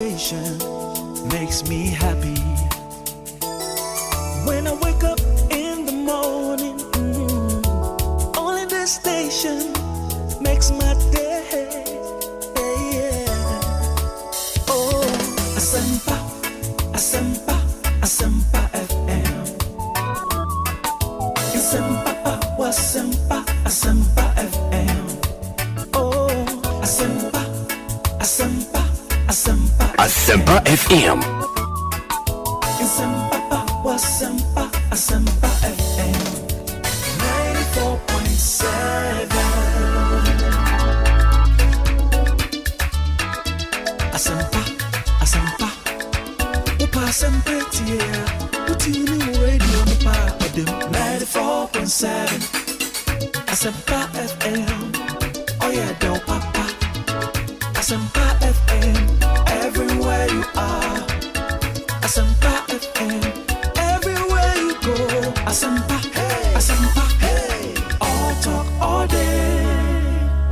Makes me happy when I wake up in the morning. Only this station makes my day. Oh, Asempa, Asempa, Asempa FM. Asempa, Asempa, Asempa FM. Oh, Asempa, Asempa, Asempa. Asempa FM. Asempa, Asempa FM. 94.7. Asempa, Asempa. Upa Asempa tia. Utini radio upa edem. 94.7. Asempa FM. Oh yeah, do papa. Asempa FM. Everywhere you are, Asempa FM. Everywhere you go, Asempa, hey, Asempa, hey. All talk all day.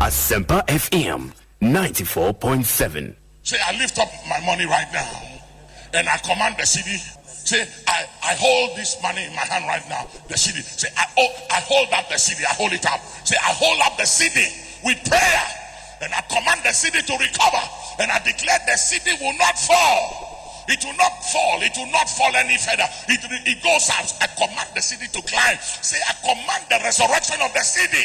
Asempa FM 94.7. Say, I lift up my money right now, and I command the city. Say, I hold this money in my hand right now. The city. Say, I hold up the city. I hold it up. Say, I hold up the city with prayer, and I command the city to recover. And I declare the city will not fall. It will not fall. It will not fall any further. It goes up. I command the city to climb. Say, I command the resurrection of the city.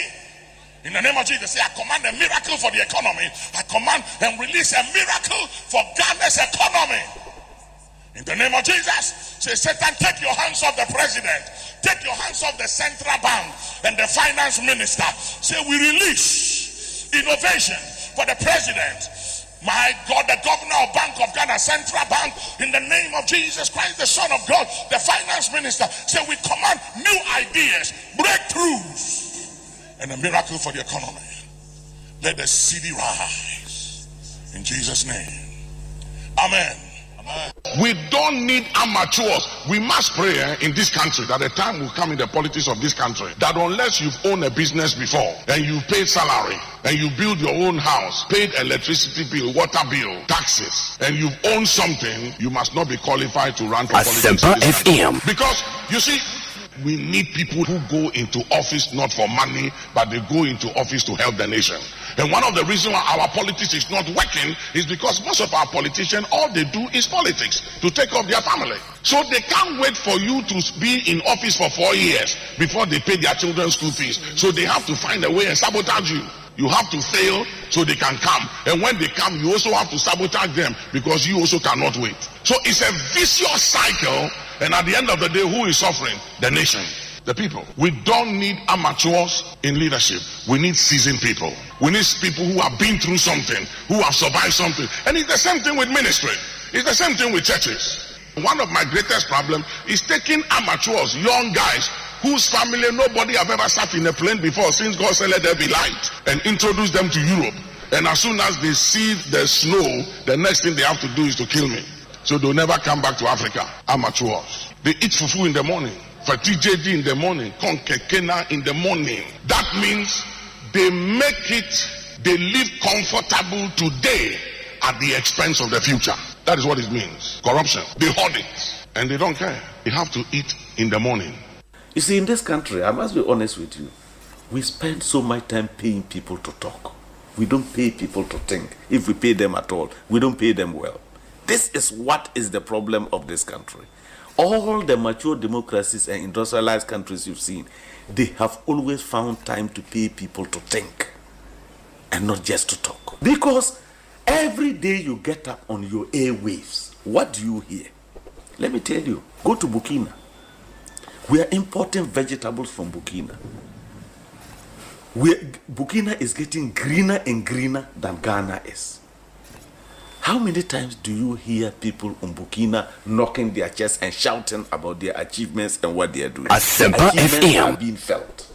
In the name of Jesus, say, I command a miracle for the economy. I command and release a miracle for Ghana's economy. In the name of Jesus, say, Satan, take your hands off the president. Take your hands off the central bank and the finance minister. Say, we release innovation for the president. My God, the governor of Bank of Ghana, Central Bank, in the name of Jesus Christ, the Son of God, the finance minister, say we command new ideas, breakthroughs, and a miracle for the economy. Let the city rise. In Jesus' name. Amen. We don't need amateurs. We must pray in this country that a time will come in the politics of this country that unless you've owned a business before and you've paid salary and you build your own house, paid electricity bill, water bill, taxes, and you've owned something, you must not be qualified to run for politics in Asempa this country. FM. Because you see, we need people who go into office not for money, but they go into office to help the nation. And one of the reasons why our politics is not working is because most of our politicians, all they do is politics to take care of their family. So they can't wait for you to be in office for 4 years before they pay their children's school fees. So they have to find a way and sabotage you. You have to fail so they can come. And when they come, you also have to sabotage them because you also cannot wait. So it's a vicious cycle. And at the end of the day, who is suffering? The nation, the people. We don't need amateurs in leadership. We need seasoned people. We need people who have been through something, who have survived something. And it's the same thing with ministry. It's the same thing with churches. One of my greatest problems is taking amateurs, young guys, whose family nobody have ever sat in a plane before since God said let there be light, and introduce them to Europe. And as soon as they see the snow, the next thing they have to do is to kill me. So they'll never come back to Africa. Amateurs. They eat fufu in the morning, fatijedi in the morning, konkekena in the morning. That means they make it, they live comfortable today at the expense of the future. That is what it means. Corruption. They hoard it and they don't care. They have to eat in the morning. You see, in this country, I must be honest with you, we spend so much time paying people to talk. We don't pay people to think. If we pay them at all, we don't pay them well. This is what is the problem of this country. All the mature democracies and industrialized countries you've seen, they have always found time to pay people to think and not just to talk. Because every day you get up on your airwaves, what do you hear? Let me tell you, go to Burkina. We are importing vegetables from Burkina. Burkina is getting greener and greener than Ghana is. How many times do you hear people in Burkina knocking their chest and shouting about their achievements and what they are doing? Asempa Achievements FM. are being felt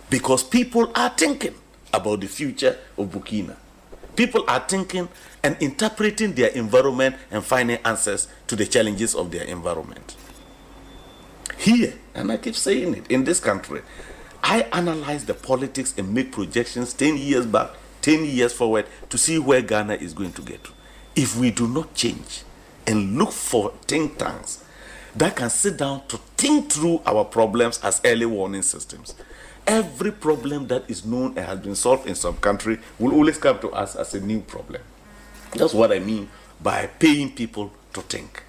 because people are thinking about the future of Burkina. People are thinking and interpreting their environment and finding answers to the challenges of their environment. Here, and I keep saying it, in this country, I analyze the politics and make projections 10 years back, 10 years forward to see where Ghana is going to get to. if we do not change and look for think tanks that can sit down to think through our problems as early warning systems, every problem that is known and has been solved in some country will always come to us as a new problem. That's what I mean by paying people to think.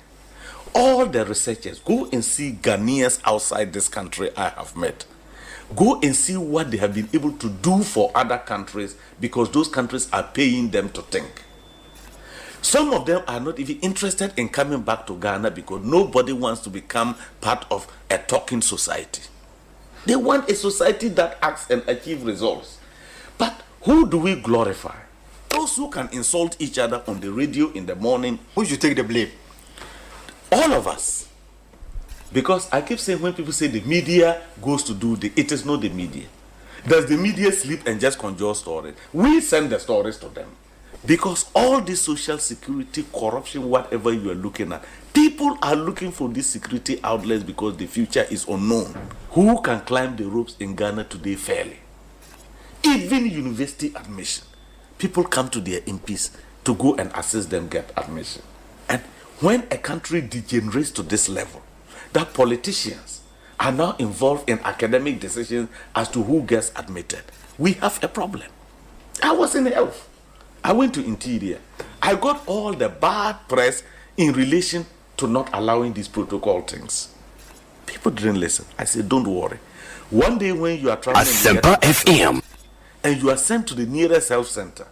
All the researchers, go and see Ghanaians outside this country I have met. Go and see what they have been able to do for other countries because those countries are paying them to think. Some of them are not even interested in coming back to Ghana because nobody wants to become part of a talking society. They want a society that acts and achieves results. But who do we glorify? Those who can insult each other on the radio in the morning. Who should take the blame? All of us. Because I keep saying when people say the media goes to do it is not the media. Does the media sleep and just conjure stories? We send the stories to them. Because all this social security, corruption, whatever you are looking at, people are looking for these security outlets because the future is unknown. Who can climb the ropes in Ghana today fairly? Even university admission. People come to their MPs to go and assist them get admission. And when a country degenerates to this level, that politicians are now involved in academic decisions as to who gets admitted, we have a problem. I was in health. I went to interior. I got all the bad press in relation to not allowing these protocol things. People didn't listen. I said, don't worry. One day when you are traveling Asempa FM and you are sent to the nearest health center,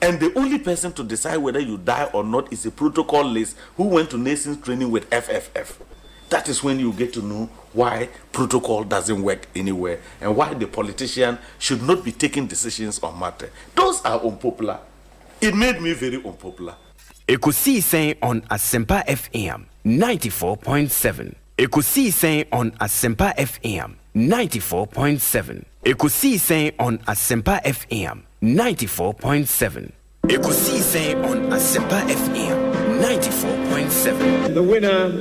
and the only person to decide whether you die or not is a protocol list who went to nations training with FFF. That is when you get to know why protocol doesn't work anywhere and why the politician should not be taking decisions on matter. Those are unpopular. It made me very unpopular. Ekosiisen on Asempa FM 94.7. Ekosiisen on Asempa FM 94.7. Ekosiisen on Asempa FM 94.7. Ekosiisen on Asempa FM 94.7. The winner,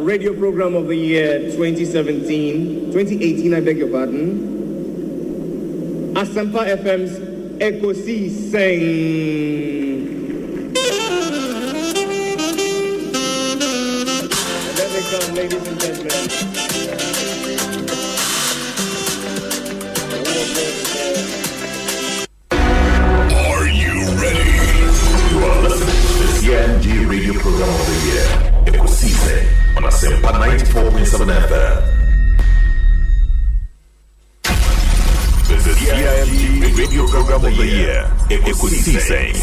radio program of the year 2018, I beg your pardon. Asempa FM's Ekosiisen. Let me come, ladies and gentlemen. Are you ready? You are listening to the CNG radio program of the year, Ekosiisen on Asempa 94.7 FM. The CNG radio program of the year, Ekosiisen.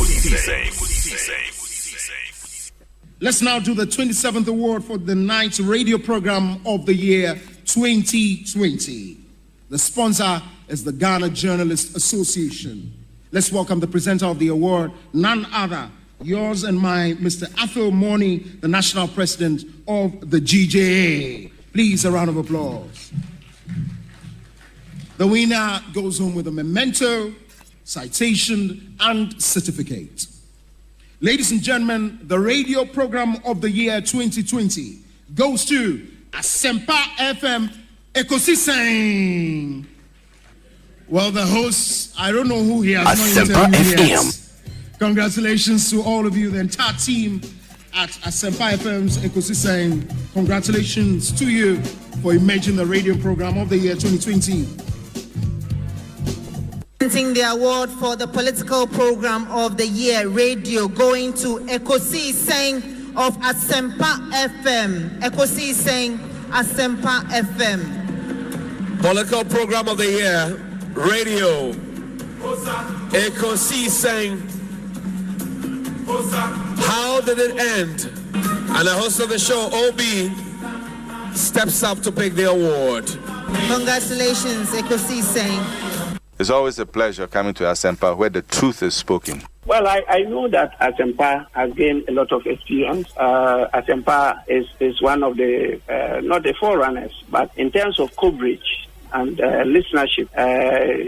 Let's now do the 27th award for the night's radio program of the year 2020. The sponsor is the Ghana Journalists Association. Let's welcome the presenter of the award, none other, yours and mine, Mr. Athol Morny, the national president of the GJA. Please, a round of applause. The winner goes home with a memento, citation, and certificate. Ladies and gentlemen, the radio program of the year 2020 goes to Asempa FM Ekosiisen. Well, the host, I don't know who he has Asempa FM. Congratulations to all of you, the entire team at Asempa FM's Ekosiisen. Congratulations to you for emerging the radio program of the year 2020. The award for the political program of the year radio going to Ekosiisen of Asempa FM. Ekosiisen Asempa FM. Political program of the year radio Ekosiisen. How did it end? And the host of the show, OB, steps up to pick the award. Congratulations, Ekosiisen. It's always a pleasure coming to Asempa where the truth is spoken. Well, I know that Asempa has gained a lot of experience. Asempa is one of the, not the forerunners, but in terms of coverage and listenership,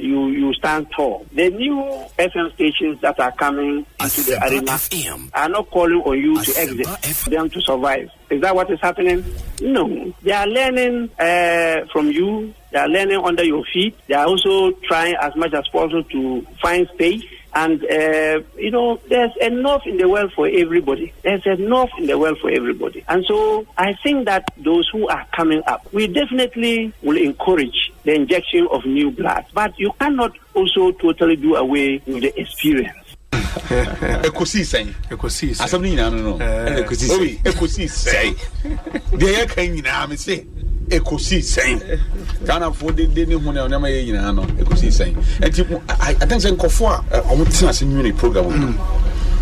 you stand tall. The new FM stations that are coming into the arena are not calling on you to exit, them to survive. Is that what is happening? No. They are learning from you. They are learning under your feet. They are also trying as much as possible to find space And, there's enough in the world for everybody. There's enough in the world for everybody. And so I think that those who are coming up, we definitely will encourage the injection of new blood. But you cannot also totally do away with the experience. Ekosiisen. Asem no. Ekosiisen. Dey kan nyina me say Ekosiisen. Ghana for de ne hu na ma ye nyina no Ekosiisen. Enti I think say nkofo a omo tena se nwene program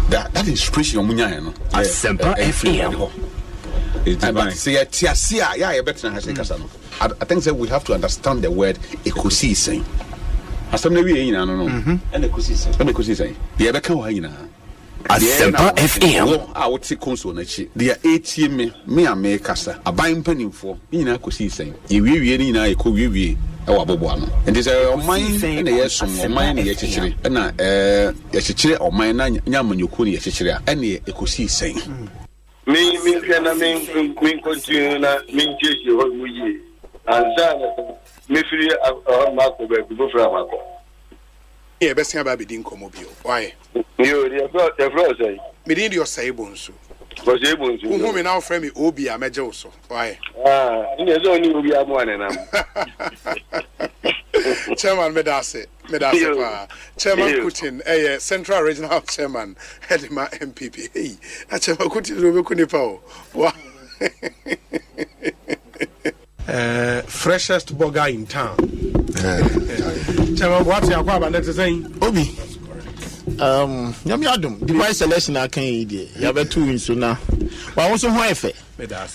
that inspiration omo nya no. Asempa FM. Say tiasia ya better na kasa no. I think say we have to understand the word Ekosiisen. Asemna wi yina no and Ekosiisen ye be kan wa yina Asempa FM a woti konso na chi de etie me kasa aban panimfo yina Ekosiisen ye wiwie ni yina ekọ wiwie e wa bobo ano enti say oman na ye som oman na ye chichire na ye chichire oman na nyamanyoku na ye chichire a na Ekosiisen me continue na me chechi ho wuyi anza me free mako be go fra mako e be sen ba be din komo bio why yo the flow say me din your say Bonsu Bonsu who me now frame me obi a meje wo so why ni so ni obi a mo anenam chairman medase pa chairman Putin central regional chairman Hedima MPP hey a chairman Putin do be kunipa o wa freshest burger in town. Chairman, what's your question? Let's say, Obi. Yamiadum. The vice selection I can't eat. You have 2 wins so now. But also why fe?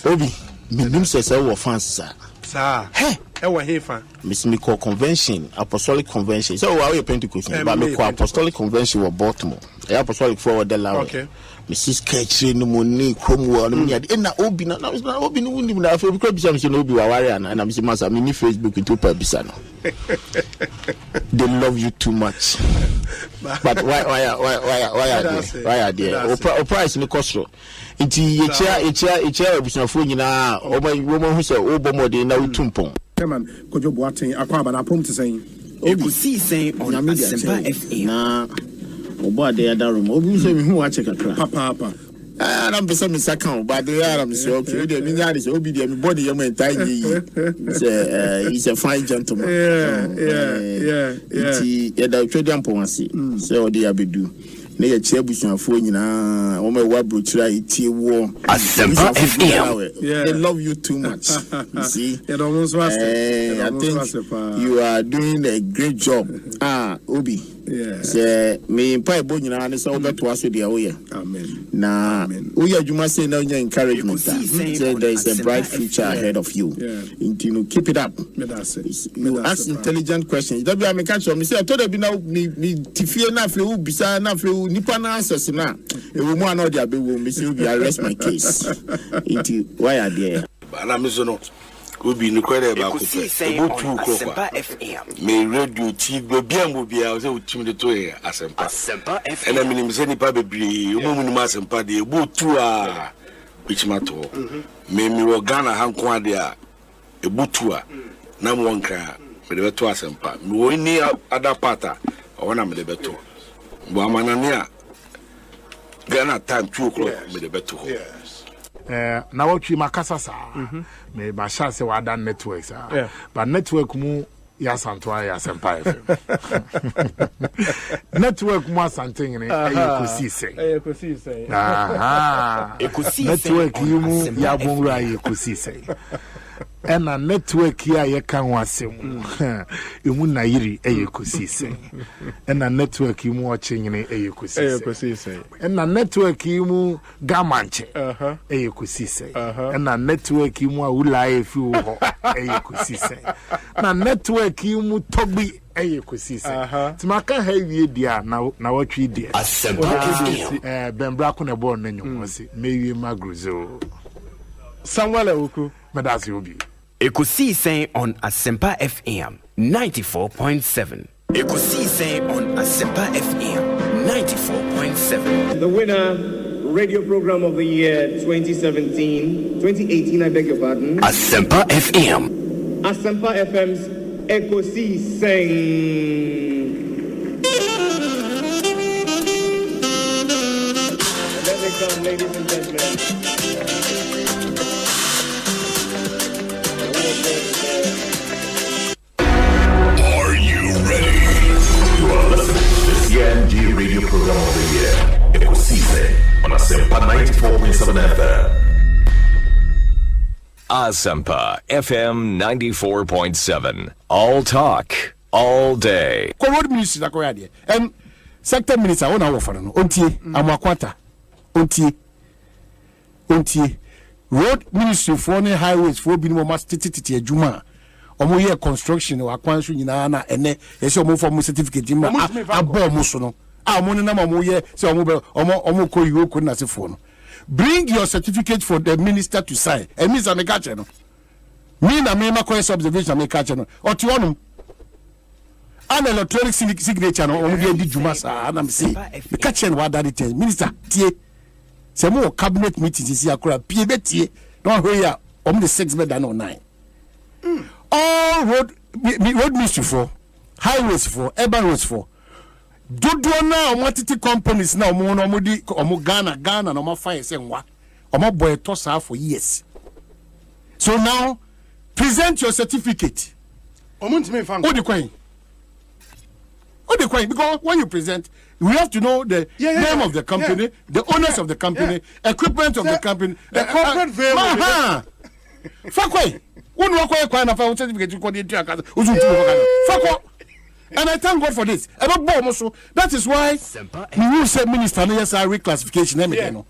Obi. Minimum says our fans, sir. Sir. Hey. Hey, fan. Miss Miko Convention, Apostolic Convention. So why are you Pentecost? But Miko Apostolic Convention was Baltimore. Apostolic forward the law. Okay. Mrs. Ketchy no money Cromwell no me na obi na obi no wuni na afi because bisa me no obi wa ware na me say masa me ni Facebook to pa bisa no. They love you too much. But why are there? O price no cost. Nti echa abusafo nyina o ma hu se o bomode na utumpon. Chairman Kojo Boateng akwa ba na prom to say Ekosiisen on Asempa FM na obo ade other room obi say me hu wa check akra papa and I'm person me second but they are me say okay dey me nya say obi dey me body yam entai yi say he's a fine gentleman yeah yeah da twedi amponwase say o dey abedu na ye che abusuafo nyina o ma wa brochira itie wo Asempa FM they love you too much you see it almost was I think you are doing a great job Obi yeah say me pai bo nyina ne so beto aso dia wo ye amen na wo ya adwuma say na nya encouragement say there is a bright future ahead of you you keep it up you ask intelligent questions that be am catch me say to da bi na me tifie na afle wo bisa na afle nipa na answers na e wo mu ana dia be wo me say be arrest my case into why are there na me so no Obi no kwere ba ko pe ebutu ko kwa me radio TV biambo bia o se utim de to Asempa FM ena minim se nipa bebre o mu mu Asempa de ebutu a bichimato me wo Ghana hanko ade a ebutu a na mo nka me de beto Asempa me wo ni ada pata o na me de beto bo amanane a Ghana time 2 o'clock me de beto na watchi makasa sa me ba sha se wa dan network sa but network mu ya santwa ya Asempa FM network mu asantin ni Ekosiisen network mu ya bonra Ekosiisen ena network ya ye kan wasem emu na yiri Ekosiisen ena network mu ochenyene Ekosiisen ena network mu gamanche Ekosiisen ena network mu awula efi ho Ekosiisen na network mu tobi Ekosiisen timaka ha wie dia na watwi dia Asempa bembra ko ne bo nanyum wose mewie magruzo Samuel Oku medasi obi Ekosiisen on Asempa FM 94.7. Ekosiisen on Asempa FM 94.7. The winner, radio program of the year 2018, I beg your pardon. Asempa FM. Asempa FM's Ekosiisen. ladies and gentlemen. Are you ready? You are listening to the CNG radio program of the year, Ekosiise on Asempa 94.7 FM. Asempa FM 94.7. All talk, all day. Road ministry da koya de. Sector minister wona wo fara no. Ontie amakwata. Ontie. Road ministry for ne highways for bi no mas tititi adwuma. Omo ye construction wa kwanso nyina na ene yesi omo for mo certificate ma abo mo so no. Omo ne na mo ye se omo ko yiwo ko na se fo no. Bring your certificate for the minister to sign. And me say me catch no. Me na me makoy observation me catch no. Oti wonum. An electronic signature no omo dey di djuma sa na me say. Me catch no what that it minister tie. Se mo cabinet meeting sisi akora pie betie. No hwe ya omo the 6 bed than 9. All road ministry for, highways for, urban roads for. Dodo na omatiti companies na omo di omo Ghana na omo fire say nwa. Omo boy toss for years. So now present your certificate. Omo ntime fan. Odi kwan because when you present we have to know the name of the company, the owners of the company, equipment of the company, the corporate veil. Fakwe. One walk away na fa certificate ko dey aka. Fakwa. And I thank God for this. That is why we will say minister no yes reclassification no.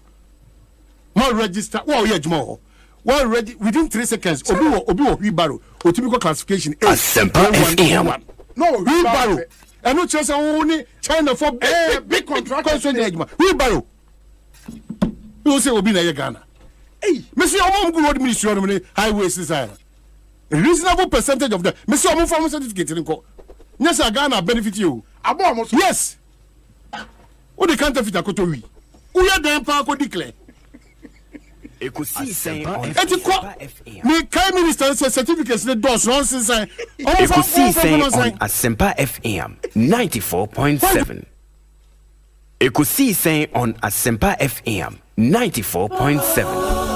More register. Wow, yeah, Jmo. Well, ready within 3 seconds. Obi wheelbarrow. Typical classification. Asempa FM. No wheelbarrow. And no chance only China for big contract. Wheelbarrow. You say Obi na Ghana. Hey, Monsieur Omom Road Ministry on highways design. A reasonable percentage of the Monsieur Omom farm certificate in court. Yes, Ghana benefit you. Yes. What the counterfeit akoto wi. Who ya dem pa ko declare. Ekosiise On Asempa FM. Me Prime Minister certificates the doors nonsense. Ekosiise On Asempa FM 94.7. Ekosiise On Asempa FM 94.7.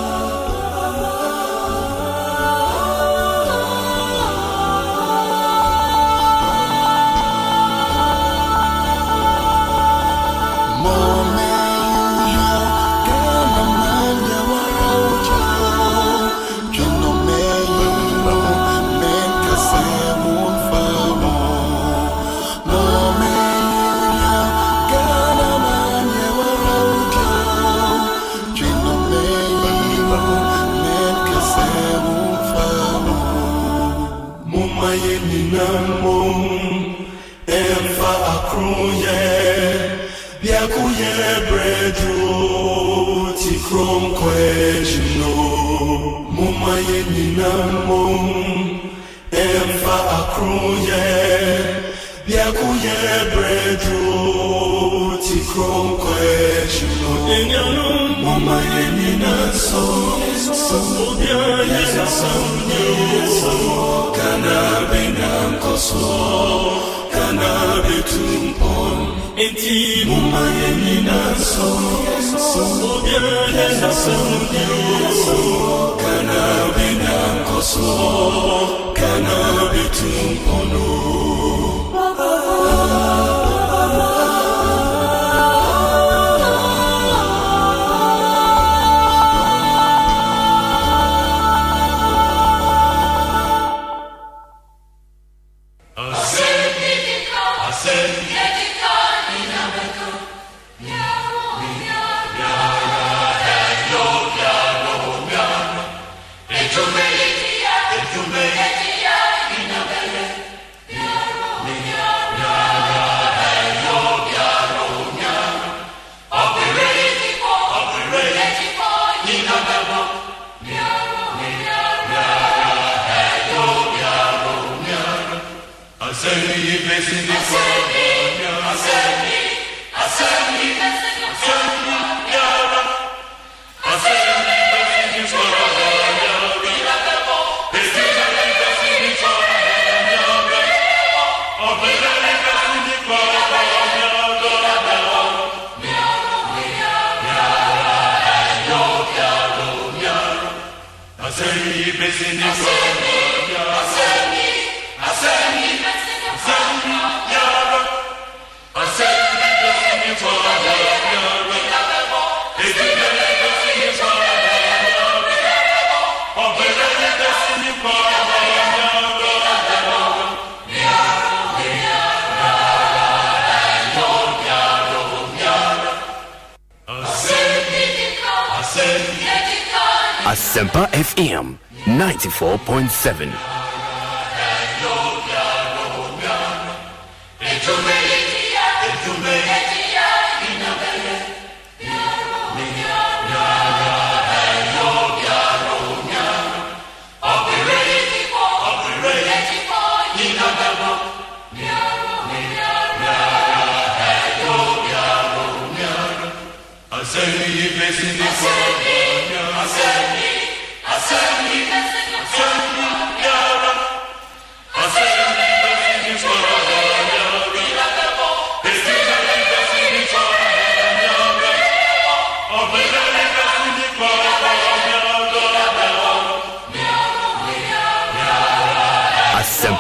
Asempa FM 94.7.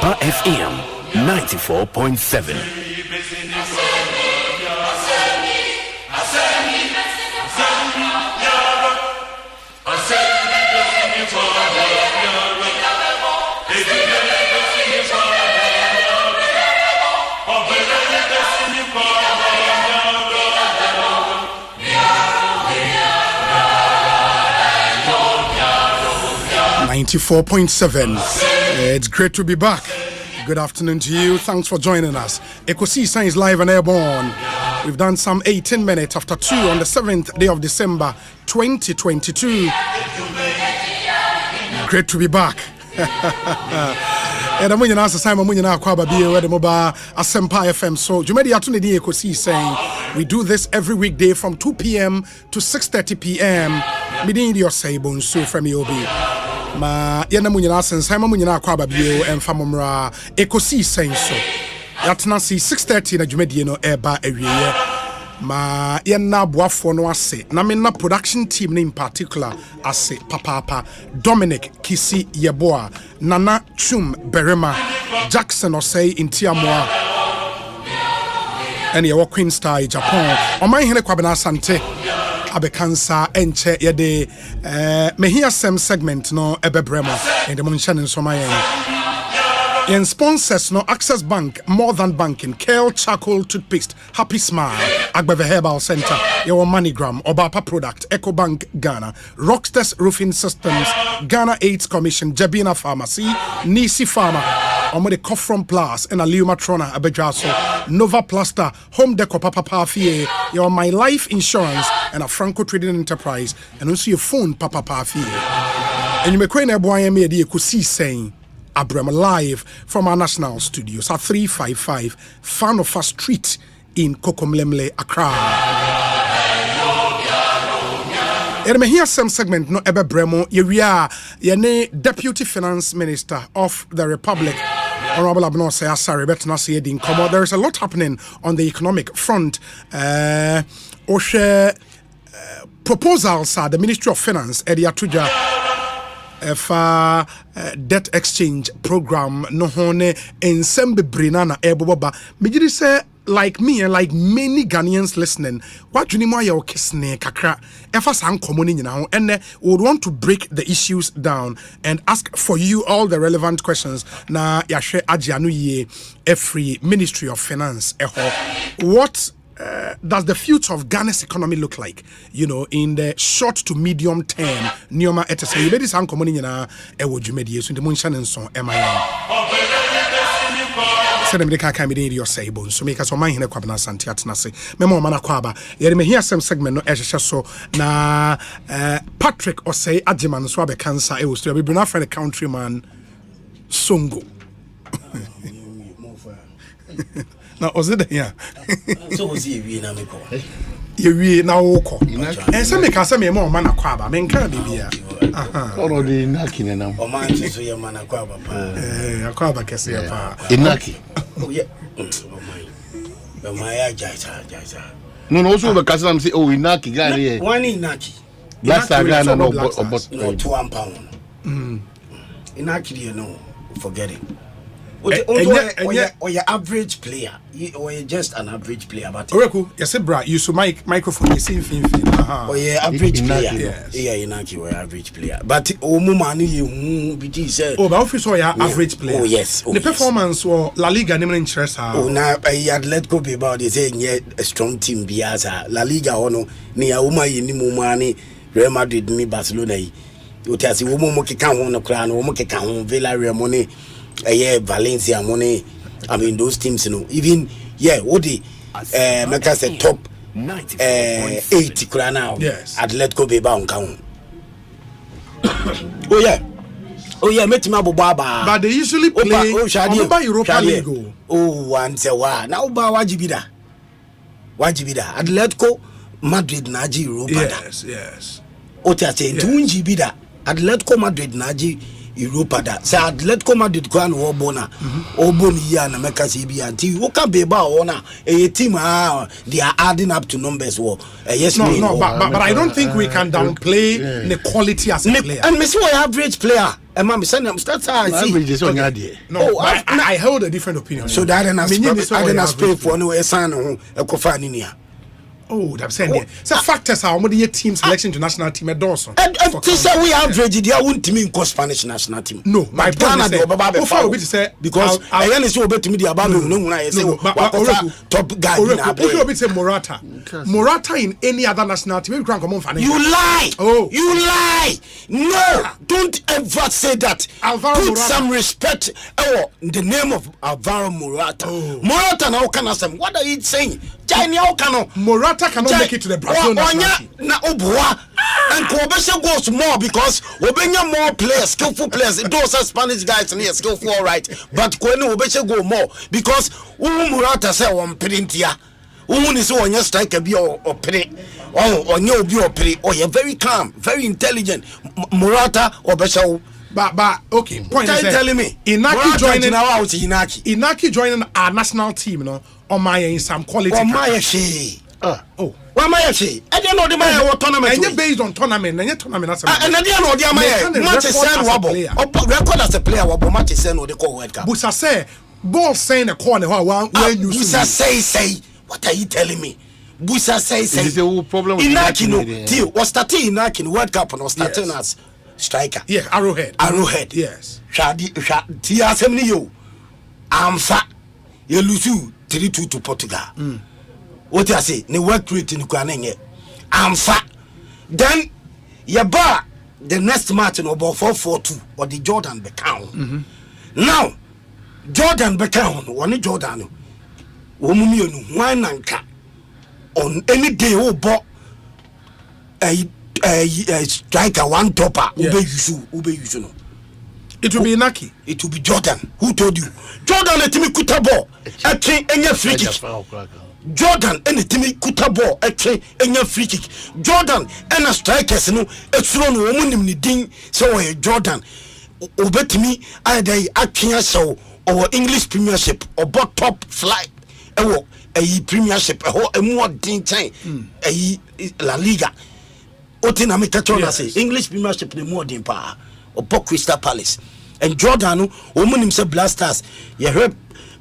Asempa FM 94.7. It's great to be back. Good afternoon to you. Thanks for joining us. Ekosiisen is live and airborne. We've done some 18 minutes after 2 on the 7th day of December 2022. Great to be back. And I'm going to ask Simon Munina Kwaba Bio the mobile Asempa FM. So Jumedi Atunidi Ekosiisen. We do this every weekday from 2 p.m. to 6:30 p.m. Meeting your say Bonsu from Yobi. Ma yena munyina Simon Munina Kwaba Bio and Famumra Ekosiisen so. Yatna see 6:30 na Jumedi no eba ewiye. Ma yena boafo no ase. Na me na production team in particular ase Papa Dominic Kisi Yeboa, Nana Chum Berema, Jackson Osei Intiamoa, and your Queen Star Japan. On my hele kwabena sante abekansa enche yede mehia sem segment no ebebremo and the munshan in somayen. In sponsors no Access Bank, More Than Banking, Kale Charcoal Toothpaste, Happy Smile, Agbeve Herbal Center, your MoneyGram, Obapa Product, Eco Bank Ghana, Rockstars Roofing Systems, Ghana AIDS Commission, Jabina Pharmacy, Nisi Pharma, Omode Kofron Plus, and Aliuma Trona Abejaso, Nova Plaster, Home Deco Papa Pafie, your My Life Insurance, and a Franco Trading Enterprise, and also your phone Papa Pafie. And you may quite know why I made the Ekosiisen Abram live from our national studios at 355 Fanofa Street in Kokomlemle, Accra. And here some segment no ebe bremo yeria yene Deputy Finance Minister of the Republic, Honorable Abnose Asare betna say din komo. There is a lot happening on the economic front. Oshe proposals are the Ministry of Finance Edia Tuja debt exchange program no hone ensemble brinana eboba mejiri say like me and like many Ghanaians listening what you need your kisne kakra efa san komoni nyina ho ene would want to break the issues down and ask for you all the relevant questions na yahwe agianu ye every Ministry of Finance what does the future of Ghana's economy look like? You know, in the short to medium term, Nioma etese. You made this uncommon in a ewojumedi so the munshan and so MIA. Said them the kaka me your say Bonsu. So make us on my hine kwabna santi atna se. Memo mana kwaba. Yere me hear some segment no ehye so na Patrick Osei Ajiman so abe cancer e was to be bring friend countryman Songo. Now, was it here? So was he na me ko. You na woko. And some make us me more mana kwaba. Men can be here. Already Inaki na. O man so ye mana kwaba pa. Akwaba kese ya pa. Inaki. Oh yeah. O my jaja. No, also the customer say, oh, Inaki, Ghana. One Inaki. Last Ghana, no, no, £2. Inaki, you know, forget it. Or your average player, or you're just an average player. But Oreku, yes, bra, you so microphone, you see, or you're average player. Yeah, Inaki, or average player. But Omumani, you say, oh, but office or your average player. Oh, yes. The performance or La Liga, never interest. Oh, now I had let go be about it saying, yeah, a strong team, Biasa, La Liga, ono, near Uma, Mumani, Real Madrid, me, Barcelona. You tell us, Umoki can on the crown, Umoki can Villarreal money. Valencia money. I mean those teams, you know. Even what the make us a top 80 crown now. Yes. Atletico be bound count. Oh yeah, met me Baba. But they usually play Europa League. Oh, once a while. Now Wajibida. Atletico Madrid Naji Europa. Yes. Otia say 2 Jibida. Atletico Madrid Naji Europa da say Atletico Madrid kwan wo bona oboni ya na meka say bi anti wo ka be ba ona a team they are adding up to numbers wo yes but I don't think we can downplay the quality as a player and me see what average player and man say start average is on there I hold a different opinion so that I didn't pay for no esan ho ekofa ni nia. Oh, that's saying so factors are what the team selection to national team at Dawson. And say we average there won't mean cause Spanish national team. No, my plan is say because I only say obey to me the about no I say top guy in say Morata in any other national team we can come on financial. You lie. Oh, you lie. No, don't ever say that. Put some respect the name of Alvaro Morata. Morata now can ask him what are you saying? Morata cannot make it to the Brazil national team. And Kobesha goes more because Obenya more players, skillful players. Those are Spanish guys and yes, skillful, all right. But Kwenu Obesha go more because Morata say one printia. Is on your striker be or pray or no be or pray or you're very calm, very intelligent. Morata or Besha. But okay, point is telling me Inaki joining our national team, no, on my in some quality. On my she. Why my she? I don't know the my tournament. And based on tournament, and tournament. And I don't know the my match is send wobble. Record as a player wobble match is send or the call World Cup. Busa say ball saying a corner when you say. What are you telling me? Busa say. Is a problem with Inaki no. Tio was starting Inaki World Cup and was starting as striker. Yeah, Arrowhead. Yes. Shadi Tia Semni yo. Amfa. You lose 3-2 to Portugal. What I say? Ne work rate in Kwanenge. Amfa. Then Yaba the next match in about 4-4-2 or the Jordan Beckham. Now Jordan Beckham one Jordan. Omumi one anka on any day bought a striker one topper ube you know. It will be Inaki. It will be Jordan. Who told you? Jordan let me kuta ball. A train any free kick. Jordan any Timmy kuta ball. A train any free kick. Jordan and a strikers no. A thrown woman ni ding so Jordan. Obet me either I can't show or English Premiership or bot top flight. A Premiership a more ding time. A La Liga. Otin Amikatona say English Premiership the more than power or Port Crystal Palace and Jordan woman himself blasters you heard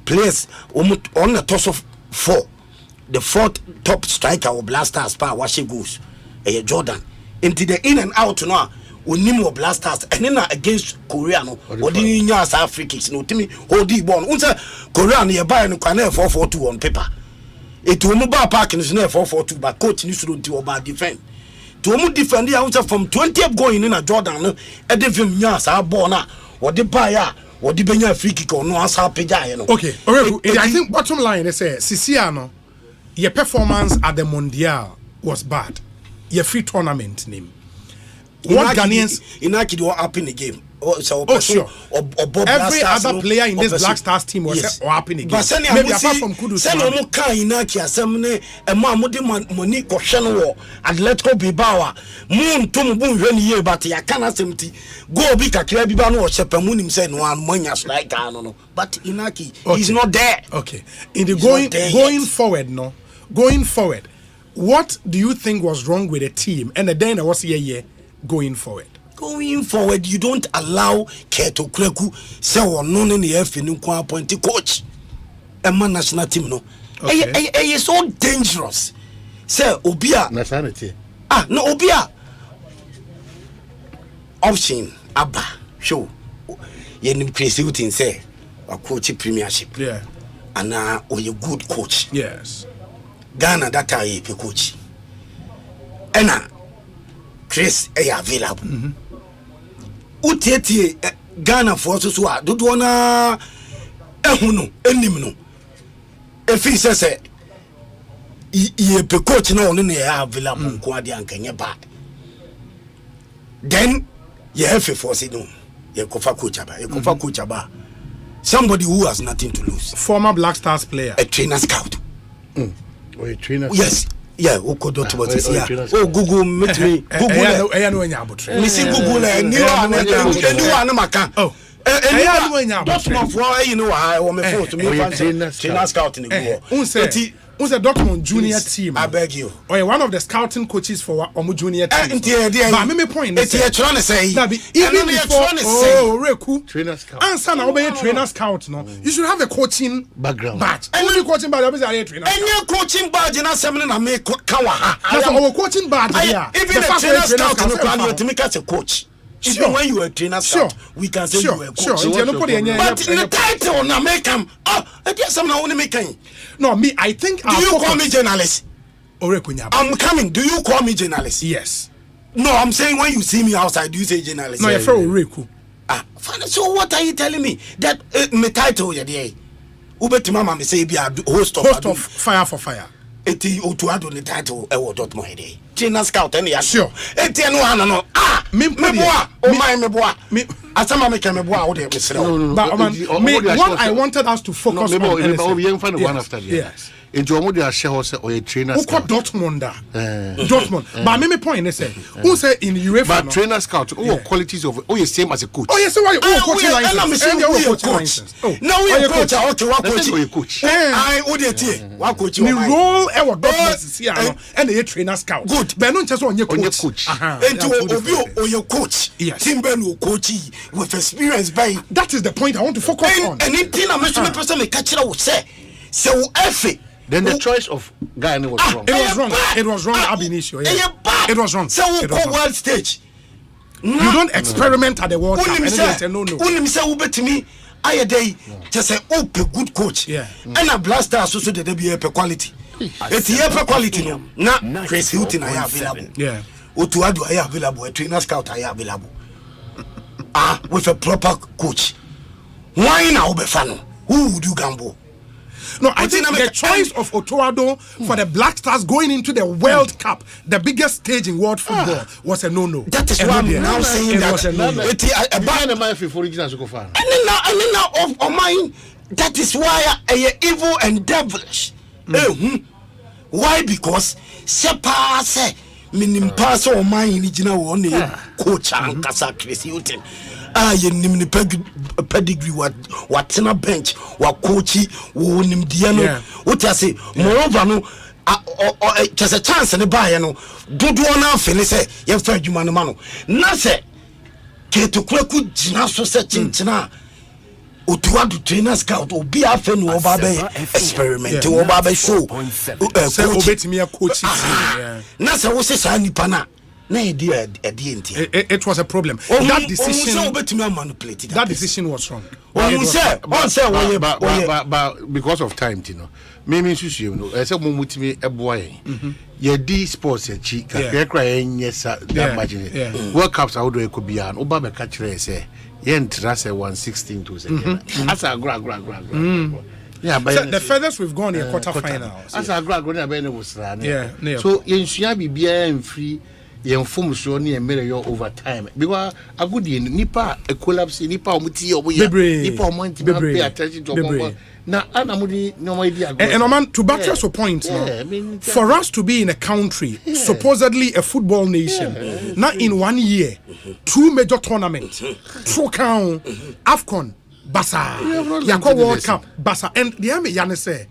players on the toss of 4 the 4th top striker or blasters power wash goes a Jordan into the in and out now Unimo blasters and then against Korea no or the South Africans no Timmy hold the ball unsa Korea near buy no can 4-4-2 on paper it will move park in 4-4-2 but coach needs to do about defend to mu defend the answer from 20th going in a Jordan no e de vim nya sa ball na or the buyer or the benya free kick or no answer page no okay I think bottom line is say Sisiano your performance at the Mondial was bad your free tournament name what Ghanaians Inaki what happened in the game sure every other player in this Black Stars team was up in the game maybe apart from Kudu send no kan Inaki asemne e ma mudi money ko hwe no Atletico Bilbao mun to mu hwe ni ye but ya kana semti go bi kakra bi ba no o chepa mu nim say no an manya striker no but Inaki he's not there. Okay, in the going forward what do you think was wrong with the team and then there was going forward? going forward, you don't allow Keto Kreku say or none in the F in appoint coach. A man national team no. It's so dangerous. Say Obia nationality. No Obia. Option Abba show. Yenim crazy within say a coach premiership. Yeah. And or you good coach. Yes. Ghana that are a coach. Ena Chris available. Utieti Ghana for so do wanna ehunu enim no. Efi say ye pe coach na onu na available ko ade ankenye bad. Then ye have for say no. Ye kofa coach aba. Somebody who has nothing to lose. Former Black Stars player. A trainer scout. Or a trainer. Yes. Yeah, Google meet me. Google. Me see Google new maka. Oh. Dortmund for you know I want me to me trainer scout in the Who's a Dortmund junior team? I beg you. Or one of the scouting coaches for Omu junior team. But me point is trying to say even before Reku trainer scout. Answer now be trainer scout no. You should have a coaching background. Badge. Only coaching badge is a trainer. Any coaching badge na semina na me kawa. That's our coaching badge here. Even the trainer scout no plan you to make as a coach. Even when you are a trainer scout, we can say you are a coach. But in the title na make am there's some na only make. No, me, I think. Do you call me journalist? I'm coming. Do you call me journalist? Yes. No, I'm saying when you see me outside, do you say journalist? No, you're from Oreku. So what are you telling me? That my title, yeah, Ubeti Mama me say be a host of Fire for Fire. Eti otuado the title ewo dot mo hede. Trainer scout any ya. Sure. Eti no no. Me boa. O my me boa. Me asama me me boa wo de me sere. But what I wanted us to focus on. One after the yes. Into Omodi share say or a trainer scout. Dortmund. Dortmund. But me point is say who say in UEFA. But trainer scout qualities of you same as a coach. Oh yes, so why coaching license? No we are coach okay coach. I odete wa coach. The role e what Dortmund here and the trainer scout. Good. But no just on your coach. Into obi your coach. Team no coach with experience by. That is the point I want to focus on. And in team me person me catch will say so efe. Then the choice of Ghana was wrong. It was wrong. Ab initio. It was wrong. So we go world stage. You don't experiment at the World Cup. And say no. Only say ubetimi aye day just say ope good coach. Yeah. And a blaster so the be a quality. It's here per quality no. Na Chris Hilton I available. Yeah. Otuado I available. A trainer scout I available. With a proper coach. Why now be fan? Who would you gamble? No, I think the choice of Otuado for the Black Stars going into the World Cup, the biggest stage in world football, was a no-no. That is why I'm now saying that was a no-no. That is why evil and devilish. Why? Because Sepa say minim pass or mine original coach and Kasa Chris Hilton. Ye nim pedigree what na bench what coachy wo nim dia no what you say moreover no just a chance ne buy no dodo na feel say ye fa adwuma no ma no na say keto kwaku gina so say chinchina otuado trainer scout obi afa no oba be experiment oba be show say obetimi a coach na say wo say sa nipa na it was a problem. That decision was wrong. But because of time, you know, maybe you know, I said, "Mumutimi a boy." Ye sports a cheek, yes, that imagine. World Cups out there could be an Obama catcher say, "Yent Rasa 116 to say." That's a grab. Yeah, but the furthest we've gone in quarterfinals. That's a grab. Yeah. So in Shiabi be and free. Inform so near mirror over time because a good nipa a collapse nipa omuti nipa month pay attention to now anamudi no idea and man to buttress your point for us to be in a country supposedly a football nation not in 1 year 2 major tournaments AFCON Basa Yako World Cup Basa and the Yane say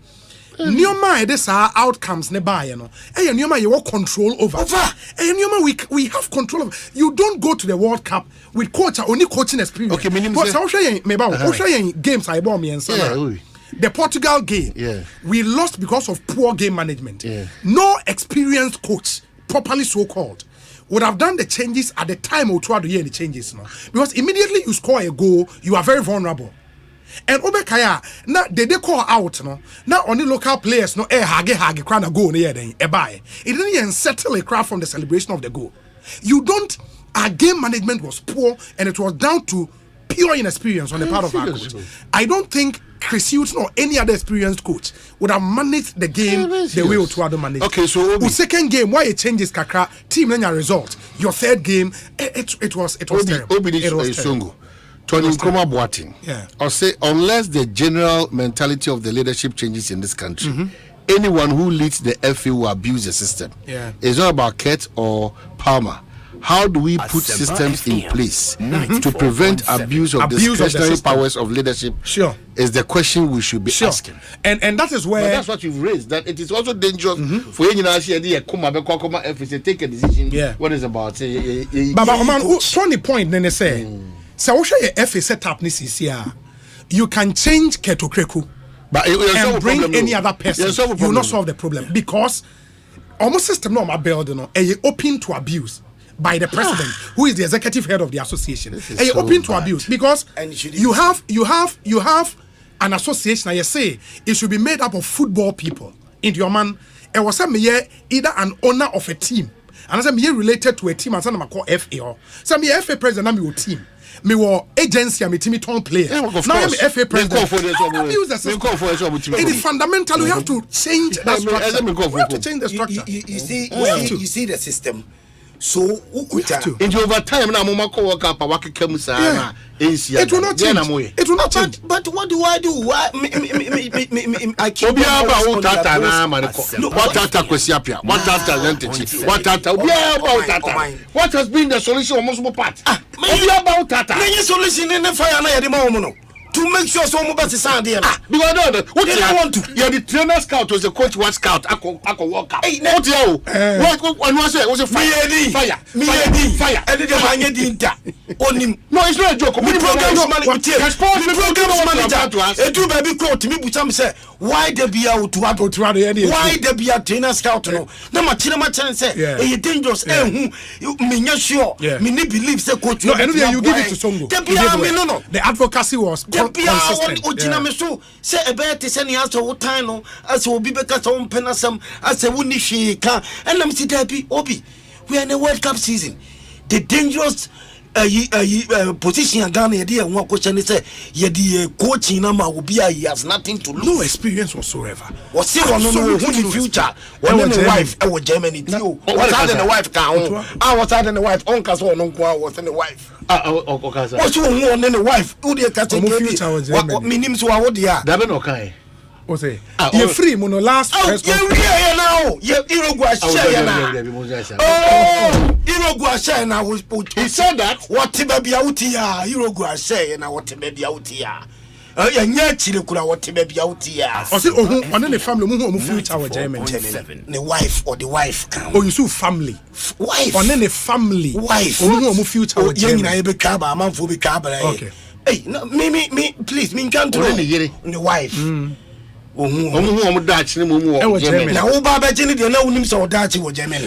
Nioma this our outcomes ne buy, you know. Hey, Nioma you want control over. Hey, Nioma we have control over. You don't go to the World Cup with coach only coaching experience. Okay, but so games I bought me and the Portugal game, we lost because of poor game management. No experienced coach, properly so called, would have done the changes at the time or try to hear the changes, no? Because immediately you score a goal, you are very vulnerable. And Obekaya, now they call out, no? Now only local players, no, hage, crown a goal near then, a buy. It didn't even settle a crowd from the celebration of the goal. You don't, our game management was poor, and it was down to pure inexperience on the part of our coach. I don't think Chris Hutton or any other experienced coach would have managed the game the way Otuado managed. Okay, so the second game, why it changes kakra, team then your result. Your third game, it was terrible. It was terrible. Tony Nkoma Boating. I'll say unless the general mentality of the leadership changes in this country, anyone who leads the FA will abuse the system. It's not about Kett or Palmer. How do we put systems in place to prevent abuse of the discretionary powers of leadership? Is the question we should be asking. And that is where... But that's what you've raised, that it is also dangerous for you to take a decision what is about... Baba, man, 20 point, then they say, so what should your FA set up this year? You can change Keto Kreku and bring any other person. You will not solve the problem. Because almost system no building open to abuse by the president, who is the executive head of the association. And you're open to abuse because you have an association. I say it should be made up of football people. In your man, it was either an owner of a team, and some related to a team, and some call FA or some FA president. I'm your team. Me were agency. I'm a team ton player. Now I'm FA president. Abuse the system. It is fundamental. We have to change that structure. We have to change the structure. You see the system. So into over time now mama ko work up waka kemusa it will not change. It will not change. But what do I do? Why I keep about tata na maniko. What tata kwesiapia? What tata lentity? What tata? About tata. What has been the solution of multiple parts? About tata. Any solution in the fire na yedi mo to make sure so much is sound there. Because no, what do you want to? You're the trainer scout, was the coach was scout. I could walk out. What do you? What was it? Was a fire? Fire. And then I get into on him. No, it's not a joke. The program manager. A two baby quote to me, which I'm saying, why they be out to what? Why they be a trainer scout? No, my children say, a dangerous. Me sure. Me believes the coach. No, and you give it to Songo. The advocacy was. So say a bear to send us to time as will be because on penasum as a wooden she can and I'm happy obi. We are in the World Cup season. The dangerous position and Ghana idea one question is the coaching number will be he has nothing to lose. No experience whatsoever. Was see one no in the future when the wife our Germany too. What's that in the wife can I was out in the wife on cause one was in the wife. What's you want in the wife? Who they catch a future? What means to our dear? Daben okay. Osei. You're free, mono last. Oh, you're here now. You're Uruguay share now. Oh, Uruguay share now was put. He said that. What baby out here? Uruguay share now. What baby out here? Chile kura what baby out here. Osei, oh, one in the family, who future our German. The wife or the wife come. Oh, you see family. Wife. One in the family. Wife. Who future our German. I be kaba, man for be kaba. Okay. Hey, no, me, please, me can't do the wife.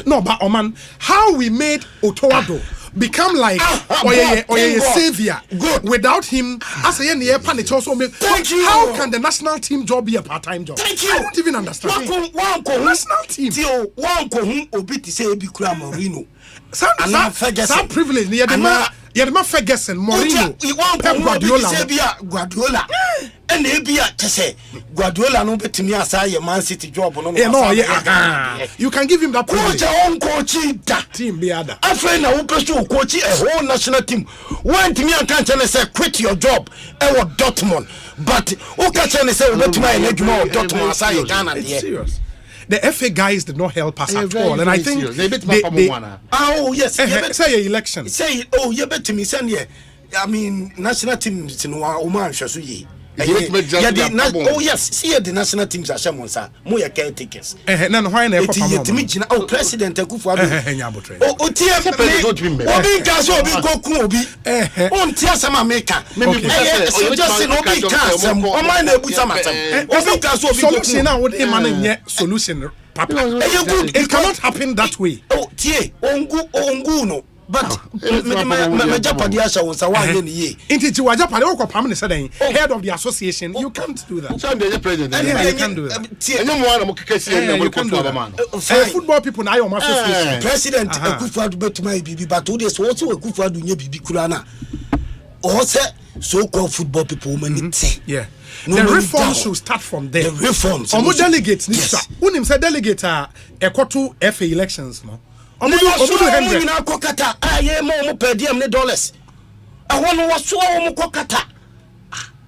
No, but man, how we made Otoado become like a savior without him as a year panic also make. How can the national team job be a part-time job? Thank you. I don't even understand. One national team. One obiti say be Marino. Some privilege near the Yadama Ferguson, Mourinho, Pep Guardiola. And they be at say Guardiola no bet me as a Man City job. You can give him that privilege. Coaching team be other. I find a person coach a whole national team. When to me and can't say quit your job. I was Dortmund, but who can say let my leg more Dortmund as I Ghana? It's serious. The FA guys did not help us at all, and I think oh yes, say election. Say oh you bet me send here. I mean national team in Oman Shasuyi. Oh yes, see the national teams are shamonsa. Moya caretakers. Oh, President Akufo-Addo. Oh, Tia Obi Kaso Obi Goku Obi. On Tia Sama Maker. So just say Obi Kaso. O mind Obi Samata. Obi Kaso Obi Goku. Solution now what man solution. Papa. It cannot happen that way. Oh, Tie Ongu no. But my Japanese was a one year. Into Japan, head of the association, you can't do that. So the president, you can't do that. Football people now, your association. President Akufo-Addo bet my BB, but today so also Akufo-Addo nye BB Kurana. Also, so-called football people yeah. The reform should start from there. The reforms. Omo delegates, yes. Unim say delegate ekotu FA elections, no. Omo na kokata aye mo per diem ne dollars. Ahono waso omo kokata.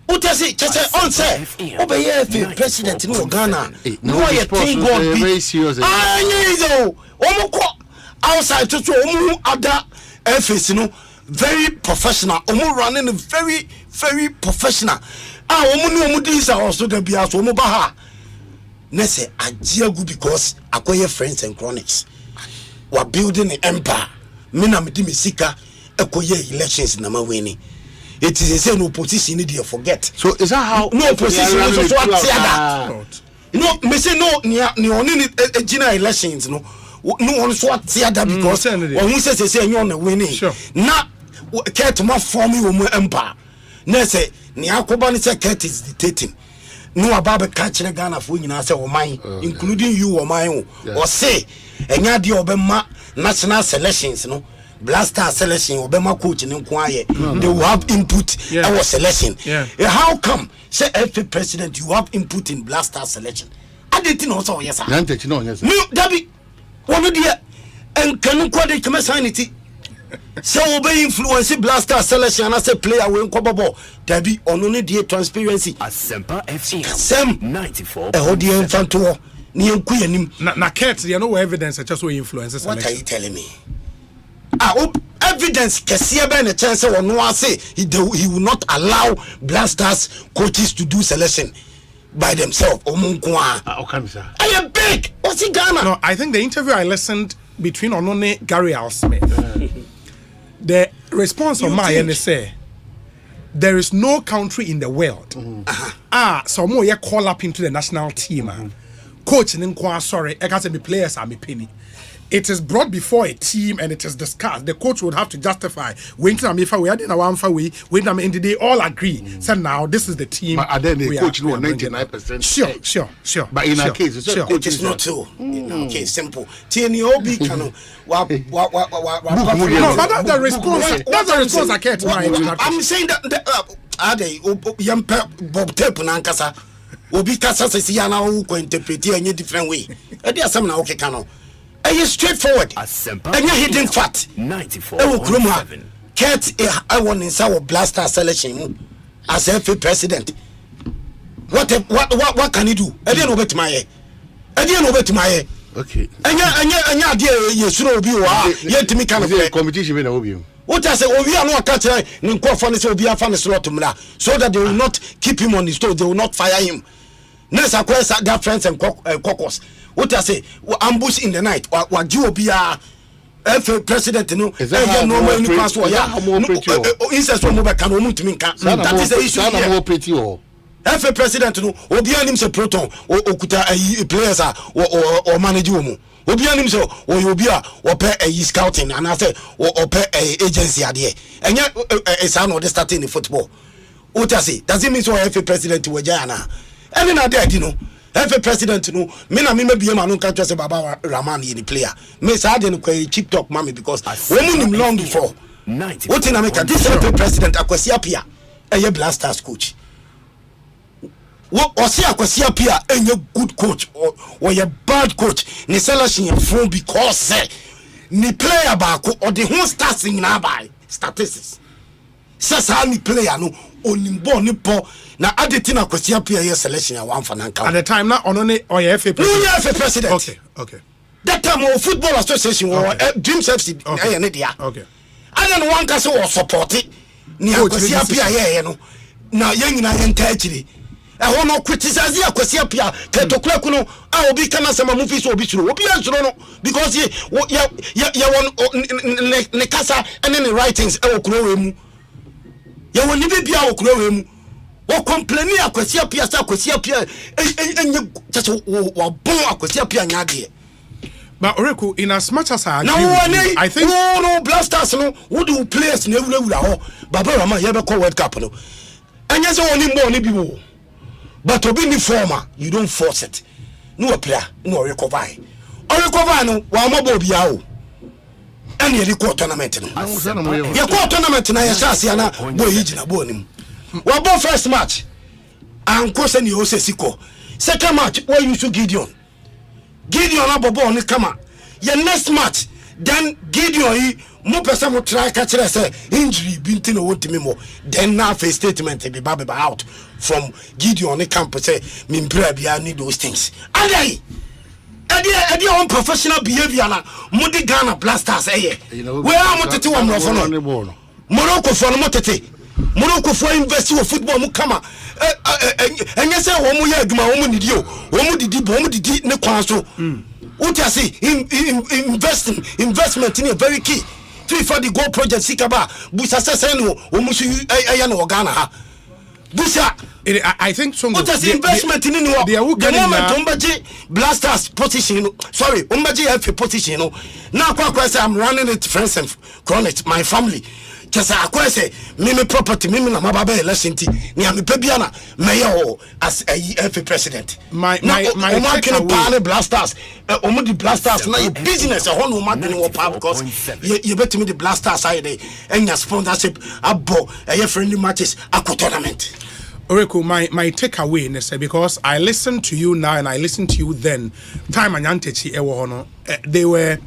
Utesi chese on say obeye FA president no Ghana. No ye thing God be serious. Aye omo ko outside to omo other FAs no very professional. Omo running very professional. Omo no omo dis are also the bia so omo ba ha. Na say ajiagu because akoye friends and chronics. We're building an empire. Mina midi misika ekoye elections na mawini. It is a say no opposition need you forget. So is that how no opposition is so that? No, me say no ni oni Gina elections no one so that because when say you on winning. Na Kurt ma form you empire. Na say ni akoba ni say Kurt is dictating. No ababa catch Ghana for nyina say o man including you o man o say enya de obema national selections no blaster selection obema coach ni nko aye they will have input our selection. How come say FA president you have input in blaster selection? I didn't know so yes sir. No dabi one dia enkanu ko de kema sanity so obey influence blaster selection as a player when kobobo dabi ono ne die transparency Asempa FM 94 ehodi infanto ni enku yanim na Kurt there no evidence such as we influences selection. What are you telling me? Evidence kesiye be na chance wono ase he will not allow blasters coaches to do selection by themselves. I am big. What's in Ghana? No, I think the interview I listened between Onone Gary Smith. The response of my NSA, there is no country in the world. Some more you call up into the national team. Coach and sorry, I can't say me players are me penny. It is brought before a team and it is discussed. The coach would have to justify. When we had in a one for we when in the day all agree. So now this is the team. But then the coach know 99%. Sure. But in our case, it is not true. In our case, simple. TNOB can no, but that's the response. That's the response I get. I'm saying that are they young Bob Tape Nankasa Obi Kasa says Yana who can interpret in a different way. There are some now okay cano. Are you straightforward? Asempa and you're hitting fat 94.7. Kurt I want in our blaster selection as FA president. What can he do? I didn't know to my okay. And you should be yet to me kind of competition with Obi. What I say, we are not catching in conference will be a funny slot so that they will not keep him on the store, they will not fire him. Next, I quest that friends and caucus. What I say, ambush in the night, what you be a FA president, you know, that is the issue. FA president, you know, Obian himself proton, or Okuta players or manage you. Obian himself, or Obia, or pay a scouting, and I say, or pay a agency idea. And yet, a son of the starting in football. What I say, does it mean so FA president to Wajana? I mean, I did, you know. FA president, you know, me be a man can't just Baba Ramani in the player. Miss I didn't cheap talk, mommy, because women him long before. What in America, this FA president, Akwasiapia, a blasters coach. What or see Akwasiapia, a good coach or a bad coach, ni selection your phone because ni player back or the whole starts in by statistics. Sasa ni player no onimbo ni po na adetina Akwasiapia selection ya one for nanka. At the time now onone or FA president. No FA president. Okay. That time of football association or Dreams FC okay. Okay. And then one person was support it. Ni Akwasiapia no. na yen nyina enta akire e no criticize Akwasi Apia ketokura kuno a obi kana sama mu fi so obi suro obi ansuro no because ya won ne kasa and the writings e wokuro we mu ya won ni bibia wokuro we mu wo complain Akwasi Apia sa Akwasi Apia enye just wo bon Akwasi Apia nyade. But Oreku, in as much as I agree I think no blasters no who do players na ewura ho Baba Rama ye be call World Cup no anya se woni mo ni bi wo but obi ni former you don't force it no player no recover no wa mo bo bia o ene ye record tournament no ye call tournament na ye chance na boy higina bo nim wa bo first match anko se ni Osei siko second match where you should Gideon abobo on kama your next match then Gideon he mo person mo try catch say injury binti no want me more then now face statement be baba out from Gideon camp say me mbra bia need those things and edi on professional behavior na mo de Ghana Blasters we are mo tete wa mo fo no Morocco for no mo tete Morocco for invest in football mu kama enye say wo mu ye aduma wo mu nidi o wo mu didi ne kwan so what you see investment in a very key for the goal project sikaba busa say no wo mu su aya na Ghana ha busa I think so. What is investment in the moment Umbaji Blasters position sorry Umbaji FA position now I'm running it friends and chronic my family just akwese me property me na mababa election ti ni am pebiana mayor as a FA president my Blasters the Blasters na business ho no madene wo pa because you bet me the Blasters side and your sponsorship abo friendly matches a tournament. Oreku, my takeaway is because I listened to you now and I listened to you then. Time and Yantechi Ewohono, they were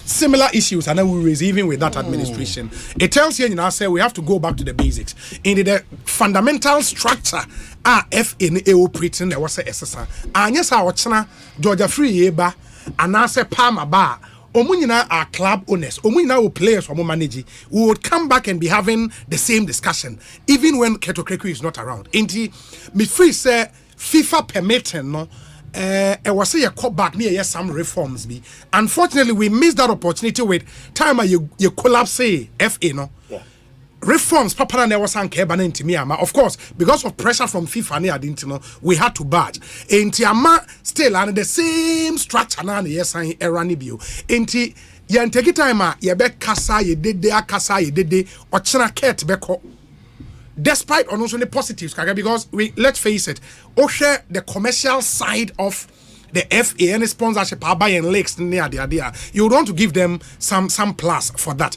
similar issues and then we raise even with that administration. It tells you now say we have to go back to the basics. In the fundamental structure, FA operating there was a SSR. And yes, our China Georgia Free Eba and I say Palma Bar. Omunina are club owners. Omunina will players from manage. We would come back and be having the same discussion, even when Keto Kreku is not around. Indeed, me free say FIFA permitting no. I was say a cut back near some reforms be. Unfortunately, we missed that opportunity with time you collapse FA no. Yeah. Reforms papa na was anke ba na ntimi ama of course because of pressure from FIFA na didn't know we had to badge enti ama still and the same structure na yes an era ni bio enti ya take time ye be kasa ye dede akasa ye dede ochina ket be ko despite on also the positives because we let's face it share the commercial side of the FA and sponsorship by and lakes near the idea. You would want to give them some plus for that.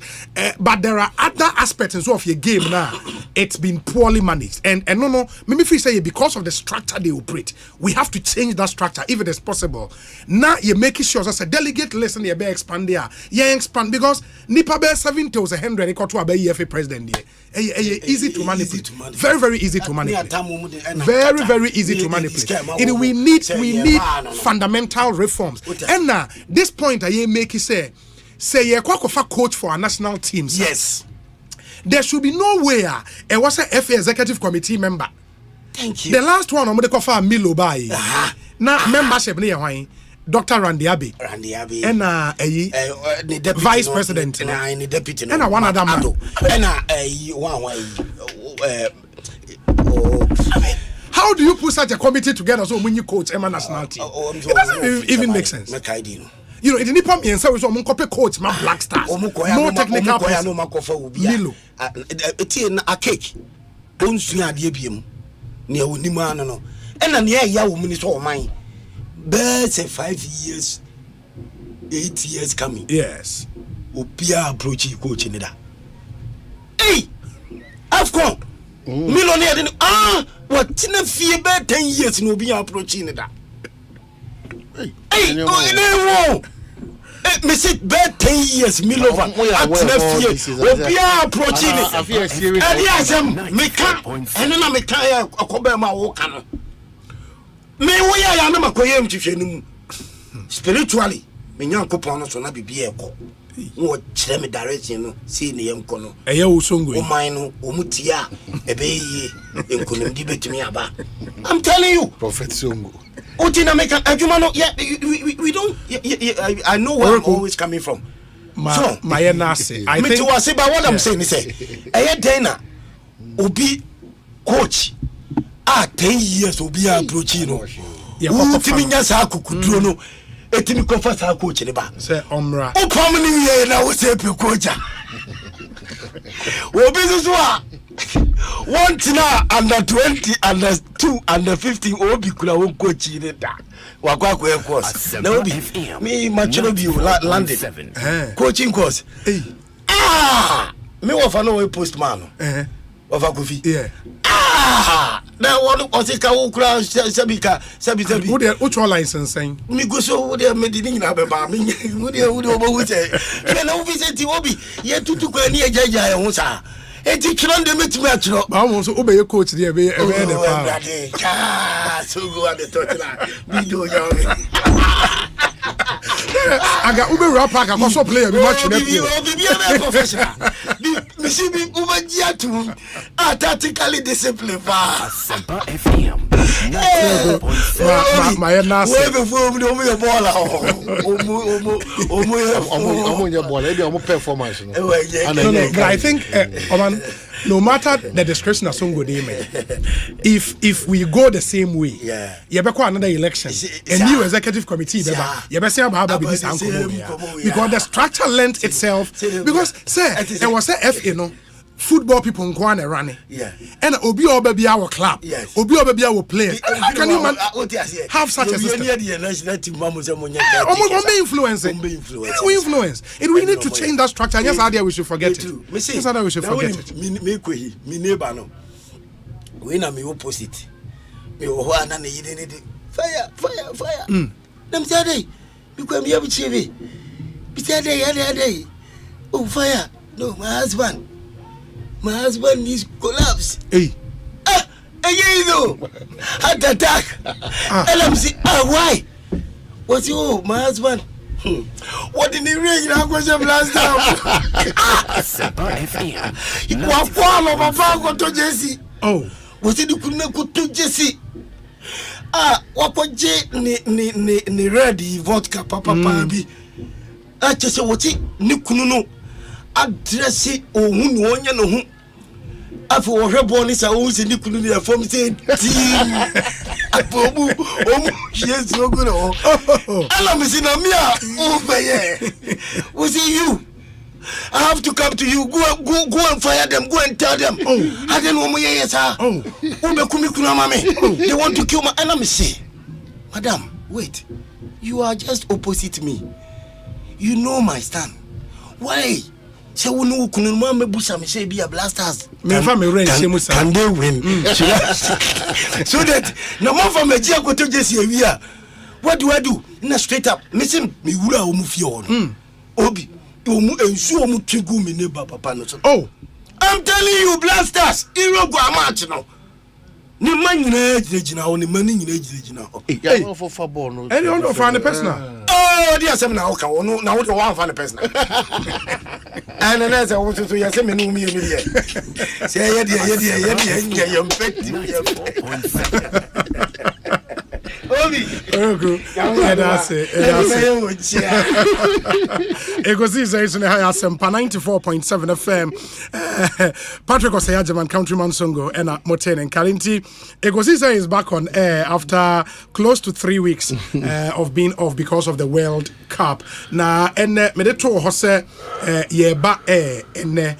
But there are other aspects in of your game now. It's been poorly managed. And no, maybe if we say because of the structure they operate, we have to change that structure if it is possible. Now you're making sure as a delegate listen, you better expand there. Yeah, expand because Nipa bear 70,100 equal to a FA president there. Easy to manipulate. Very, very easy to manipulate. Very, very easy to manipulate. We need fundamental reforms. And now this point I make you say you coach for our national teams. Yes. There should be no way it was a FA executive committee member. Thank you. The last one I'm going to call for Milo Bay. Now membership near wine. Dr. Randy Abbey and the vice president and the deputy and one other man and how do you put such a committee together so when you coach Emma national team it doesn't even make sense. You know, it didn't pump me and say we saw coach my Black Stars no technical person Milo a cake Bonsu adie near Unima no and near ya woman is all mine. But 5 years, 8 years coming. Yes. Opia approaching coaching that. Hey, I've come. Millionaire didn't what in a fear bad 10 years no be approaching that. Hey, no. Miss bad 10 years, Milova. Opia approaching it. And yes, and then I'm a tire of Cobema Walker. Me we ya na makoyem twehwenu spiritually me nyankopon no so na bibie eko What chem direction see the young cono. A yo songo. Oh mine, Omutia, a bay in Kunum debate me about. I'm telling you, Prophet Songo. Utina make a Jumano, yeah, we don't, I know where I'm always coming from. So, my nasi. I think to say about what I'm saying is a Dana Obi coach 10 years will be a Bruchino. Timinya Saku Kudrono, a Timikofa Saku Cheniba. Say Omra. Oh, commonly here now say Pukoja. Well, business one tina under 20, under 2, under 15, Obi Kula coach in it. Wakwa course. No be me Machino be landed. Coaching course. Me wa no postman. Of a coffee. Yeah. Now one of us Kawukra Sabika Sabi. What's your license saying? Me go so there medicine about me. Would you say? Can I visit Obi? Yet to go near Jaja and Wosa. And you can't meet me at your almost obey your coach there. So go at the total. We do young. I got Uber Rap Park. I also play a match. You professional. See me over here too. Tactically disciplined. Asempa FM. My nurse. Where before we don't be a baller. Performance. But I think, no matter the discretion of Songo Deme, if we go the same way, you better another election, a new executive committee, you better say about this because the structure lent itself. Because there was a FA football people in Kwane running, and Obi Obabi our club, Obi Obabi our player. Can you have such a system? Influence. It we need to change that structure. Yes, idea we should forget it. Yes, idea we should forget it. Me neighbor no. We na me opposite. Me ho ana na yidi fire. Them say dey because me abi chibi. Be say dey. Oh fire. No, my husband is collapse. Hey. Heart attack. And I'm saying, why? What's my husband? What in the rain? I was a blast down. Asempa FM. You are fall of a far to Jesse. Oh, was it you couldn't go to Jesse? What was J ni ready vodka papa baby? I just say what it Nikuno address it or who no one. After what born is a who's in the form saying, yes, no good. I'm missing a mere over here. Was it you? I have to come to you. Go and fire them. Go and tell them. I don't know me, sir. They want to kill my enemy. Say, Madam, wait. You are just opposite me. You know my stand. Why? So we know Kunuma Busa me say be a blasters. Can they win? So that no more from a Gia go to Jesse here. What do I do? Na straight up. Listen, me wura omufio. Obi, omu ensu omu trigu me neighbor papa no so. Oh, I'm telling you blasters. Iro go match now. Ni man nyina ejina ho, ni man nyina ejina ho. Hey, no for football no. Any on for the personal. Oh, dear Sam na oka no na wo de one for the personal. And then as I want to you say me no me here. Say ye dey you pet. Obi. Good. That's it. Ekosiisen is in Asempa 94.7 FM. Patrick Osei German countryman Songo and Moten and Kalinti. Ekosiisen is back on air after close to 3 weeks of being off because of the World Cup. Now, and Medeto Hose Yeba and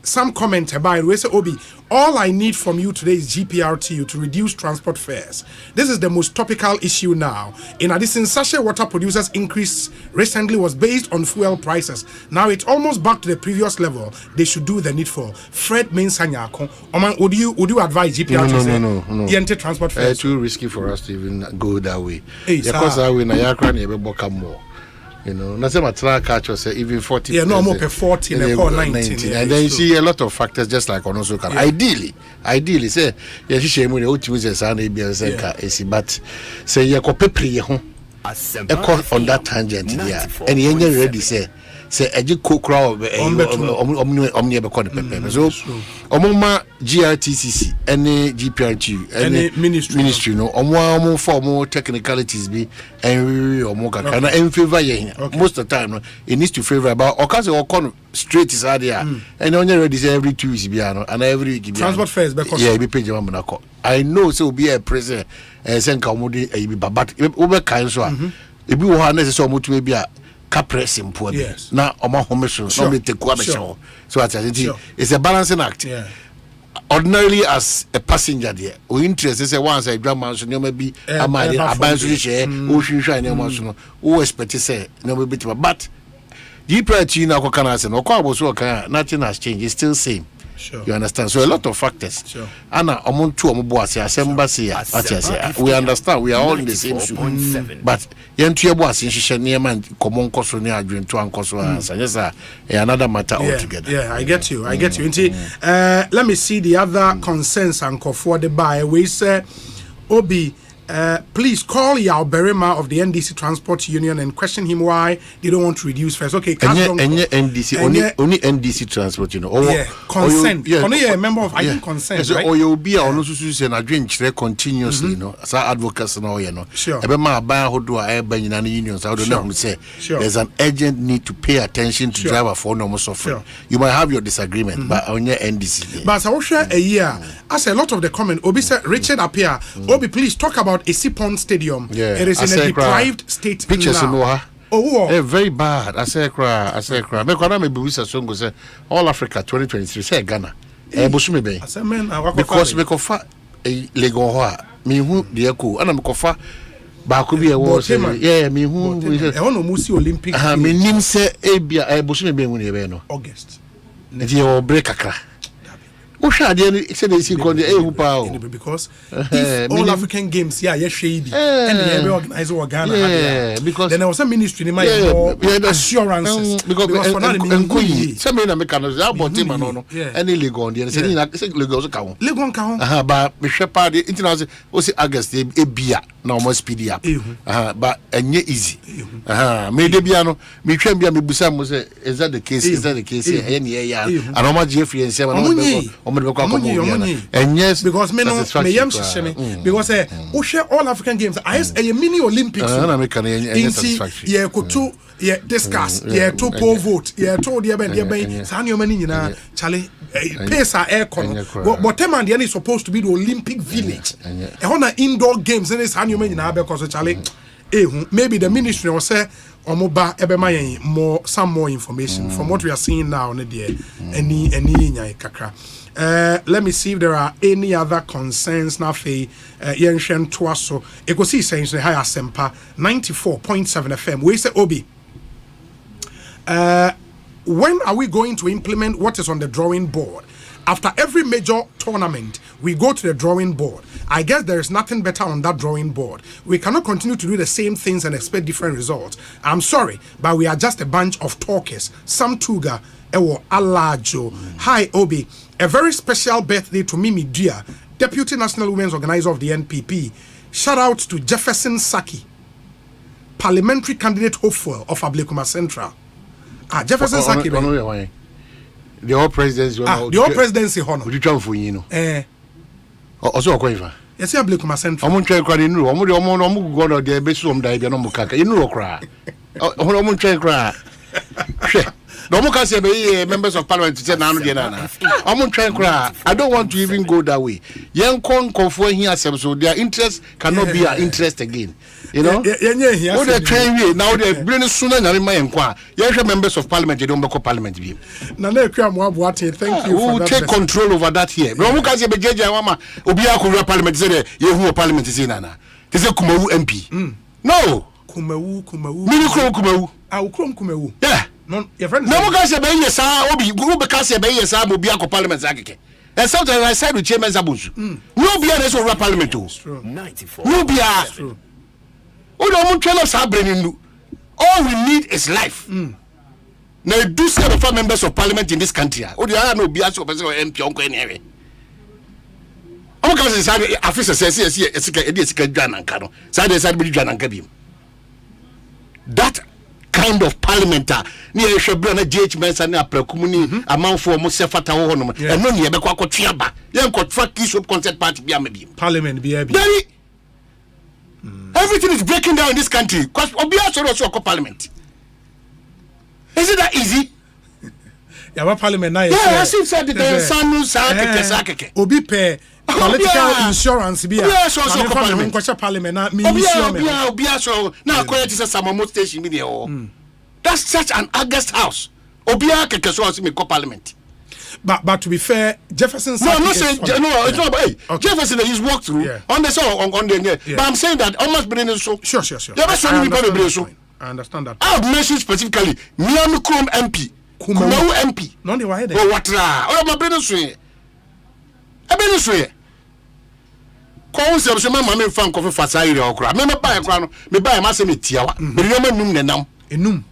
some comment about it. We say, Obi, all I need from you today is GPRTU to reduce transport fares. This is the most topical issue now. In addition, sachet water producers' increase recently was based on fuel prices. Now it's almost back to the previous level. They should do the needful. Fred Mensanyako, would you advise GPRTU? No. Transport fares? It's too risky for us to even go that way. Because that way, Nayakran, you will come more. You know, not some catch or say even 40. Yeah, no more per 40 and 19. And then you see a lot of factors just like on also can. Ideally, say yeah, she shame when you choose a son, but say you copy on that tangent, yeah, and you ain't ready say say eji kokra omni be call the pepe so omoma GRTCC any GPRT any ministry no omo for technicalities be and omo kaka na in favor yen most of the time no it needs to favor about okaze okon straight is there and only ready say every 2 weeks be and every week be transport fares because yeah be page am na call I know so be a president senka omodi e be babat we be kan so a e bi wo ha na se so omotumi bi a capre simple na omo homeso no be take kwa be show so it's a balancing act ordinarily as a passenger there we interest say once I drive man so no be amade aban so share o hwehwa na mo so no o expect say no be bit but GPRT na kwa kana say no kwa boso kan nothing has changed, it's still same. Sure. You understand? So a lot of factors. Sure. Anna omuntu omuboase Asemba say we understand we are all in the same shoe. But yentu eboase nhihye niema komon koso ne adwento ankoso ansa. Yes sir. Another matter altogether. Yeah, I get you. Let me see the other concerns and for the buy. We say Obi please call Yao Berima of the NDC Transport Union and question him why they don't want to reduce fares. Okay, NDC only NDC Transport, you know. Consent. Only a member of I think consent. So or you'll be on say na drink continuously, you know. As advocates no, you know. Sure. Ebema ban ho do a ban in unions. I don't know say there's an urgent need to pay attention to driver for normal suffering. You might have your disagreement, but on your NDC. But I will share a year. As a lot of the comment, Obi said Richard Appiah. Obi, please talk about Esipon Stadium. Yeah. It is in a deprived state pictures now. Very bad. I say cry. Me kwana me buwisa songo say All Africa 2023 say Ghana. Bosume be. Because me kofa Legon ho me hu de ko ana me kofa ba ko bi e wo say me hu e hono musi Olympic. Me nim say ebia bosume be hu ne be no. August. Nti o break akra. Because if all African games, shady, and they organize Ghana, because then there was a ministry in my assurances. Because some men make about him and any legal, but we shepherd international was August, a beer, no more speedy up, but easy. Maybe piano, me trembia me busam was is that the case? Is that the case? And I'm Jeffrey and 7 and yes, because me no me yam because we share all African games. I a mini Olympics. Yeah, kutu yeah discuss yeah to poll vote yeah to the ben san your money nyina chale pesa air con but man is supposed to be the Olympic village. E hona indoor games and san your money nyina because chale maybe the ministry will say omoba ebema some more information from what we are seeing now on the any kakra. Let me see if there are any other concerns now for Yenshen Twaso. Ekosiisen On Asempa 94.7 FM. We say Obi. When are we going to implement what is on the drawing board? After every major tournament, we go to the drawing board. I guess there is nothing better on that drawing board. We cannot continue to do the same things and expect different results. I'm sorry, but we are just a bunch of talkers. Sam Tuga, Ewo Alajo. Hi, Obi. A very special birthday to Mimi Dia, Deputy National Women's Organizer of the NPP. Shout out to Jefferson Saki, parliamentary candidate hopeful of Ablekuma Central. Jefferson Saki. The whole presidency. The whole presidency honor. You try for you know. Also Okoiva. Yes, Ablekuma Central. I'm trying to know. I'm going to the best room that no mukaka. You know cry. I'm trying to cry. No more can say members of parliament say na no dey na. I'm trying to cry. I don't want to even go that way. Young confirm here so their interest cannot be our interest again. You know? What they train now they bring sooner na me enkwa. You members of parliament they don't make parliament be. Na na ekwa mo aboate. Thank you for that. Who take control over that here. No more can say be jeje wama obi akuru parliament say ye who parliament say na. They say Kumawu MP. No. Kumawu. Mini Kumawu. Kumawu. Yeah. No, your friend. No, because be yes, Obi, who because be yes, will be a parliament agike. And sometimes I said with Chairman Zabunsu. No be a over parliament too. 94. No be a. We don't tell us how bringing. All we need is life. Now do 75 members of parliament in this country. Oh, there are no be as MP on anyway. I'm going to say, officer says yes, it's a Ghana. Side be Ghana. That kind of parliament near Shabra JH Mensa na Prekumuni amount for Mosefata Honum and no near Beko Triaba. Young contract issue concert party be Parliament be everything is breaking down in this country because Obia also parliament. Is it that easy? Yeah, parliament now. Yeah, I see said the Sanu Sakeke. Obi pay political insurance be parliament na Obia so now quiet is a Samamo station media. That's such an August house. Obia keke so me parliament. But to be fair, Jefferson. No, it's not. Hey, Jefferson he's walked through on the song on the. But I'm saying that almost bringing so. Sure. I understand that. I have mentioned specifically Miami Chrome MP, Kumau MP. No, they were here. Oh, what? Oh, my brother's way. I've been this way. Call some mammy fan coffee for Sairi or crab. Remember, buy a crown, me buy a massive tiawa. But you know, the num. Enum,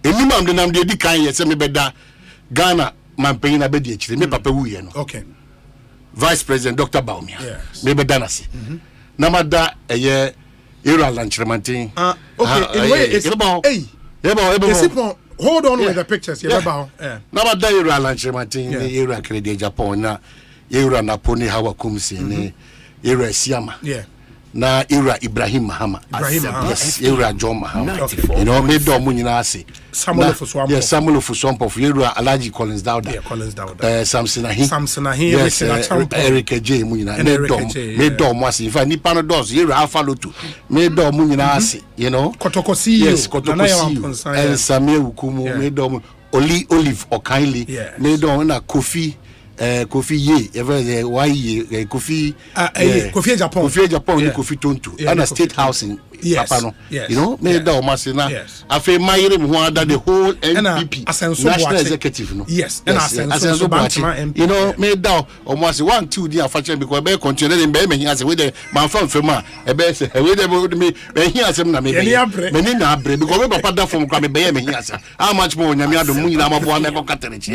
the num, the decay, semi beda Ghana, man paying a bed, me papa Wuyan. Okay. Vice President Dr. Baumia. Yes. Maybe Danasi. Namada a year. Era lunch remanting. Okay. Hold on with the pictures. Now that era lunch remanting, era credit Japan, na era Naponi Hawa Kumsi, era Siama. Yeah. Na era Ibrahim Mahama. Yes, era John Mahama. You know, made Domunasi. Samuel for Swamp. Yes, Samuel for Swamp of Era Alaji Collins Dowda. Yeah, Collins Dowda. Samson Ahi. Yes, Eric J. Munina. Made Dom was if I need Panados, Era Alpha Lutu. Made Domunasi, you know. Kotokosi. Yes, Kotokosi. And Samuel Ukumu made Dom Olive or kindly. Made Dom Kofi. Kofi ye ever Kofi Japan Kofi Tontu and a state house in Papano. You know, made down Masina. I feel my that the whole NPP national executive. No, yes, and you know, made down almost 1-2 dear fashion because I continue in Birmingham as with the man from Fema, a best with me, he has some Menina bread because we papa from Birmingham. How much more Yamia the Moon never cut it.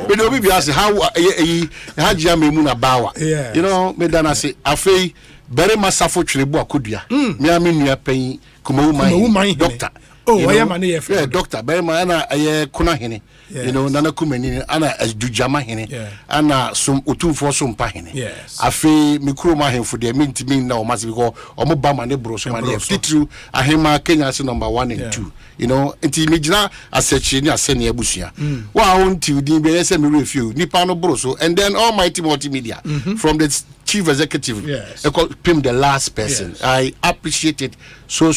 We don't be asked how Hajia Muna Bawa. You know, Medana say, I feel very massafo Chiribu Akudia. Miami near paying Kumu, doctor. Oh, I am an EF. Yeah, doctor. Bermana, a Kunahini. You know, Nana Kumeni, Anna as Dujama Hene, Anna some Utu for some pahine. Yes. I feel Mikroma him for the mean to me now, must go, Omobama Nebros, Titu, Ahema Kenya number 1 and 2. You know, until Mijna as such in a senior bushia. Wow, until the BSM review, Nipano Broso, and then almighty multimedia from the chief executive. Yes. I call him the last person. Yes. I appreciate it so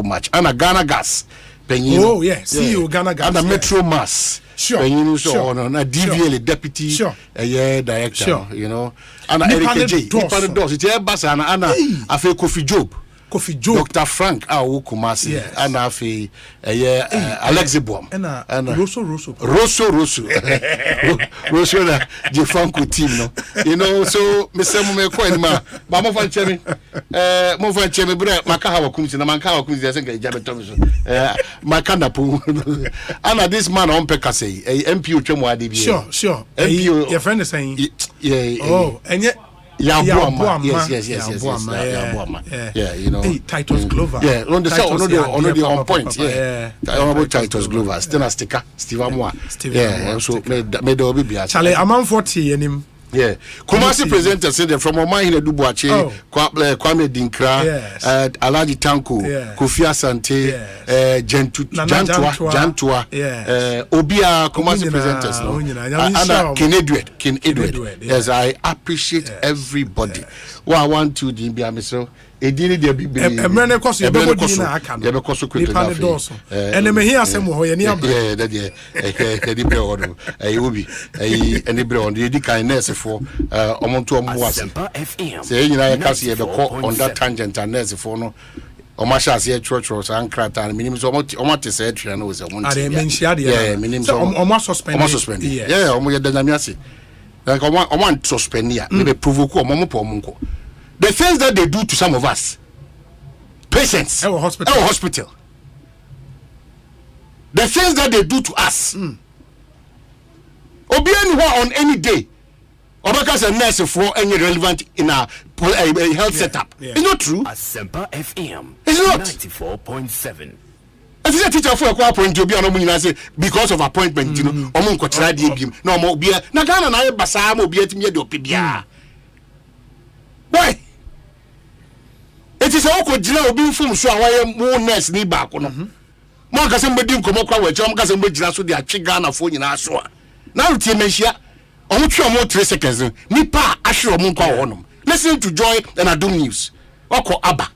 much. And a Ghana Gas. Penyino. Oh, yes. See you, Ghana Gas. And a Metro Mass. Sure. Penyino, so on a DVL deputy. Sure. Director. You know. And Eric J. It's a bass and I feel Kofi Job. Dr. Frank Kumasi and I feel Alexi Boom and Rosso the Franco team, no, you know. So Mr. Mumekwenma, Mama Chemi, Mova Chemi, Makawa Kumsi, Makawa Kumsi, I think Jabba Thompson, Makanapu, and this man on Pekase, a MPU Chemo DB. Sure. Your friend is saying, oh, and yet. Yes. Yeah, you know. Hey, Titus Glover. Yeah, on the on point. Yeah, about Titus Glover. Still a sticker. Steve Amwa. Yeah, so made Obi be. Charlie, I'm on 40 in him. Yeah, Kumasi presenter said from Omahine Dubuache, Kwame Dinkra, Alaji Tanko, Kofi Asante, Jantua, Obia Kumasi presenters, and King Edward. Yes, I appreciate everybody. What I want to do, Mr. Edini de bibi. Emrene koso ye bebo dina aka no. Ye be koso kweto da fe. Ene me hia asem ho ye ni abra. Yeah, that ye. Edi bre odo. Obi. Eni bre odo. Ye di kan nurse for omonto omo ase. Asempa FM. Say nyina ye kase ye be ko on that tangent and nurse for no. Oma sha ase church and krata minim so omo te say twa no we won. Ade menhia de. Yeah, minim so omo suspend. Yeah, omo ye danyame ase. Like omo suspend ya. Me be provoke omo po omo. The things that they do to some of us, patients, our hospital. The things that they do to us. Obianwa on any day, Obakas a nurse for any relevant in a health setup. It's not true. Asempa FM. It's not. 94.7. I say teacher for a appoint to be an omni say because of appointment, you know, or monko try the game. No more beer. Na Ghana na basa mo beer to me do pibia. Why? It is a awkward jina obi from so why more nurse ni back no. Mo ka se mbedi nkomo kwa we chom ka se mbedi so de atwe Ghana fo nyina so a. Na utie menhia. Omo twe omo 3 seconds. Nipa ahwe omo kwa honom. Listen to Joy and Adum News. Oko Abba.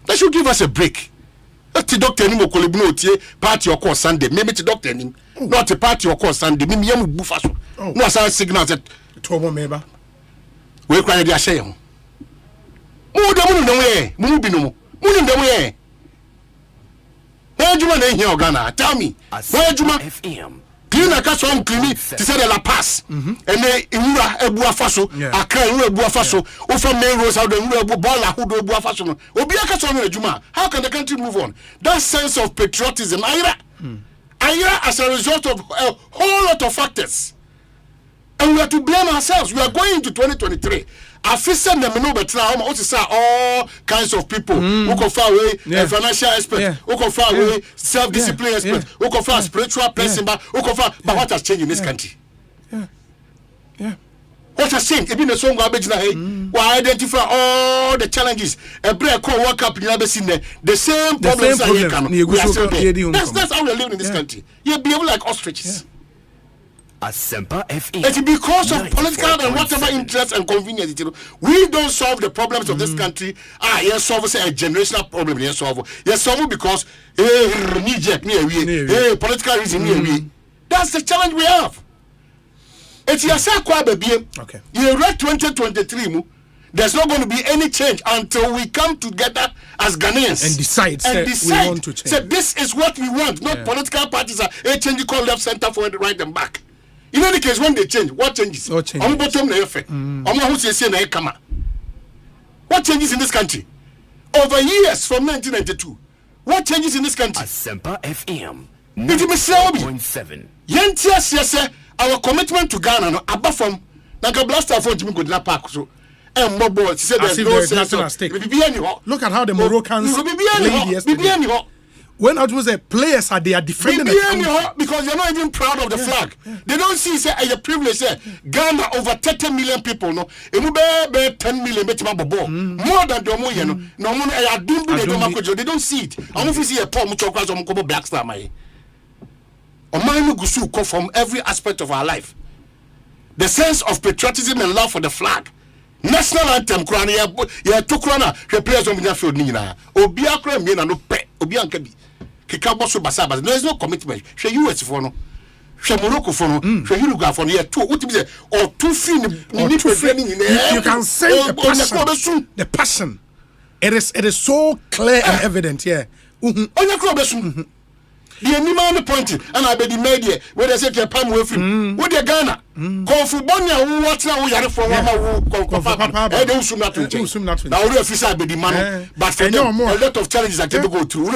They should give us a break. Not the doctor anymore. Party or course Sunday. Maybe the doctor anymore. Not a party or course Sunday. Maybe you move fast. No, some signals that 12 member. We cry the Ashay. Move the moon away. Move the moon away. Where do you want to hear Ghana? Tell me. Where do you want FM? Clean a cash on clean to say La Pass. And they Ebua Faso, a cry Ebua Faso, or from main roads out the Bola who do Ebua Faso. Obiaka on Juma. How can the country move on? That sense of patriotism, Ira as a result of a whole lot of factors. And we are to blame ourselves. We are going into 2023. Officer Nemino Betra, also all kinds of people who go far away, financial experts, who go far away, self-discipline experts, who go far spiritual person, who go far. But what has changed in this country? What has changed? Even the song garbage now, we identify all the challenges. A break call World Cup, you never seen the same problems. We are still there. That's how we are living in this country. You behave like ostriches. Asempa FM. It's because of political and whatever interest and convenience. We don't solve the problems of this country. Yes, solve a generational problem. Yes, solve because political reason. That's the challenge we have. It's okay. You read 2023. There's not going to be any change until we come together as Ghanaians and decide we want to change. So this is what we want. Not political parties are changing call left, center, forward, right, and back. In any case, when they change, what changes? What changes? What changes in this country? Over years from 1992, what changes in this country? Asempa FM 94.7. Yes, our commitment to Ghana, no, above from Naka Blaster for Jimmy Goodla Park. So, and Mobo said there's no sense at stake. Look at how the Moroccans played yesterday. When I was players they are defending the country because they're not even proud of the flag. They don't see say a privilege. Ghana over 30 million people. No, it will be 10 million more than the no. They don't see it. I don't see a poor much black star. My gusu come from every aspect of our life. The sense of patriotism and love for the flag. National anthem. Krana two krana. Players on the field. Nina. Obiakra mina no pe. Obiankabi. There is no commitment. She US for no, she Morocco for no, she Uruguay for no. Two, what is it? Or two feet. You can sense the passion. It is so clear and evident here. On your club, the animal pointing, and I be the media where they say Pam with him. What they Ghana? Confubonia, who watch now, we are from Papa. I don't soon not to change. Now, we officer be the man, but for no more, a lot of challenges that people go through.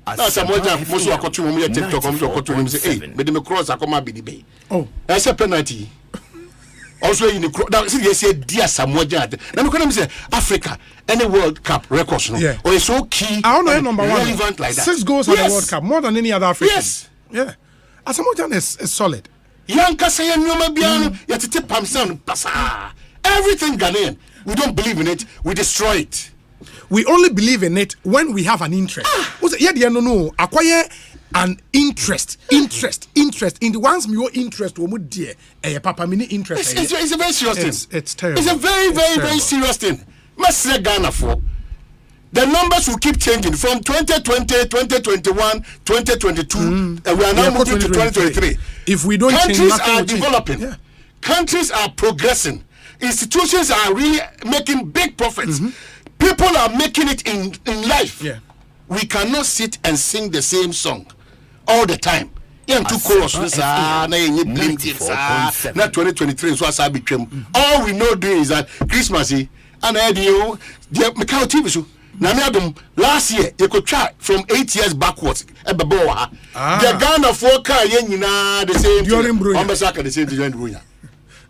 Now, someone most of our me TikTok comes to say, hey, but the cross are come be the bay. Oh, that's a penalty. Also, in the cross, yes, dear Samoja. Now, look at them say Africa, any World Cup records, no, or it's so key. I don't know number one relevant like that. 6 goals at the World Cup, more than any other African. Yes, yeah. Asamoah is solid. Yanka say Nyoma Biano, Yatite Pamsan, Pasa. Everything Ghanaian, we don't believe in it, we destroy it. We only believe in it when we have an interest. No. Acquire an interest in the ones me interest. Papa mini interest. It's a very serious thing. It's terrible. It's a very serious thing. Must say Ghana for the numbers will keep changing from 2020, 2021, 2022, and we are now moving to 2023. If we don't countries change, nothing are will developing. Yeah. Countries are progressing. Institutions are really making big profits. People are making it in life. Yeah. We cannot sit and sing the same song all the time. Not 2023 so as I became. All we know doing is that Christmas and the TV show. Last year you could try from 8 years backwards. The Ghana for the same during the same during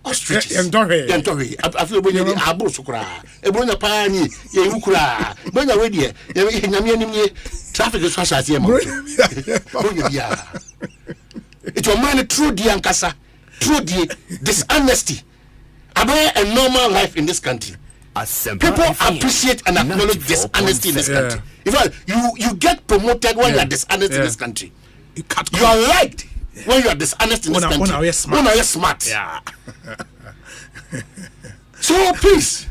ostriches. Yentori. I feel when you abu sukra. Ebonya pani ye ukura. Bonya we die. Nyame traffic is fast as here. Bonya bia. It was man through the ankasa, through the dishonesty. About a normal life in this country. People appreciate and acknowledge dishonesty in this country. In fact, you get promoted when you are dishonest in this country. You are liked when you are dishonest in this country. When are you smart? Yeah. So please,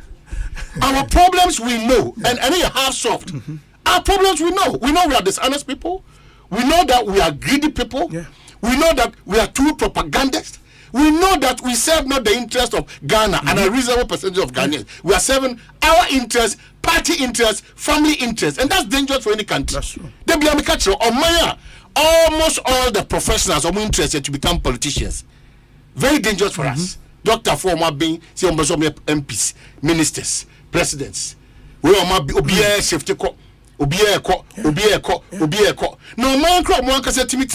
our problems we know, and you have solved. Our problems we know. We know we are dishonest people. We know that we are greedy people. Yeah. We know that we are too propagandists. We know that we serve not the interest of Ghana and a reasonable percentage of Ghanaians. We are serving our interests, party interests, family interests, and that's dangerous for any country. That's true. They be almost all the professionals are more interested to become politicians. Very dangerous for us. Dr. Former being MPs, ministers, presidents. We are obiye safety co, obiye ko. No man crop one can say to me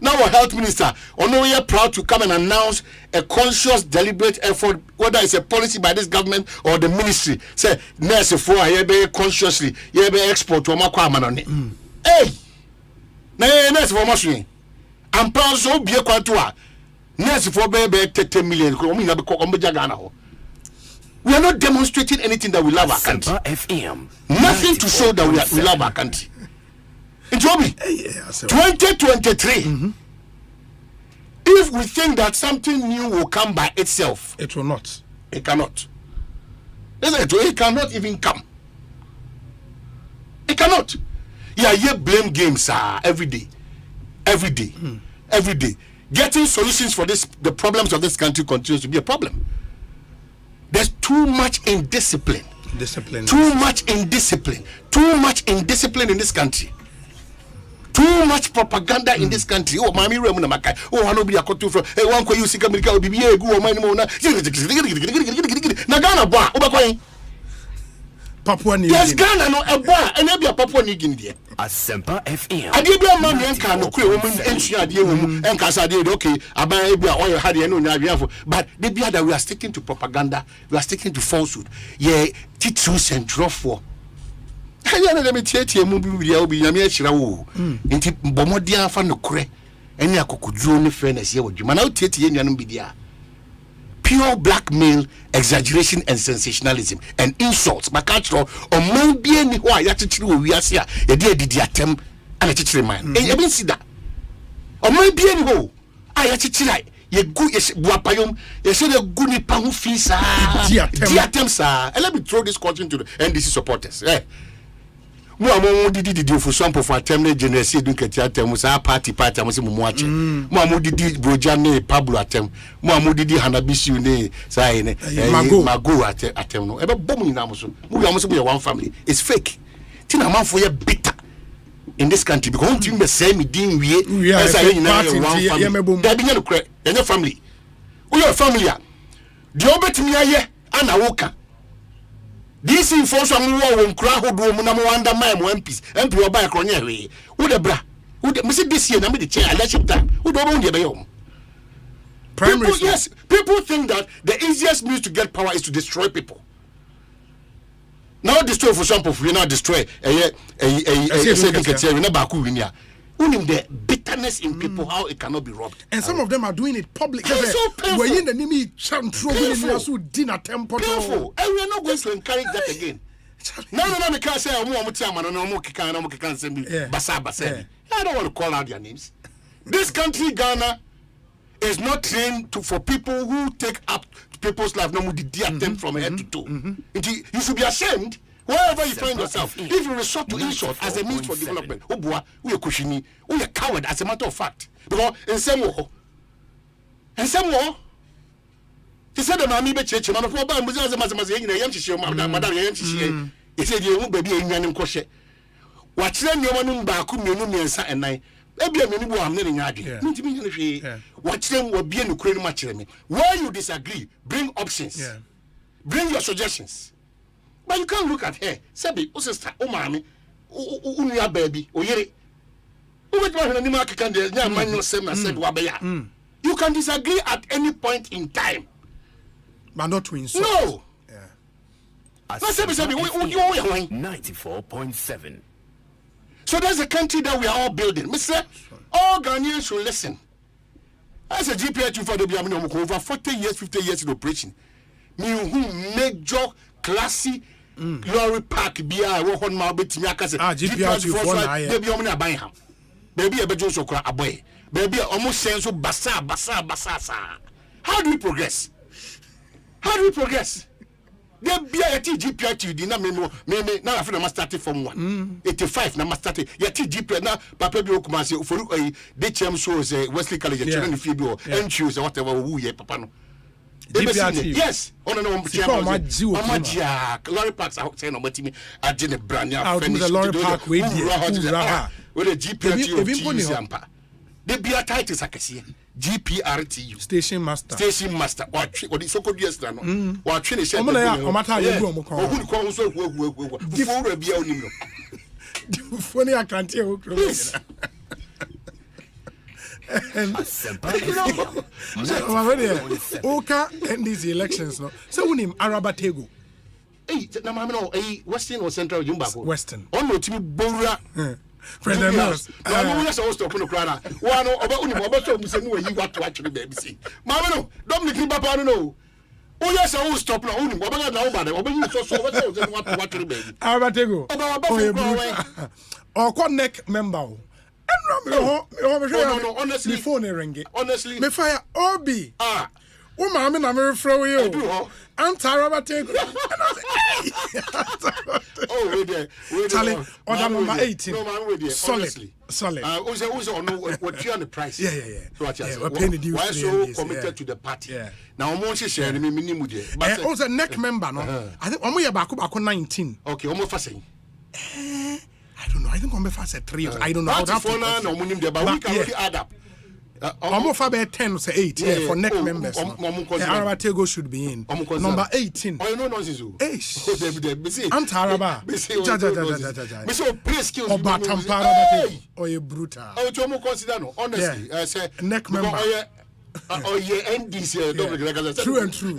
now our health minister, we are proud to come and announce a conscious, deliberate effort, whether it's a policy by this government or the ministry. Say, nurse for here consciously, here be export to Makwa. Hey, nurse for machine. I'm proud so be a quantua. Nurse for baby 10 million. We are not demonstrating anything that we love our country. FM. Nothing to show that we love our country. In 2023, if we think that something new will come by itself, it will not. It cannot. It cannot even come. It cannot. Yeah, you blame games every day. Every day. Every day. Getting solutions for the problems of this country continues to be a problem. There's too much indiscipline. Too much indiscipline in this country. Too much propaganda in this country. Oh, mommy, oh, I know be a cotton from one could use America will be a good money. Nagana bar, Papua New Yes, Ghana no a bar, and maybe a Papua New Guinea. Asempa FM. I did be a man and can no woman and she had and Casa okay. I buy all your had but they be that we are sticking to propaganda, we are sticking to falsehood. Yeah, truth and draw for. Let me tell you, will be a mere shroud. Into Bomodia fan no cre, any a cocoon fairness here with you. Man, I'll tell you, Bidia. Pure blackmail, exaggeration, and sensationalism, and insults. Macatro, or maybe any why actually we are here, a dear did the attempt and a teacher man. And you see that. Or maybe any wo, I actually like. You good is Wapayum, you said a good Nipamu fees, dear attempts, and let me throw this question to the NDC supporters. Mo did for sample for attempt generation don't get attempt party I'm watching. Mo did Brojane Pablo attempt. Mo did Hanabisu ne say Mago attempt no. Ebe bomb na so. We almost be one family. It's fake. Tina man for you bitter in this country because one team the same din we as I one family. That be no credit. Your family. We your family. The obetimi aye ana woka. This information won crowd do under my MPs MP or by Cronia. Who the bra? Who the this year? The chair election time. Who don't own the primary? Yes, people think that the easiest means to get power is to destroy people. Now destroy for example, we now destroy the bitterness in people, how it cannot be robbed. And some of them are doing it publicly. It's so painful. We're in the enemy dinner temple. Painful. And we are not going to encourage that again. No, we can't say I don't want to call out their names. This country, Ghana, is not trained for people who take up people's life. No more attempt from head to toe. You should be ashamed. Wherever you find yourself, if you resort to insult as a means for development, we are cushioning, we are coward as a matter of fact. Because in some way, he said, "Mammy, be church, man of war, but Muslims as madam, he said, you won't be in your kosher. Watch them, your man, Baku, and I. Maybe I'm in Yadi. Watch them will be in Ukraine match. Where you disagree, bring options, bring your suggestions. But you can't look at her. Sabi, sister, mommy, your baby, you can disagree at any point in time. but not to insult. No. Asempa FM 94.7. So that's the country that we are all building. Mr. All Ghanaians should listen. As a GPH for the Biamino over 40 years, 50 years in operation. Me who major classy lorry park BI walk on my bit GPH for the Biamina buy him. Baby a bejo so cry a boy. Baby almost saying so basa. How do we progress? There be a GPH di na me na afi na master from 1 85 na master ya GPH na papa bi okuma se for the chem shows Wesley College children fi bi and choose whatever who ye papa no GPH yes ono no magia lorry parks out say no matimi agene brand ya finish the lorry park we the GPH Asempa the be a title sakese GPRTU station master watch what is so good yes no watch ni say o mata ye gu omko o ko so before bia onim no funny akante o kro Asempa FM. Oka end these elections no so unim Arabatego na mama no western or central Jumba western on no timi bowra President Mills. No, we so stop no crana. One oba uni oba so musa no yi what actually baby see. Mama no, Dominic Papa no. Oh yes, I will stop now. Uni oba na oba de. Oba you so what actually baby. Abatego. Or connect member. No, honestly, phone ring. Honestly, me fire Obi. Oh, mamma, I'm very throw you. I'm Tarabatego. Oh, wait, Charlie, order number 18. No, man, with you. Solid. Also, what you on the price? Yeah. We're paying the dues. Why so committed to the party? Now, I'm also sharing me minimum. But also, neck member, no? I think I'm here back 19. Okay, almost fasting. I don't know. I think I'm fast at 3 years. I don't know how that but we can only add up. Almost about 10 or 8 for neck members. Arabatego should be in. Number 18. Oh, no nonsense. I'm Taraba. Or a brutal. Oh, you consider no. Honestly, I say neck member. Oh yeah, NDC. True and true.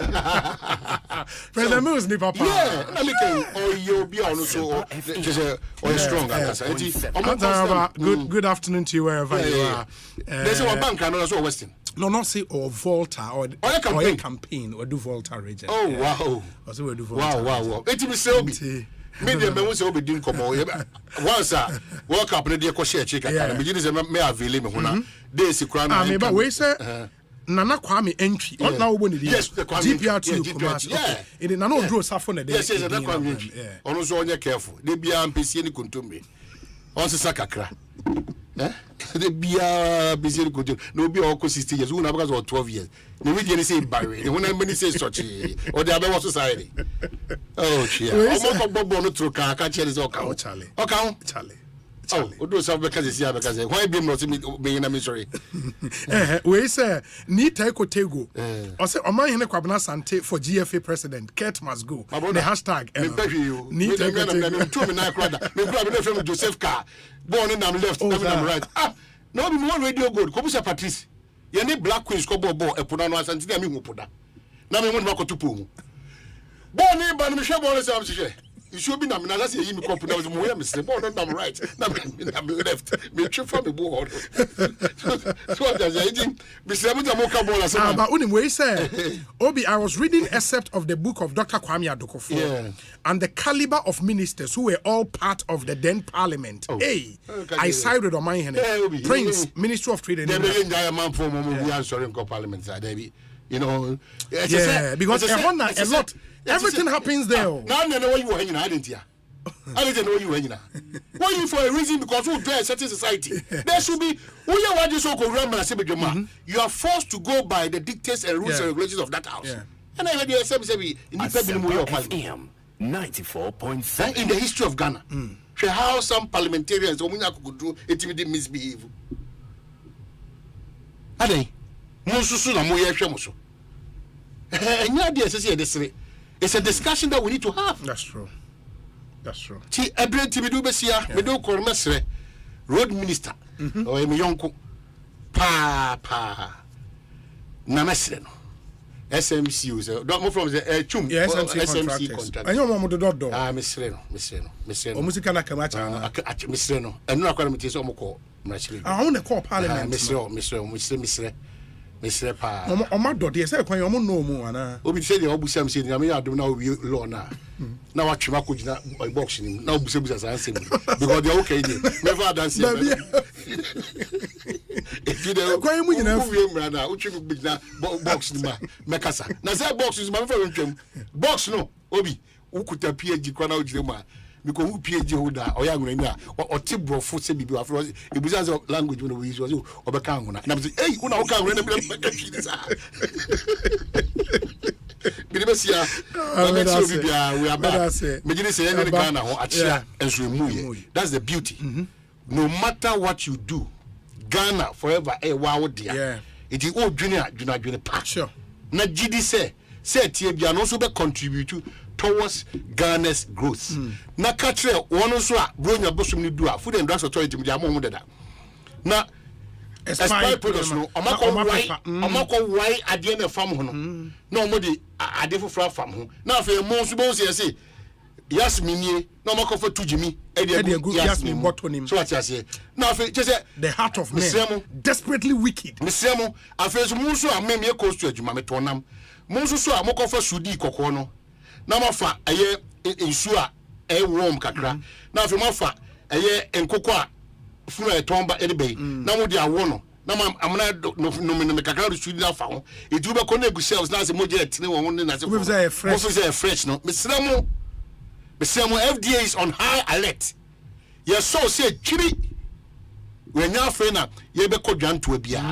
President Mills ni papa. Yeah, na make oh you be on so just strong. Good afternoon to you wherever you are. There's a bank and also Western. No, not say or Volta or campaign or do Volta region. Oh wow. Also we do Volta. Wow. It be so be. Media me say obi din komo. Once World Cup na dey ko share check aka. Me say me avail me huna. Dey si kra na. Me ba we say Nana Kwame entry. What now we need? Yes, the Kwame GPR2 commerce. Yeah. It Nana Odro Safo na dey. Yes, that Kwame entry. Ono so onye careful. Dey bia mpesi ni kuntumbe. On se sakakra. Dey bia bisi ni kuntumbe. No be all 60 years. Who na because of 12 years. No we dey say barre. Who na many say such or dey about society. Oh, chia. Omo gbogbo no tro ka chere say oka. Charlie. Oh, Odo South because why be not me na me sorry. We say need Ekotego. I say Oman Hene Kwabena Sante for GFA president. Kurt must go. The hashtag. Need Ekotego. Me na kwada. Me kwada from Joseph Car. Born in am left, I'm right. No be more radio good. Ko busa Patrice. Ye ni Black Queens ko bo epoda no asante na me hu poda. Na me won ma ko tupo mu. Born in ba me hwe born say am hwe. You should be na say you me couple now mo me say born I'm right. Na me left. Me try for me board. So what does it be say me mo ka ball as but unim we say Obi I was reading excerpt of the book of Dr. Kwame Adokofo and the caliber of ministers who were all part of the then parliament. Hey, I sided on my hand. Prince, Minister of Trade and man for we answer in parliament you know. Yeah, because a lot everything happens there. Now I know what you were hanging. I didn't know you were hanging. Why you for a reason because we play a certain society. There should be you are forced to go by the dictates and rules and regulations of that house. And I heard you say Asempa FM 94.7 in the history of Ghana. How some parliamentarians could do it misbehave. Are they? Mususu na moye hwe muso. It's a discussion that we need to have. That's true. Ti ebrenti bidu besia, bidu kormesre road minister. O emi yonko pa na mesre no. SMC was don't from the chum SMC contract. And you want to do Mister O musica na kamacha. Mister no. And no akwa meti so moko mrachile. I want to call parliament. Mister pa. O ma do de say kwan o mo no mu ana. Obi say de obusiam say na me adom na we law na. Na wa twema ko gina box ni. Na obusebusa say ansem. Because they okay dey. Never dance here. If you don't kwan mu nyina fu na utwi gina box ni ma mekasa. Na say box is ma fa ntwem. Box no obi ukuta PhD kwa na ujire ma. Because who PhD holder or young na or tibro food say bibi afro ebuza say language no we use was obeka nguna na say hey una oka nguna na make this Bidibesia we are back me say any Ghana ho achia enso emu. That's the beauty. No matter what you do, Ghana forever wow there. It is all junior pa. Sure. Na GD say tie bia no so be contribute towards Ghana's growth. Na katre one so a bronya bosom ni do a Food and Drugs Authority me am dada. Na Aspire products no omako why ade na fam ho no. Na omo de ade fofra fam ho. Na afa mo so bo say Yasminie na omako for tujimi e de Yasmin botonim. So what you say? Na afa che say the heart of man desperately wicked. Mesemo afa so mo so amem ye cost adwuma me tonam. Mo so amako for sudi kokko no. Na mafa eye ensu a warm kakra na afi mafa eye enkoko a funu etomba edebe na mo di awo no na amna no kakra do sudi afa ho edu be ko na egu shelves na se mo je etine won ne na se mo fresh no mesramo FDA is on high alert. Yes so say chiri we nya afre na ye be ko dwanto bia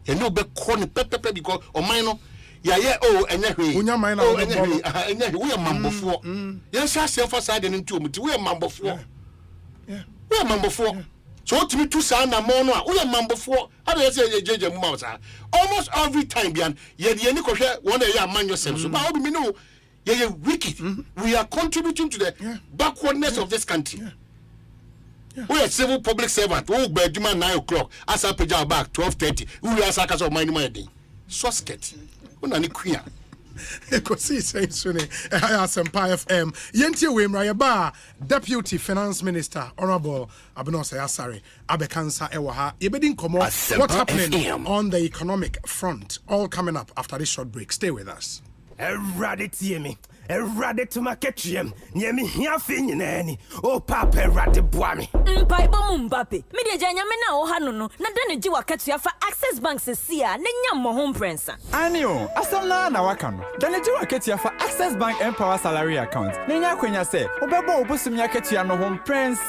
ye no be ko ne pepepe because o man no ya enya hwe unya man na enya hwe we mambofo ya sha se for side ne ntu omuti we mambofo we mambofo so otimi tu sa na mo no a we mambofo ada say ye jeje mu ma sa almost every time bian ye de ni ko hwe won na ye amanyo sem so ba obi mi no ye wicked. We are contributing to the backwardness of this country. We are civil public servant who be demand 9 o'clock as I pay our back 12:30 we are sakas of my day susket una ni queen Ekosiisen sune Asempa FM yentie we mra ba Deputy Finance Minister Honorable Abinose Asare abekansa ewa ha yebedi nkomo what's happening on the economic front, all coming up after this short break. Stay with us. Erade me. Erade to my ketchum. Near me here fin any. Oh, Papa, erade boami. Pipe Mumbape. Media Janyamena or Hanuno. Nadani Jiwa Katia for Access Bank Sia. Nenya mo home prince. Anio, Asana Nawakano. Then Jiwa Katia for Access Bank Empower Salary Account. Nenya Quenya say, Obebo Busumia Katia no home prince.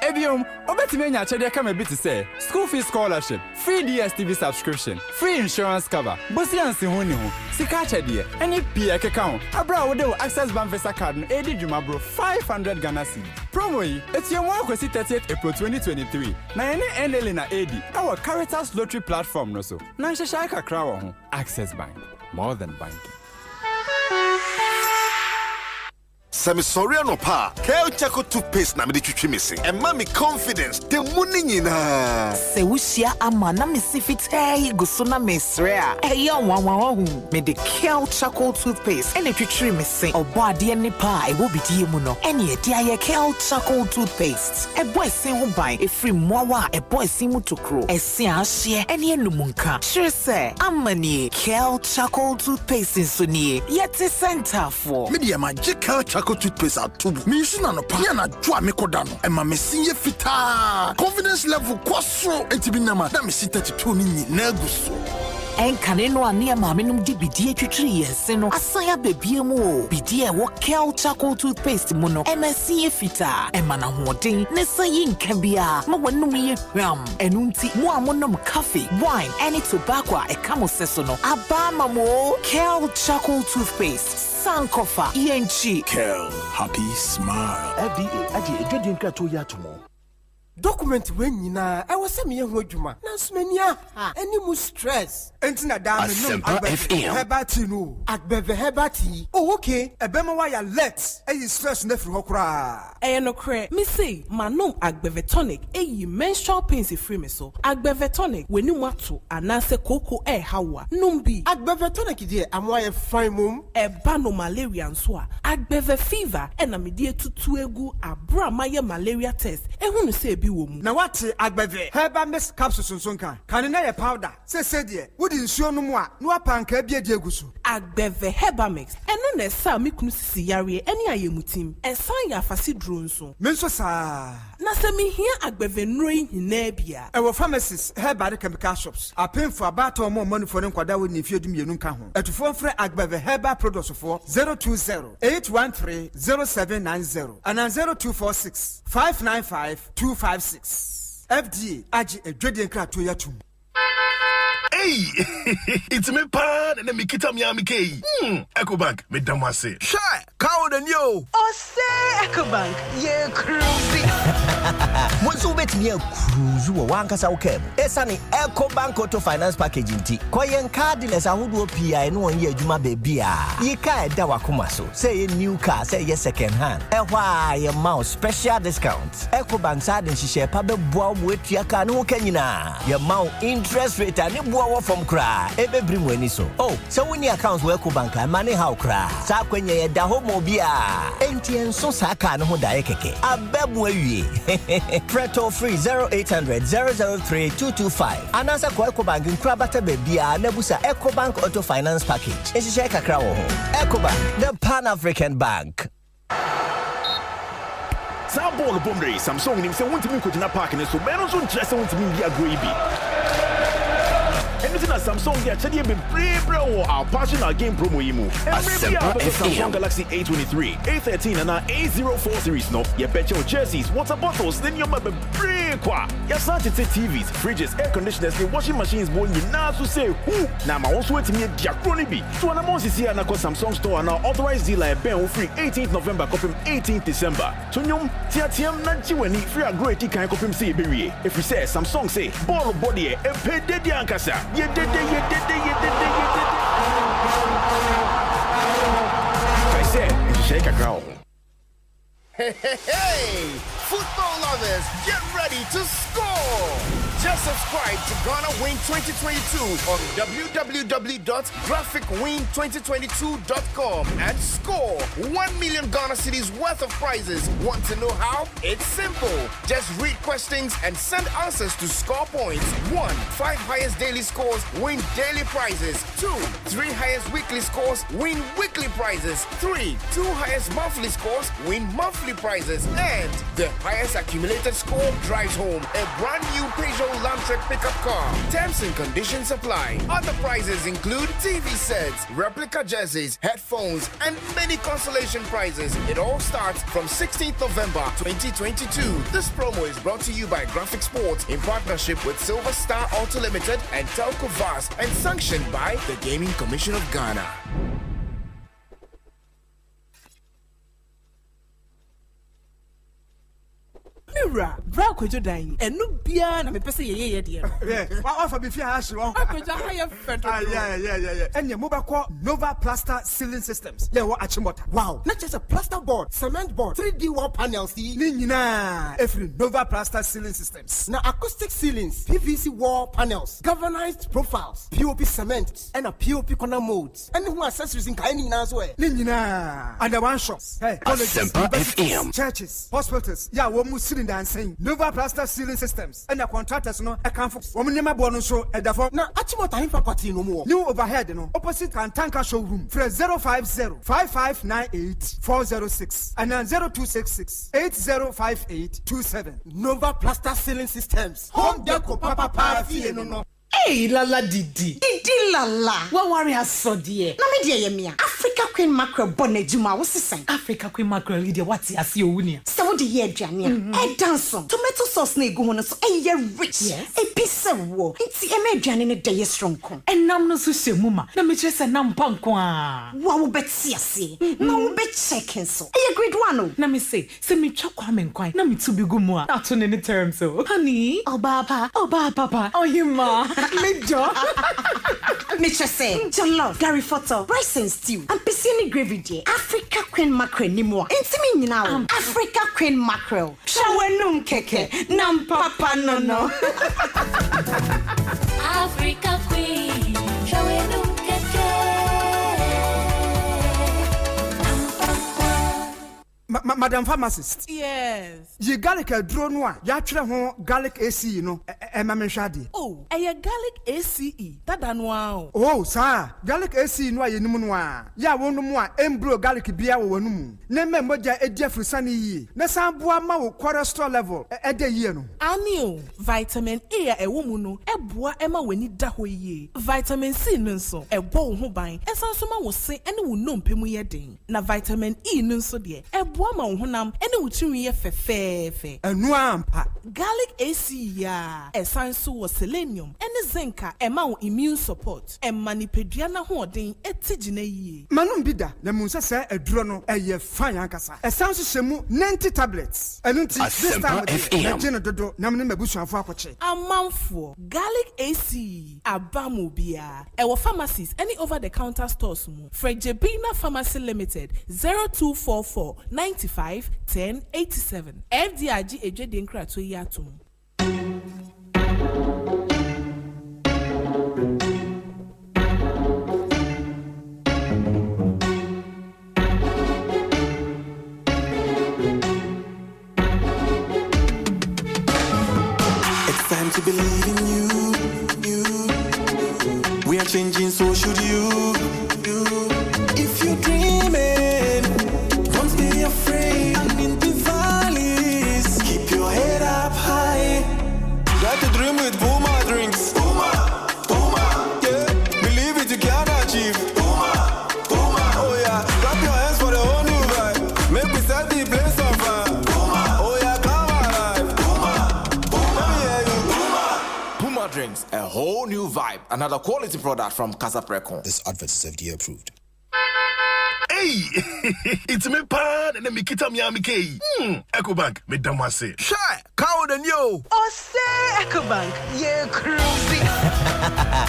Ebium, Obetimenia Chadia come a bit to say. School fee scholarship, free DSTV subscription, free insurance cover, Bosian Sihunu, Sikacha dear, any PA account. Abra would Access Bank Visa card and Edi Juma bro 500 Ghana cedi. Promo yi, it's your one kwesi 30th April 2023. Na ene endele na Edi. Our Caritas Lottery platform no so. Na shashai kakra wo ho. Access Bank, more than banking. Sami sorry no pa. Kel Chaco toothpaste na me de twitwi me se. And me confidence the money nyina. Se wushia ama na me sifit guso na mesre a. Eya wanwa hu. Me de Kel Chaco toothpaste ene twitwi me se. Obo ade ni pa e wo bidie mu no. Ene e dia ye Kel Chaco toothpaste. E boy sin ho ban e free mowa e boy sin mu tokro. E sin ahye ene enumunka. Sure say amani Kel Chaco toothpaste so nie. Yeti center for. Me de ma Kel Chaco toothpaste at tubu. Me use na no pa. Ya na dwa me kodano. E ma me sinye fita. Confidence level kwaso entibi na ma. Da me si 32 ni na guso. Enkane no ane ma me num di bidie twitwiri yense no. Asaya bebie mu o. Bidie wo Kel Chaco toothpaste mu no. E ma sinye fita. E ma na hoden. Ne sayi nka bia. Ma wanum ye hwam. Enunti mu amonom coffee, wine, any tobacco e kamo seso no. Aba ma mo Kel Chaco toothpaste. Sankofa ENG Kel, happy smile. FDA, Adi, Edwin Kato Yatumo. document when nyina I was me ho adwuma na nsomania any mu stress entina da me no Herbati no agbeve Herbati oh okay ebema wa ya let stress na free ho kra no kre me say manom agbeve tonic menstrual pains free me so agbeve tonic weni mu ato anase koko hawa numbi agbeve tonic die amwa ye fine mum eba no malaria nso a agbeve fever na me die tutu egu abra maye malaria test ehunu say bi wo mu na wate agbeve herbal mix capsules nso kan na ye powder say die wodi nsuo no mu a no apanka bia die egu so agbeve herbal mix eno na sa me kunu sisi yare eni ayemutim ensan ya afasi duro nso me nso sa na se me hia agbeve nro hina bia ewo pharmacies herbal chemical shops apem for about more money for nkwada we ni fie dum yenu nka ho etufo frɛ agbeve herbal products for 020-813-0790 and 0246-595-256 FDA agi edwede nkrato yatum. Hey, it's me pan and me kita mi amike. Ecobank me damase. Shy, cow the new. Osei Ecobank, ye cruisy. Monsu bet me a cruise wo wankasa ukem. Esani Ecobank Auto Finance Package nti. Koyen cardless ahodo PI no won ye adwuma bebia. Ye ka eda wakoma so. Say a new car, say ye second hand. Ehwa ye mouse special discounts. Ecobank sa den hihye pa beboa mo etua ka no kanyina. Ye mouse interest rate ani boa from cry. Ebe brim weni so. Oh, so when your accounts work bank money how cry. Sa kwenye ye da ho mo bia. Enti enso sa ka no ho da keke. Abebu awie. Preto free 0800-003-225. Anasa kwa Ecobank nkra bata bebia na busa Ecobank Auto Finance Package. Enshishe kakra wo ho. Ecobank, the Pan-African Bank. Sabon bombre Samsung nim se wontimi ko gina park ne so beno so nkyerɛ sɛ wontimi bi agro bi. Anything at Samsung get check be bro our passionate game promo yimu. Asempa Samsung Galaxy A23, A13 and A04 series no. You bet your jerseys, water bottles, then you be kwa. You start to take TVs, fridges, air conditioners, the washing machines boy you now to say who. Now my also to me diacrony be. So an amount is here na Samsung store and our authorized dealer Ben free 18th November copy 18th December. So nyum tiatiam na jiweni free a great can copy see be. If you say Samsung say ball body e pay dedi ankasa. You did it. I said, shake a ground. Hey! Football lovers, get ready to score! Just subscribe to Ghana Win 2022 on www.graphicwin2022.com and score 1 million Ghana cedis worth of prizes. Want to know how? It's simple. Just read questions and send answers to score points. 1. 5 highest daily scores win daily prizes. 2. 3 highest weekly scores win weekly prizes. 3. 2 highest monthly scores win monthly prizes. And the highest accumulated score drives home a brand new Peugeot Landtrek pickup car. Terms and conditions apply. Other prizes include TV sets, replica jerseys, headphones, and many consolation prizes. It all starts from 16th November 2022. This promo is brought to you by Graphic Sports in partnership with Silver Star Auto Limited and Telco Vast and sanctioned by the Gaming Commission of Ghana. Mira, bra kojo dan. Enu bia na me pese ye de. Wa fa be fi ha hye wo. Kojo ha ye fedo. Yeah. Enye mo ba call Nova Plaster Ceiling Systems. Yeah, what Achimota. Wow. Not just a plaster board, cement board, 3D wall panels. Ni nyina every Nova Plaster Ceiling Systems. Now acoustic ceilings, PVC wall panels, galvanized profiles, POP cement, and a POP corner molds. And who accessories in kind as well. Ni nyina under one shop. Hey, Asempa FM. Churches, hospitals. Yeah, wo mu ceiling dancing. Nova Plaster Ceiling Systems. And the contractors no account for. Wo nema bo no so e da for. Na Achimota himfa kwati no mo. New overhead no. Opposite Kantanka showroom. Fresh 050-5598-406 and then 0266-805827. Nova Plaster Ceiling Systems. Home Deco Papa Parafie no. Hey, lala Didi lala. What worry has so dear? Na me dear Africa Queen mackerel bonejuma what's the same? Africa Queen mackerel leader what's the asiowunia? So what the year Jania? Danson, tomato sauce ne go on so rich. Yes. A piece of war. It's a median in a day strong con. And nam no sushi muma. No me just a nam pankwa. Wow bet see. No bet seconds so. A great one. Na me say me chokwa men kwai. Na me to be gumwa. Not on any term so. Honey. Oh papa. Oh you ma. Me jo. Me just say jollof, Gary photo, rice and stew. And piscine gravy dear. Africa Queen mackerel ni mo. Intimi now. Africa Queen mackerel. Shawenum keke. Nam papa no. Africa Queen. Shawenum keke. Madam Pharmacist. Yes. Ye garlic a drone one. Ya try ho garlic AC no. Mama shadi. Oh, garlic ACE. That wow. Oh, sir. Garlic AC no ye nimu no a. Ya wonu mu a embro garlic bia wo wonu mu. Ne memmoja edia frusani yi. Ne sanboa ma wo cholesterol level e de yi no. Ani vitamin A e wo mu no eboa ema wani da ho yi. Vitamin C no nso ebo wo ho ban. Esan so ma wo se ene wo nompemu ye den. Na vitamin E no nso de eboa ma wo honam ene wo tinwi ye fefefe. Enu ampa. Garlic AC ya. Esan so wo selenium ene zinc ema wo immune support. Emma ni pedua na ho den etigina yi. Manum bida na munsa se eduro no eye fine ankasa. Esan so shemu 90 tablets. Enu nti this time na gene dodo na me mabusuafo akoche. Amanfo garlic AC abamu bia. Ewo pharmacies any over the counter stores mu. Frejebina Pharmacy Limited 0244 95 10 87. FDIG ejede nkrato yi atum. It's time to believe in you. We are changing, so should you. If you're dreaming, don't be afraid. And in the valleys, keep your head up high. Got to dream with Puma drinks. Puma, yeah. Believe it, you can achieve. Puma, oh yeah. Clap your hands for the whole new vibe. Make me set the place on fire. Oh yeah, come alive. Let me hear you. Puma drinks, a whole new vibe. Another quality product from Casa Precon. This advert is FDA approved. Hey, it's me pan and me kita mi amike. Ecobank, me damase. Shy, cow than you. Osei Ecobank, ye cruisy.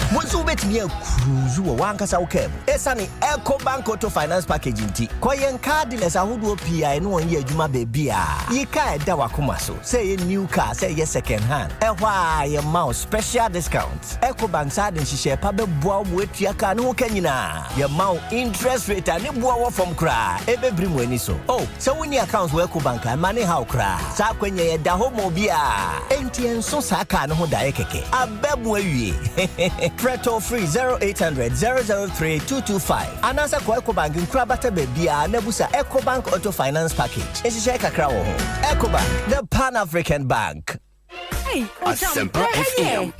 Bonsu bet me cruise wo wankasa ukebo. Esani Ecobank Auto Finance Package nti. Koyen card dealers ahodo PI no onye adwuma bebia. Ye ka eda wakoma so. Say new car, say ye second hand. Ehwa ye mouse special discount. Ecobank sa den hihye pa beboa wo atua ka no kanyina. Ye mouse interest rate ani boa from cry. Ebe brim weni so. Oh, so when your accounts work Ecobank and money how cry. Sa kwenye ye da homo bia. Enti enso sa ka no ho da keke. Abebu awie. Preto free 0800 003 225. Anasa kwa Ecobank nkrabata bebia nebusa Ecobank Auto Finance Package. Eshisha kakra wo ho. Ecobank, the Pan-African Bank. Hey, Asempa FM.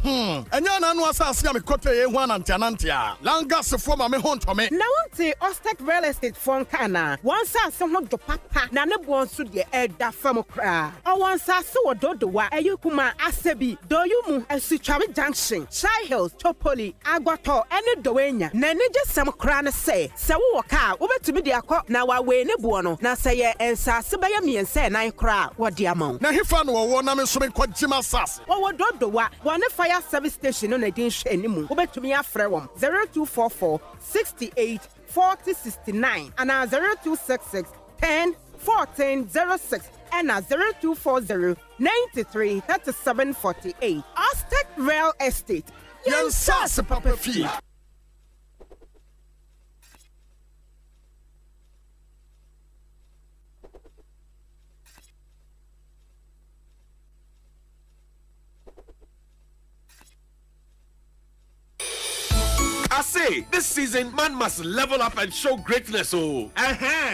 Enya na anu asase ya me kope ye ho anantia. Langas fo ma me hontome. Na wonte Ostek real estate fon kana. Wonsa se ho do papa na ne bo nso de eda fam kra. O wonsa se wododowa ayukuma asebi doyumu esutwame junction. Shy Hills, Topoli, Agwato ene dowenya. Na ne jesem kra ne se wo ka wobetumi de akọ na wa we ne bo no. Na se ye ensa se be ye miense nan kra wo de amon. Na hifa no wo na me so me kwagima sas. Wo dodowa one fire service station no na din hwe animu. Wobetumi afrɛ wom 0244 68 40 69 and 0266 10 14 06 and 0240 93 37 48. Aztec Real Estate. Yes, Papa Fee. I say Hey, this season, man must level up and show greatness, oh.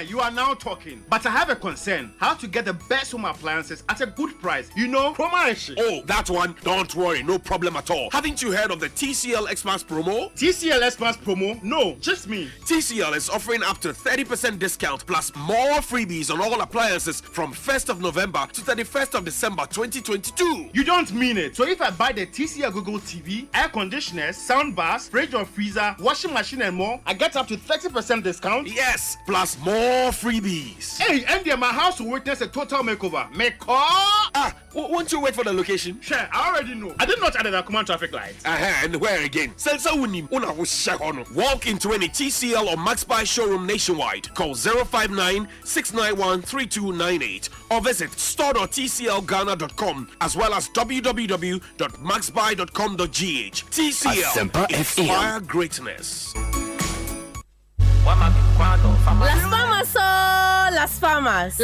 You are now talking. But I have a concern. How to get the best home appliances at a good price. You know, Promotional. Oh, that one? Don't worry, no problem at all. Haven't you heard of the TCL Xmas promo? TCL Xmas promo? No, just me. TCL is offering up to 30% discount plus more freebies on all appliances from 1st of November to 31st of December 2022. You don't mean it. So if I buy the TCL Google TV, air conditioners, sound bars, fridge or freezer, washing machine and more, I get up to 30% discount? Yes, plus more freebies. Hey, and my house will witness a total makeover. Won't you wait for the location? Sure, I already know. I did not add a command traffic lights. And where again? Walk into any TCL or MaxBuy showroom nationwide. Call 059-691-3298 or visit store.tclghana.com as well as www.maxbuy.com.gh. TCL. Asempa Inspire greatness. Las Farmas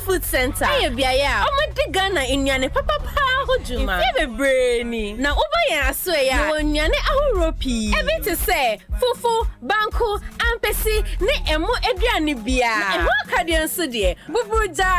Food Center. Aye biaya. Omo de Ghana inyane papa hojuma. Ife bebreni. Na oba ya aso ya. No nyane ahoro pi. Ebe te say fufu, banku, ampesi ne emo aduane bia. Na emo akade nso de bubuja.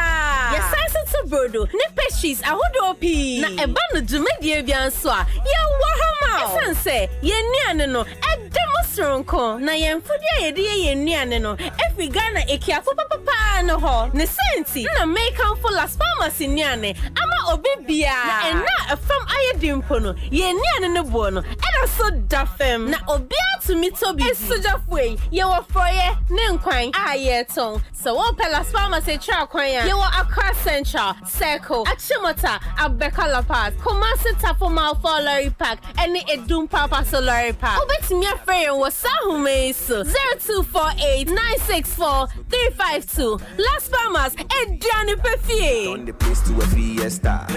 Ya sanse to brodo ne pastries ahodo pi. Na eba no dwumedie bia nso a ye wo hama. Esanse ye nuane no demonstronko na ye mfodi ye de ye nuane no efi Ghana ekiafo papa no ho. Ne senti na make am for Las Palmas nyane ama obibia na ena afam ayedimpo no ye nyane ne bo no ena so dafem na obia to me to bi esujafwe ye wo froye ne nkwan ayeton so wo pe Las Palmas e tra kwan ya ye wo Accra Central Circle Achimota Abeka La Paz Kumasi Tafoma Lorry Park ene Edum Papa Solari Park obetimi afre wo sahume so 0248964352 Las Palmas Ediane Pefie. On the place to a fiesta.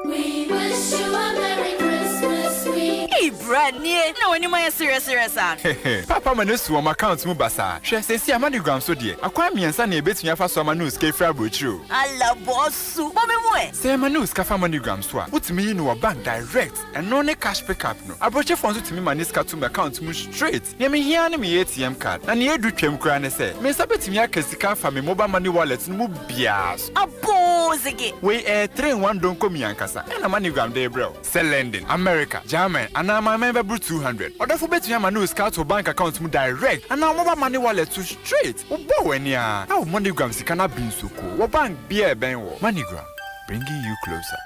We wish you a Merry Christmas week. Hey, brand new. No, when you my serious. Papa Manusu on my account Mubasa. She says, see a manigram so dear. A crime and sunny bit me for some manus gave Frabo true. I love Bonsu. Bobby, say manus cafa manigram swap. Put me in a bank direct and no cash pickup. No. I brought your phone to me maniska to my account move straight. Near me here me ATM card. And here do trim cran say. Me sabit me a casika for me mobile money wallet move bias. A pose again. We a train one don't come yankas. And a manigram day, bro. Sell lending, America, German, and I'm a member 200. Or therefore, bet you have a new scout or bank account direct, and now mobile money wallet to straight. Oh, boy, yeah. How MoneyGrams cannot be so cool. What bank beer benwo? MoneyGram, bringing you closer.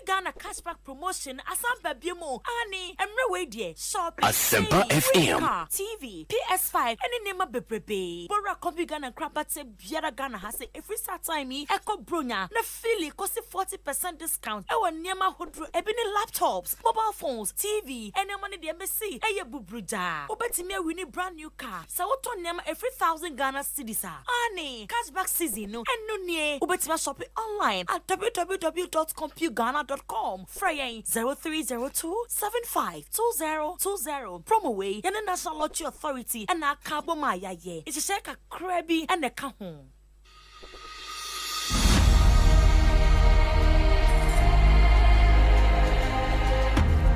Ghana cashback promotion Asempa Bimo Ani Emre Dear Shop Asempa FM TV PS5 any name of bebrebe Bora copy Ghana crapate biara Ghana has a free start time Echo Bronya na fili cost 40% discount ewa niema hodro ebini laptops mobile phones TV any money the embassy eye bubruja obetimi win brand new car sa woto niema every 1,000 Ghana cedis Ani cashback season no enu nie obetimi shop online at www.compugana.com Fraying 0302752020 promo way and the National Lottery Authority and our cabo maya ye it's a shake a crabby and a kahon.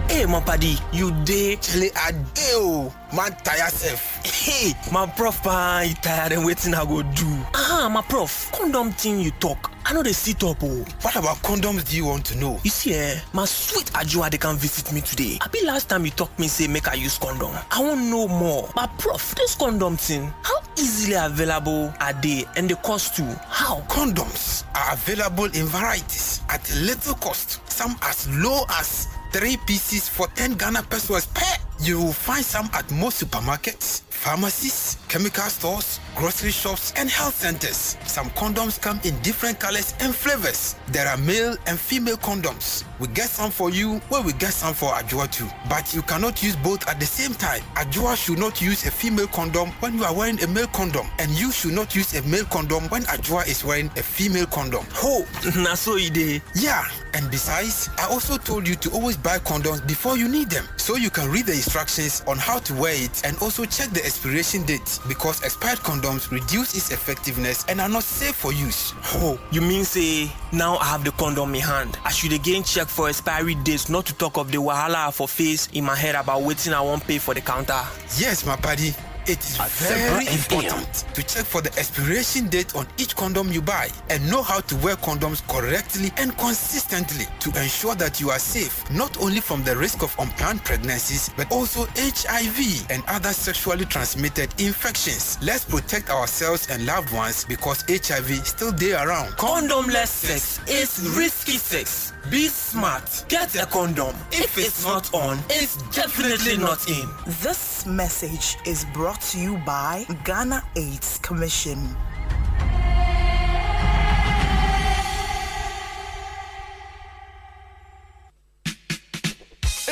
Hey, my paddy, you day? Chile a day, man, tire self. Hey, my prof, you tired and waiting I go do. My prof, condom thing you talk. I know they sit up, oh. What about condoms do you want to know? You see, my sweet Ajua, they can visit me today. I be last time you talk me say make I use condom. I want know more. But prof, this condom thing, how easily available are they and the cost too? How? Condoms are available in varieties at little cost. Some as low as 3 pieces for 10 Ghana pesos per. You will find some at most supermarkets, pharmacies, chemical stores, grocery shops, and health centers. Some condoms come in different colors and flavors. There are male and female condoms. We get some for you, well, we get some for Ajua too. But you cannot use both at the same time. Ajua should not use a female condom when you are wearing a male condom. And you should not use a male condom when Ajua is wearing a female condom. Oh, na so ide. Yeah. And besides, I also told you to always buy condoms before you need them, so you can read the instructions on how to wear it and also check the expiration date, because expired condoms reduce its effectiveness and are not safe for use. Oh, you mean say now I have the condom in hand, I should again check for expiry dates, not to talk of the wahala for face in my head about waiting I won't pay for the counter? Yes, my buddy. It is very important to check for the expiration date on each condom you buy and know how to wear condoms correctly and consistently to ensure that you are safe, not only from the risk of unplanned pregnancies, but also HIV and other sexually transmitted infections. Let's protect ourselves and loved ones, because HIV still there around. Condomless sex is risky sex. Be smart. Get a condom. If it's not on, it's definitely not in. This message is brought to you by Ghana AIDS Commission.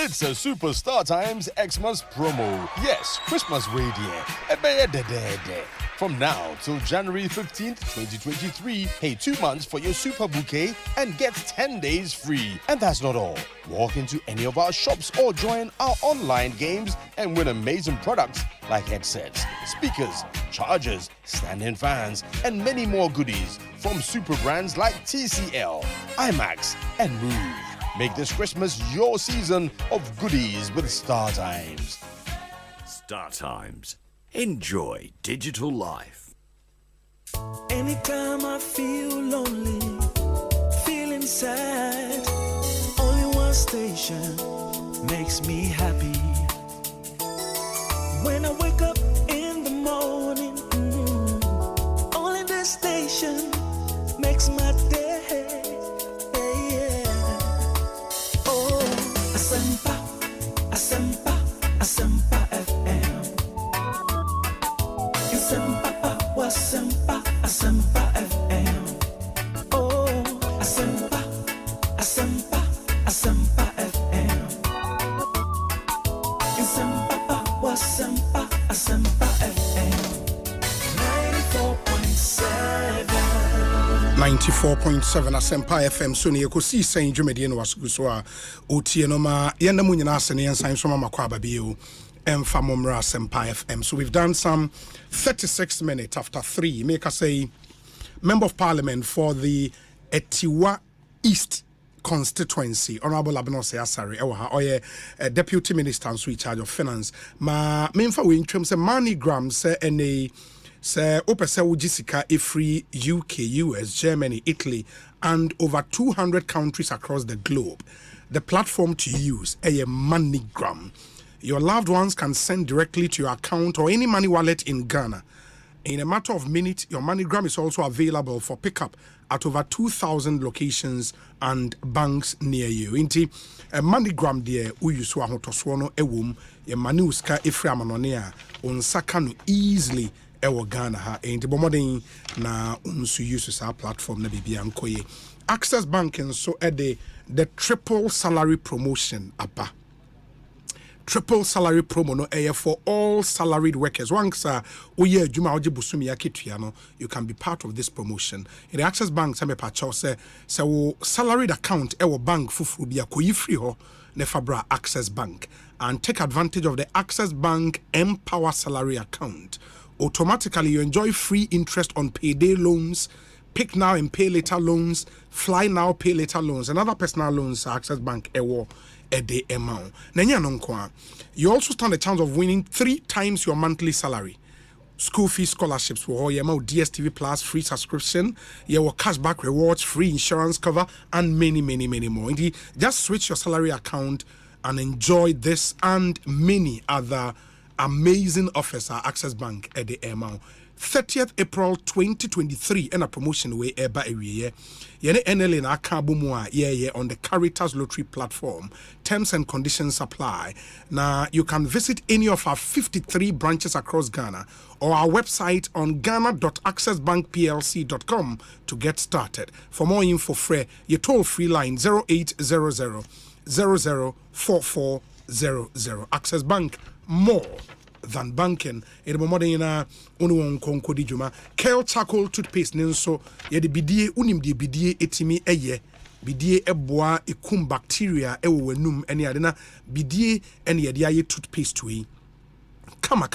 It's a Superstar Times Xmas promo. Yes, Christmas radio. From now till January 15th, 2023, pay 2 months for your super bouquet and get 10 days free. And that's not all. Walk into any of our shops or join our online games and win amazing products like headsets, speakers, chargers, stand-in fans, and many more goodies from super brands like TCL, IMAX, and Move. Make this Christmas your season of goodies with Star Times. Star Times. Enjoy digital life. Anytime I feel lonely, feeling sad, only one station makes me happy. When I wake up in the morning, only this station makes my day. Oh, Asempa, Asempa, Asempa FM. Asempa, Asempa FM. Oh, Asempa, Asempa, Asempa FM. Asempa, Asempa FM. 94.7 Asempa FM. So ne Ekosiisen dwumadi no waso so a otie no ma yenda mu nyina ase ne yensan so ma makwa babie Famomra Asempa FM. So we've done some 36 minutes after 3. Make us say Member of Parliament for the Etiwa East constituency, Honorable Abinose Asare, Oye, Deputy Minister in charge of Finance. Ma memfa we in terms of MoneyGram say any say opese ujisika free UK, US, Germany, Italy, and over 200 countries across the globe. The platform to use a MoneyGram. Your loved ones can send directly to your account or any money wallet in Ghana. In a matter of minutes, your MoneyGram is also available for pickup at over 2,000 locations and banks near you. Inti a MoneyGram dear uyuswa hotoswono ewum ye manuska efri amanonea unsaka no easily ewo Ghana ha. Inti bomoden na unsu use our platform na bibi ankoye. Access Bank and so the triple salary promotion apa. Triple salary promo no for all salaried workers. Once oye juma oje busumi yakituano, you can be part of this promotion. In the Access Bank, some pacho say salaried account bank fufu biya koyi free ho nefabra Access Bank and take advantage of the Access Bank Empower salary account. Automatically you enjoy free interest on payday loans, pick now and pay later loans, fly now, pay later loans, and other personal loans. Access Bank a day amount. You also stand a chance of winning 3 times your monthly salary. School fee scholarships for DSTV Plus, free subscription, your cashback rewards, free insurance cover, and many more. Indeed, just switch your salary account and enjoy this and many other amazing offers at Access Bank at the amount. 30th April 2023 and a promotion way eba area yene NL na akabumwa on the Caritas Lottery platform. Terms and conditions apply. Now you can visit any of our 53 branches across Ghana or our website on ghana.accessbankplc.com to get started. For more info, free your toll free line 0800 004400. Access Bank, more than banking. In the moment in one konkodi juma Kel charcoal toothpaste nenso ye de bidie unim de bidie etimi eye bidie eboa ekum bacteria ewo wenum ene ade na bidie ene yede aye toothpaste we kama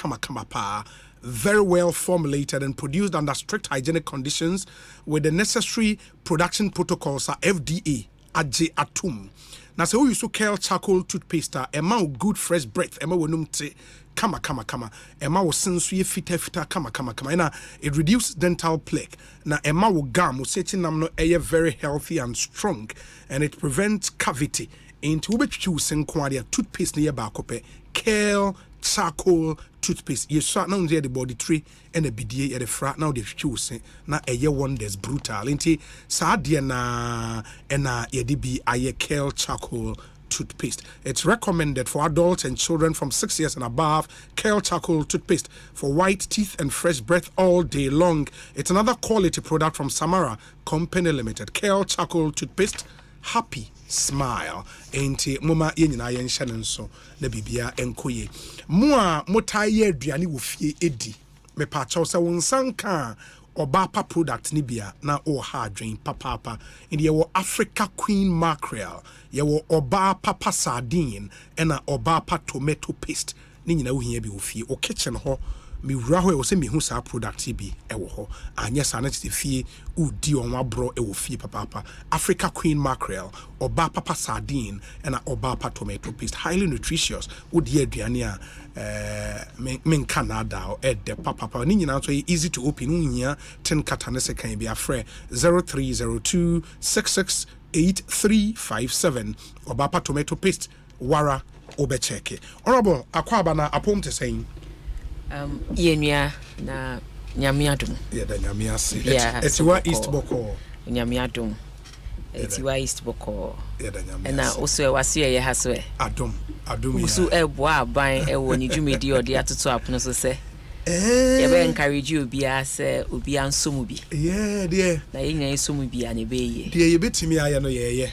pa. Very well formulated and produced under strict hygienic conditions with the necessary production protocols are FDA AJ Atum. Now so we use Kale charcoal toothpaste ema good fresh breath ema wenum te kama ema wo sensu ye fita kama na it reduces dental plaque na ema wo gum wo sechi nam no very healthy and strong and it prevents cavity into ubetwi senko ade toothpaste ne ba kope Kale charcoal toothpaste you saw now the body tree and a bidie at the frat now the choose na wonders brutal inti sa de na yedibi aye Kale charcoal toothpaste. It's recommended for adults and children from 6 years and above. Kale charcoal toothpaste for white teeth and fresh breath all day long. It's another quality product from Samara Company Limited. Kale charcoal toothpaste, happy smile. Enti mama yenyina yen hyanenso na bibia enkoye. Mo a motaye aduane wo fie edi. Me pa chaw se won sanka Obapa product ni bia na o ha adwen papa in ye wo Africa Queen mackerel ye wo Obapa sardine ena Obapa tomato paste ni nyina wo hia bi wo fie o kitchen ho me wura ho e wo se me hu sa product bi e wo ho anya sa na te fie udi on abro e wo fie papa Africa Queen mackerel Obapa sardine ena Obapa tomato paste highly nutritious udi aduane a men Canada the papa ni nyina so easy to open unya 10 katane se kan bi afre 0302 668357 Obapa tomato paste wara obecheke honorable akwaba na apom te saying yenua na nyamiadum da nyamiase etiwa east boko nyamiadum etiwa east boko da nyamiase na oso wase ye haso adum ya usu ebo aban ewo ni dwumedi ode atoto apono so se ye be encourage obi ase obi ansomu bi there na yenya ansomu bi ane be ye there ye betimi aye no ye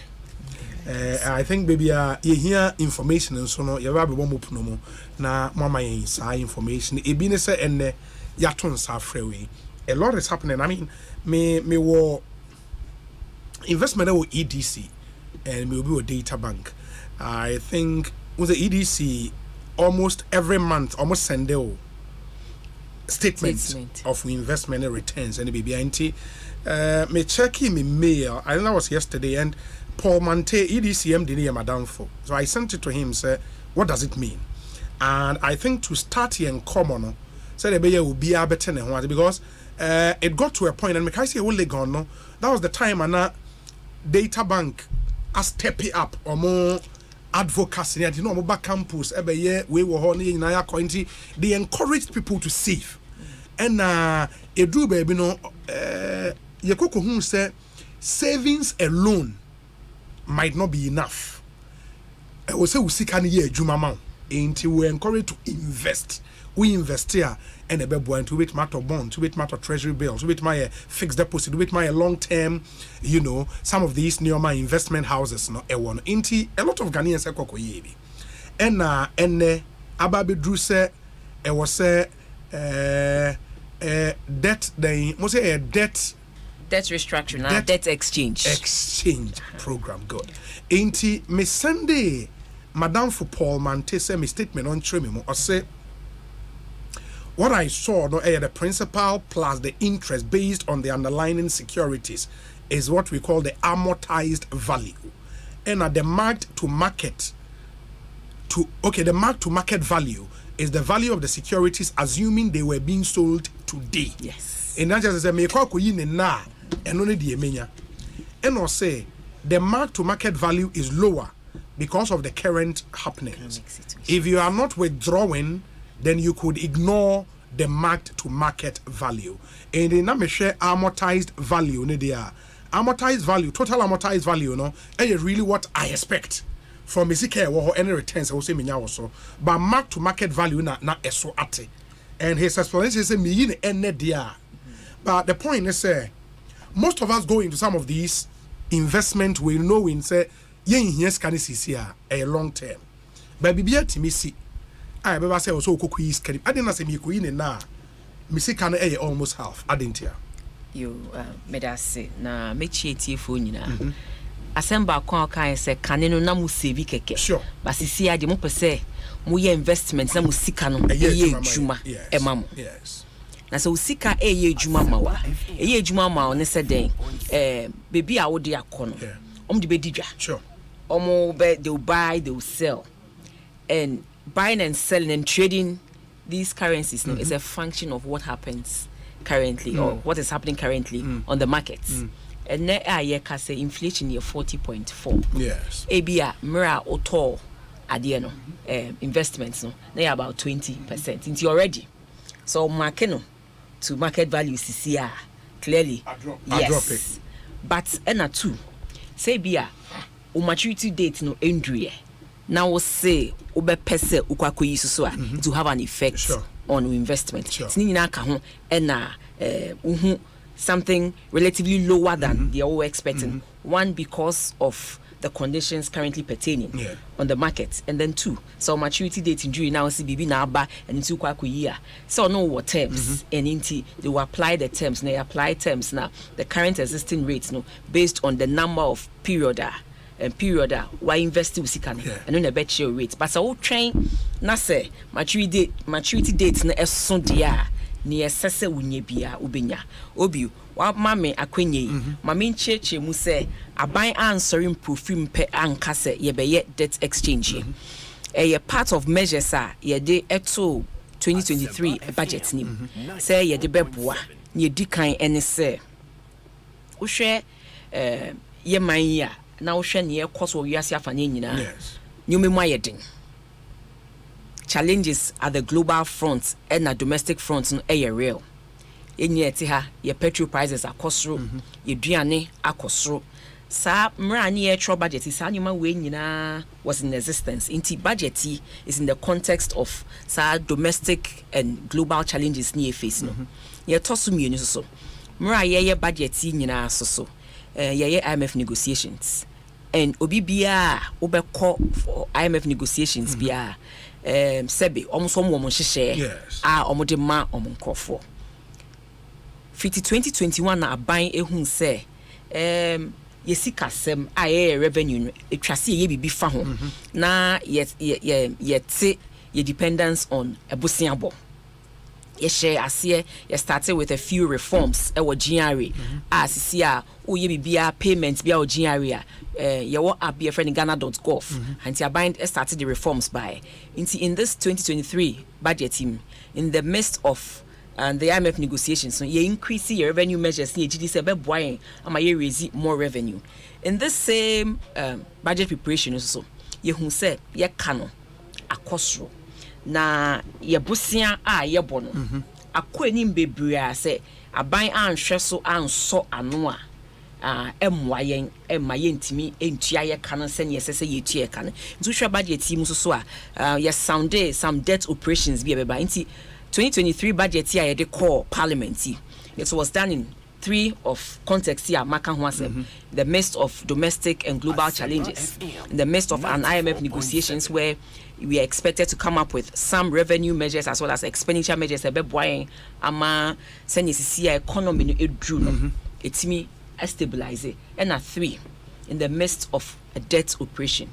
I think baby you hear information and so no you ba be mo puno mo na mama yen sa information e bi ne se enne ya ton sa freeway a lot is happening. I mean me wo investment wo EDC and me will be a data bank. I think with the EDC almost every month almost send a statement of investment and returns and baby anti me checking me mail. I think that was yesterday and Paul Mante EDCM didn't madam for. So I sent it to him say what does it mean? And I think to start here in common said the will be a better than because it got to a point and I say only gone no that was the time and data bank a step it up or more advocacy you know back campus every year we were on in Naya County they encouraged people to save and a do baby no Yakoko who said savings alone might not be enough. I will say we see can year jumama until we encourage to invest. We invest here and a bebo to wait matter bond, to wait matter treasury bills, to wait my fixed deposit, to wait my long term, you know, some of these near my investment houses no a one inti a lot of Ghanaians are koko yebi. And ababe drew say it was debt they must say a debt restructuring debt exchange program good ain't me Sunday Madam for Paul Mante say me statement on Tremimo or say what I saw no the principal plus the interest based on the underlying securities is what we call the amortized value and the mark to market value is the value of the securities assuming they were being sold today. Yes. And that just say me kwa yin na and only the emenya. And or say the mark to market value is lower because of the current happenings. If you are not withdrawing, then you could ignore the marked to market value. And in a share amortized value, amortized value, total amortized value, no, is really what I expect from Misike or any returns. I will say minya also, but mark to market value na eso ate. And his explanation is me yin ene dia. But the point is most of us go into some of these investment we know in say yen yes can see a long term. But bibia timi si I be say also koku is kari. I didn't say me ko yin na me si kan almost half. I didn't hear. You medase na mechi etifo nyina. Asemba kwa kan se kaneno na mu save keke. Sure. Basisi ade mo pese mo ye investment na mo sika no eye juma emam. Yes. Na so sika eye juma ma wa. Eye juma ma o ne se den baby a wo de akono. De be didwa. Sure. They will buy, they will sell. And buying and selling and trading these currencies is a function of what happens currently or what is happening currently on the markets. And now I can say inflation here 40.4. Yes. ABA Mira Oto Adiano investments no they are about 20% into already. So market to market value CCR clearly. I drop it. But two say bia maturity date no endue. Now we say obe pese ukwakoyi so to have an effect on investment. Tini na ka ho na something relatively lower than they were expecting. One, because of the conditions currently pertaining on the market, and then two, so maturity date in June now see bibi na aba and into kwakoyi so no what terms and inti they will apply the terms. They apply terms now the current existing rates no based on the number of period why invest with sikana and on a bet your rate but so train na say maturity date na eso dia ni esese wunye bia ubenya obi wa mame akwenye mame ncheche mu say aban answering profim pe anka say ye be debt exchange a part of measures are ye de eto 2023 budget nim say ye de beboa ni dikan ene say wo hwe ye man ya na wo hwe ne ekoso wiase afanye nyina nyume mu ayedin challenges at the global front and at domestic front no real enye eti ha ye petrol prices akosro ye duane akosro sa mra ne ye tro budget sa nyuma we nyina was in existence inti budget is in the context of sa domestic and global challenges ne face no ye tosu mienu so mra ye budget nyina so ye IMF negotiations and obi bia obekọ for IMF negotiations bia sebe omuso mo hyehyɛ omode ma omunkrofo fiti 2021 na aban ehun se yesika sem aye revenue etwase ye bibi fa ho na ye dependence on ebusiabo ye share ase ye started with a few reforms ewo GRA asisi a oye bibia payment bia o GRA ye wo abia friend Ghana.gov anti abind started the reforms by in this 2023 budget team in the midst of the IMF negotiations so ye increase your revenue measures ye GD se be boy ama ye raise more revenue in this same budget preparation so ye hu se ye kano akosro na ye busia a ye bono akoni mbebria se aban anhwe so anso ano a emwayen emaye ntimi entua ye kan se ne yesese ye tue kan ntu hwe budget team so ye sounded some debt operations be beba nti 2023 budget here ye de call parliament it was done in three of context here maka ho asem the midst of domestic and global challenges in the midst of an IMF negotiations where we are expected to come up with some revenue measures as well as expenditure measures ebe boy ama senisi economy no edru no etimi stabilize and at 3 in the midst of a debt operation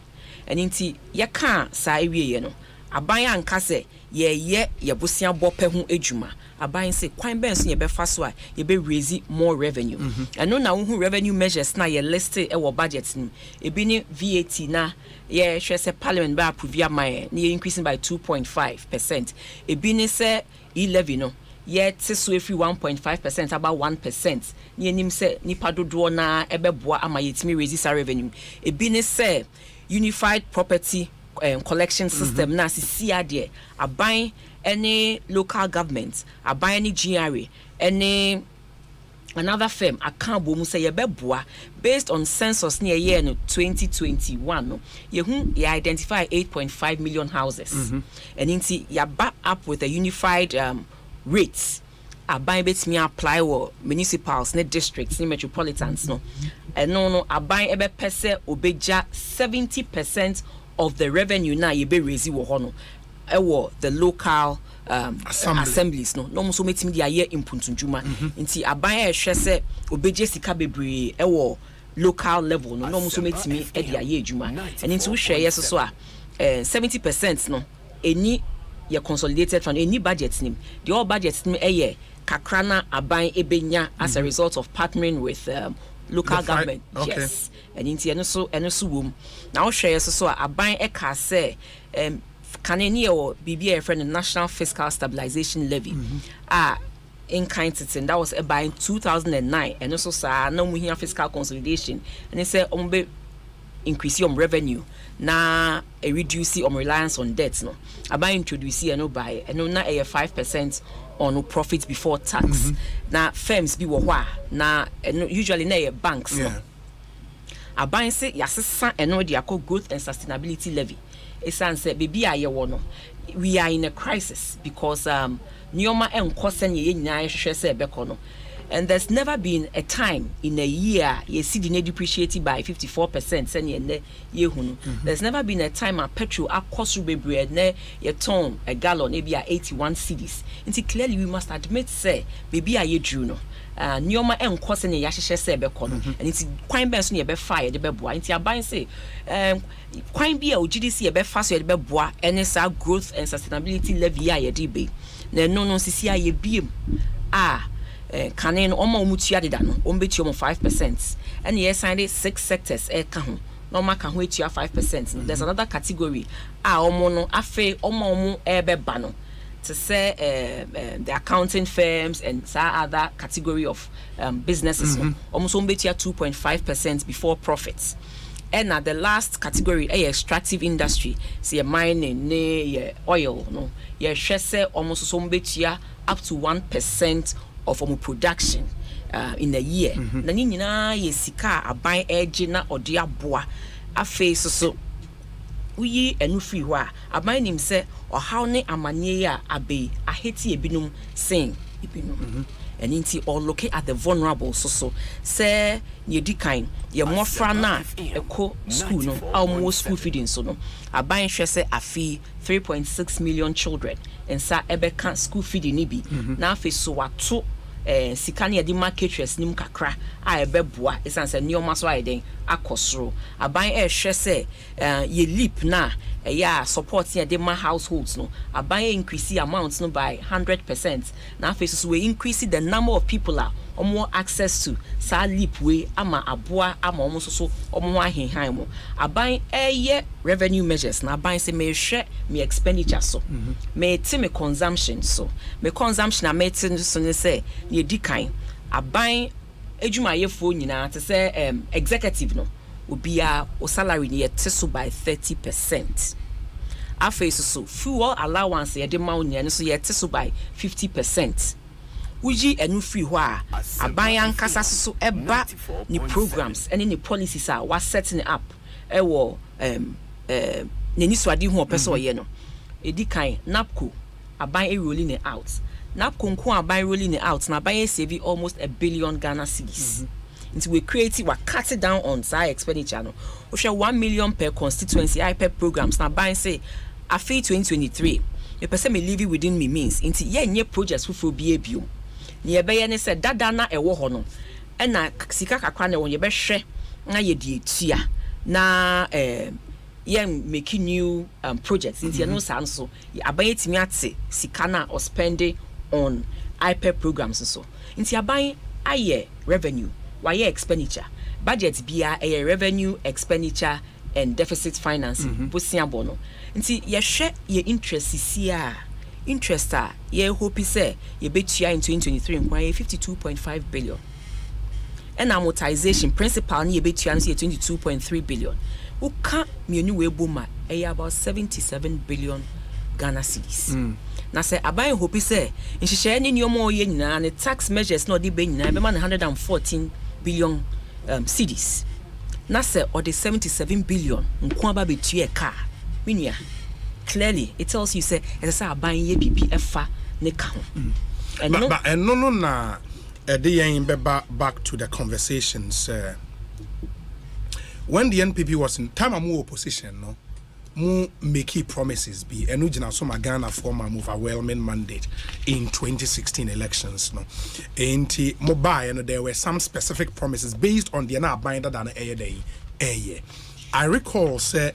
and inti yaka sa ewie no aban anka se ye busia bope ho edwuma aban se kwan ben so ye be fa so a ye be raise more revenue and no na wo revenue measures na ye list e wo budget ni ebi ni VAT na ye hwe se parliament ba approve am na increasing by 2.5%. ebi ni se e-levy no yet so every 1.5% about 1%. Ni nim se nipa dodo na ebeboa ama yetimi raise sa revenue. Ebi ne se unified property collection system na sisi ade aban any local government aban any GRA any another firm account bo mu say yebeboa based on census near year no 2021 no ye identify 8.5 million houses and inti ya back up with a unified rates aban betimi apply wo municipals ne districts ne metropolitans no and no aban ebe pese obeja 70% of the revenue na ye be raise wo hono ewo the local assemblies no so metimi dia ye impuntunjuma nti aban e hwe se obeje sika bebre ewo local level no no so metimi e dia ye adwuma and into share yes so a 70% no any your consolidated fund any budget nim the all budget nim eye kakra na aban ebenya as a result of partnering with local government. Okay. Yes, and into eno so wom na wo share so a aban e ka say can any or BBA friend the National Fiscal Stabilization Levy in kind thing that was by in 2009 and also sa no mu fiscal consolidation and they say be increase your revenue na a reduce your reliance on debt no about introduce no by and na a 5% on profits before tax na firms bi wo hwa na usually na banks no aban say yasesa eno de akọ growth and sustainability levy esan say baby aye wo no we are in a crisis because Nioma enkosen ye nyina hwehwe se ebeko no and there's never been a time in a year you see the depreciated by 54% send ye hunu there's never been a time a petrol akosu bebre na ye ton a gallon e bia 81 cedis nti clearly we must admit say baby aye drew no Nioma enkosen ye hwehwe se ebeko no and nti kwan ben so ne ye be fa ye de beboa nti aban say kwan bia ogdc ye be fa so ye de beboa ene sa growth and sustainability levy ye de be na no sisi aye biem canin mutua de da no ombeti 5% and yes signed 6 sectors ka ho no maka ho etua 5%. There's another category no afe beba no to say the accounting firms and other category of businesses almost ombetia 2.5% before profits. And the last category extractive industry say mining ne oil no ye hwese almost sombetia up to 1% of production in a year. Na ni nyina ye sika aban edge na ode aboa afa so uyi enu free ho a aban nim se ohaw ne amanye ya abe aheti ebinum sen ebinum and inti or locate at the vulnerable so say ye di kind ye mofra na eko school no almost school feeding so no aban hwe se afi 3.6 million children and sa ebeka school feeding ni bi na afi so wato sikani ya di marketers nim kakra a ebeboa esanse nioma so ayeden akosoro aban hwe se ye leap na ya support ya the households no aban increase amounts no by 100%. Now faces we increase the number of people more access to sa leap way ama aboa ama almost so omo ahenhan mo aban revenue measures na aban say me hwe me expenditure so me ti me consumption so me consumption na me ti so ne say ne dikan aban adwumayefo nyina te say executive no obia o salary ne yet so by 30%. Afa so fuel allowance ye de ma onya so yet so by 50%. Uji enu free ho a aban ankasa so eba ni programs and ni policies are was setting up ewo neni swadi ho person ye no edi kan napco aban rolling it out napco nko aban rolling it out na aban save almost 1 billion Ghana cedis. Until we create we cut it down on side expenditure no we share 1 million per constituency IPEP programs na aban say afi 2023 the person me live within me means into ye nye projects for be abio ni ebe ye ne se dada na ewo ho no e na sika kakra na won ye be hwe na ye die tua na ye make new projects into no sanso aban etimi ate sika na or spending on IPEP programs so into aban aye revenue why expenditure budget bia a revenue expenditure and deficit financing busiabo no nti ye hwe ye interest sia interest ye hope say ye betua in 2023 nkwa 52.5 billion and amortization principal ni ye betua no 22.3 billion uka mienu we boma about 77 billion Ghana cedis. Na say aban hope say nhihye ni nyomo ye nyina ne tax measures no de be nyina be man 114 billion cedis. Na say or the 77 billion nko aba betua car minia clearly it tells you say it's a aban ye bibi efa ne ka ho but no na the yen back to the conversations when the NPP was in time amu opposition no make promises be enu gina so Ghana form an overwhelming mandate in 2016 elections no enti mobile and there were some specific promises based on the na binder than I recall say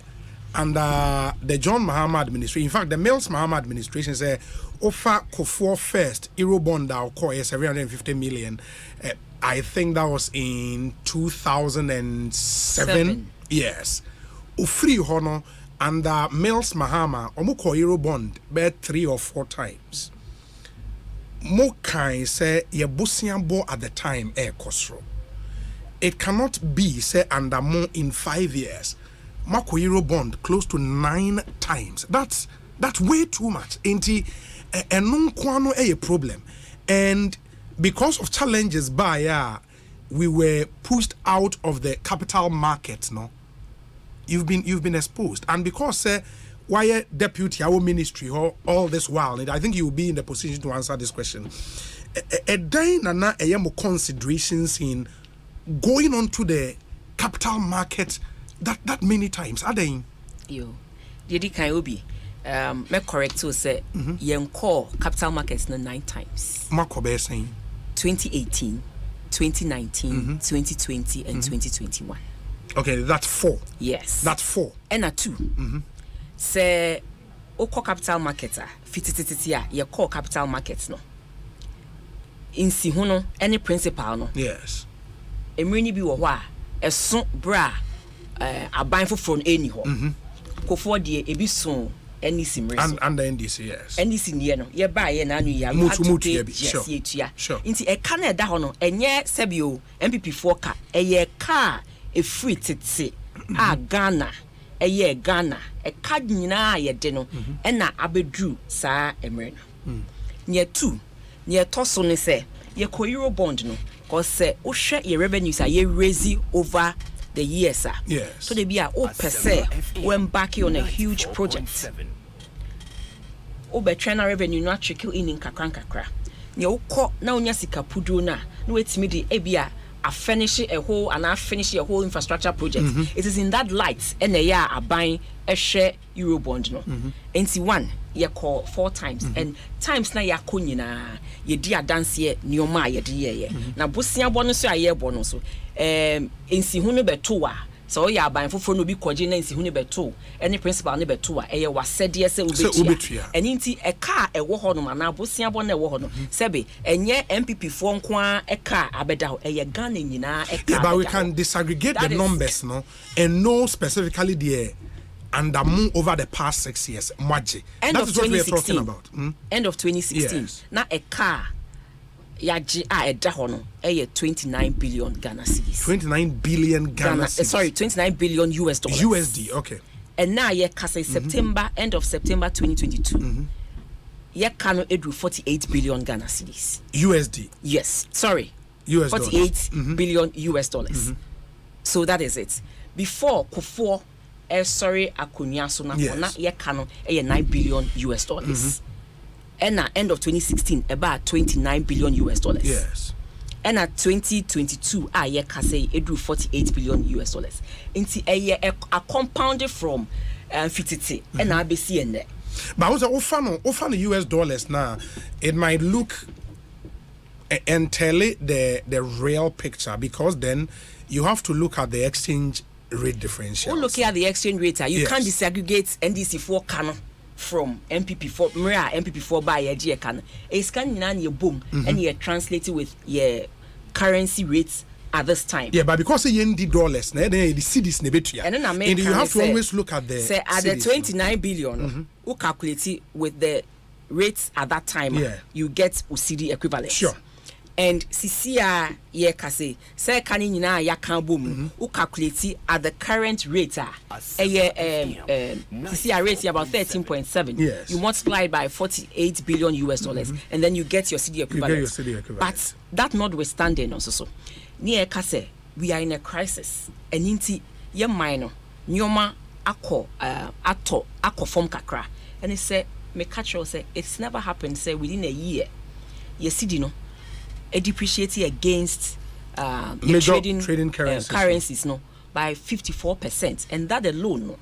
under the John Mahama administration, in fact the Mills Mahama administration say offer Kufuor first Eurobond that call 750 million. I think that was in 2007. Yes. Ufri hono under Mills Mahama omuko Eurobond bet 3 or 4 times. Mo kai say ye busiambo at the time kosro. It cannot be say under more in 5 years. Mako Eurobond close to 9 times. That's way too much. Enti enunkwano a problem. And because of challenges we were pushed out of the capital market, no. You've been exposed, and because why deputy our ministry all this while, I think you will be in the position to answer this question. A day nana considerations in going on to the capital market that many times. Are they? Yo, Didi can you be? Me correct to say yen call capital markets 9 times. Marco be saying 2018, 2019, 2020, and 2021. Okay, that's 4. Yes. That's 4. And a 2. Say, Oko capital market, fitititia, ye call capital markets no. In Sihono, any principal no. Yes. Emrini bi wo wa, eson bra, aban for any ho. Kofo de ebi son. NDC and the NDC, yes. NDC near no, ye buy ye na nu ya. Mutu, yes, sure. Inti e ka na da ho no, enye sebio MPP4 ka, eye ka e free tete a Ghana, eye Ghana, e ka nyina ye de no, e na abedru saa emre no. Nye 2, nye toso ne se, ye ko Eurobond no, cause se o hwe ye revenues a ye raise over the years. Yes. So they be a per se when back on a huge project. Obetrena revenue not trickle in kakra. Nye ukọ na onya sika pudu na wetimi de ebia a finish a whole and I finish a whole infrastructure project. It is in that light and a buying a share Eurobond no. NC 1 ye call 4 times and times na ya konyina ye dia dance ye nioma ye de na bosia bono so aye bono so NC hu no beto a so ya ban foforo no bi kwaje na NC hu no beto any principal no beto a eye wasede se ubetia enti e car e wo ho no na bosia bono e wo ho no sebe enye MPP fo nko a e car abeda ho eye Ghana nyina e car. But we can disaggregate the numbers no and know specifically the and over the past 6 years. End of 2016. What we are talking about. End of 2016. Yes. Now a car yaji a dahono 29 billion Ghana cedis. 29 billion Ghana cedis. Sorry, 29 billion US dollars. USD, okay. And now ye kase September, end of September 2022. Ye kano edu 48 billion Ghana cedis. USD. Yes. Sorry. US 48 billion US dollars. So that is it. Before Kufuor sorry akunya so na na ye kano 9 billion US dollars. And at end of 2016 about 29 billion US dollars. Yes. And at 2022 ye kase edu 48 billion US dollars. Inti a compounded from 50 and I be seeing there. But also offer the US dollars now it might look and tell it the real picture because then you have to look at the exchange rate differential. Looking at the exchange rate, you can't disaggregate NDC4 canon from MPP4. Mira MPP4 by a G canon. A scan in your boom and you translate it with your currency rates at this time. Yeah, but because the ND dollars, then the cities nebetia. And then you have to always look at the say at the 29 billion, who calculate it with the rates at that time. You get UCD equivalent. Sure. And CCA ye kase say kani nyina ya kan bom u calculate at the current rate CCA rate about 13.7. Yes. You multiply it by 48 billion US dollars and then you get your CD equivalent. But that notwithstanding also so near kase we are in a crisis and inti ye minor nyoma akọ form kakra and he said me catch you say it's never happened say within a year ye CD no depreciating against major trading currencies no by 54%, and that alone no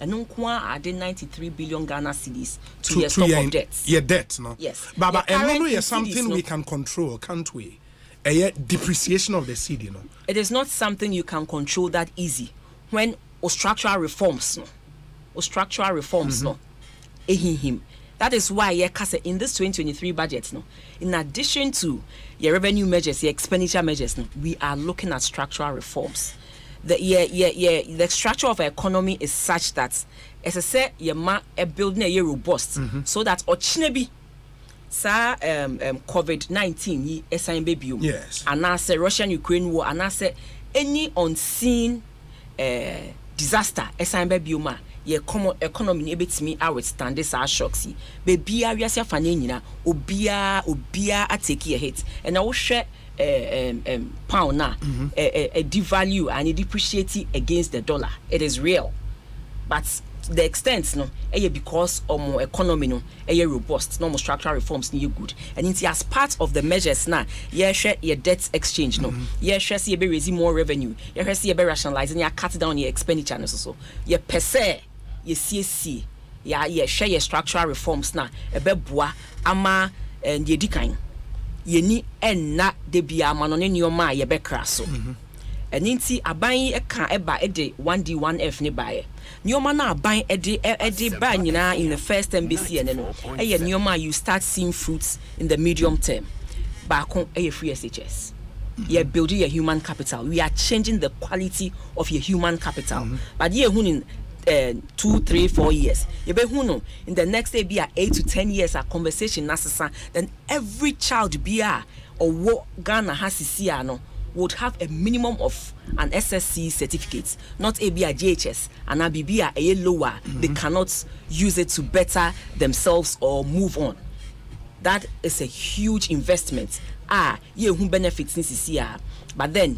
and Nunkwa are 93 billion Ghana cedis to your stock of debts. Your debt, no? Yes. But and is something we can control, can't we? A depreciation of the cedi, no? It is not something you can control that easy. When structural reforms, no, that is why in this 2023 budget, no, in addition to your revenue measures, your expenditure measures, no, we are looking at structural reforms. The structure of our economy is such that, as I said, you're building a robust, so that Ochnebi, sa COVID-19 SIM baby, yes, and I say Russian-Ukraine war, and I say any unseen disaster SIM baby ma. Ye common economy ne betimi a withstand this shocks yi baby a wiase afane nyina obia atake a hit and I will share pound na devalue and depreciate against the dollar. It is real, but the extent no because more economy no robust, no more structural reforms ni good, and it's as part of the measures na share your debt exchange no share see be raising more revenue, share see be rationalizing, you cut down your expenditure no so ye per se ye CSC ye share your structural reforms na ebeboa ama ye dikan ye ni enna de bia ama no ne nyoma ye bekra so eninti aban e ka eba e de 1D 1F ne bae nyoma na aban e de ba nyina in the first MBC ne no ye nyoma you start seeing fruits in the medium term baako e free SHS. You're building your human capital. We are changing the quality of your human capital. But ye in 2, 3, 4 years. You be who in the next day be 8 to 10 years a conversation necessary. Then every child be or what Ghana has no would have a minimum of an SSC certificate, not a JHS and a BB a lower. They cannot use it to better themselves or move on. That is a huge investment. Who benefits this year, but then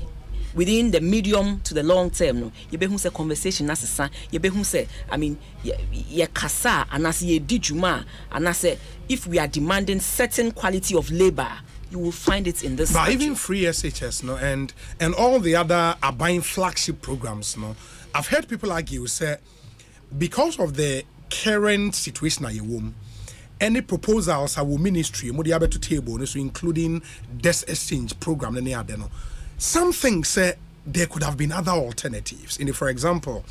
within the medium to the long term, no, you be who say conversation necessary. You be who say, I mean, ye kasa and as ye dijuma and I say if we are demanding certain quality of labor, you will find it in this. But country. even free SHS, no, and all the other are buying flagship programs, no. I've heard people argue say because of the current situation at your womb. Any proposals our ministry mo able to table so including debt exchange program any other no some things say there could have been other alternatives in for example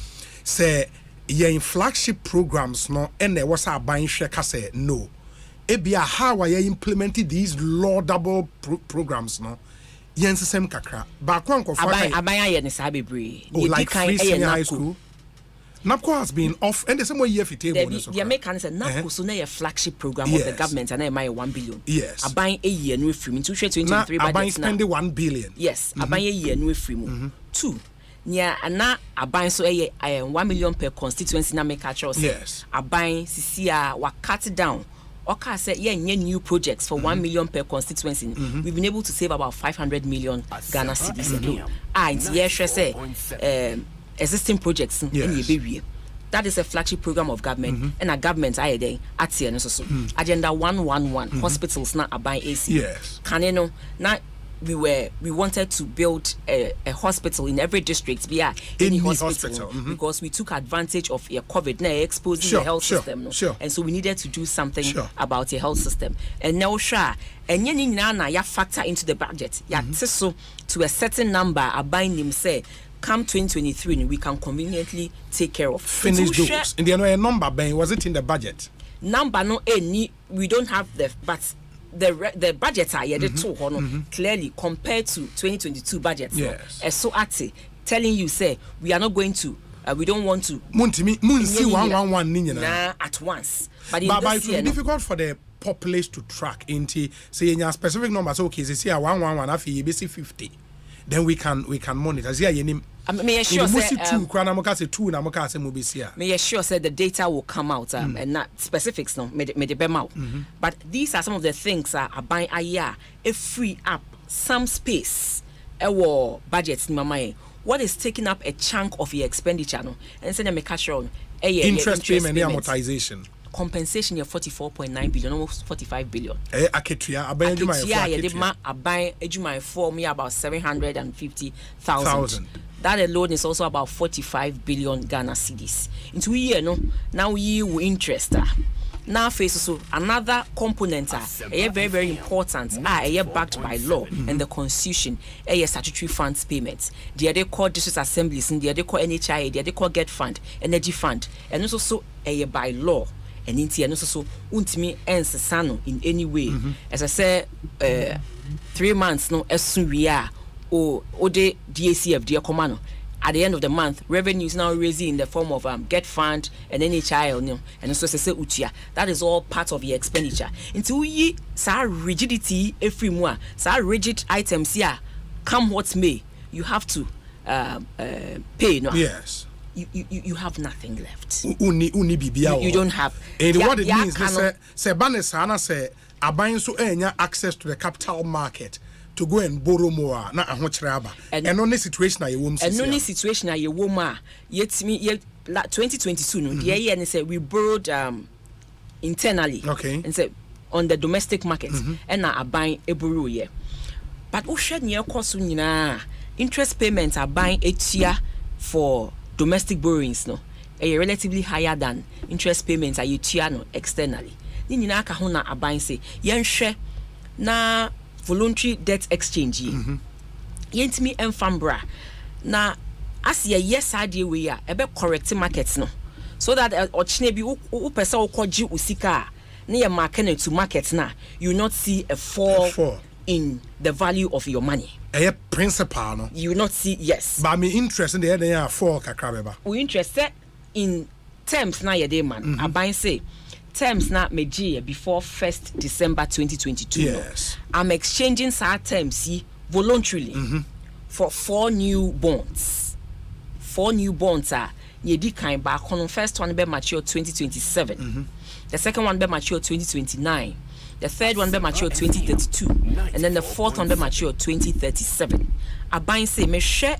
say in flagship programs no and there was a buying share say no ebia how are you implementing these laudable programs no yen sesem kakra ba kwanko fa aban ne sa bebre like free senior high school. NAPCO has been off, and the same way you have to table. The Americans said NAPCO so na a flagship program of the government, and I buy 1 billion. Yes. I buy a year new free. In 2023 budget. I buy spending 1 billion. Yes. I buy a year new free. 2. Yeah, and now I buy so a 1 million per constituency. Na make a choice. Yes. I buy CCA wa cut it down. Oka said new projects for 1 million per constituency. We've been able to save about 500 million Ghana cedis. Existing projects in the that is a flagship program of government and a government agenda 111 hospitals now are buying AC. Yes. Can now we wanted to build a hospital in every district any hospital. Because we took advantage of COVID now exposing the health system and so we needed to do something about the health system and now and ya factor into the budget so to a certain number are buying them say come 2023 we can conveniently take care of finish those in the number Ben was it in the budget number no any we don't have but the budget are clearly compared to 2022 budget so telling you say we are not going to we don't want to see 111 at once but it will be difficult for the populace to track into say in specific numbers okay say 111 afi you be 50 then we can monitor may sure say the data will come out and not specifics no but these are some of the things are buying a free up some space our budgets what is taking up a chunk of your expenditure no and say make sure interest payment and amortization compensation your 44.9 billion almost 45 billion aketua aban ejuma for me about 750,000 That alone is also about 45 billion Ghana cedis. Into a year, no, now we will interest. Now face so another component very, very important backed by law and the constitution statutory funds payments. They call district assemblies and they call NHI, they call get fund, energy fund, and also by law. And in and also untimi ensesano in any way. As I say 3 months no as soon we are or the DACF dear commando. At the end of the month, revenue is now raising in the form of get fund and NHI, and also say utia. That is all part of your expenditure. Into ye rigidity every month, rigid items here, come what may, you have to pay. No? Yes. You have nothing left. You don't have. And what it means is say Banesana say abayin so access to the capital market to go and borrow more na ahochiraba. And only situation na yewom. And only situation na yewom yet me 2022 no the year and say we borrowed internally. Okay. And say on the domestic market and na abayin e borrow ye. But o hwe ne ekoso nyina interest payments are buying each year for domestic borrowings no relatively higher than interest payments are you no externally. Ni nyina ka ho na aban say yenhwe na voluntary debt exchange yentimi enfambra na as ye yes ade we ya ebe correct markets no so that ochine bi wo pese wo koji usika na ye market to market na you not see a fall in the value of your money. A principal no you will not see. Yes, but me interest in the area for kakrabeba we interested in terms na ye dey man aban say terms na meji before 1st December 2022. Yes, I'm exchanging our terms voluntarily for 4 new bonds. 4 new bonds are ye di kind back on first one be mature 2027. The second one be mature 2029. The third one be mature 2032, and then the fourth one be mature 2037. Aban say me share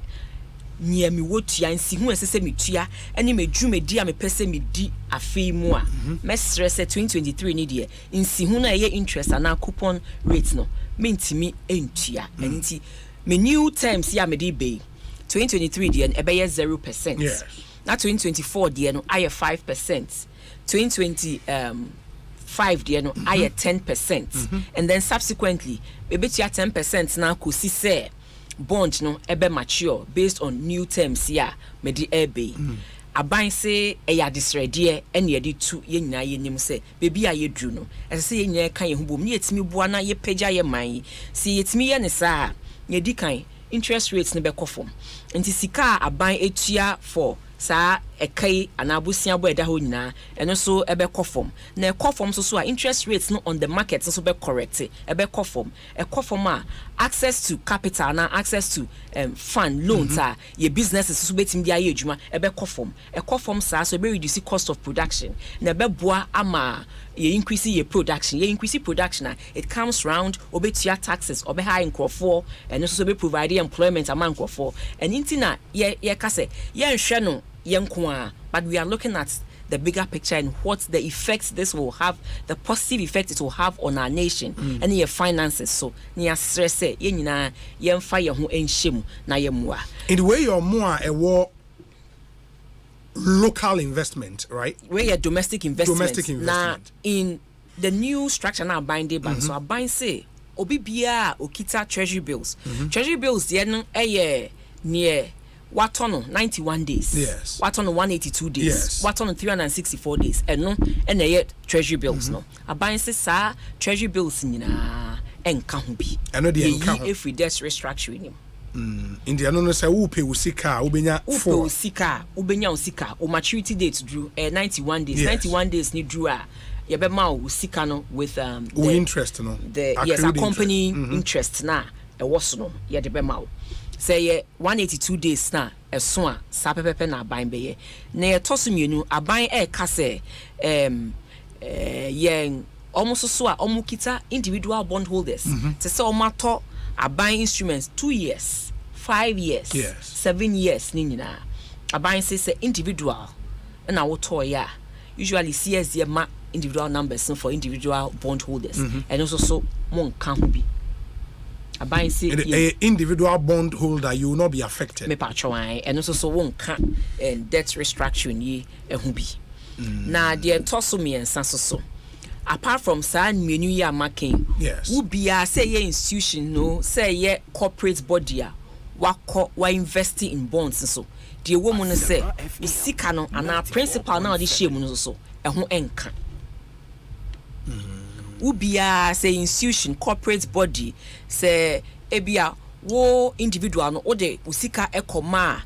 near me wotia nsi hu ese me tua ene me dwumedi a me pese me di afei mu a me stress 2023 ni de nsi hu na ye interest ana coupon rate no me ntimi entua enti me new terms ya me di be 2023 de e be 0%. Yes. Na 2024 de no aye 5%. 2025 de no aye 10%. And then subsequently we bet ya 10% na kosi say bond no ebe mature based on new terms ya me di ebe aban say e ya disrede ene ye di tu ye nyina ye nim say bebi a ye dru no ese say ye nyina kan ye hubom ne yetimi bua na ye pagya ye man si yetimi ye ne saa ye di kan interest rates ne be kofom nti sika aban etua for sa ekai anabusia bo eda ho nyina eno so ebe kofom na ekofom so a interest rates no on the market so be correct ebe kofom ekofom a access to capital na access to fund loans your businesses so betim dia ye adwuma ebe ekofom sa so be reduce cost of production na be boa ama ye increase your production it comes round obetua taxes obe high nkrofo eno so be provide employment among nkrofo and intina ye ka say ye nhwe no but we are looking at the bigger picture and what the effects this will have, the positive effect it will have on our nation and your finances. So, near stress, ye nina ye fire who ain't shame na ye mua. In the way you're more a war local investment, right? Where your domestic investment. Now, in the new structure now binding bank, so I bind say obibia okita treasury bills. Treasury bills the near what on 91 days, yes. What on 182 days, yes. What on 364 days, and no, and yet treasury bills no. A buying says, treasury bills in and can't be. I know the if we just restructuring him. India no say upe usika ubenya for ubenya usika o maturity date drew 91 days. Yes. 91 days ni drew you be ma usika no with the interest no. The yes, accompanying interest na e was no ye de be ma say 182 days na eso a sa pepepe na aban be ye na ye toso mienu aban e ka say yen almost so a omukita individual bond holders to say omato aban instruments 2 years 5 years yes. 7 years ni nyina aban say individual na wo to ya usually CS ye ma individual numbers for individual bond holders and also so mon kan ho bi aban say individual bond holder, you will not be affected. Me patchwan and also won't can debt restructuring ye ehu bi. Na the tosso me and so. Apart from san menu ya making, yes, who be a say ye institution no say ye corporate body wa investing in bonds and so. The woman say sika no and our principal now the shame no so ehu enka. Who be a say institution corporate body say ebia wo individual no ode usika ekoma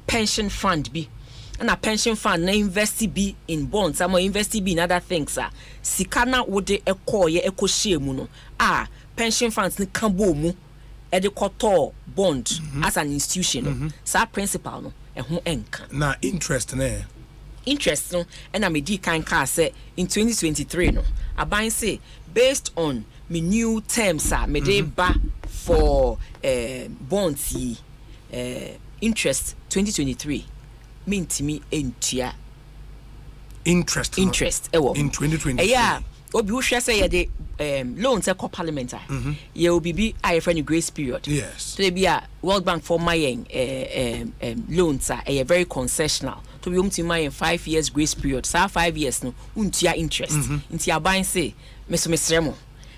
pension fund bi. And a pension fund na invest be in bonds, some invest be in other things. Sikana would de echo ye echo shame no. Pension funds ni kambo mu e de koto bond as an institution. Sa principal no e ho enka. Na interest na. Interest no and na me di kan ka say in 2023 no. Aban say based on me new terms me dey ba for bonds interest 2023. Mintimi entia interest in 2020 yeah obi wo hwe say ye de loans e ko parliament ye obi bi a friend grace period, yes, so be a World Bank for my loans are very concessional to be my 5 years grace period, so 5 years no untia interest into your buying say mesremo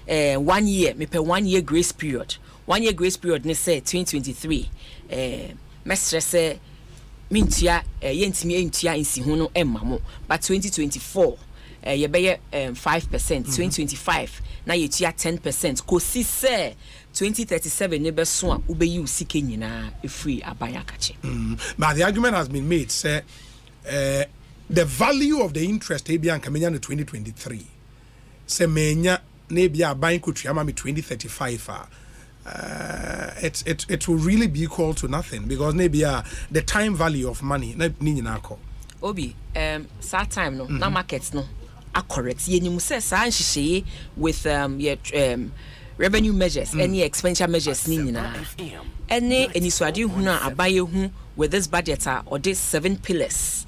1 year me per 1 year grace period, 1 year grace period ne say 2023 mestre say mintia yentimi entia insi ho no emma mo, but 2024 ye be 5%, 2025 na ye tia 10% ko si say 2037 ne be so a ube yi usike nyina e free abanya kache. But the argument has been made say the value of the interest e bia nkamenya no 2023 say menya na bia aban ko tuama me 2035 it will really be equal to nothing because maybe the time value of money na nyina ko obi sad time no na markets no are correct ye nimu say sa nhihye with revenue measures any expenditure measures ni nyina any suade hu na abaye hu with this budget or this 7 pillars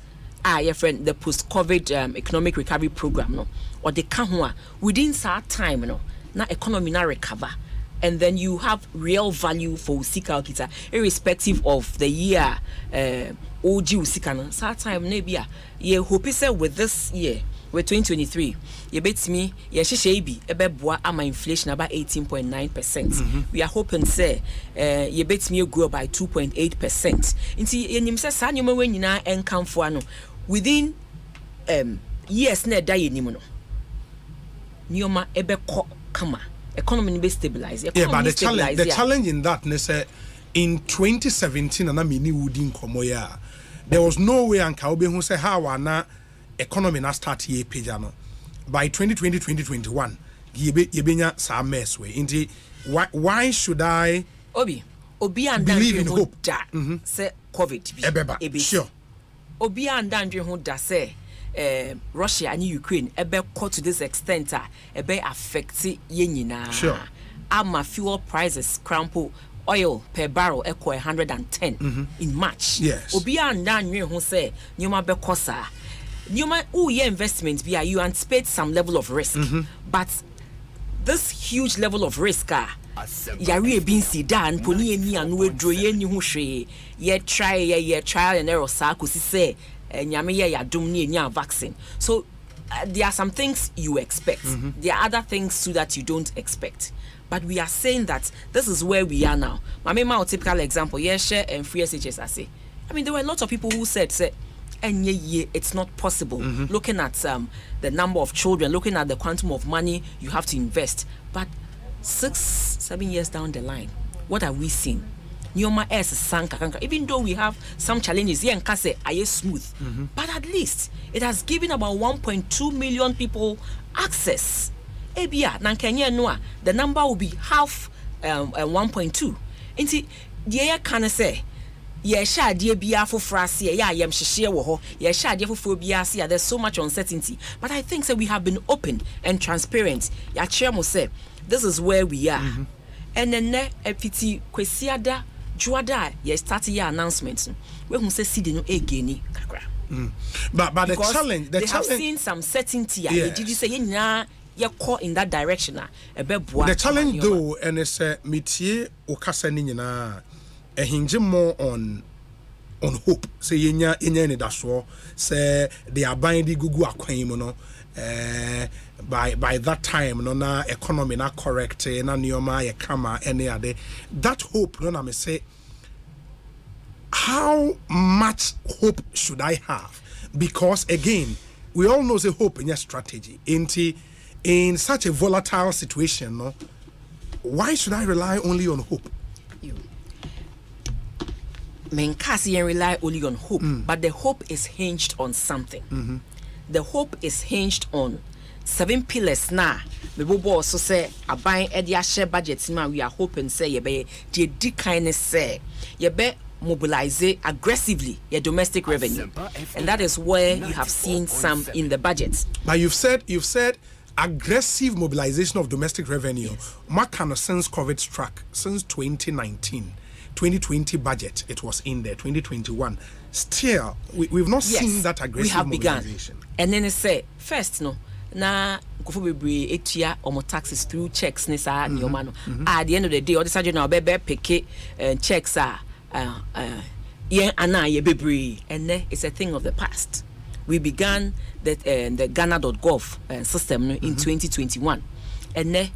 your friend the post covid economic recovery program no or the ka ho within that time no na economy na recover. And then you have real value for Usika Okita, irrespective of the year. OG Usika no. So time maybe ye hope say with this year, with 2023, ye bet me ye shishebi ebe boa ama inflation about 18.9%. We are hoping say ye bet me grow by 2.8%. Inti ye nim say sa nyoma we nyina enkamfo ano within years na da ye nim no. Nyoma ebe ko kama. Economy be stabilize. Yeah, but the challenge in that in 2017 and I mean woodin komoya, there was no way and Kaube who say how na economy na start ye pejano. By 2020, 2021, yebenya sa mess way. Inti why should I Obi and believe in hope that say COVID be sure. Obi and Andrew who da say Russia and Ukraine ebe caught to this extent ebe affect ye nyina. Sure. Ama fuel prices crumple oil per barrel equal 110 in March. Yes. Obi and Andrew who say nyoma be kosa. Nyoma ye investment be you anticipate some level of risk. But this huge level of risk yari bin si dan poni eni anu edro ye ni ho hwe ye trial and error sa ko si say nyame ye yadom ni enya vaccine. So there are some things you expect. There are other things too that you don't expect. But we are saying that this is where we are now. My typical example, share and free SHS say. I mean, there were a lot of people who said it's not possible. Looking at the number of children, looking at the quantum of money you have to invest. But 6-7 years down the line, what are we seeing? Nyoma S sanka. Even though we have some challenges here in Kase, are smooth. But at least it has given about 1.2 million people access. Ebia Nankenya Noa, the number will be half 1.2. Inti ye can say sha dear bia for frasia yam share wo sha dear for biasia. There's so much uncertainty. But I think that we have been open and transparent. Ya chairman say this is where we are. And then epiti kwesiada juada ye start your announcement. We who say CD no again kakra. But the challenge they have seen some certainty. Did you say you call in that direction the challenge though and it's metie okasa ni nyina hinge more on hope say yenya ni daso say they are buying the gugu akwan mu no by that time no na economy na correct na nioma ye kama any other that hope no na me say how much hope should I have? Because again, we all know the hope in your strategy. In such a volatile situation, no, why should I rely only on hope? Menkasi rely only on hope, but the hope is hinged on something. The hope is hinged on 7 pillars now. Me bobo also say aban e dia share budget ma we are hoping say ye be the kindness say ye be mobilize aggressively your domestic revenue, and that is where you have seen some in the budget. But you've said aggressive mobilization of domestic revenue. Makano since COVID struck, since 2020 budget, it was in there. 2021, still we've not seen that aggressive we have mobilization. Begun. And then it say first no. Na kufu bebre etua omo taxes through checks ni sa nioma no. At the end of the day, all the surgeon now be pick checks yeah, and it's a thing of the past. We began that the Ghana.gov system in 2021, and the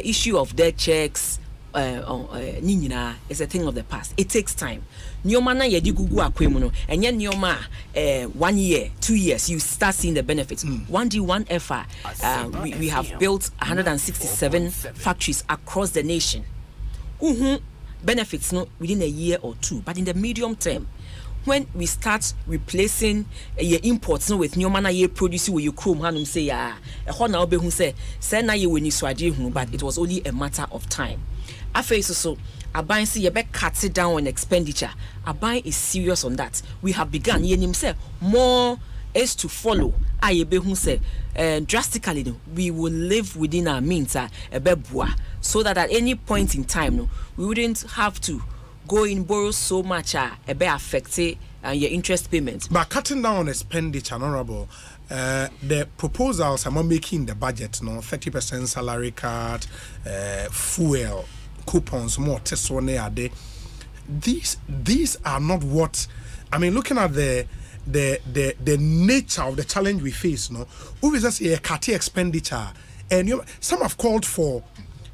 issue of debt checks is a thing of the past. It takes time. Nyoma na yedi gugu akwemu no, and yen nyoma 1 year, 2 years, you start seeing the benefits. 1D, 1FR, we have built 167 factories across the nation. Benefits no within a year or two, but in the medium term, when we start replacing your imports no with nyoma na ye produce with your chrome hanum say na obe hu say na ye weni swade hu, but it was only a matter of time. After so aban say ye be cut it down on expenditure. Aban is serious on that. We have begun ye nim say more is to follow. Say drastically no, we will live within our means so that at any point in time no, we wouldn't have to go in borrow so much affect your interest payments. But cutting down on expenditure, honorable, the proposals I'm making the budget, no 30% salary cut, fuel coupons, more tests on there. These are not what I mean. Looking at the nature of the challenge we face, no, we just a cut expenditure, and some have called for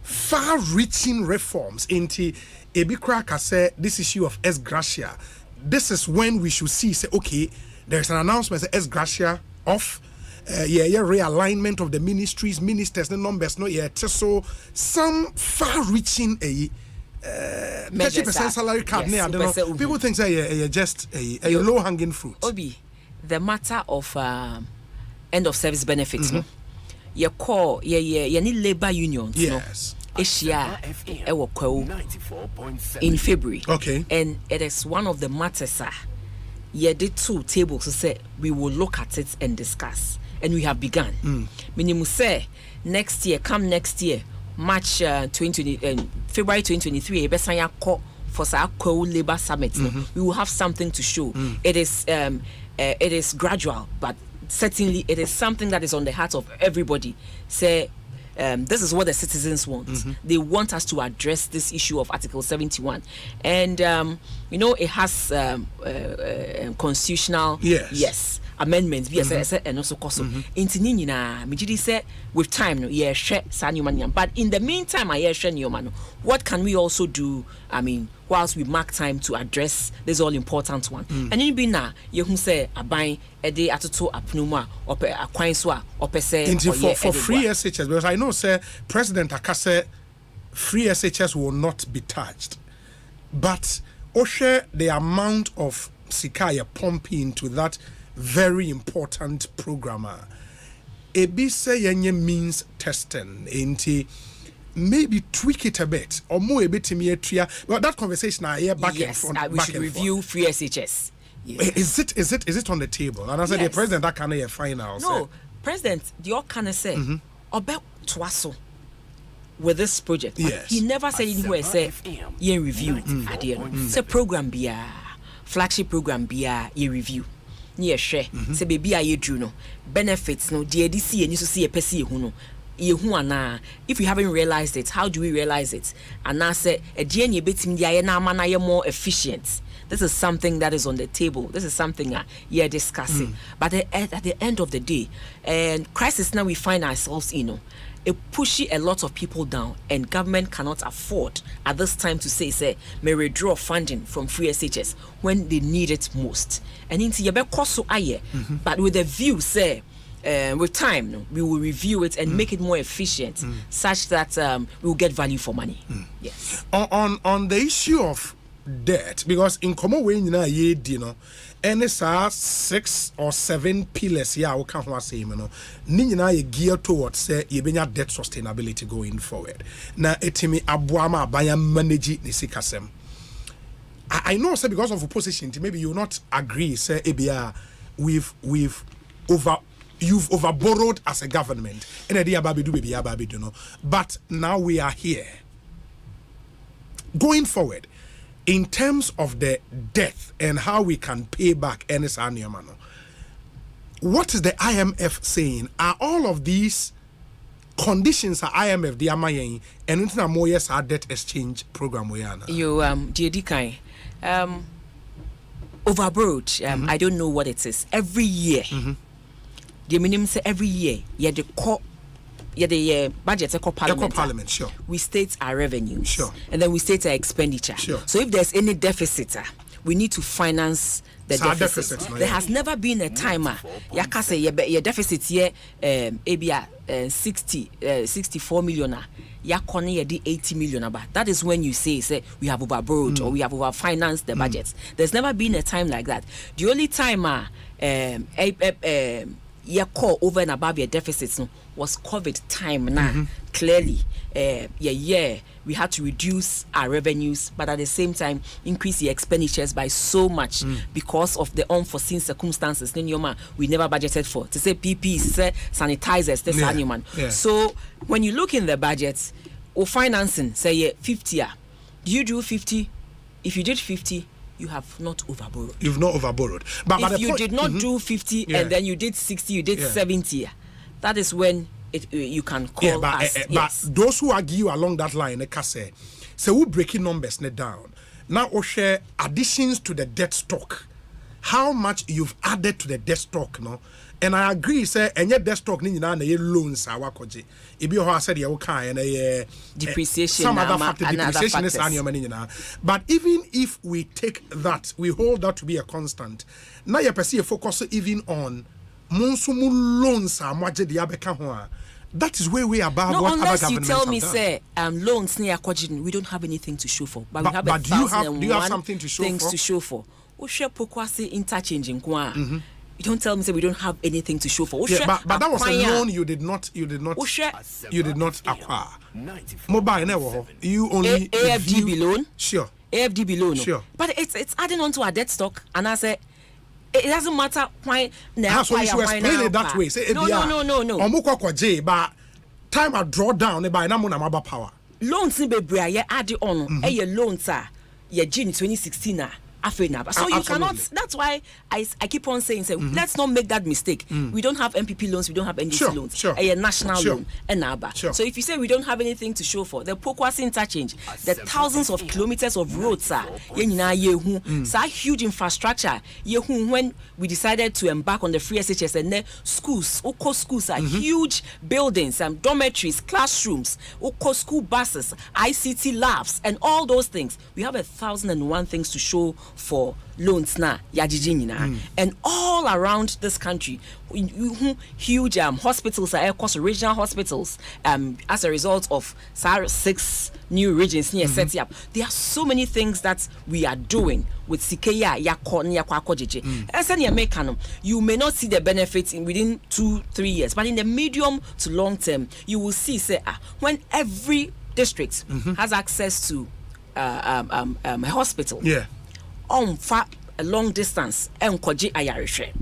far-reaching reforms into a big crack. I said this issue of S gratia. This is when we should see say okay, there's an announcement say S gratia off. Realignment of the ministers, the numbers, no, so some far-reaching 30% salary cut. Yes, people think say just a low-hanging fruit. Obi, the matter of end of service benefits, no, you call you need labor unions, yes. Asia in February, okay, and it is one of the matters. Did 2 tables to say we will look at it and discuss. And we have begun. Minimum say next year, March 2020, February 2023, for our labor summit. We will have something to show. It is gradual, but certainly it is something that is on the heart of everybody. Say this is what the citizens want. They want us to address this issue of Article 71, and it has constitutional amendments and also cost. Mijidi said with time but in the meantime what can we also do, I mean, whilst we mark time to address this all important one. And you be na you say aban ede atoto apnuma ope akwan so a ope say for free SHS, because I know say President Akase free SHS will not be touched, but Oshe the amount of sikaya pumping into that very important programmer. Ebi say yenye means testing into maybe tweak it a bit or more a bit in tria. But that conversation I hear back and front. We should review free SHS. Yes. Is it on the table? And I said the president that can a final. No, President, the all can say about twaso with this project. Yes. He never said anywhere say ye review at the end. It's a program be a flagship program be a review. Near share say baby I drew no benefits no DDC and you see a pesi who no if we haven't realized it, how do we realize it? And I say a DNA bit more efficient. This is something that is on the table. This is something you're discussing. But at the end of the day, and crisis now we find ourselves, it pushes a lot of people down, and government cannot afford at this time to say may withdraw funding from free SHS when they need it most. And into but with a view, with time, we will review it and make it more efficient, such that we will get value for money. Yes. On the issue of debt, because in common way, any 6 or 7 pillars we can say, geared towards say debt sustainability going forward. Now, etimi abuama baya manage nisikasem. I know, say, because of opposition, maybe you will not agree, say, you've overborrowed as a government. But now we are here. Going forward, in terms of the debt and how we can pay back what is the IMF saying? Are all of these conditions are IMF the amayen and into more yes our debt exchange program we are you DDK overborrowed I don't know what it is every year. The minimum say every year the budget parliament. Sure. We state our revenues. Sure. And then we state our expenditure. Sure. So if there's any deficit, we need to finance the deficit. There has never been a timer. Yaka say your deficit here 64 million. Yakoni the 80 million. But that is when you say we have overborrowed or we have overfinanced the budget. There's never been a time like that. The only time your call over and above your deficits was COVID time now. Clearly, we had to reduce our revenues, but at the same time increase the expenditures by so much because of the unforeseen circumstances. We never budgeted for. To say PPs, sanitizers, this animal. So when you look in the budget, or financing, say 50. Do you do 50? If you did 50. You have not overborrowed. You've not overborrowed. But if you did not do 50 and then you did 60, you did 70, that is when you can call us. But those who argue along that line, they can say, so we breaking numbers down. Now we share additions to the debt stock. How much you've added to the debt stock, And I agree, say, and yet debt stock ni na loans are wakoji. Ibi ho said ya and depreciation. Some other factor, depreciation is annual. But even if we take that, we hold that to be a constant. Now you perceive focus even on monsumu loans are maje di abeka ho. That is where we are above what other governments have done. Unless you tell me, say, loans near Kojin, we don't have anything to show for. But we have do you have something to show things for? To show for. Ushe pokwasi interchanging kwa. You don't tell me say we don't have anything to show for. But that was a loan you did not acquire. Mobile never. You only AFDB loan. Sure. AFDB loan. Sure. But it's adding on to our debt stock, and I say it doesn't matter why now. So you should explain it that way. Say no. Omukwa kwa J, but time I draw down by na maba power. Loans ni bebre ye add on. A loans are ye June 2016 So you cannot. That's why I keep on saying, let's not make that mistake. We don't have MPP loans. We don't have NDC loans. A national loan. So if you say we don't have anything to show for, the Pokwasi interchange, the thousands of kilometers of roads are huge infrastructure. When we decided to embark on the free SHS and then schools are huge buildings, dormitories, classrooms, school buses, ICT labs, and all those things. We have 1,001 things to show for loans na and all around this country huge hospitals are regional hospitals as a result of 6 new regions set up. There are so many things that we are doing with Sikeya you may not see the benefits within 2-3 years, but in the medium to long term you will see when every district has access to a hospital on far a long distance and koji ayarishe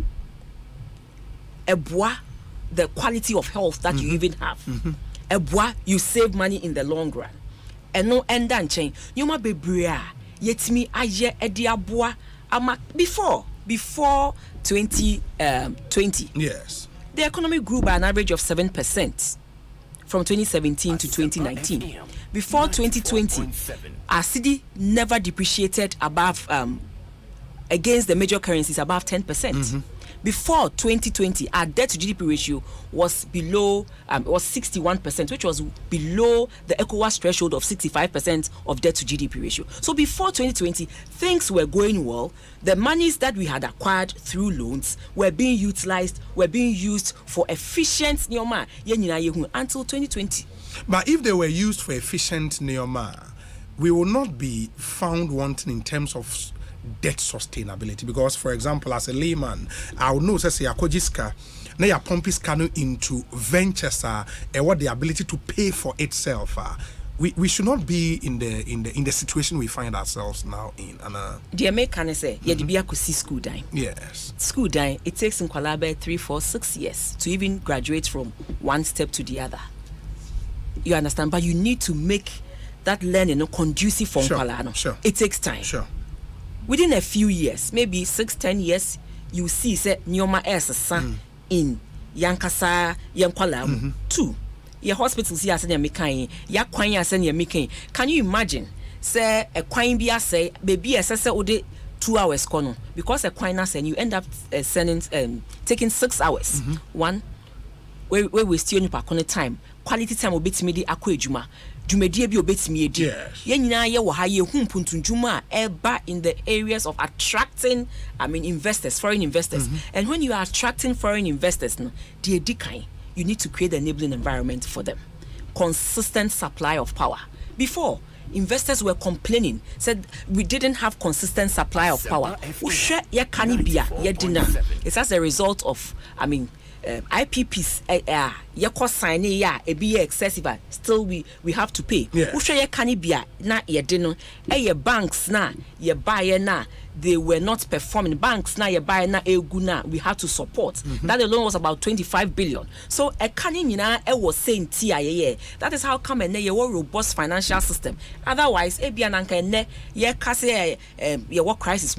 eboa the quality of health that you even have eboa you save money in the long run and no end and chain you ma bebrea yetimi aye edi aboa ama before 2020 yes the economy grew by an average of 7% from 2017 to 2019. Before 2020, our cedi never depreciated above against the major currencies above 10%. Before 2020, our debt to GDP ratio was below, was 61%, which was below the ECOWAS threshold of 65% of debt to GDP ratio. So before 2020, things were going well. The monies that we had acquired through loans were being utilized, were being used for efficient neoma until 2020. But if they were used for efficient neoma, we will not be found wanting in terms of debt sustainability, because for example, as a layman, I would know say Akojiska na ya pompiska no into ventures and what the ability to pay for itself. We should not be in the situation we find ourselves now in. Dear me can say you be akusi school dime. Yes. School dime, it takes in Kwalabe 3, 4, 6 years to even graduate from one step to the other. You understand? But you need to make that learning conducive for Kwala. Sure. It takes time. Sure. Within a few years, maybe 6-10 years, you see say Nyoma son in Yankasa Yankwala. 2. Your hospitals here send making, ya kwanya send your making. Can you imagine? Say a kwine be say baby assessor ode 2 hours kono, because a kwine and you end up sending taking 6 hours. One we still need time. Quality time will beat me the akwa Jumedie bi obetimi edi. Ye nyina ye wo ha ye hu mpuntunjuma eba in the areas of attracting investors, foreign investors. And when you are attracting foreign investors, no, the edikan, you need to create the enabling environment for them. Consistent supply of power. Before, investors were complaining, said we didn't have consistent supply of power. It's as a result of, IPPs sign be excessive, still we have to pay. Banks na buy na they were not performing. Banks na buy na we have to support. That alone was about 25 billion. So was saying that is how come a robust financial system. Otherwise crisis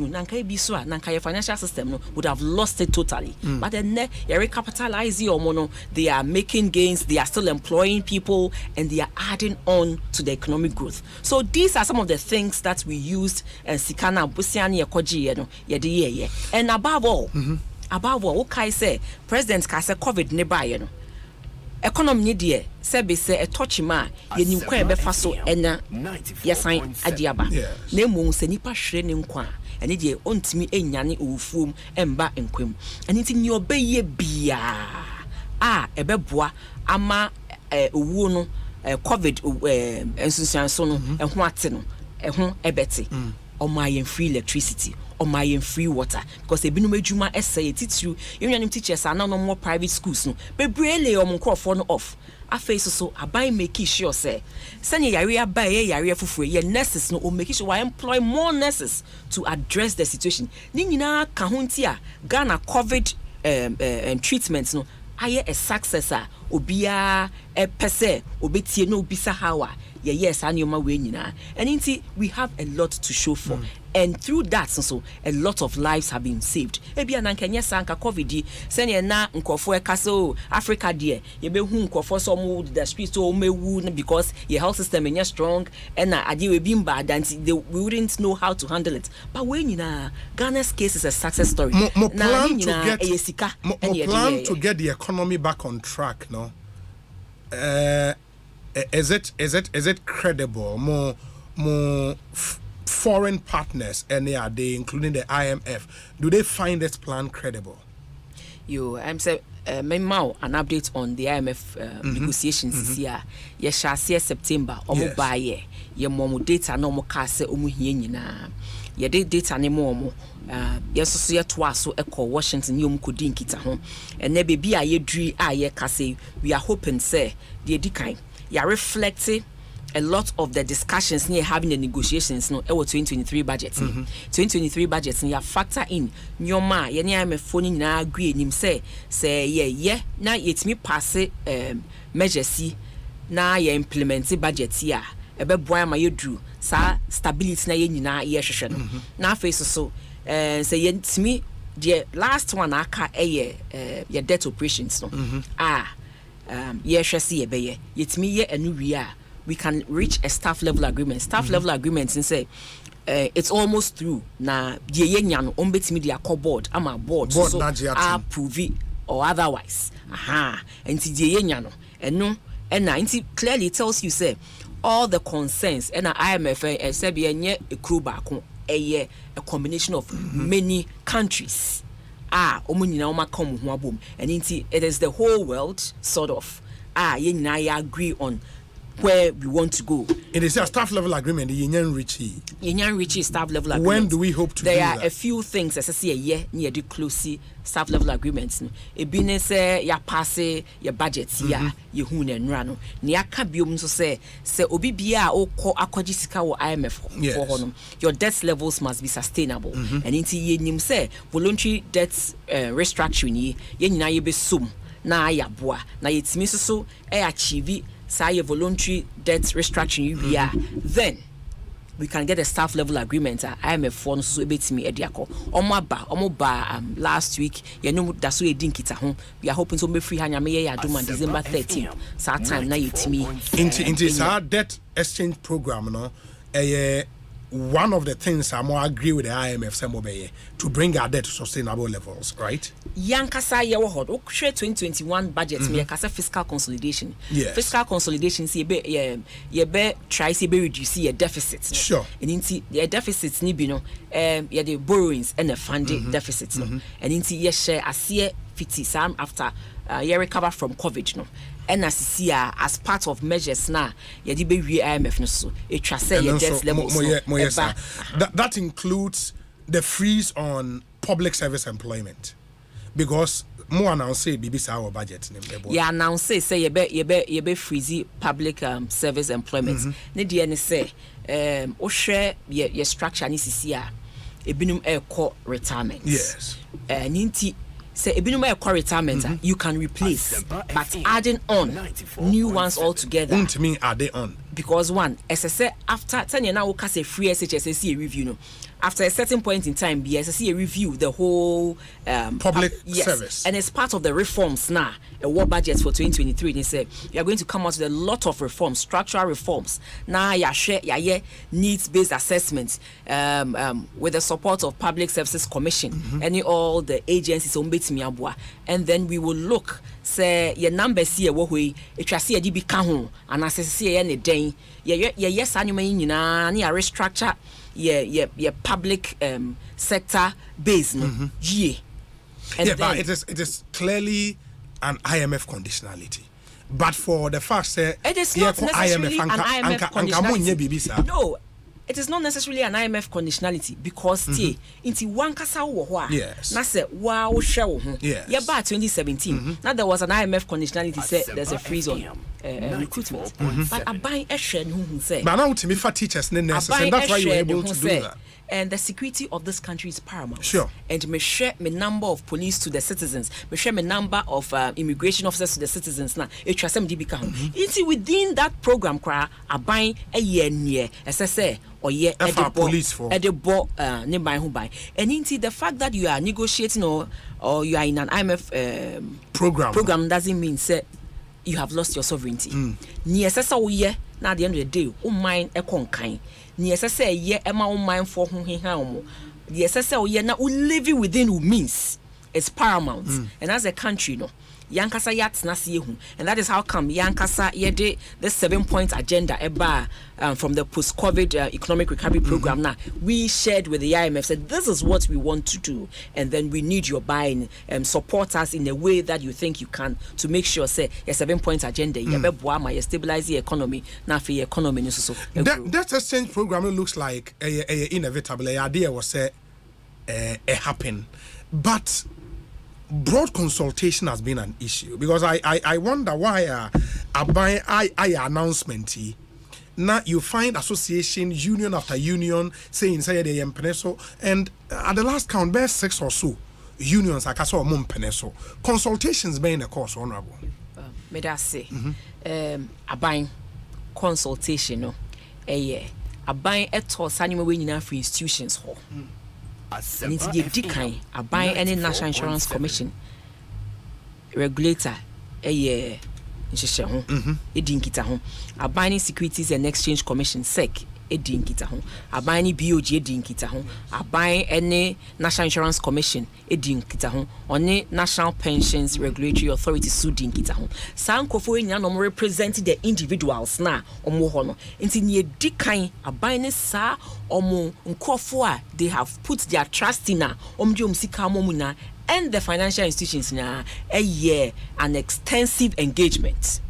financial system would have lost it totally. But then recapitalize they are making gains, they are still employing people, and they are adding on to the economic growth. So these are some of the things that we used and Sikana Busiani and above all, okay, say President Kase COVID nearby, economy dear, Sebi say a touchy ye new quebe faso and yasign adiaba. Name won't say nipa shrenin qua, and it ye unt me a yanni ufum and ba and quim, and it in your bay bia. Ebeboa ama uwu COVID ensusuanso no ehun ate no ehun ebeti omayen free electricity omayen free water, because ebinom adwuma essay titru yenwanim teachers are now no more private schools no bebrele omonkrofo no off afei so abai make sure say sanya yare abai yare afufure ye nurses no o make sure we employ more nurses to address the situation. Ni nyina ka ho ntia Ghana COVID treatments no aye a successor obia e pese obetie no obisa hawa yes anyoma we nyina, and inti we have a lot to show for. And through that so a lot of lives have been saved. Ebia na nkenya sanka COVID sene na nkofo e kaso Africa there ye be hu nkofo so mo the street so mewu because your health system is strong and ade we been bad and we wouldn't know how to handle it. But when nyina Ghana's case is a success story. Plan to get the economy back on track, no? Is it credible? More foreign partners, and they including the IMF, do they find this plan credible? I'm saying Memao an update on the IMF negotiations here. Yes, shall see September or buy ye momo data no more case omuhiena. Ye data ne momo. Yes, so yet was so echo Washington yum kudin kita home. And ne baby a ye dri a ye kase. We are hoping say the decline. Ya reflecting a lot of the discussions near having the negotiations no 2023 budget. 2023 budget ya factor in nyoma ye ne am phone na agree nim say na yetimi pass measures na ye implement budget here ebe boy ma yedru sa stability na ye nyina ye hwehwe no na face so say yetimi the last one aka ye debt operations no yɛhwɛ sɛ yɛtumi yɛ anu wie a we can reach a staff level agreement. Staff level agreement and say it's almost through. Na die yenya no ombetimi dia call board ama board so approve it or otherwise. Aha. Enti die yenya no eno na enti clearly tells you say all the concerns and IMF say be enye ekru baako a combination of many countries. Omo nyina oma come ho abom. And enti it is the whole world sort of yenya agree on where we want to go. It is a staff level agreement, the Yenyan Richie staff level agreement. When do we hope to there do are that? A few things as I see a year near the close staff level agreements. A business ya passe your budget ya you hun and rano. Nia kabium to say obibia o ko akojisika or IMF for honum. Your debt levels must be sustainable. And into ye nim say voluntary debt restructuring ye nyina ye be sum na ya boa na yetimi so achieve say voluntary debt restructuring then we can get a staff level agreement. IMF for so betimi ediako omo ba last week ye no da so edin kita ho we are hoping to be free hanya me ya aduma December 13th sa time na yetimi into our debt exchange program no one of the things I'm more agree with the IMF to bring our debt to sustainable levels, right? Yankasa yewo hod 2021 budget me kasa fiscal consolidation. Yes. Fiscal consolidation see be try see be reduce your deficits. Sure. And inti the deficits ni bi no the borrowings and the funding deficits no. And inti ye share as 50 some after you recover from COVID no. And as part of measures now, you be IMF no so it say your debt levels. That includes the freeze on public service employment, because more announce say BBC our budget. Yeah, announce say you be freeze public service employment. Ne dey say o share your structure ni sisi a ebinum e retirement. Yes. Ninti say ebinum e retirement you can replace, but adding on new ones altogether. Won't mean add on. Because one, as I say, after 10 years now, we can say free SHSC review. No, after a certain point in time, BSSC review the whole public service, and it's part of the reforms now. A war budget for 2023. They say you are going to come out with a lot of reforms, structural reforms. Now, needs-based assessments with the support of Public Services Commission, all the agencies on Betimiabua, and then we will look. Say your numbers here, what we it was here DB Kahun, and as I say any day, yes, annual restructure your public sector base, but it is clearly an IMF conditionality. But for the fact that it is not necessarily an IMF conditionality. No. It is not necessarily an IMF conditionality because into one kasa wo yes. Na say wow show yes. Yeah, by 2017 now there was an IMF conditionality say there's a freeze on recruitment but I buy a share who say but now to me for teachers and nurses and that's why you're able to do that. And the security of this country is paramount. Sure. And me share me number of police to the citizens. Me share me number of immigration officers to the citizens. Now, it has some DB count. It's within that program. Cry a buying a year near SSA or year police for at the board nearby who buy. And into the fact that you are negotiating or you are in an IMF program doesn't mean say you have lost your sovereignty. Near SSA year now at the end of the day, mind a conkain. Ni say ye ema o mind for hu hiha omo the say ye na living within who means it's paramount and as a country no yankasa yat na see hu and that is how come yankasa ye de the 7-point agenda eba from the post COVID economic recovery program now we shared with the IMF said this is what we want to do and then we need your buying support us in a way that you think you can to make sure say a 7-point agenda ye be boa ma ye stabilize the economy na for the economy so that exchange program looks like a inevitable idea was say happen but broad consultation has been an issue because I wonder why I announcement now you find association union after union saying say they peneso and at the last count there's 6 or so unions are kaso mum peneso consultations being a course honorable may I say aban consultation no aban eto sanima we nyina for institutions ho and it's the decan aban any national insurance commission regulator nhyehyɛ ho edi nkita ho aban Securities and Exchange Commission SEC edi nkita ho aban BOG edi nkita ho aban ene National Insurance Commission edi nkita ho one National Pensions Regulatory Authority su di nkita ho sankofo enya no represent the individuals na omo ho no nti ne edi kan aban ne sa omo nkofo a they have put their trust in a omo sika mo mu na and the financial institutions na a year an extensive engagement.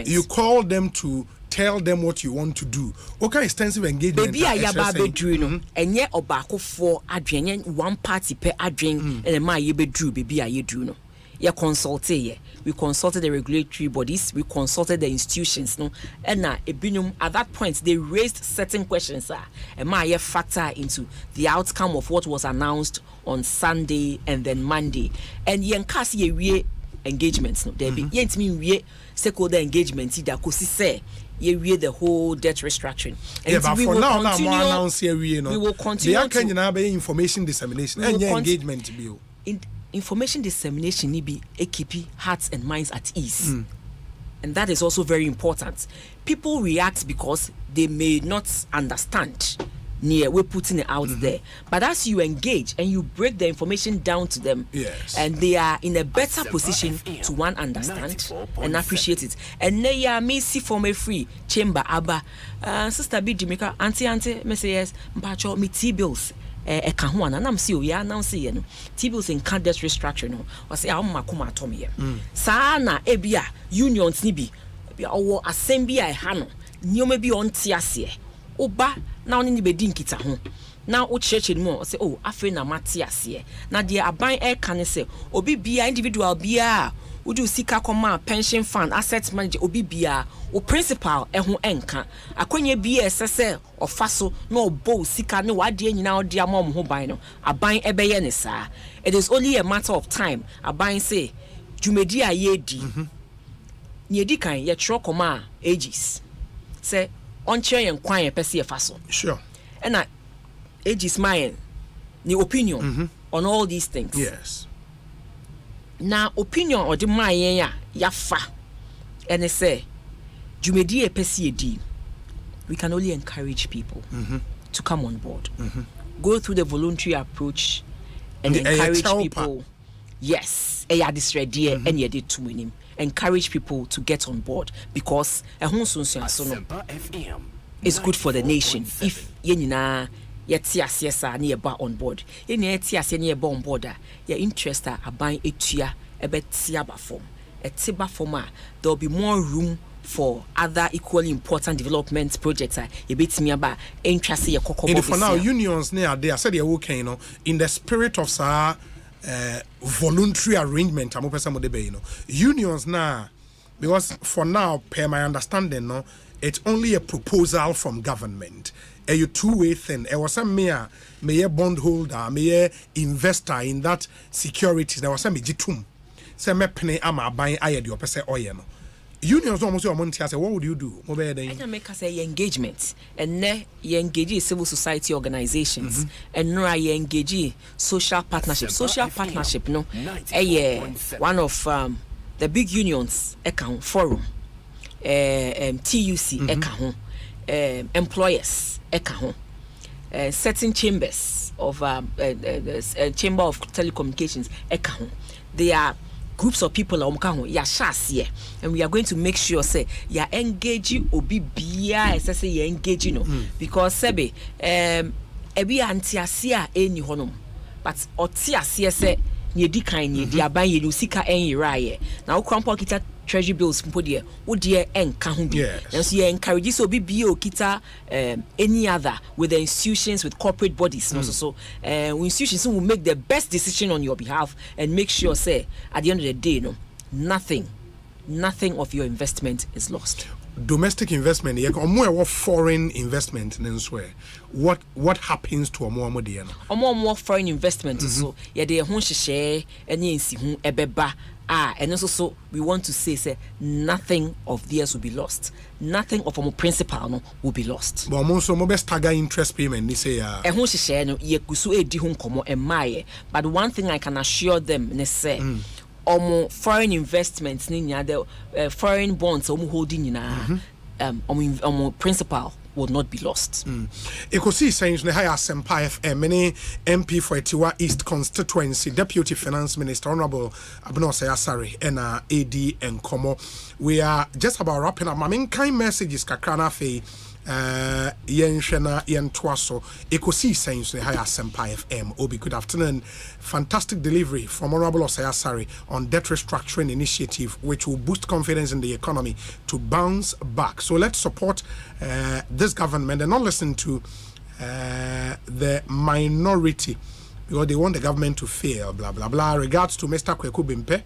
You call them to tell them what you want to do. Okay, extensive engagement. Baby ayaba bedru no enye obakofo adwen one party per adwen and ma ye bedru baby ayedru no. We consulted the regulatory bodies, we consulted the institutions, no, and at that point they raised certain questions, and my factor into the outcome of what was announced on Sunday and then Monday, and yenkasi ye engagements, no, there be yent mean we stakeholder engagement, that could say ye the whole debt restructuring. And but for now, we will continue. The information dissemination and engagement bill. Information dissemination need be keep hearts and minds at ease. And that is also very important. People react because they may not understand. We're putting it out there. But as you engage and you break the information down to them, and they are in a better position to understand and appreciate it. And they are me see for me free chamber abba sister B Jamaica auntie me say yes mpacho me T-bills. Eka ho ana nam see o ya announce ye no T-bills in debt restructuring no o say makoma atom ye saa na ebia unions ni bi owo Asempa a ha no nyoma bi on tie ase oba na oni ni bedi nkita ho na o church mu o say oh afi na mate ase na de aban eka ne say obi bia individual bia udu sika koma pension fund asset manager obi bia o principal eho enka akonye bia esese ofaso na obo sika ne wade nyina odi amom ho ban no aban ebeye ne saa. It is only a matter of time aban say jumedi a yedi ne edi kan ye tro koma ages say onche yen kwan ye pese ye faso sure and ages mine the opinion on all these things. Yes. Na opinion or the mayen ya fa and they say jumedi e pesi edi. We can only encourage people to come on board. Go through the voluntary approach and encourage people. Yes, and you did too many. Encourage people to get on board because Asempa FM is good for the nation. If yenina yetiasiesa ni eba on board, yeni yetiasia ni eba on board, your interest are buying etua ebetiaba form. Etiba form, there will be more room for other equally important development projects. Me about interest for now, unions near there. I said you're okay, in the spirit of voluntary arrangement. Unions now, because for now, per my understanding, it's only a proposal from government. A two-way thing. It was some mere bondholder, mere investor in that securities. There was some jitum. Some penny ama buying ayedi or pese oyeno. Unions almost your money. I say, what would you do? I can make us a engagement, and you engage civil society organizations, and no, I engage social partnership. Social partnership, no, one of the big unions, account forum, TUC, account, employers, account, certain chambers of chamber of telecommunications, account. They are groups of people and we are going to make sure say you are engaging obi bia say you engaging because sebe ebi antiasia eni honom but otiasia say ne di kan ne di aban ye sika enyiraye na okrampo kita treasury bills mpo de wo de enka ho bi and so you encourage so obi bia okita any other with the institutions with corporate bodies so institutions will make the best decision on your behalf and make sure say at the end of the day nothing of your investment is lost. Domestic investment or foreign investment what happens to more foreign investment so they ho hye any nsi ho ebeba and also we want to say nothing of theirs will be lost. Nothing of our principal will be lost. But also mo best stagger interest payment this say ho hye no ye kusu edi ho komo emaye but one thing I can assure them ne say foreign investments ni the foreign bonds holding principal will not be lost. Ekosiisen On Asempa FM, many MP for Etiwa East constituency, Deputy Finance Minister Honorable Osei and AD and Komo. We are just about wrapping up. My main kind messages kakrana fe yenshena yentwaso. Ekosiisen On Asempa FM. Obi, good afternoon. Fantastic delivery from Honorable Osei on debt restructuring initiative, which will boost confidence in the economy to bounce back. So let's support this government and not listen to the minority because they want the government to fail, blah, blah, blah. Regards to Mr. Kweku Bimpe,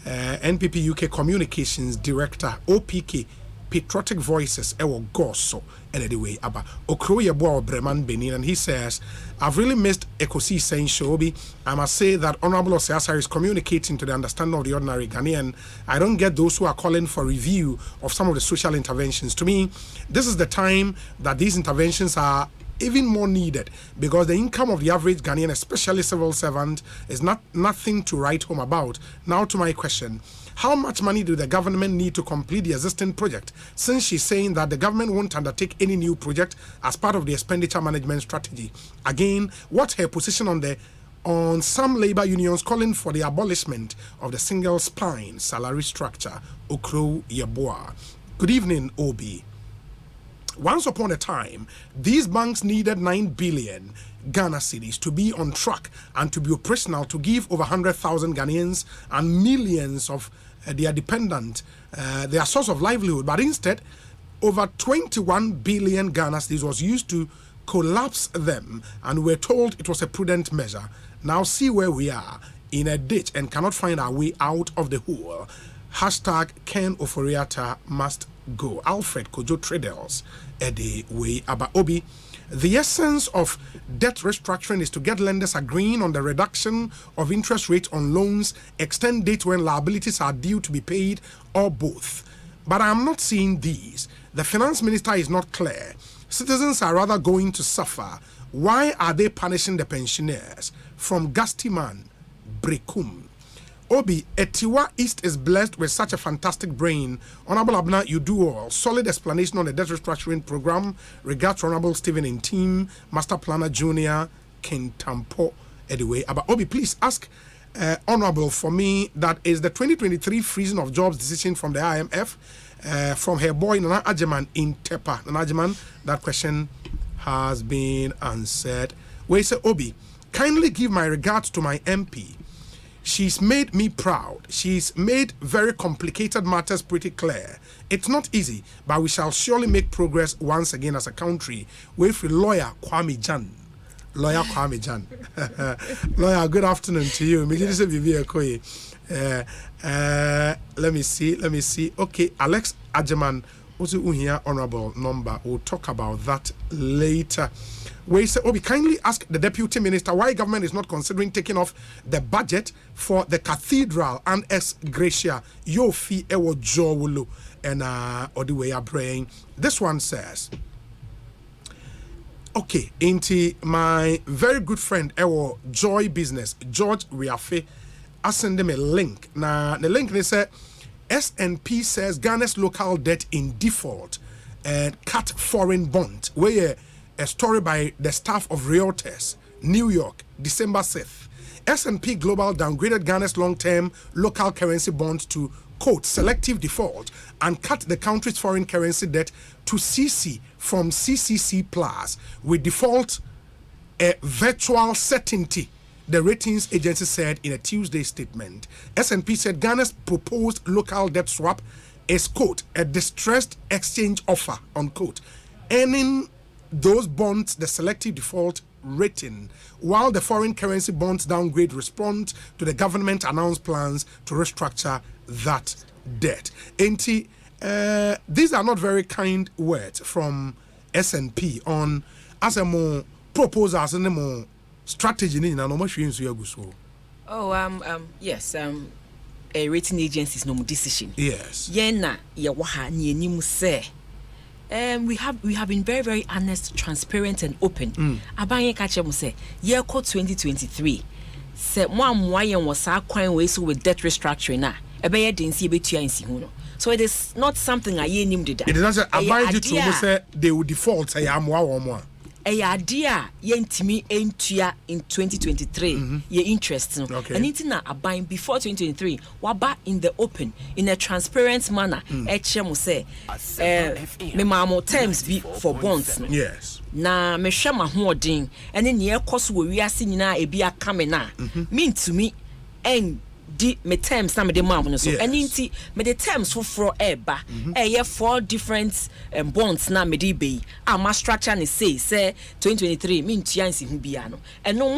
NPP UK Communications Director, OPK, Patriotic Voices, Ewo Goso, and anyway, Abba Okroye Boa Breman Benin, and he says, I've really missed Ekosiisen Shobi. I must say that Honorable Osei is communicating to the understanding of the ordinary Ghanaian. I don't get those who are calling for review of some of the social interventions. To me, this is the time that these interventions are even more needed because the income of the average Ghanaian, especially civil servant, is nothing to write home about. Now to my question. How much money do the government need to complete the existing project? Since she's saying that the government won't undertake any new project as part of the expenditure management strategy. Again, what's her position on some labor unions calling for the abolishment of the single spine salary structure? Okro Yeboah. Good evening, Obi. Once upon a time, these banks needed 9 billion Ghana cedis to be on track and to be operational to give over 100,000 Ghanaians and millions of their dependent their source of livelihood. But instead, over 21 billion Ghana cedis was used to collapse them, and we're told it was a prudent measure. Now see where we are, in a ditch and cannot find our way out of the hole. Hashtag Ken Oforiata must go. Alfred Kojo Tradels Eddie Way Aba Obi. The essence of debt restructuring is to get lenders agreeing on the reduction of interest rates on loans, extend date when liabilities are due to be paid, or both. But I am not seeing these. The finance minister is not clear. Citizens are rather going to suffer. Why are they punishing the pensioners? From Gastiman, Brekum. Obi, Etiwa East is blessed with such a fantastic brain. Honorable Abna, you do all. Solid explanation on the debt restructuring program. Regards to Honorable Stephen in team, Master Planner Junior, Kentampo, anyway. But Obi, please ask Honorable for me, that is the 2023 freezing of jobs decision from the IMF, from her boy Nana Ajeman in Tepa. Nana Ajeman, that question has been answered. We say, Obi, kindly give my regards to my MP. She's made me proud. She's made very complicated matters pretty clear. It's not easy, but we shall surely make progress once again as a country. With lawyer Kwame Jan. Lawyer Kwame Jan. Lawyer, good afternoon to you. Let me see. Okay, Alex Ajeman, also here honorable number. We'll talk about that later. We say, Obi, kindly ask the deputy minister why government is not considering taking off the budget for the cathedral and ex gratia Yofi Ewo Jowulu and Odiwe praying. This one says, okay, into my very good friend Ewo Joy Business, George Riafe, I send them a link. Now the link they say SNP says Ghana's local debt in default and cut foreign bond. Where a story by the staff of Reuters, New York, December 6th. S&P Global downgraded Ghana's long-term local currency bond to, quote, selective default and cut the country's foreign currency debt to CC from CCC+, with default a virtual certainty, the ratings agency said in a Tuesday statement. S&P said Ghana's proposed local debt swap is, quote, a distressed exchange offer, unquote, earning those bonds the selective default rating, while the foreign currency bonds downgrade respond to the government announced plans to restructure that debt. These are not very kind words from S&P on as a more proposals and a more strategy. Yes, a rating agency is no decision. Yes. Yena yawaha ni enimu se. We have been very, very honest, transparent, and open. Abanye kache mo say year 2023, se mo amoa yen was saa kwan we so with debt restructuring na ebe ye den si ebetua nsi hu no. So it is not something I nim did. It is not say abide to say they will default say amoa wo mo. Idea yentimi entua in 2023 ye interest no. And it na abide before 2023 waba in the open in a transparent manner. Echem say me mamo terms be for bonds no. Yes. Na me hwe ma hoodin ene ne ekoso wo wiase nyina e bia kame na mean to me and di me terms na me de mam no so ene nti me de terms for eba ye 4 different bonds na me de be ama structure ne say 2023 me ntua nsi hu bia no eno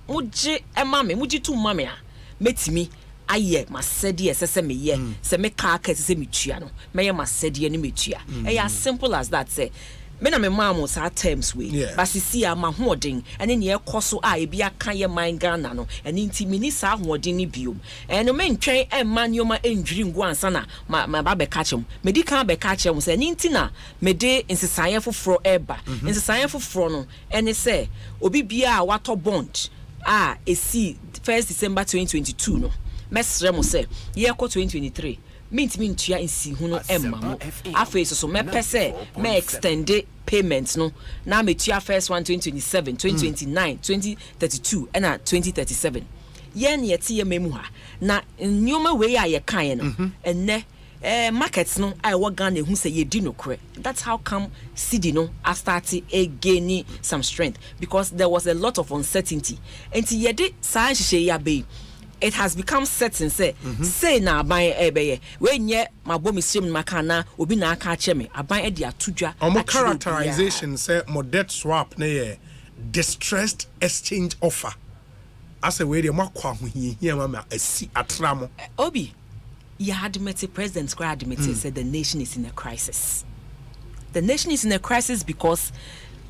moje ema me moje tu mame a metimi aye masedi esese me ye se me ka ka se me tua no me ye masedi ne me tua as simple as that say me na me mamo sa terms we but see ama hoodin ene ne ekoso a e bia kan ye man Ghana no ene nti mini sa hoodin ni biom ene me ntwen emma nyoma endwiri ngu ansa na ma ba be ka chem me di kan be ka chem se ene nti na me de insesaye foforo eba insesaye foforo no ene se obi bia a wato bond a esi 1st December 2022 no mesre mo se ye ko 2023 mint ya insi hu no emma mo afa so me pese me extend payments no na me tua first one 2027 2029 2032 and 2037 yen yeti ye memu ha na nyoma we ya ye kan no enne markets no I wa Ghana hu say ye di no kre. That's how come CD no I started gaining some strength because there was a lot of uncertainty enti ye de saa hye ya be it has become certain say na aban ebeye we nye mabo misiem makana obi na aka cheme aban e de atudwa omo characterization say mo debt swap na ye distressed exchange offer as a way de makwa ho hia ma asi atramo obi ya admit president square admit said the nation is in a crisis. The nation is in a crisis because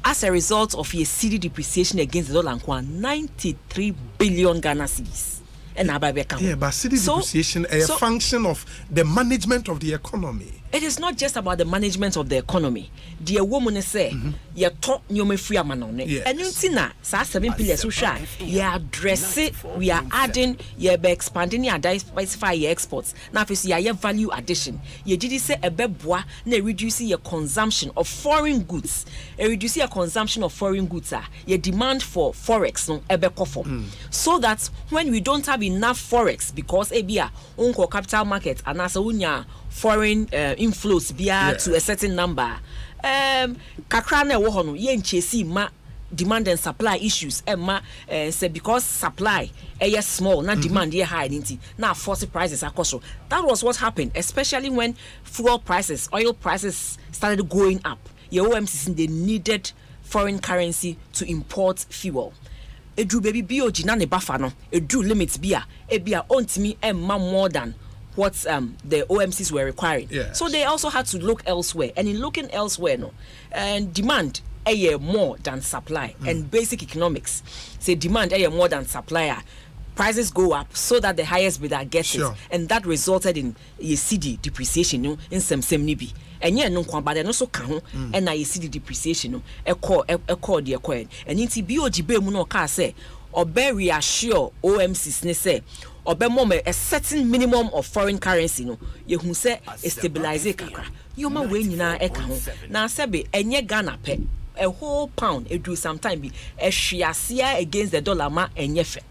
as a result of a cedi depreciation against the dollar 93 billion Ghana cedis. Yeah, but cedi depreciation is a function of the management of the economy. It is not just about the management of the economy. The woman say, "You talk nyome free amanone." And you na sa 7 pillars we share. You address it. We are adding. You be expanding. You diversify your exports. Now, if you have value addition, you did say a beboa na reduce your consumption of foreign goods. Reduce your consumption of foreign goods. Your demand for forex no ebe kofo. So that when we don't have enough forex because ebia unko capital market and as unya foreign inflows bia to a certain number kakra na wo ho no ye nchesi ma demand and supply issues ma say because supply small na demand high nti na force prices akoso. That was what happened, especially when fuel prices, oil prices started going up. Your OMCs they needed foreign currency to import fuel. Edu baby bioji na ne bafa no edu limits bia ebia ontimi emma more than what the OMCs were requiring. So they also had to look elsewhere, and in looking elsewhere no and demand more than supply and basic economics say demand more than supply prices go up so that the highest bidder gets it, and that resulted in a cedi depreciation no in some nibi and yeah no kwa but no so ka ho and na cedi depreciation no e call the acquired and inti BOG be mu no ka say obe reassure OMCs ne say obe mom a certain minimum of foreign currency no ye hu say stabilize kakra yoma we nyina e ka ho na sebe enye Ghana pe a whole pound do sometime be a hwiasia against the dollar ma enye fe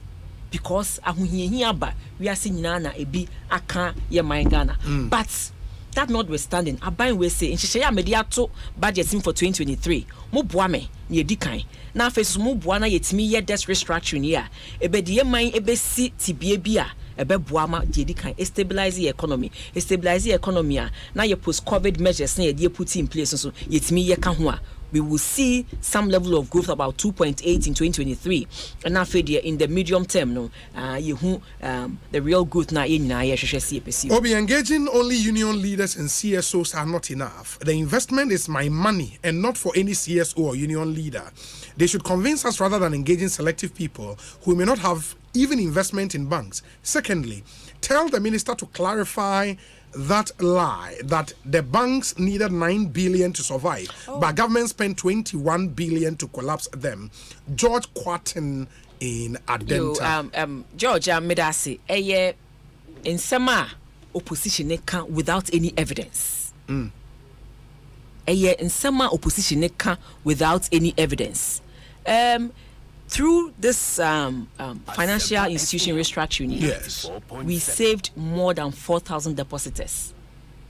because ahohiahia ba we are seeing na ebi aka ye man Ghana but that notwithstanding aban we say nhyehyɛ ya media to budget for 2023 mo boa me na edikan na afeso mo boa na yetimi ye debt restructuring here ebe de man ebe si tibie bia ebe boa ma de edikan stabilize the economy na ye post covid measures na ye put in place so yetimi ye ka ho a we will see some level of growth about 2.8 in 2023 and now in the medium term no the real growth na Obi, engaging only union leaders and CSOs are not enough. The investment is my money and not for any CSO or union leader. They should convince us rather than engaging selective people who may not have even investment in banks. Secondly, tell the minister to clarify that lie that the banks needed 9 billion to survive, but government spent 21 billion to collapse them. George Quatten in Adenta. George Medasi, in summer opposition without any evidence. In summer opposition without any evidence. Through this financial institution restructuring, yes, we saved more than 4,000 depositors.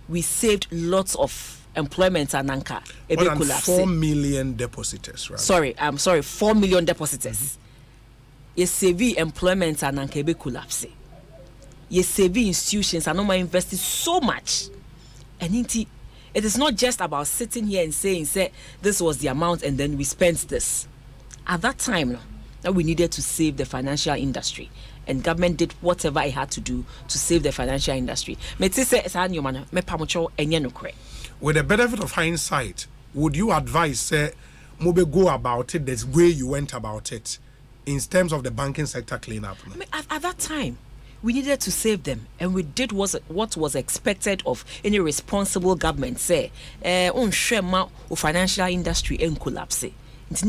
We saved lots of employment and anchor. More than 4 million depositors, right? Sorry, 4 million depositors. You save employment and anchor collapse. You save institutions and no invested so much. And it is not just about sitting here and saying, this was the amount and then we spent this. At that time, that we needed to save the financial industry, and government did whatever it had to do to save the financial industry. With the benefit of hindsight, would you advise Mobe go about it the way you went about it in terms of the banking sector cleanup? At that time, we needed to save them, and we did what was expected of any responsible government. Say, financial industry and collapse. And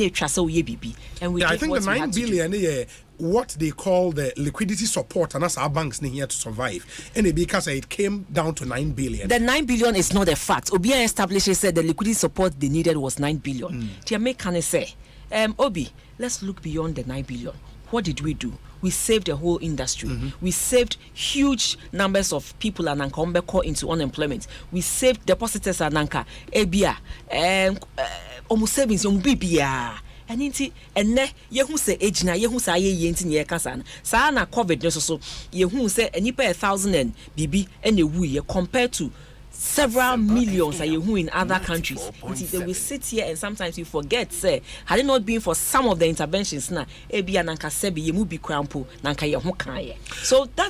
we I think the 9 billion, what they call the liquidity support, and that's our banks need here to survive. And because it came down to 9 billion. The 9 billion is not a fact. Obia established said the liquidity support they needed was 9 billion. Can say, Obi, let's look beyond the 9 billion. What did we do? We saved the whole industry. We saved huge numbers of people and Anka into unemployment. We saved depositors and Anka Ebia almost savings young bibia. And yehu say age na yehu say ye nti ye kasa sa na COVID no so yehu say anipa 1,000 and bibi and we compared to several millions in other countries. They will sit here and sometimes you forget, say, had it not been for some of the interventions, so that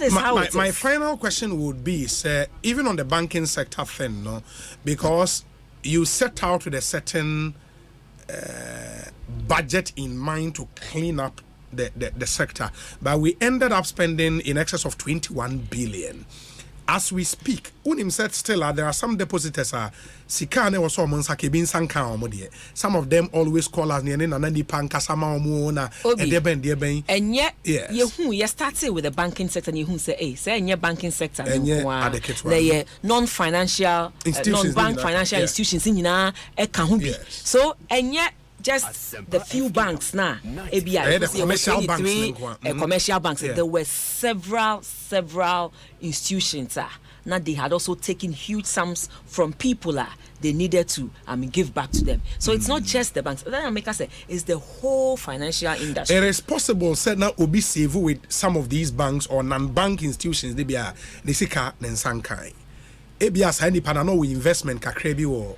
is how it is. My final question would be, sir, even on the banking sector thing, no, because you set out with a certain budget in mind to clean up the sector, but we ended up spending in excess of 21 billion. As we speak, Unim said still there are some depositors Sikane was almost Sakibin Sanka. Some of them always call us Nandi Pankasama and yet you started with the banking sector and you say, say in your banking sector and non-financial non-bank financial institutions in so and yet just the few banks now, commercial banks. There were several institutions. Now they had also taken huge sums from people. They needed to give back to them. So it's not just the banks. Then I make us say it's the whole financial industry. It is possible said now Obi save with some of these banks or non-bank institutions. They be they say Nensankai. Ebia sa any panano investment kakrebi or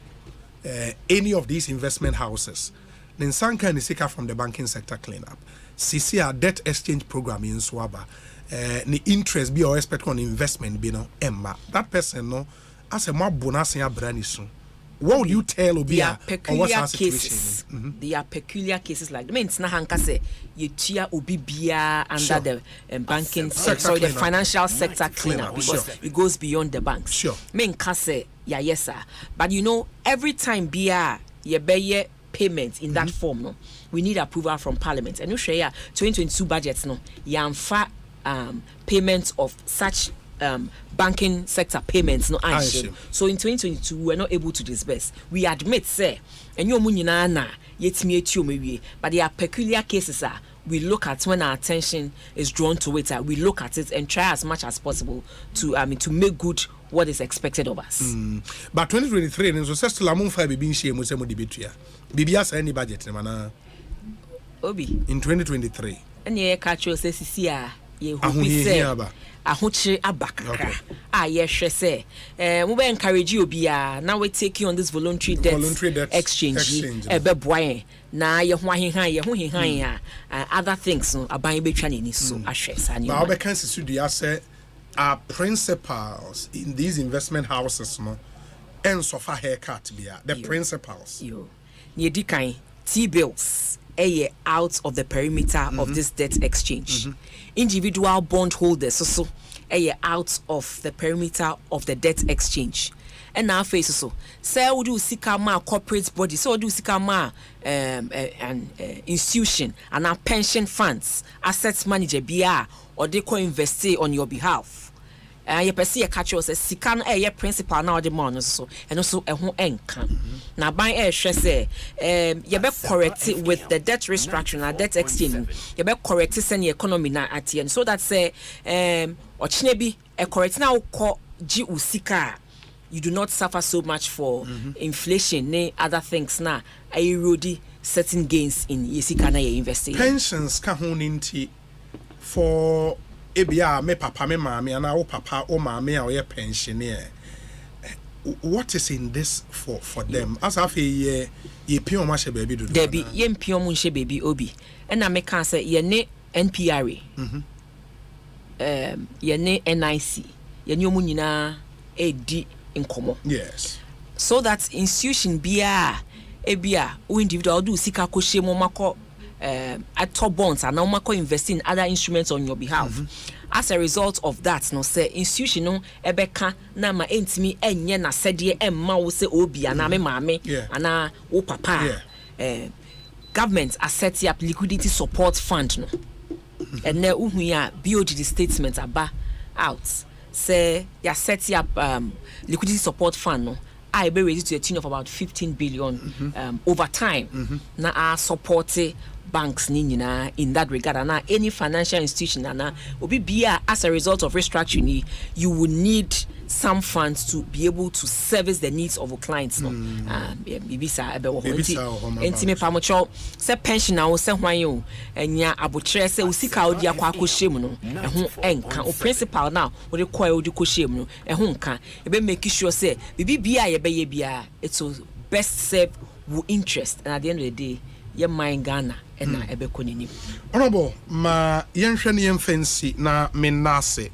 any of these investment houses. Nensanka and Nisika from the banking sector cleanup. CCR debt exchange program in Swaba. The interest be or expect on investment be no Emma. That person no as a more bonus in brand soon. What would you tell Obia? Peculiar cases. There are peculiar cases like the means na hanka say you tia Obibia under the banking sector, the financial sector cleanup because it goes beyond the banks. Sure. Men say yes sir. But you know every time bia ye be payments in that form no we need approval from parliament and you share 2022 budgets no yamfa payments of such banking sector payments no so in 2022 we were not able to disburse. We admit say and you munyina na yetimi etiomewie but there are peculiar cases we look at when our attention is drawn to it we look at it and try as much as possible to make good what is expected of us. But 2023 and so still among five being shame with some debate here. BBS any budget Obi in 2023. And ye catch you say ye who ahoche abakra ye say we be encourage you bia now we take you on this voluntary debt exchange boy na ye ho ahehan other things no aban betwa ni so ahwe sani ba we can studio say our principals in these investment houses no and so far haircut bia the principals ye dikan T-bills out of the perimeter of this debt exchange. Individual bond holders also out of the perimeter of the debt exchange. and now face so say we do sika ma corporate body, so we do sika ma an institution and our pension funds, assets manager BR, or they co invest on your behalf. You perceive a catch us a sikan a principal now the money so and also a home enca. Now by a say you be correct with the debt restructuring and debt exchange. You be correct send the economy na at the end so that say or chinebi a correct now call G usika. You do not suffer so much for inflation, ne other things na I erode certain gains in yesika na you investing. Pensions ka honinti for ebia me papa me mama and our papa o mama or pensioner. What is in this for them? As I feel ye pion ma she baby do. Debi ye pion mun she baby obi. And na me can say ye ne NPRA. Ye ne NIC. Ye ne omu nyina edi inkomo. Yes. So that institution bia ebia o individual do sika ko she mo mako at top bonds and now mako invest in other instruments on your behalf. As a result of that, no say institution no ebeka na ma entimi enye na sede emma wo se obi ana me maame ana wo papa. Government are setting up liquidity support fund no. And now uhu ya BOD statement aba out. Say ya setting up liquidity support fund no. I be ready to a tune of about 15 billion over time. Na are supporting banks in that regard, and any financial institution will be as a result of restructuring. You will need some funds to be able to service the needs of our clients. No, Intime pamocho se pension na se hwan yo enya abotre se usika odi akwa akohyem no ehun enka o principal na o de koy odi kohyem no ehun nka e be make sure say bibi bia ye be ye bia it will best serve wo interest, and at the end of the day ye mind Ghana and na ebe konini. Honorable ma yenhwe ne fancy na menase.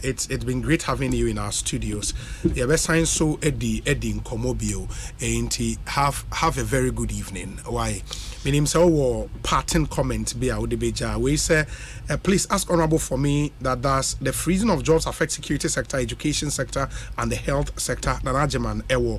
It's been great having you in our studios. Yeah, be sign so Eddie Nkomobio and have a very good evening. Why? My name is parting comment be out the beja. We say please ask honorable for me that does the freezing of jobs affect security sector, education sector, and the health sector. Nanajeman ewo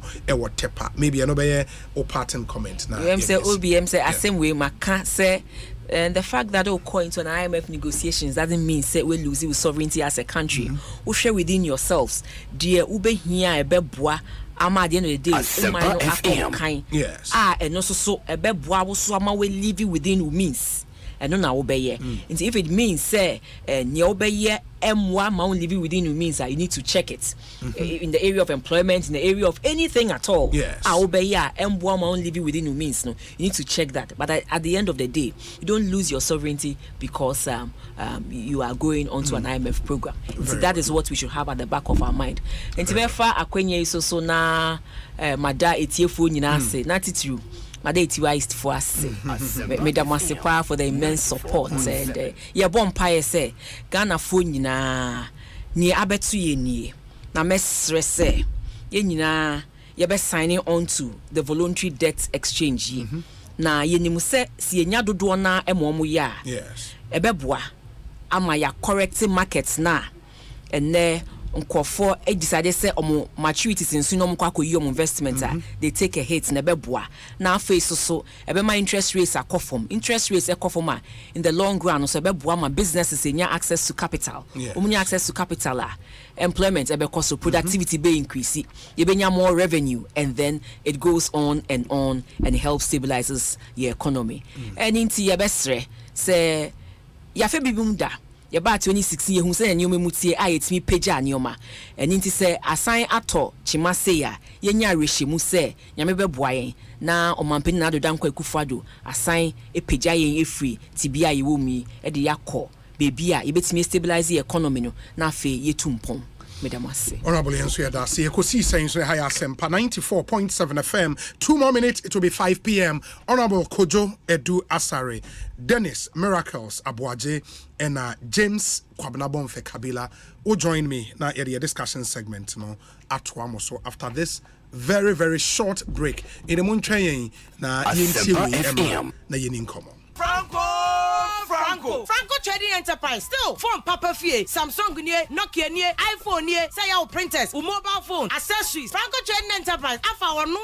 tepa. Maybe another or parting comment now. OBM say same way maka say. And the fact that we'll go into an IMF negotiations doesn't mean say we're losing sovereignty as a country. We share within yourselves. Dear Ube here a beboa. Ama at the end of the day, Asempa FM. Yes. And also so a beboa will so ama we living within means. And no na obey. And if it means say ni obey M1 ma living within you means that you need to check it in the area of employment, in the area of anything at all. Yes. Obey M1 ma living within you means no. You need to check that. But at the end of the day, you don't lose your sovereignty because you are going onto an IMF program. So that is what we should have at the back of our mind. And therefore, akwenye so na mada etiefo nyina se na titru. Made it wise for us. Madam Asempa for the immense support. And yeah, Bompire say Ghana phone na ni abetu ye ni na mesre say ye nyina ye be signing on to the voluntary debt exchange. Na ye nimu se si enya dodo na emomo ya. Yes. Ebeboa ama ya correct markets na ene nkofo decided say omo maturities in suno mko akoyi omo investment they take a hit na beboa na face so ebe my interest rates are conform in the long run so beboa ma businesses nya access to capital omunya access to capital employment ebe cost productivity be increase you be nya more revenue, and then it goes on and helps stabilizes your economy and into your best say ya fe bibumda ya ba 2016 ye hu say nyoma mutie ayetimi pagya nyoma eni nti say assign ato chimaseya ye nya rehemu say nyame beboa yen na omampeni na do dankwa ekufado assign pagya yen efri tibia ye womi e de yakọ baby a ye betimi stabilize the economy no na afa ye tumpon. Honorable Yansu Yadasi, Ekosiisen On Asempa 94.7 FM. 2 more minutes, it will be 5 p.m. Honorable Kojo Edu Asare, Dennis Miracles Abuaje, and James Kwabnabonfe Kabila will join me now at the discussion segment at Tuamo. So after this very, very short break, in the Munchain, na Yinti na Yenin Komo. Franco! Franco Trading Enterprise. Still, phone Papa Fie, Samsung near, Nokia near, iPhone near, say our printers, mobile phone, accessories. Franco Trading Enterprise. Afa our no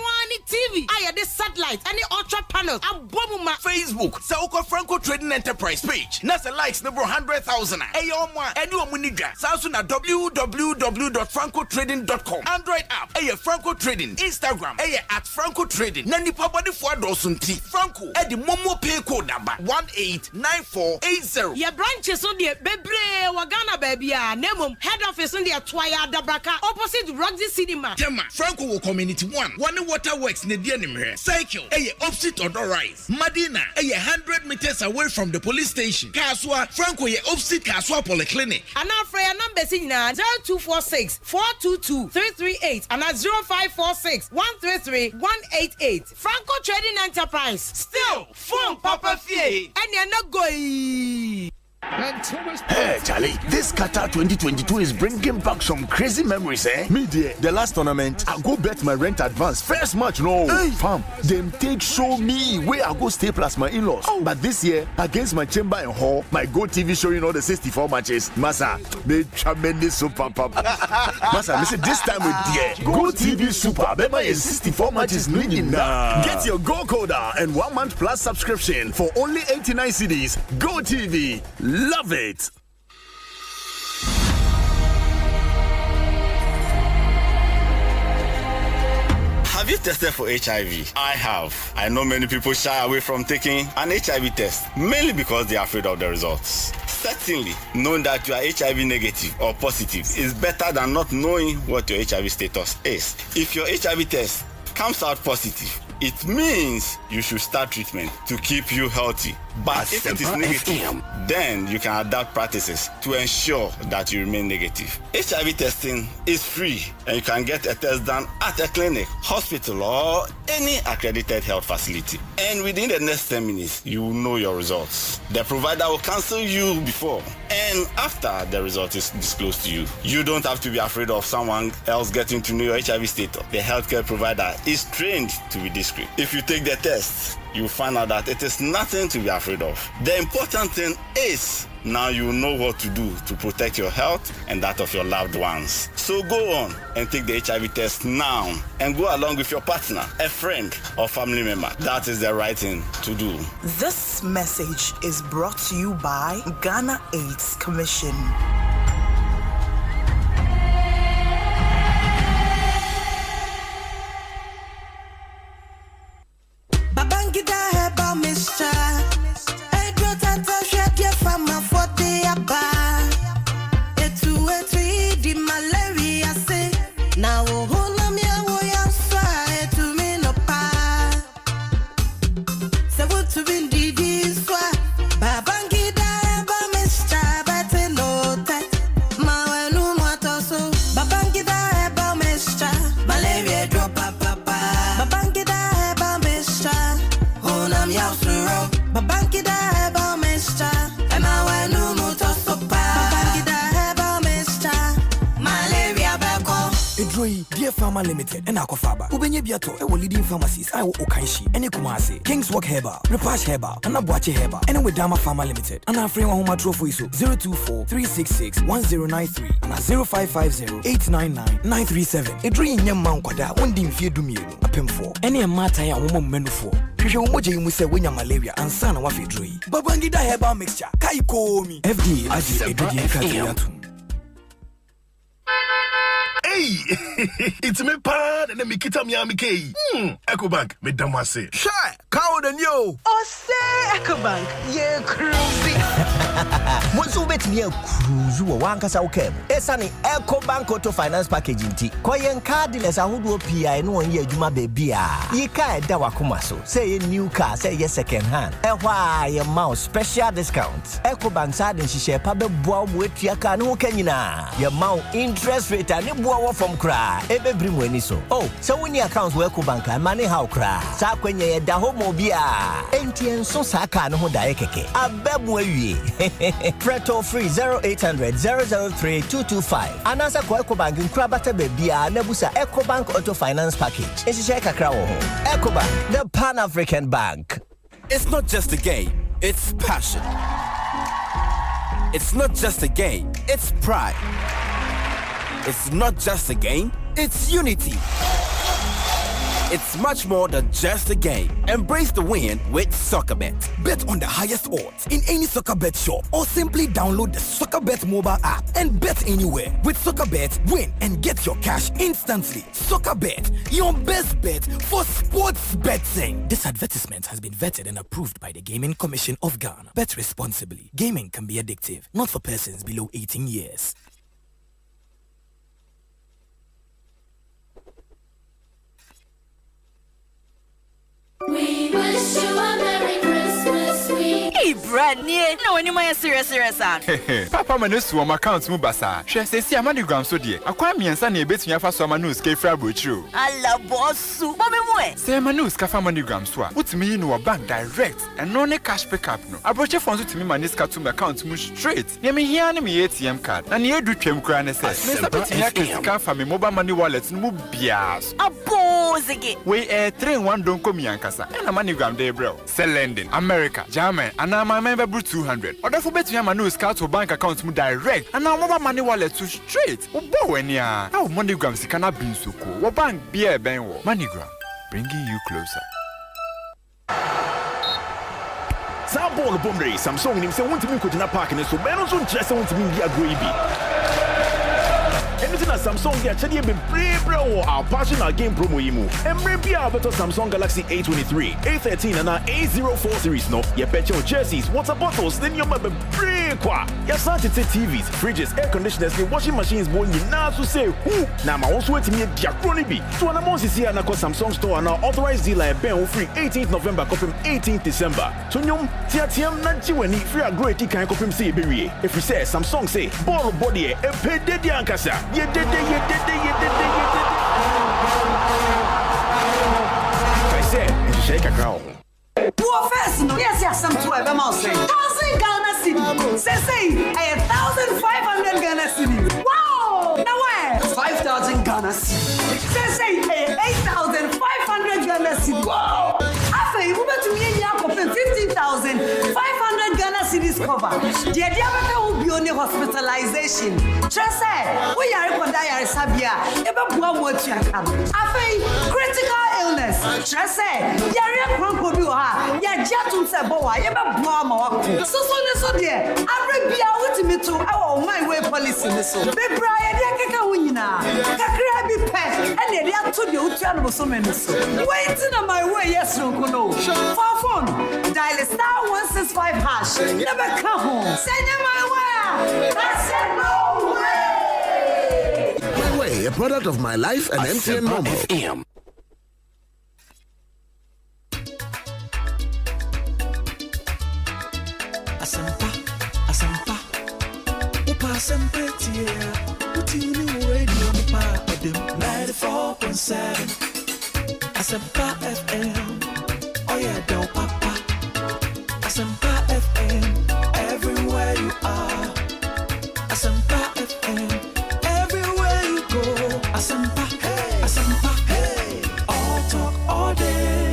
TV. I this satellite, any ultra panels. Abomuma Facebook. Sauko Franco Trading Enterprise page. Nasa likes number 100,000. Ayoma. Edu Munija. Samsung at www.francotrading.com. Android app. Aye Franco Trading. Instagram. Aye at Franco Trading. Nani pabadi for dosunti. Franco. Edi Momo pay code number 189480. Your branches on the Bebre Wagana baby. Nemum head office on the Twaya Dabraka opposite Roxy Cinema. Tema Franco Community 1. One waterworks ne dianimre. Cycle. Aye opposite Odor Rise. Madina. Aye 100 meters away from the police station. Kaswa Franco ye opposite Kaswa Polyclinic. And our prayer number is 0246 422 338 and at 0546 133 188. Franco Trading Enterprise. Still phone Papa Fie. And you're not going. Hey, Charlie, this Qatar 2022 is bringing back some crazy memories, eh? Me, dear, the last tournament, I go bet my rent advance. First match, no. Hey, fam, them take show me where I go stay plus my in-laws. Oh. But this year, against my chamber and hall, my Go TV showing all the 64 matches. Masa, they tremendous super papa. Masa, listen, this time with dear, Go TV Super, Bema is 64 matches winning now. Get your Go Coder and 1 month plus subscription for only 89 CDs. Go TV. Love it. Have you tested for HIV? I have. I know many people shy away from taking an HIV test, mainly because they are afraid of the results. Certainly, knowing that you are HIV negative or positive is better than not knowing what your HIV status is. If your HIV test comes out positive, it means you should start treatment to keep you healthy. But if it is negative, then you can adapt practices to ensure that you remain negative. HIV testing is free and you can get a test done at a clinic, hospital, or any accredited health facility. And within the next 10 minutes, you will know your results. The provider will cancel you before and after the result is disclosed to you. You don't have to be afraid of someone else getting to know your HIV status. The healthcare provider is trained to be discreet. If you take the test, you find out that it is nothing to be afraid of. The important thing is now you know what to do to protect your health and that of your loved ones. So go on and take the HIV test now and go along with your partner, a friend, or family member. That is the right thing to do. This message is brought to you by Ghana AIDS Commission. Dear Pharma Limited and Akofaba. Ubenye biato e leading pharmacies I Okanshi, any Kumasi, King's Walk Herbal, Repash Herbal, and Abuache Herbal, and with Dama Pharma Limited. And our friend Homa Trophy 024-366-1093 and 0550-899-937. A dream young man kwada, one dim fear dumielu, a pem for. Any a matter a woman menu for. Krisha umoja you say when malaria and sana wafi dre. Babangida Herbal Mixture, Kaiko me. FD Aji Edudi Katiatu. Hey, it's me pan and me kita mi amike. Ecobank me damase. Shy, cow than you. Osei Ecobank, ye cruising. Bonsu bet me cruise wo wankasa wokem. Esani Ecobank Auto Finance Package nti. Koyen cardless ahodo PI no won ye adwuma ba bia. Ye ka eda wakoma so. Say ye new car, say ye second hand. Ehwa ye mouse special discount. Ecobank side nhihye pa be boa mo etua ka no kanyina. Ye mouse interest rate ani boa from cry. Ebe bring weni so. Oh, so when your accounts work bank and money how cry. Sa kwenye ye da homo bia. Entien so sa ka no ho da keke. Abemu awie. Preto free 0800-003-225. Anasa kwa Ecobank nkrabata bebia nebusa Ecobank Auto Finance Package. Eshishe kakra wo ho. Ecobank, the Pan-African Bank. It's not just a game, it's passion. It's not just a game, it's pride. It's not just a game, it's unity. It's much more than just a game. Embrace the win with SoccerBet. Bet on the highest odds in any SoccerBet shop or simply download the SoccerBet mobile app and bet anywhere. With SoccerBet, win and get your cash instantly. SoccerBet, your best bet for sports betting. This advertisement has been vetted and approved by the Gaming Commission of Ghana. Bet responsibly. Gaming can be addictive, not for persons below 18 years. We wish you a Merry Christmas week. Hey, brand new. No, any more serious, Papa Manusu on my account Mubasa. She says, see, I'm on the gram so dear. I quite me and Sunny a bit me for some news, Kefra Butchu. I love Bonsu. Bobby Moe. Say, Manus, Cafa Moneygram Swa. What's me in a bank direct and no cash pickup. No, I brought your funds to me, Maniska to my account move straight. Near me here, me ATM card. And here do Trim Cran says, Miss Asempa from my mobile money wallets, Mubias. A pose again. We a train one don't come Yankasa and a moneygram day, bro. Sell lending, America, German, and now my member 200. Or therefore, bet you have my news card to bank account to direct. And now mobile money wallet to straight. Oh, boy, yeah. How moneygrams cannot be so cool. What bank beer benwo? Moneygram, bringing you closer. Ball bombre, Samsung him say want to be in a park and so man also just want to be a gravy. Anything that Samsung get actually been bro our passionate game promo imu. And maybe our better Samsung Galaxy A23, A13 and A04 series no. You bet your jerseys, water bottles, then you might be kwa. You start to TVs, fridges, air conditioners, the washing machines born you now to say who. Now my also to me a diachrony be. So an amount is here and Samsung store and our authorized dealer Ben free 18th November confirm 18th December. So nyom TM Nanchiweni free a great can confirm say berry. If we say Samsung say ball body a pay dedi ankasa. You did. I said, you shake a crown. Poor person, yes, some 12 amounts. 1,000 Ghana cedi. Say, 1,500 Ghana cedi. Wow! Now where? 5,000 Ghana cedi. Say, 8,500 Ghana cedi. Wow! After you move to me, you have 15,500 Ghana cedis cover. The idea will be only hospitalization. Just say, we are going to die at Sabia. Ever blow what you can. After critical illness. Just say, Yaria Cronco, you are. Yajatun Saboa, ever blow my so dear. I be out to me to our my way policy. So, be Brian, Yakaka winner. Kakrabi pet, and the other to the Utan so many. Waiting on my way, yes, no. For phone, dial *165# Never come home. Send him my way. I said no way. My way, a product of my life and MTN Mobile. FM. Asempa. Upa Asempa tia. Utini radio pa Adam 94.7. Asempa FM. Oh yeah, don't papa. Asempa FM, everywhere you are. Asempa FM, everywhere you go. Asempa, hey, Asempa, hey. All talk all day.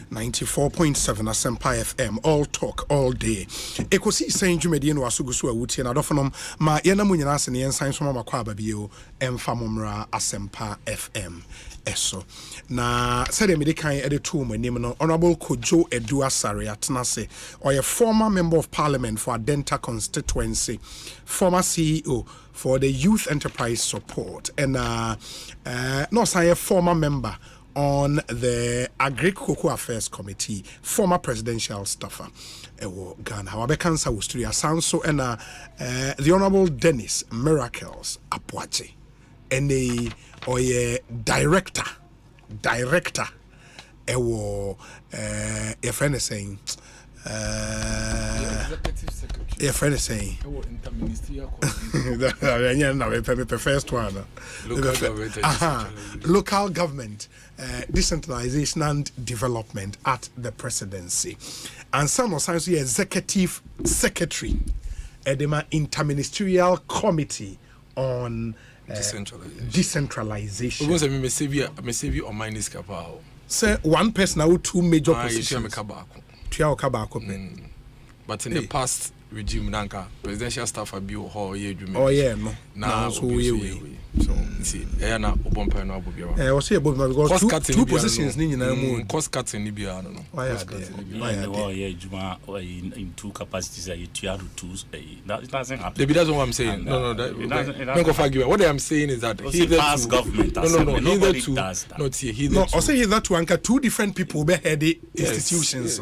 94.7 Asempa FM, all talk all day. Ekosiisen Jumedian was Sugusu Wuti and Adophonum, ma Yenamunias and the Ensigns from Makwaba Bio, and Famumra Asempa FM. Eso na said the medical editor my name no Honorable Kojo Edua Saria Tenase or a former member of parliament for Adenta constituency, former CEO for the Youth Enterprise Support, and no say a former member on the Agricultural Affairs Committee, former presidential staffer. Ghana. However, cancer was to Sanso and the Honorable Dennis Miracles Apwache, and a or a director your friend is saying your friend is saying the first one local government decentralization and development at the presidency, and some of science executive secretary at the interministerial committee on decentralization. So one person now two major positions. but in the past regime nanka presidential staff abio ho ye dwuma. Oh yeah, no. Now so we. So see, na obompa no abobia. We say obompa because two positions ni nyina mu. Cost cutting ni bia no. Why are they dwuma in two capacities you have to that doesn't happen. Maybe that's what I'm saying. No, don't go forgive. What I'm saying is that he the past government nobody does that. Not here. No, I say that to anka two different people be head institutions.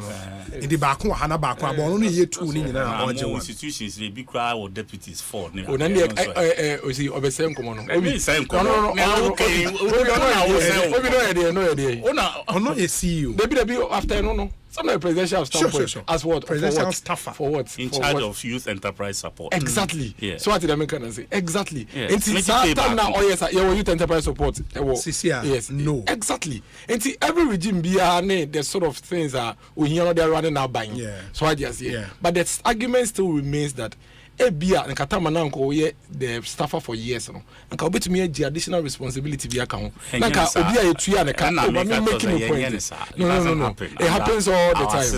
In the back one hana back one but only here two ni nyina institutions they be cry or deputies for. Oh na o see obesem komo no. No. Okay. No, you see you. Maybe after no. Some of the presidential standpoint sure. As what? Presidential staffer. For what? In charge of youth enterprise support. Exactly. Yeah. So what did I mean can I say? Exactly. Yes. Now, yes, youth enterprise support. Yes. No. Exactly. And every regime be the sort of things that we hear they're running out buying. Yeah. So I just But the argument still remains that Ebia and Katama now the staffer for years no and ka obetumi agi additional responsibility bi aka ho na ka obi a etua ne ka making a point no it happens all the time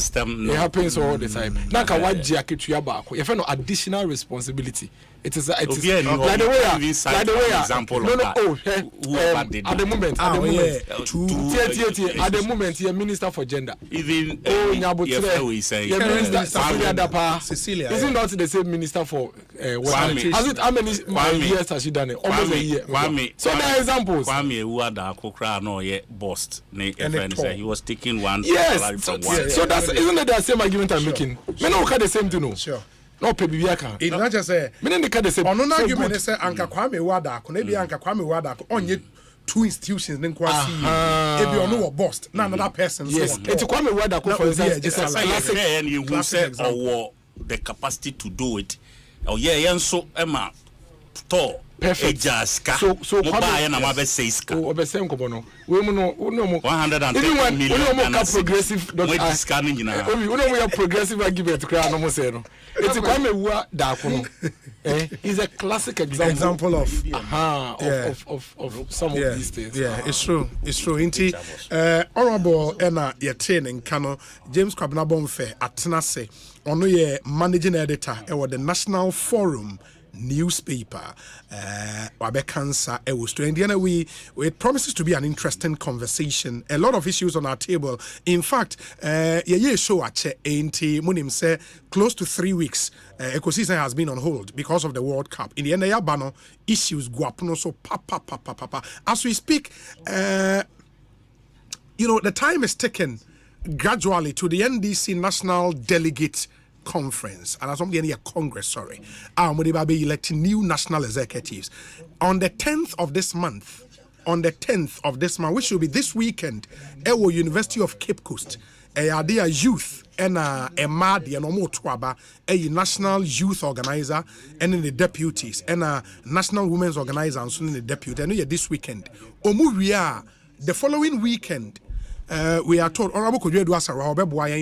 it happens all the time na ka waji aketua ba ko ye fe no additional responsibility it is like the way example no at the moment at the moment you're minister for gender even Cecilia isn't not the same minister for has it how many years has she done it? Almost a year. So there are examples. Kwame Uwada Kokra no ye boss ne he was taking one salary from one. So that's isn't it the same argument I'm making? Me no look at the same thing no. Sure. No pebi aka. It not just say me no the same. On no argument say anka Kwame Uwada ko na bi anka Kwame Uwada ko onye two institutions then kwasi ebi ono wo boss na another person so yes it Kwame Uwada ko for example it's a classic and you say or the capacity to do it. Oh yeah, so Emma to perfect. So buy na mabe seiska. Oh, obesem ko bono. We mo 110 million progressive scanning na. We no progressive argument kra no mo say no. It's Kwame Uwa da ko no. Is a classic example of some of these things. Yeah, it's true. Inti honorable ena ye training kano James Kwabena Bonfe atenase ono ye managing editor e the National Forum newspaper Wabekansa Indiana it promises to be an interesting conversation, a lot of issues on our table. In fact show ache enti munim say close to 3 weeks Ekosiisen has been on hold because of the World Cup. In the end yabano issues guapuno so papa as we speak the time is taken gradually to the NDC National Delegate Conference and as something a Congress, sorry. We will be electing new national executives on the 10th of this month. Which will be this weekend, Ewo University of Cape Coast. There youth and a MAD and Omo a national youth organizer and the deputies and a national women's organizer and soon the deputy. And this weekend, Omuria the following weekend. We are told Honorable Kodwe Duasa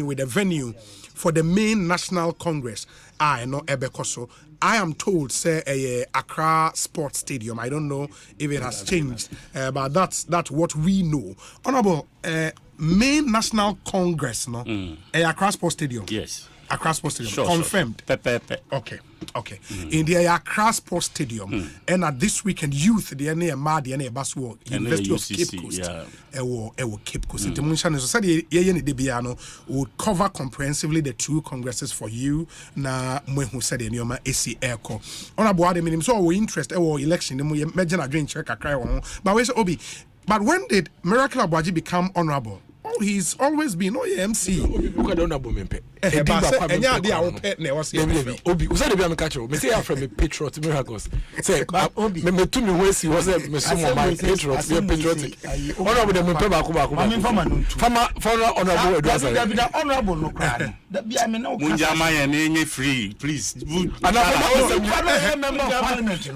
with the venue for the main national congress. I know Ebekoso. I am told say Accra Sports Stadium. I don't know if it has changed, but that's what we know. Honorable main national congress, no? Accra Sports Stadium. Yes. Accra Sports Stadium. Sure, confirmed. Sure. Okay. In the Accra Sports Stadium, and at this weekend, youth, the NA the Baswo, University of Cape Coast, Cape Coast. The Society would cover comprehensively the two congresses for you. Na who said in your AC Echo. On a board, so we interest our election. We imagine a drink check a cry on. But where's Obi? But when did Miracle Abaji become honorable? Oh, he's always been MC. Obi, usade bia me catch me say I from a patriot miracles. Say me to me wesi was me sumo my patriot, we patriotic. Honorable dem pe ba ko. Fama honorable Edwasa. Honorable no cry. That be I mean no. Munjama ye na free, please. And I'm a member of parliament,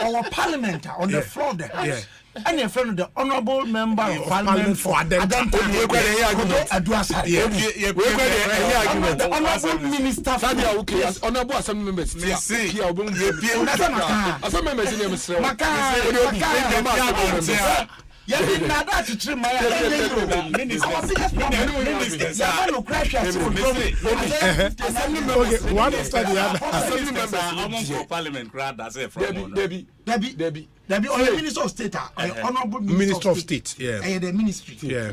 Our parliament on the floor there. Yeah. And in front of the honorable member of parliament for Adanta, the honorable minister, honorable assembly members, Yeah, that to trim my Okay, one after the other. Parliament grad as a from Debbie, or Minister of State, Honorable Minister of State, yeah. The ministry. Yeah.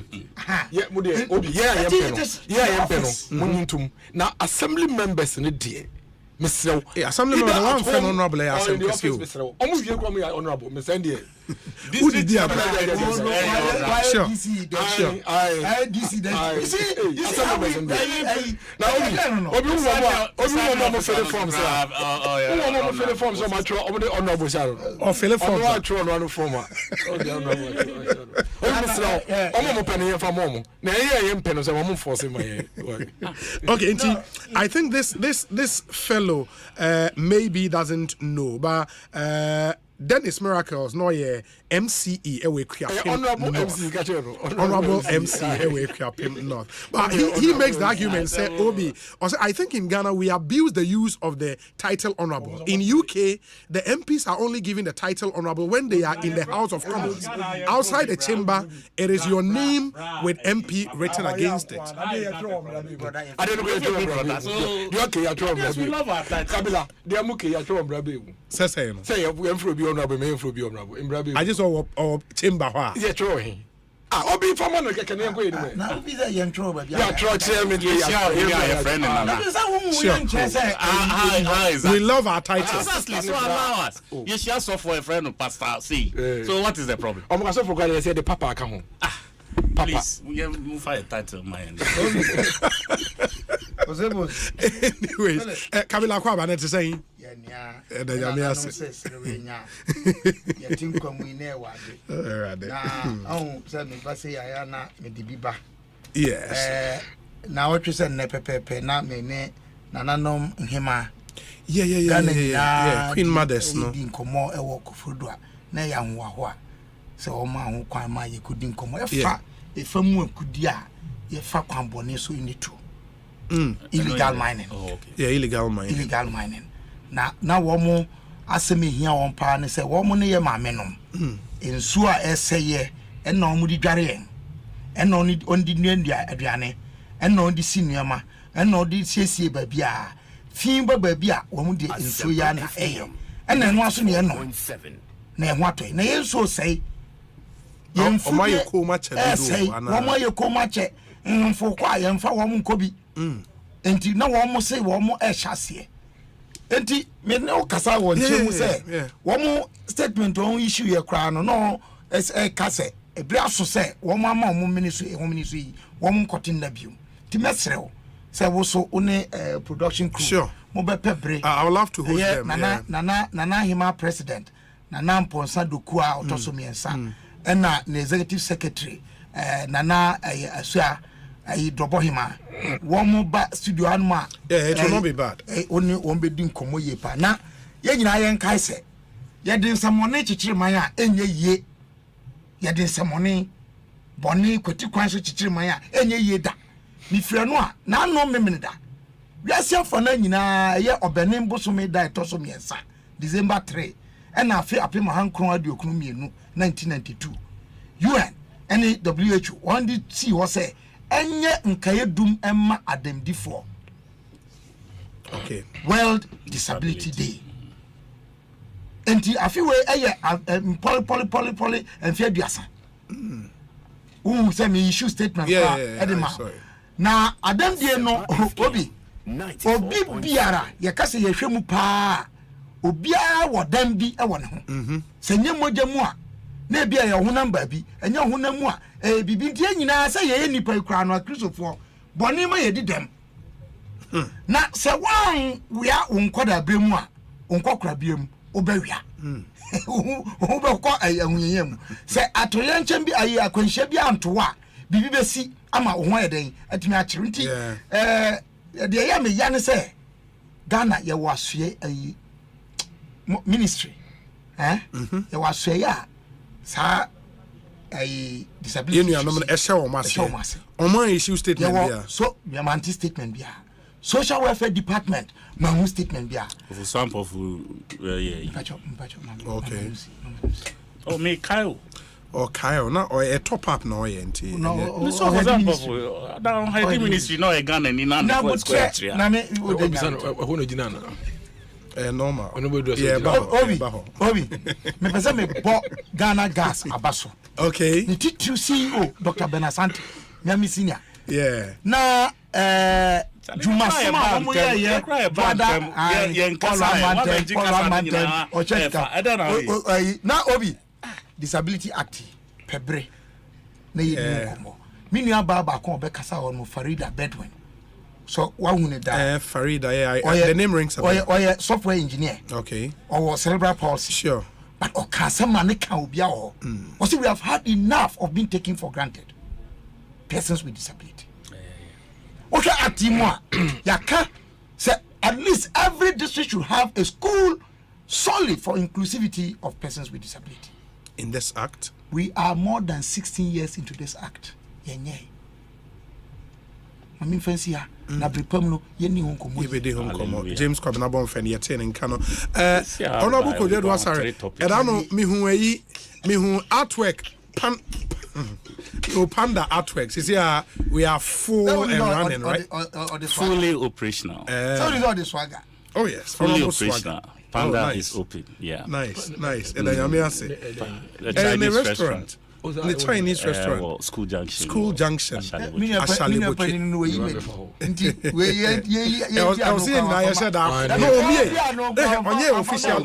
Now, assembly members in the day. Mr. Assembly member, one friend honorable, almost you come here honorable, Miss Andy. Who did the Okay, I think this fellow maybe doesn't know, but Dennis Miracles, no, yeah, MCE, honorable MCE, North. But he makes the argument, say, Obi, also, I think in Ghana we abuse the use of the title honorable. In UK, the MPs are only given the title honorable when they are in the House of Commons. Outside the chamber, it is your name with MP written against it. I don't know. Yes, we love our title. They are okay. Say, I just saw chamber. Yeah, throwing. Obi from one can go anywhere. Now, be that young trouble. Yeah, tell me, your friend. We love our titles. Exactly. So allow us. You share so for a friend of Pastor C. So what is the problem? I'm going to forget I said the Papa come home. Please, we have move a title, my end. Anyways, Camila Kwaba to say. Yes. Now what you said, Nepepe, not me, Nananom, Hima. Yeah. Queen Mothers, no. Come more a walk of food. Nay, young Wahua. So, man, who my you couldn't come. If a moon could ya, ye fuck one boneso in the two. Illegal mining. Yeah, illegal mining. Now, woman, ask me here on pan and say, woman, near my menum. In Sua essay, and no moody jarring, and only on the India Adriane, and no the senior ma, and no the CC babia, Fimba babia, woman did in Suyana AM, and then once near no. Nay, what way, nay, so say. Young for my comatch, say, one more you comatch, and for quiet and for woman coby. And you know almost say one more air chassis. And me no kasa won chemu say one more statement on issue your crown no as a cassette a brasso say one more ministry one cotton nabu to mesrel say also one production crew sure mobile pebre I would love to host them nana hima president nana mponsa dokua otosomiensa and na executive secretary nana asua I drop him. One more bad studio anma. Yeah, it will not be bad. Only one be doing como ye pa. Na ye na kaise. Ye din some money chichiri maya enye ye. Ye din some money boni kweti kwan so chichiri maya enye ye da. Ni fira no a na no memene da. We asia for na nyina ye obenem bosome da etoso miensa. December 3. And na fe apem hankron ade okunu mienu 1992. UN and WHO one did see what say enye nkaye dum emma ademdifo. Okay. World Disability Day. Enti afiwe eye poly and fear biasa. Who say me issue statement for na adem die no obi biara ye kase ye hwemu pa obiara wodam bi e won ho. Senye moja mu a na bia ye ho namba bi enye ho namu a bibi ntie nyina se ye nipa ikura no Christopher boni ma ye didem na se wan wia wonkoda bremu a wonkokora biam obawia wo be ko ahunyem se atoye nchen bi ayi akwanhia bi antoa bibi besi ama wo ho yeden atimi akire nti de ya me ya ne se Ghana ye wasue ayi ministry ye wasue ya sa a disability. You know, a show mass. Oman issue statement. Yeah, so your anti statement bia. Social welfare department, my statement bia. For sample of Okay. Oh, me Kyle. or Kyle, not or a top up no ent. No, so for example, down high ministry no a gun and in another square. Na me we dey normal. Yeah, Obi. Me pese me bo Ghana gas abaso. Okay. The titru CEO Dr. Benasante. Me senior. Yeah. Na Juma Sama mo ye brother na Obi Disability Act pebre na ye nkomo. Me nua baba kon be kasa on Farida Bedouin. So what would that? Farida, the name rings a bell. Or software engineer. Okay. Or cerebral palsy. Sure. But we have had enough of being taken for granted. Persons with disability. Okay, at Timor, Yaka said at least every district should have a school solely for inclusivity of persons with disability. In this act? We are more than 16 years into this act. I mean, fancy na prepam yeni honkomo yebede honkomo James Kwabena bon fen yete en kano honorable Kojo do sorry e da no me hu artwork panda artworks you see we are full and running right fully operational so is all the swagger oh yes fully operational panda is open nice and then yame say the Chinese restaurant the Chinese restaurant School Junction Ashali I was saying I said no official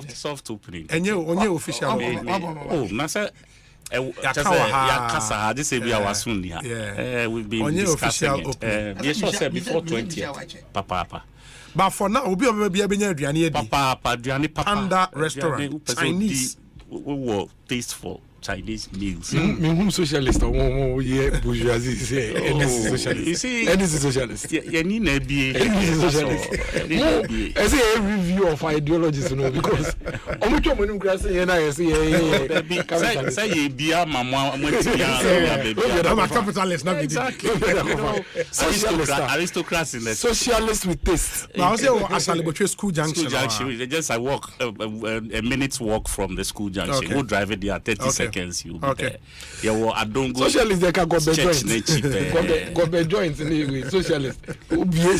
soft opening and you official oh nasa Yakasa this will be our soon we've been discussing it yes said before 20th papa but for now obi aduane papa Panda restaurant Chinese we were tasteful Chinese meals. Me socialist or bourgeoisie say socialist. You see, and this is socialist. You need to be socialist. I say a review of ideologies, because say you be a mama, I'm a capitalist, not exactly. Aristocrats in the socialist with taste. I was saying School Junction. Just I walk a minute's walk from the School Junction. We'll drive it there 30 seconds. You okay. Yeah, I don't go. Socialist they can go be joints anyway. Socialist.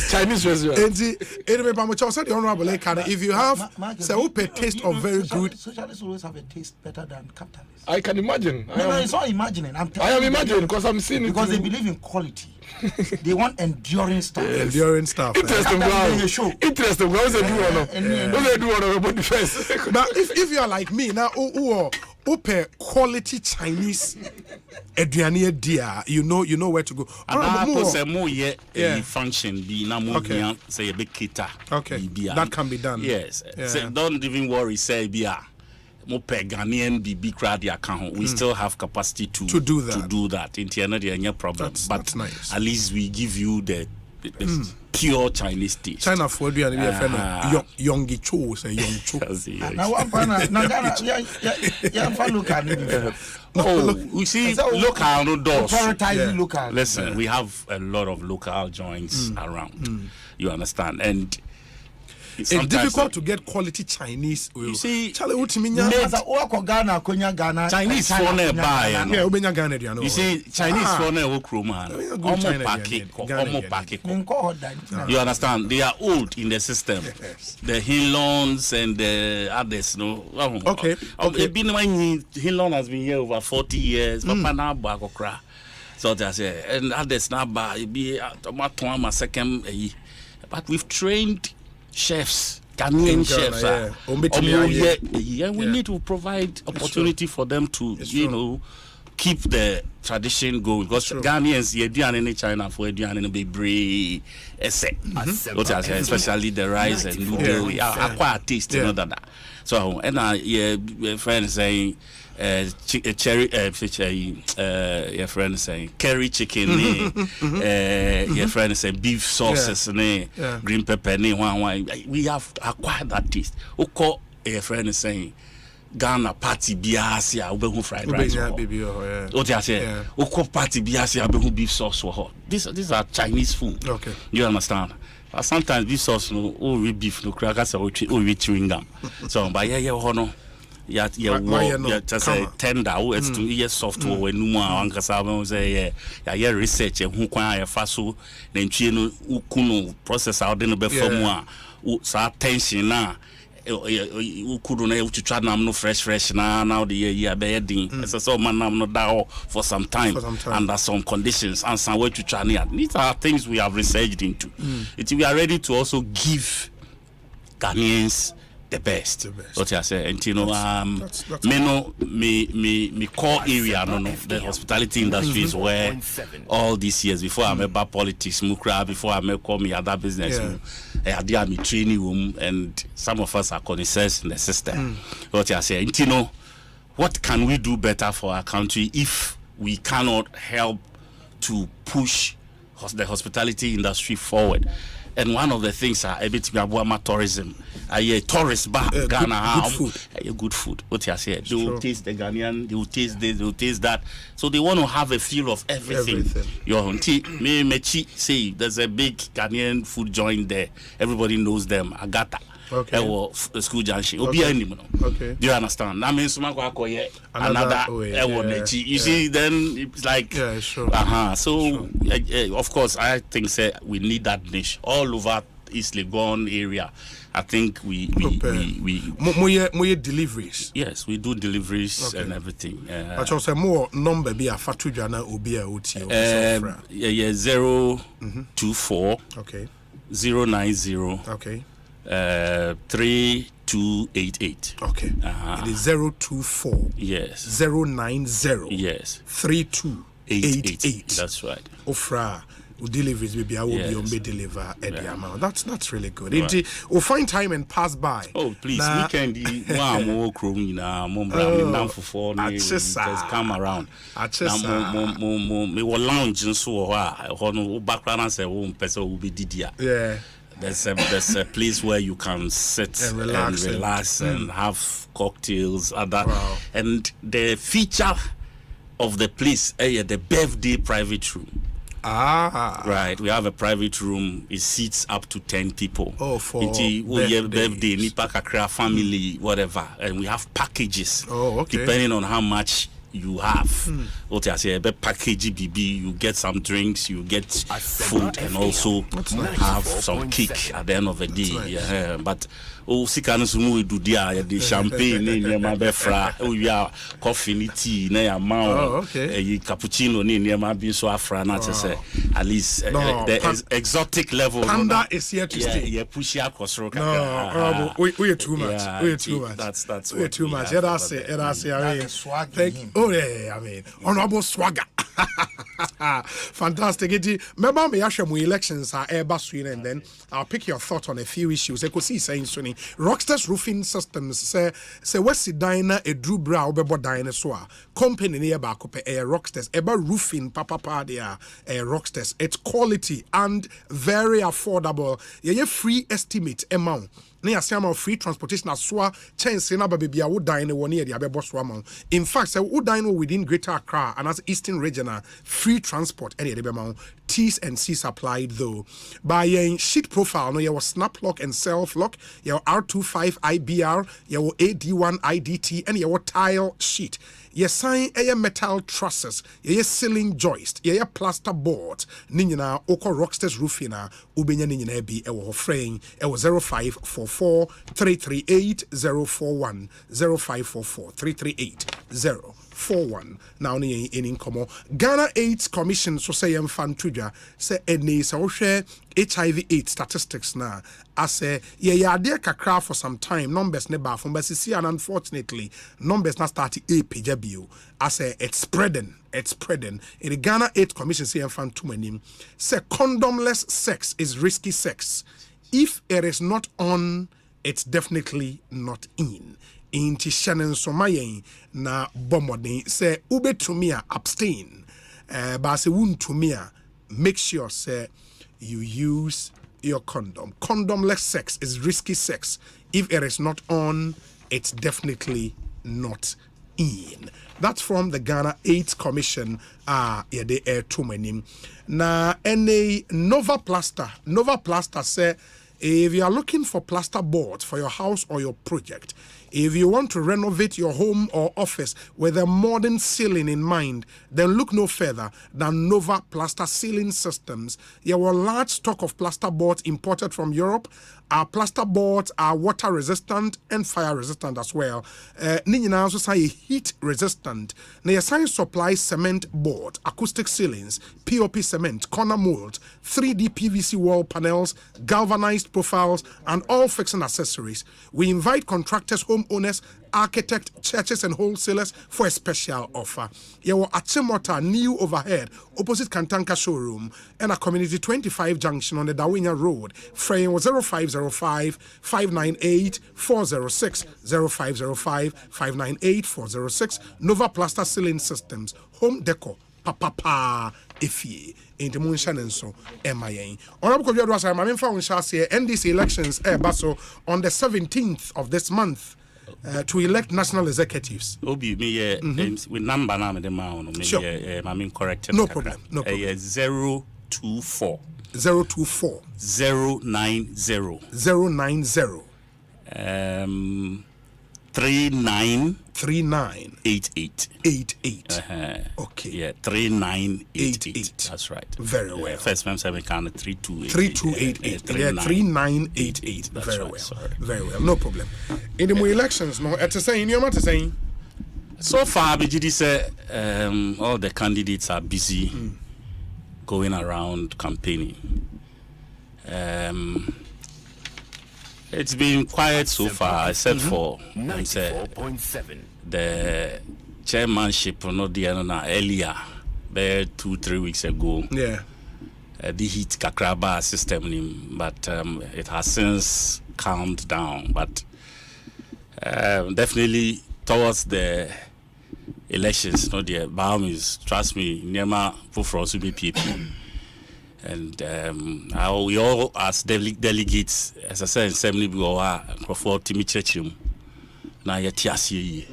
Chinese restaurant. The honorable if you have say who pay taste of very good. Socialists always have a taste better than capitalists. I can imagine. No, it's not imagining. I am imagining because I'm seeing it. Because they believe in quality. They want enduring stuff. Interesting. Interesting. What they do on about defense. But if you are like me now, open quality Chinese aduane dia, you know where to go. Function be na say a big kita. Okay. That can be done. Yes. So don't even worry. Say be more Ghanaian BB crowd account. We still have capacity to do that. In the problem. That's nice. At least we give you the pure Chinese taste. China for you and Yongi Cho say Yong Cho. Now one look at it. Oh, we see local no doors. Prioritizing local. Listen, we have a lot of local joints around. You understand? And it's difficult to get quality Chinese. You see, Chinese phone buy. You see, Chinese phone you understand? They are old in the system. The Hinlons and the others, no. Okay. Hinlon has been here over 40 years. Papa na bagokra. So they say, and others na ba be tomato second. But we've trained chefs, Ghanaian chefs. We need to provide opportunity for them to, keep the tradition going. Because Ghanaians, in China for be brave, especially the rice and noodle. We acquire taste, that. So, and friend saying. Cherry, your friend saying curry chicken, your friend saying beef sauces, green pepper, we have acquired that taste. Oko, your friend saying Ghana party biasia, obehu fried rice. What I say, Oko party biasia, obehu beef sauce. These are Chinese food. Okay, you understand? But sometimes beef sauce, no, beef, no crackers, or chewing gum. So, but yeah, just a tender it's to year software when no one can say yeah research who can faso then no kuno process out then be from so tension na kudu na you try na no fresh now the year be din so man no da for some time under some conditions and some way to try. These are things we have researched into. We are ready to also give Ghanaians the best. What I say, and you know, me core area, the hospitality industry is where all these years before I met about politics, before I met call me other business, I had me training room, and some of us are connoisseurs in the system. What I say, and you know, what can we do better for our country if we cannot help to push the hospitality industry forward? And one of the things are a bit tourism. Tourist bar, Ghana, good food. What I said, they will taste the Ghanaian, they will taste this, they will taste that. So they want to have a feel of everything. Me say there's a big Ghanaian food joint there. Everybody knows them. Agata. Okay. School junction. Okay. Do you understand? That means another you see, then it's like So of course, I think we need that niche all over East Legon area. I think we deliveries. Yes, we do deliveries and everything. But also more number be a fatujana ubia uti. 024 090 3288. Okay. It is 024 090 3288. That's right. Ofra deliveries maybe I will be on deliver at the amount. That's really good. Right. We'll find time and pass by. Oh please, weekend more just come around. Me will lounge and so background and say person will be Didia. Yeah. There's a place where you can sit and relax and have cocktails and the feature of the place the birthday private room. Right, we have a private room. It seats up to 10 people. Oh, for birthday, nipa kakra family, whatever, and we have packages. Oh, okay. Depending on how much you have. What I say, a package BB, you get some drinks, you get food, and also have some cake at the end of the day. But sikana sumu do dia the champagne near my befra, we are coffee, tea, near mount, cappuccino near my bean so afra, not to say at least the exotic level. Panda is here to stay. Yeah, push your crossroad. No, we're too much. We're too much. That's we're too much. I mean, oh yeah, I mean, honorable swagger. Fantastic. Remember me elections are ever soon, and then I'll pick your thought on a few issues. Ekosiisen saying Sunny Rockstars Roofing Systems say what's diner a Drew Brow bebo dinosaur company near Bakope a Rockstars eba roofing papa there a Rockstars. It's quality and very affordable. Yeah, free estimate amount. Near some free transportation as well. Chance na baby would dine one year the abebo swamon. In fact, say would dine within Greater Accra and as Eastern Regional free transport any amount. T's and C's applied though. By a sheet profile, no, your snap lock and self lock, your R25 IBR, your AD1 IDT, and your tile sheet. Your sign a metal trusses, your ceiling joist, your plaster board, Nina Oko Rockstars Roofina, Ubenya Nina be a frame, 0544 338 041 0544 338 041. Now in incomo Ghana AIDS Commission so say fan tuja say any so share HIV/AIDS statistics na as yeah there kakra for some time numbers never from but see and unfortunately numbers not starting a pjbu as it's spreading in the Ghana AIDS Commission say fan too many say condomless sex is risky sex. If it is not on, it's definitely not in. Inti Shannon Somayen na bomodin say ube to me abstain. But say wun to me make sure say you use your condom. Condomless sex is risky sex. If it is not on, it's definitely not in. That's from the Ghana AIDS Commission. Yeah, they are too many. Na any Nova Plaster say if you are looking for plaster boards for your house or your project, If you want to renovate your home or office with a modern ceiling in mind, then look no further than Nova Plaster Ceiling Systems. There were large stock of plaster boards imported from Europe. Our plaster boards are water resistant and fire resistant as well. Nina also say heat resistant. They science supply cement board, acoustic ceilings, POP cement, corner molds, 3D PVC wall panels, galvanized profiles, and all fixing accessories. We invite contractors, homeowners, architects, churches, and wholesalers for a special offer. Here were Achimota new overhead opposite Kantanka showroom and a community 25 junction on the Dawinya Road. Frame was 0505 598 406 0505 598 406. Nova Plaster Ceiling Systems, home decor, papa efie. Into Munshan and so MIA. Honorable Kojo I'm NDC elections baso on the 17th of this month. To elect national executives. Obi me with number na me the man no sure. I mean correct. No problem. 024 024 090 39 88. Okay. Yeah, 3988. That's right. Very well. First time we can 3288. 3288. Yeah, 3988. Very well. Sorry. Very well. No problem. In the elections, no, at the same, you know what I'm saying? So far, BGD said all the candidates are busy going around campaigning. It's been quiet so far, except for 94.7. The chairmanship not the earlier, 2-3 weeks ago. Yeah. The heat kakraba system, but it has since calmed down. But definitely towards the elections, not the Bahamas. Trust me, Nema for us to be people. And we all as delegates, as I said, assembly we are for Timmy Churchum. Na ye tiasi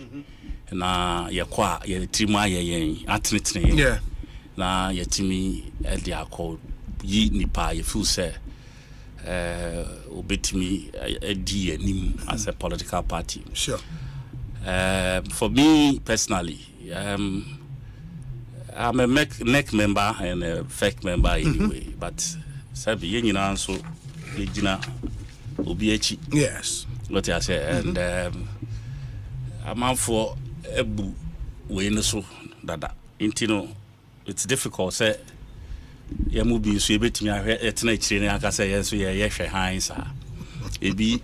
na ye kwa ye trima ye atnetne. Yeah. Na ye timi e dia ko yi nipa ye feel say obetimi di anim as a political party. Sure. For me personally, I'm a NEC member and a FEC member anyway, but Sabi Yenina so Legina Obiechi. Yes. What I say, and I'm out for Ebu Wayne that Intino. It's difficult, say. Yamubi so bit me at night training. I can say yes, we are yes, Heinz. It be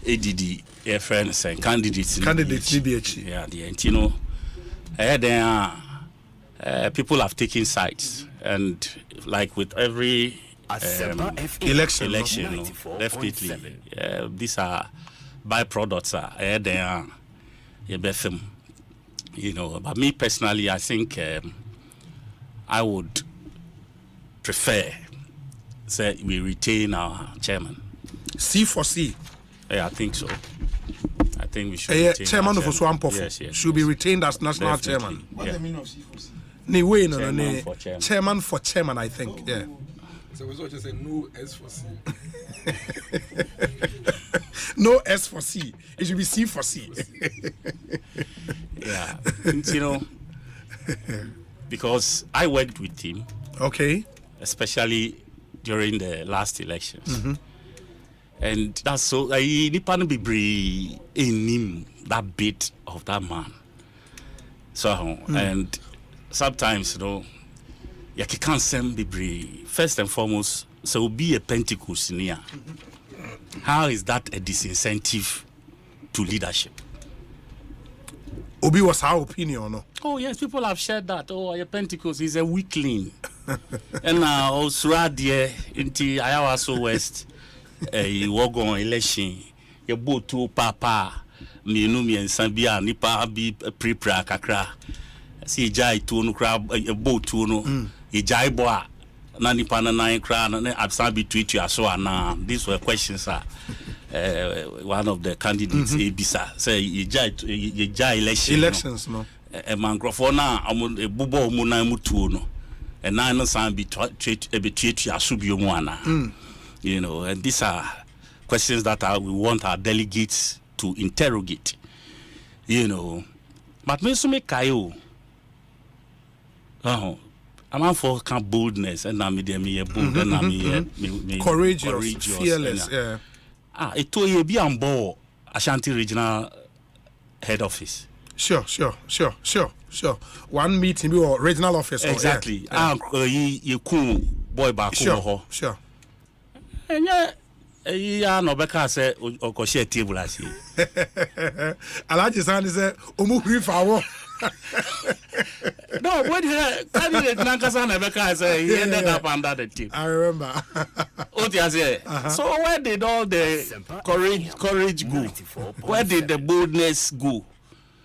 ADD, your friends and candidates. BBH. Yeah, the Intino. There people have taken sides, and like with every election, definitely, these are byproducts. You know, but me personally, I think I would prefer say we retain our chairman. C for C. Yeah, I think so. I think we should. Retain chairman of Oswampo should be retained as national chairman. What's the meaning of C for C? Chairman for chairman, I think. Yeah. So we just say no S for C. No S for C. It should be C for C. Yeah. You know, because I worked with him. Okay. Especially during the last elections. And that's so I didn't be in him that bit of that man. So and sometimes, you know, you can't send be first and foremost, so be a Pentecost near. How is that a disincentive to leadership? Obi was our opinion, no? Oh yes, people have shared that. Oh, a Pentecost is a weakling. And now also there into Ayawaso West, you walk on election, you both to Papa, me and Sambia, Nipa be pre-pra kakra. See jai to no crab a boat to no jai boa nani pana nine crown and absent between you so now these were questions one of the candidates Ebisa say jai elections no a microphone now a bubo muna mutu no and nine sound be treat you asubio mwana you know, and these are questions that we want our delegates to interrogate you know. But me so me kayo. I'm for kind boldness and I'm me bold and I'm courageous, fearless. Yeah. It to be on board Ashanti Regional Head Office. Sure. One meeting or regional office. Exactly. You cool boy back. Sure. And yeah, no beka say o share table as he. Alaji Sani say omu grief No, when candidate Nankasa Nebeka say he ended up under the table. I remember. What you say? So where did all the courage go? Where did the boldness go?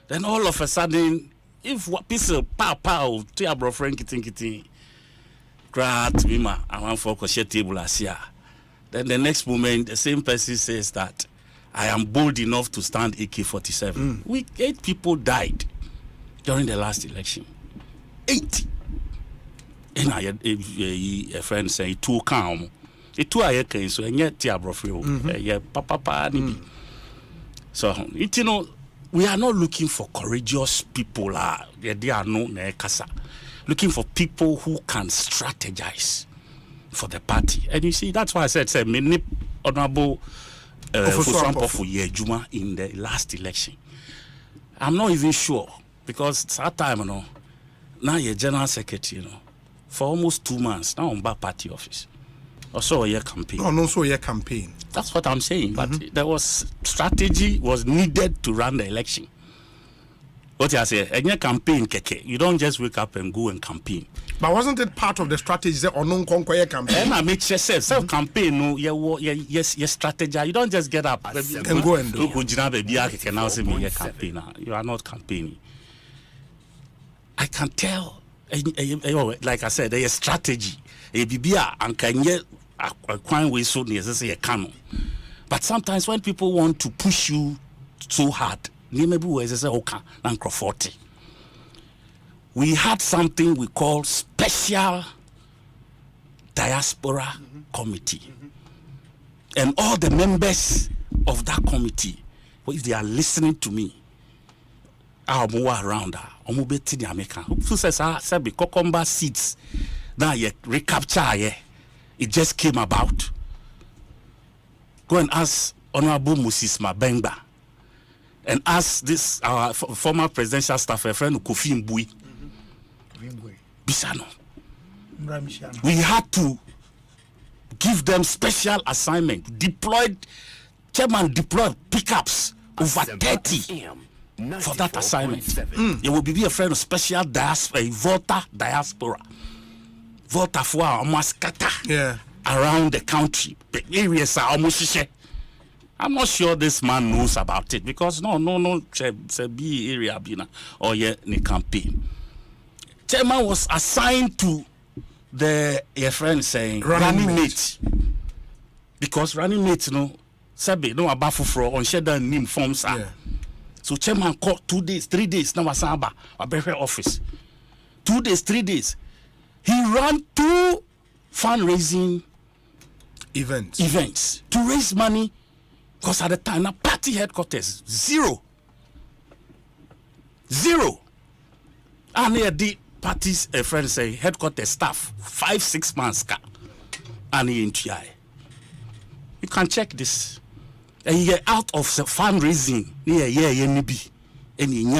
Then all of a sudden, if what piece of pow to your bro friend kitty, grant me ma, I want for share table as here. Then the next moment, the same person says that I am bold enough to stand AK-47. 8 people died during the last election. 8. And I had a friend say 2 calm. It 2 I can so and yet tia brofrio. Yeah, papa. So you know, we are not looking for courageous people. They are no kasa. Looking for people who can strategize for the party. And you see, that's why I said many honorable Juma in the last election. I'm not even sure because that time, you know, now you're general secretary, you know, for almost 2 months now on back party office. Also a year campaign. Oh, no, so a year campaign. That's what I'm saying. But there was strategy was needed to run the election. What I say, a year campaign, keke. You don't just wake up and go and campaign. But wasn't it part of the strategy or non-conquer campaign? And I make sure self-campaign, no, yes, strategy. You don't just get up and go and do. You are not campaigning. I can tell, like I said, there's strategy. And can get a crime way so near a canon. But sometimes when people want to push you so hard, we had something we call Special Diaspora Committee. And all the members of that committee, if they are listening to me, I'll move around. Who says, cucumber seeds, now you recapture, it just came about. Go and ask Honorable Moses Mabengba. And ask this our former presidential staff, a friend Kofi Mbui. Bisano. We had to give them special assignment. Chairman deployed pickups over 30 for that assignment. It will be a friend of special diaspora, Volta diaspora. Volta for almost around the country. The areas are almost. I'm not sure this man knows about it because no, B area or the campaign. Chairman was assigned to your friend saying running mate. Because running mate, Sabi, no abafufro on sheda nim forms are. So chairman called 2 days, 3 days, now Asamba, a office. 2 days, 3 days. He ran 2 fundraising events to raise money. Because at the time, now party headquarters, zero. And here the party's a friend say headquarters staff 5-6 months and he into you can check this. And you get out of the fundraising near NB and you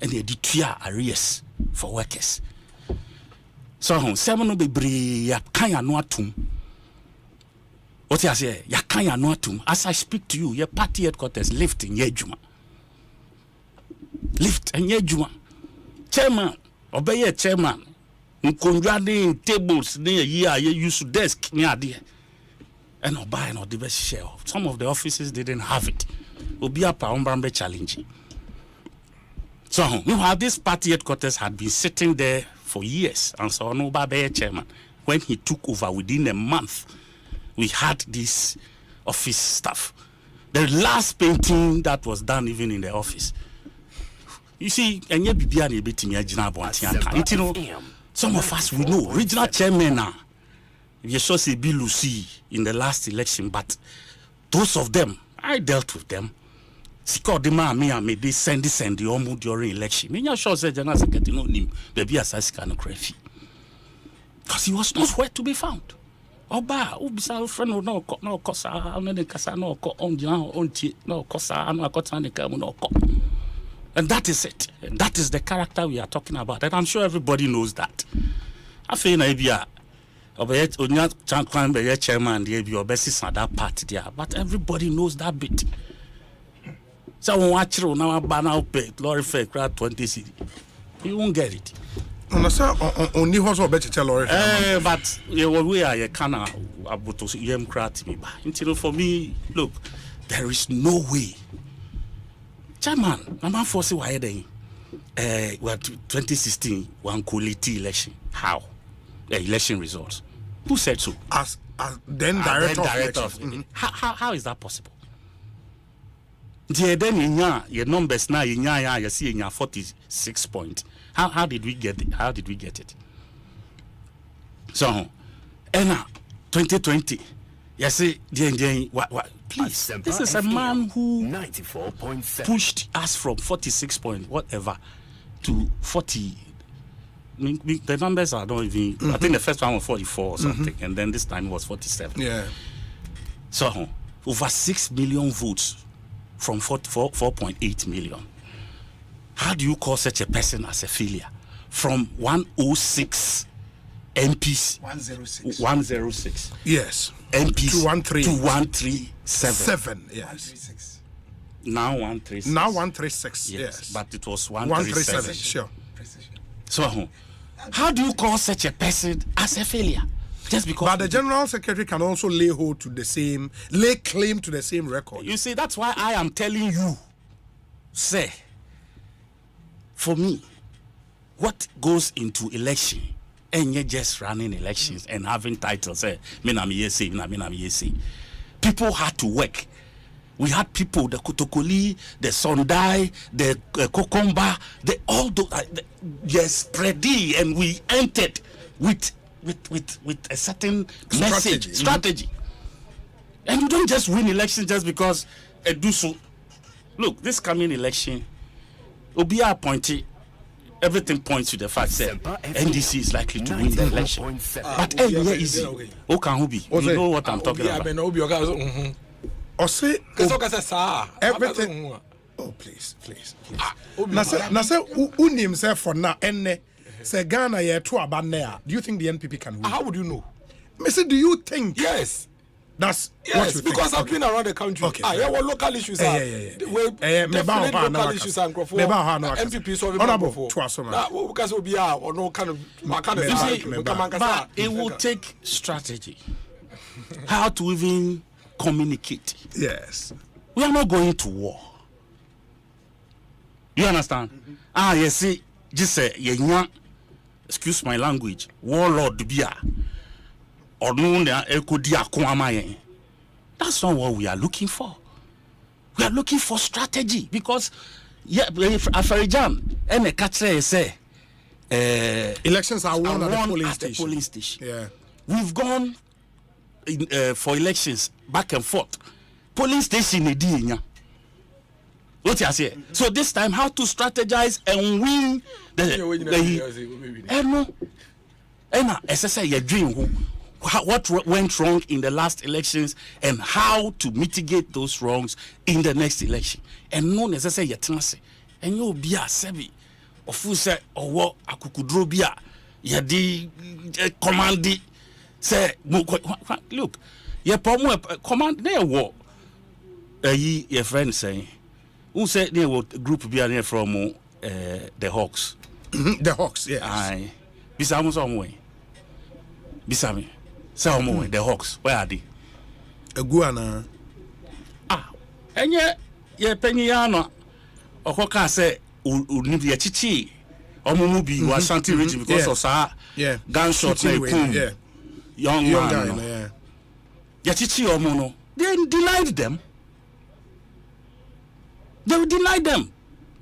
and you do arrears for workers. So seven be brave kanya no atum. What you say? Ya kanya no atum. As I speak to you, your party headquarters lift in Yejuma. Lift and Yejuma. Chairman, obey chairman. Nkonjade tables near year you use desk near there. And no buy no diverse share. Some of the offices didn't have it. Obi apa umbrambe challenge. So meanwhile, this party headquarters had been sitting there for years, and so no babe chairman. When he took over within a month, we had this office staff. The last painting that was done even in the office. You see, and you be a bit in some of us we know regional chairman now. You saw say Bill Lucy in the last election, but those of them I dealt with them. Score the man me they send the omu during election. Me sure say general secretary no nim baby asasika no crazy. Because he was nowhere to be found. Oba ubisa friend no kosa no de kasa no ko onti no kosa no akota ne kam no ko. And that is it. And that is the character we are talking about. And I'm sure everybody knows that. I feel na bia obeyet onya chankwan be chairman dey be obesi that part there. But everybody knows that bit. So when watch you now banana pay lorry fare crowd 20 cedi. You won't get it. Only horse or better lorry. But we are a kana about to yem crowd me. Until for me, look, there is no way. Chairman, I'm forcing why then. We 2016 one quality election. How? The election results. Who said so? As then director of election. How is that possible? Then your numbers now you see in 46 points. How did we get it? How did we get it? So, and 2020, you see, what? Please, this is a man who 94.7 pushed us from 46 point whatever to 40. The numbers are not even. I think the first one was 44 or something, and then this time was 47. Yeah. So, over 6 million votes. From 4.8 million. How do you call such a person as a failure? From 106 MPs. 106. Yes. MPs. 213. 137. Yes. Now 136. Now 136. Yes. But it was 137. Sure. So, how do you call such a person as a failure? Just because. But the general secretary can also lay claim to the same record. You see, that's why I am telling you, say, for me, what goes into election, and you're just running elections and having titles, say, people had to work. We had people, the Kotokoli, the Sondai, the Kokomba, all those, yes, spready, and we entered with a certain strategy. And you don't just win elections just because do so. Look, this coming election, Obia appointee, everything points to the fact that NDC is likely to win the election. But here easy. Okanhubi, you know what I'm talking about. Osei, everything. Oh, please. Now say, unim say for now, enne. Say Ghana, yeah, two about there. Do you think the NPP can win? How would you know? Mr. Do you think? Yes. That's what you because think? I've been around the country. Okay. Yeah, what local issues are? Definitely local issues are MPP solving honorable. Because we'll be out or no kind of. But it will take strategy. How to even communicate. Yes. We are not going to war. You understand? You see, just say excuse my language, warlord bia or no that's not what we are looking for. We are looking for strategy because Afarijan and a catcher say elections are won at the polling station. Yeah. We've gone for elections back and forth. Polling station what you say? So this time, how to strategize and win your dream. What went wrong in the last elections and how to mitigate those wrongs in the next election. And no necessarily and you'll be a sebi of who say or what akukudrobia yadi commandi say look your command there war your friend saying who said they were group be from the Hawks. The Hawks, yes. Aye. Bisamu somewhere. Bisami. Somewhere the Hawks. Where are they? Eguana. And ye pennyano. Okoka say unibia chichi. Omumubi was Santi region because of sa gunshot yeah. Young guy, yeah. Yachichi omono. They denied them. They will deny them.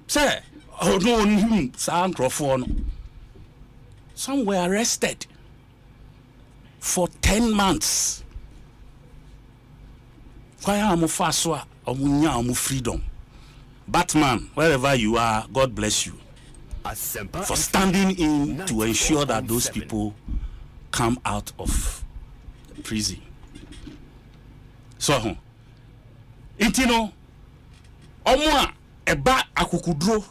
Say, oh no, some were arrested for 10 months. Why am I faswa or freedom? Batman, wherever you are, God bless you for standing in to ensure that those people come out of prison. So, intino, omwa eba akukudro.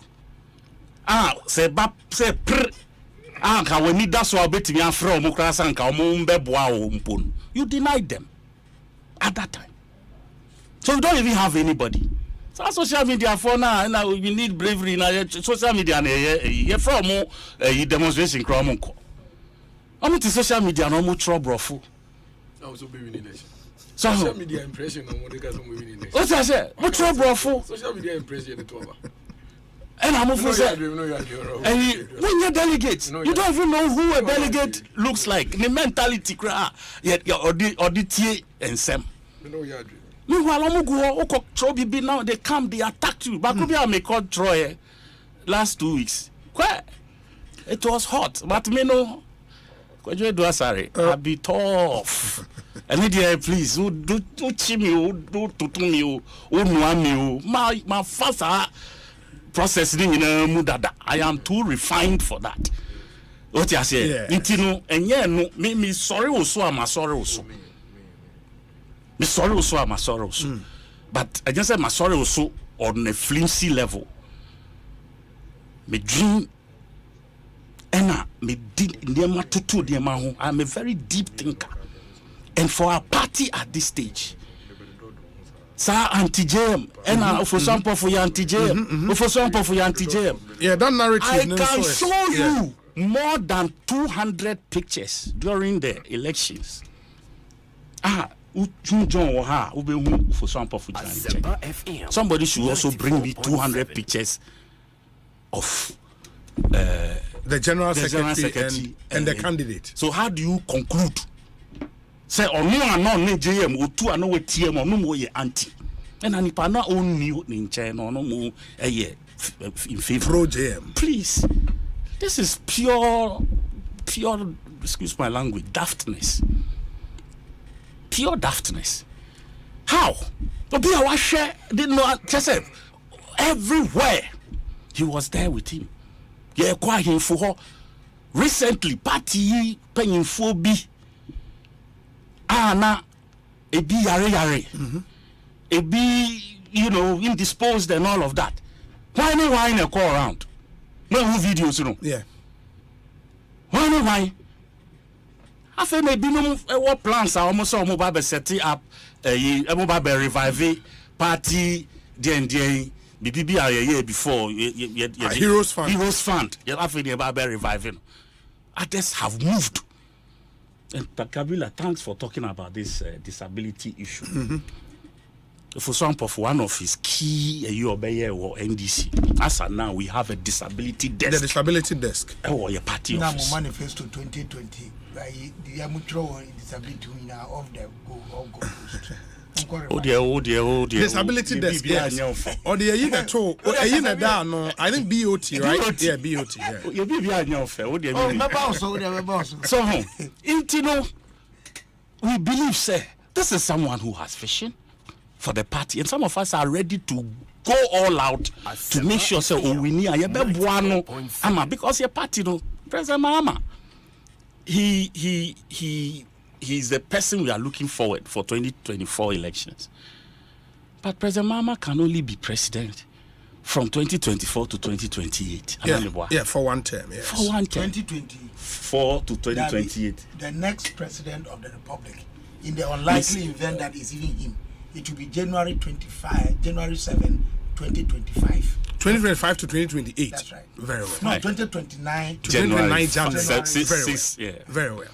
Se pr. Ka when you that's what betting you from Ukrasanka or you denied them at that time. So you don't even have anybody. So social media for now you need bravery now. Social media you from demonstration crowd. I'm to social media no more trouble. Also be winning nation. Social media impression no more because we winning nation. What I say? What trouble? Social media impression the over. And I'm and when you're delegates, you don't even know who a delegate looks like. The mentality cry, yet or the and Sam. Meanwhile, now they come, they attack you. But could be I make call Troy last 2 weeks. It was hot, but me no. I be tough. And then please, do chimney, do to me, my father. Processing in a mudada. I am too refined for that. What you say? Intino and no me sorry also I'm sorry also. Me sorry also I'm sorry also. But I just said my sorry also on a flimsy level. Me dream and me did near my tutu dear man. I'm a very deep thinker. And for a party at this stage. Sa anti-JM and for some for your anti-JM for some for your anti-JM. Yeah, that narrative. I can show you more than 200 pictures during the elections. For some for somebody should also bring me 200 pictures of the general secretary and the candidate. So how do you conclude? Say or no JM or two no TM or no more anti. And anipa na own new in China no more in favor pro JM. Please. This is pure excuse my language, daftness. Pure daftness. How? Obi awashe didn't know just everywhere he was there with him. Yeah, kwa him for recently party paying for B. Na ebi yare ebi indisposed and all of that. Why in a call around? No videos, Yeah. Why? I feel maybe no what plans are almost mobile setting up a mobile revive party then BBB a year before Heroes Fund. Yeah, I feel the mobile reviving. Others have moved. And Kabila, thanks for talking about this disability issue. For example, for one of his key UOBE or NDC, as of now, we have a disability desk. The disability desk. Or your party now office. Manifesto 2020. The Amutro disability of the Oh dear. Disability desk. Yes. Or the no, I think BOT, right? BOT. Yeah, BOT. So, we believe, sir, this is someone who has vision for the party, and some of us are ready to go all out to make sure, we need a because your party, President Mahama, he's the person we are looking forward for 2024 elections. But President Mahama can only be president from 2024 to 2028. Yeah, for one term. Yes. For one term. 2024 to 2028. The next president of the republic, in the unlikely event that is even him, it will be January 7, 2025. 2025 to 2028. That's right. Very well. No, 2029 to January. Very well.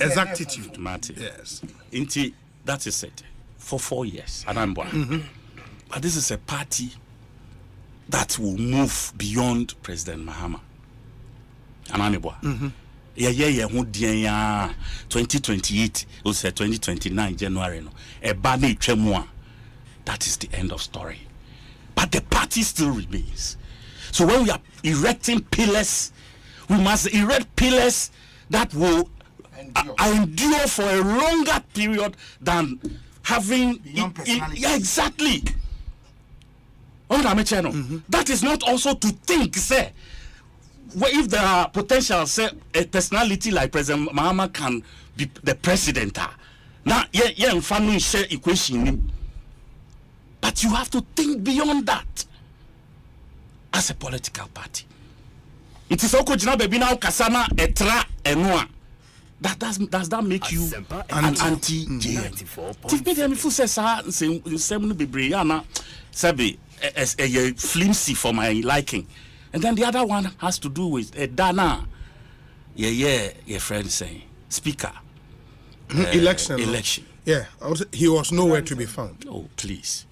Exactitude. Yes. That is it. For 4 years. But this is a party that will move beyond President Mahama. 2028 or 2029 January. That is the end of story. But the party still remains. So when we are erecting pillars, we must erect pillars that will endure for a longer period than having. Exactly. That is not also to think, say, if there are potential, say, a personality like President Mahama can be the president. Now, family share equation. But you have to think beyond that as a political party. It is okay baby now kasana etra enua. Does that make you an anti-GM? If me fu say say no bebre na sabi a flimsy for my liking. And then the other one has to do with Dana. Your friend saying speaker. Election. Yeah, he was nowhere to be found. Oh, please.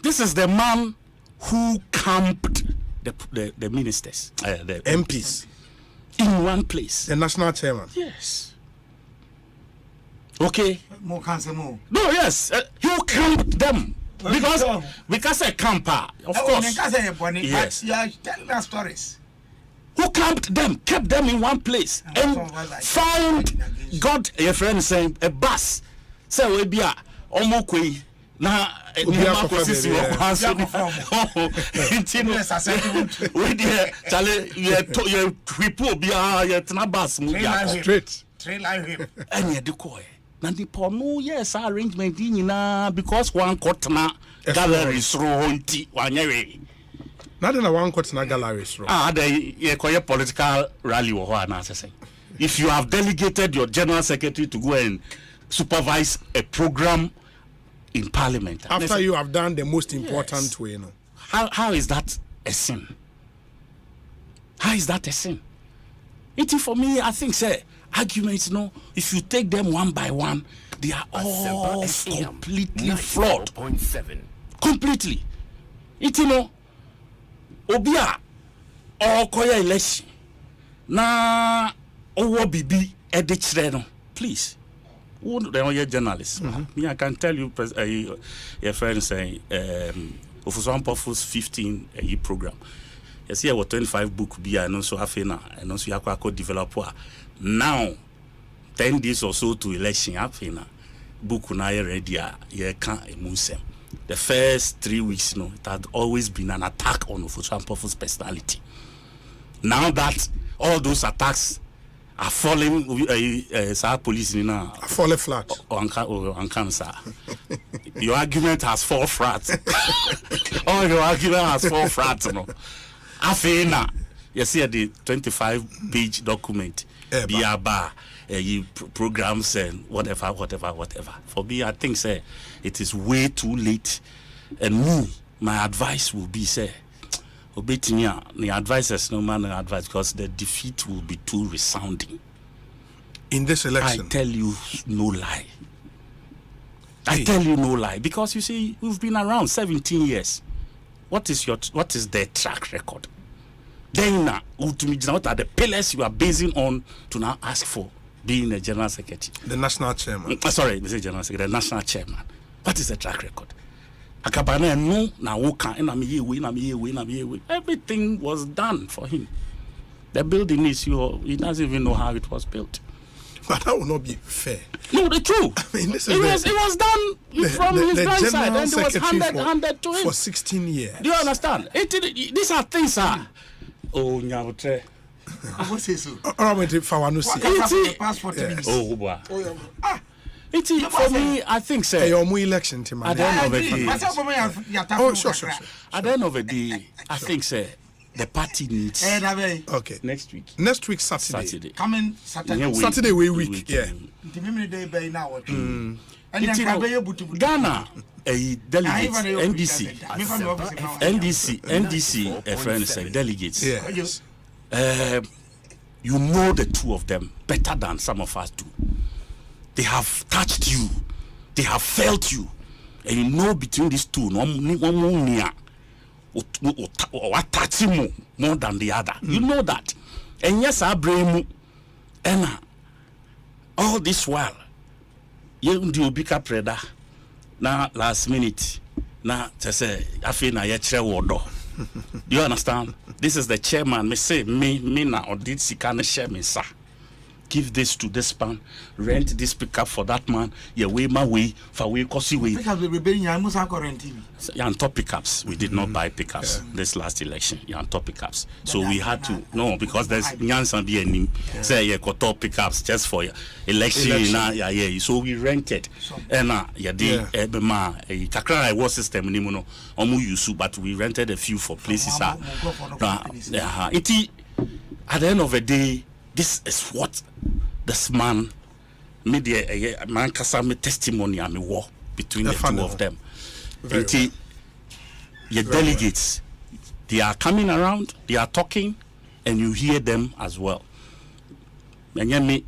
This is the man who camped the ministers, the MPs, in one place. The national chairman. Yes. Okay. More cancer, more. No, yes. You camped them. Because a camper, of course. Yes. You are telling us stories. Who camped them, kept them in one place, and got a friend saying a bus. So we be a omokwe na we there chale you people be a bus straight train line him and you decoy. Na the porno yes arrangement nyina because one kotna galleries ronti wanyere. Not in a one kotna galleries ro. They koye political rally wo ho na say. If you have delegated your general secretary to go and supervise a program in parliament after you have done the most important way, you know. How is that a sin? How is that a sin? It for me, I think say arguments, no, if you take them one by one, they are all completely flawed. Completely. It obia or koya election na owo bibi edichre no, please. They are journalists. Me, I can tell you, your friend saying, Asempa 15 program. You see, I was 25 book be and also have and also you have developer. Now, 10 days or so to election, book na ready. You can't emulse. The first 3 weeks, it had always been an attack on Asempa's personality. Now that all those attacks are falling, police now falling flat on cancer. Your argument has fallen flat. Oh, your argument has fallen flat. Afena, you see the 25-page document. Biaba, programs and whatever. For me, I think say it is way too late. And me, my advice will be say. The advisors no man advice because the defeat will be too resounding in this election. I tell you no lie. I tell you no lie because you see we've been around 17 years. What is their track record? Then what are the pillars you are basing on to now ask for being a general secretary? The national chairman. Sorry, the general secretary, the national chairman. What is the track record? Akabana no na woka na me everything was done for him. The building is he doesn't even know how it was built. But that will not be fair. No, the truth. I mean, this it was done from his grandson and it was handed to him for 16 years. Do you understand? These are things oh nyawtre. What say so? Oh boy. For me, I think so. Election at the end of the day. Sure. At the end of the day, I think so. The party needs. Okay. Next week. Next week Saturday. Coming Saturday. Saturday week. Yeah. Ghana, a delegate, NDC, a friend said delegates. Yes. You know the two of them better than some of us do. They have touched you, they have felt you, and you know between these two, one touch him more than the other. You know that. And yes, I bring and all this while, you do big up preda. Now last minute, now to say I feel na yetre wodo. You understand? This is the chairman. Me say me na or did sikane share me sir. give this to this man, rent this pickup for that man. Yeah, way my way for way cause way. Pickups we rebelling. I must have current TV. Yeah, on top pickups. We did not buy pickups this last election. Yeah, on top pickups. So we had to because there's Nyansan be any say yeah top pickups just for election. Yeah. So we rented. And kakra war system ni muno omu use, but we rented a few for places. At the end of the day, this is what this man made a man kasame testimony and war between the two of them. Your delegates, they are coming around, they are talking, and you hear them as well. I know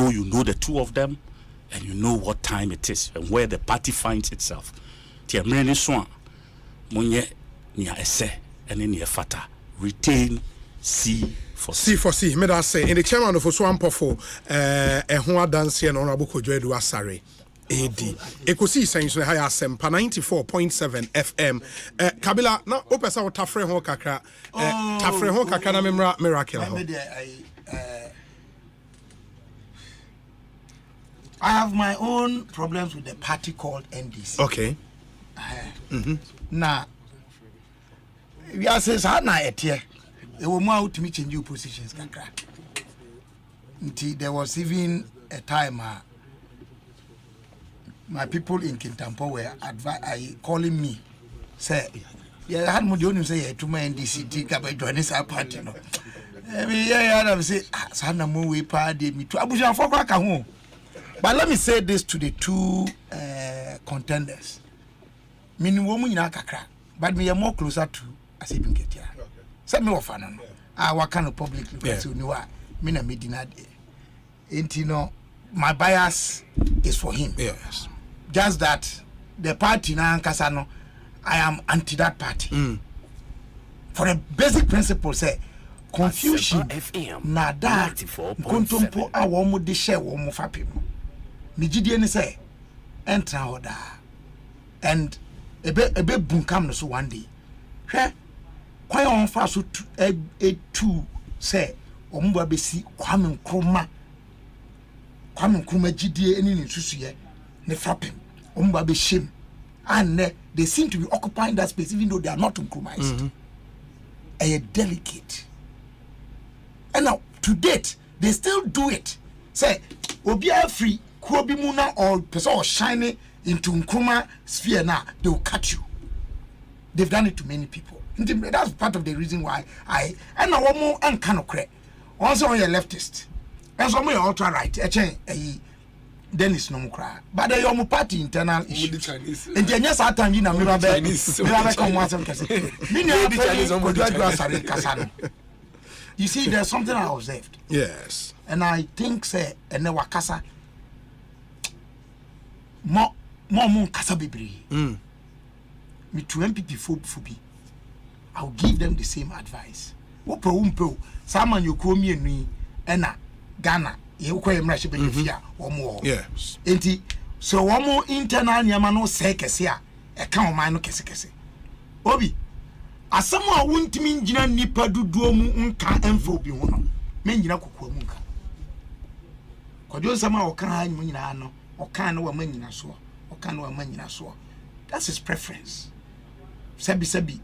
you know the two of them, and you know what time it is and where the party finds itself. And then fata retain C for C. Me da say in the chairman of Oswampo for ho dance and honorable Kojoedu Asare AD Ekosiisen so high Asempa 94.7 FM Kabila na opesa o tafre ho kakra tafre ho kakra na miracle ho. I have my own problems with the party called NDC. Okay. Now we are saying how na etie e wo mu out me change positions kakra until there was even a time my people in Kintampo were calling me say yeah had mo dey say to my NDC ka be join this party no I say sana mo we pa dey me to abuja for kwa ka ho. But let me say this to the two contenders. Mini wo mu nyina kakra, but me more closer to Asempa Ketia. Say me offer no. What kind of public so you know me na medina dey. Enti my bias is for him. Yes. Just that the party na ankasa no, I am anti that party. For a basic principle say confusion na da kontompo a wo mo de share wo mo fapem. Me gidie ni say entra oda and ebe bunkam no so one day. Hwe kwan on fa so two say omba besi kwame nkruma gidie eni ni susuye ne fapem omba be shame and they seem to be occupying that space even though they are not nkrumized. Delicate. And now to date they still do it. Say obi free kuobi muna or person or shining into nkruma sphere now they will cut you. They've done it to many people. That's part of the reason why and now one more and kind of credit. Also on your leftist. And some are ultra right. Then it's no more. But they are party internal issues. And then yes, at time you know me come once and you see, there's something I observed. Yes. And I think say and the wakasa more kasa bibri. Me to MPP fobi. I'll give them the same advice. What pro someone you call me and ena Ghana you call him Russia benefia or more. Yes. Enti so one more internal nyama no say kese a ka o man no kese. Obi asamo a wontimi ngina nipa duduo mu nka emfa obi ho no me ngina kokua mu nka. Kodjo sama o kan ha nyi nyina no o kan no wa manyina so. That's his preference. Sebi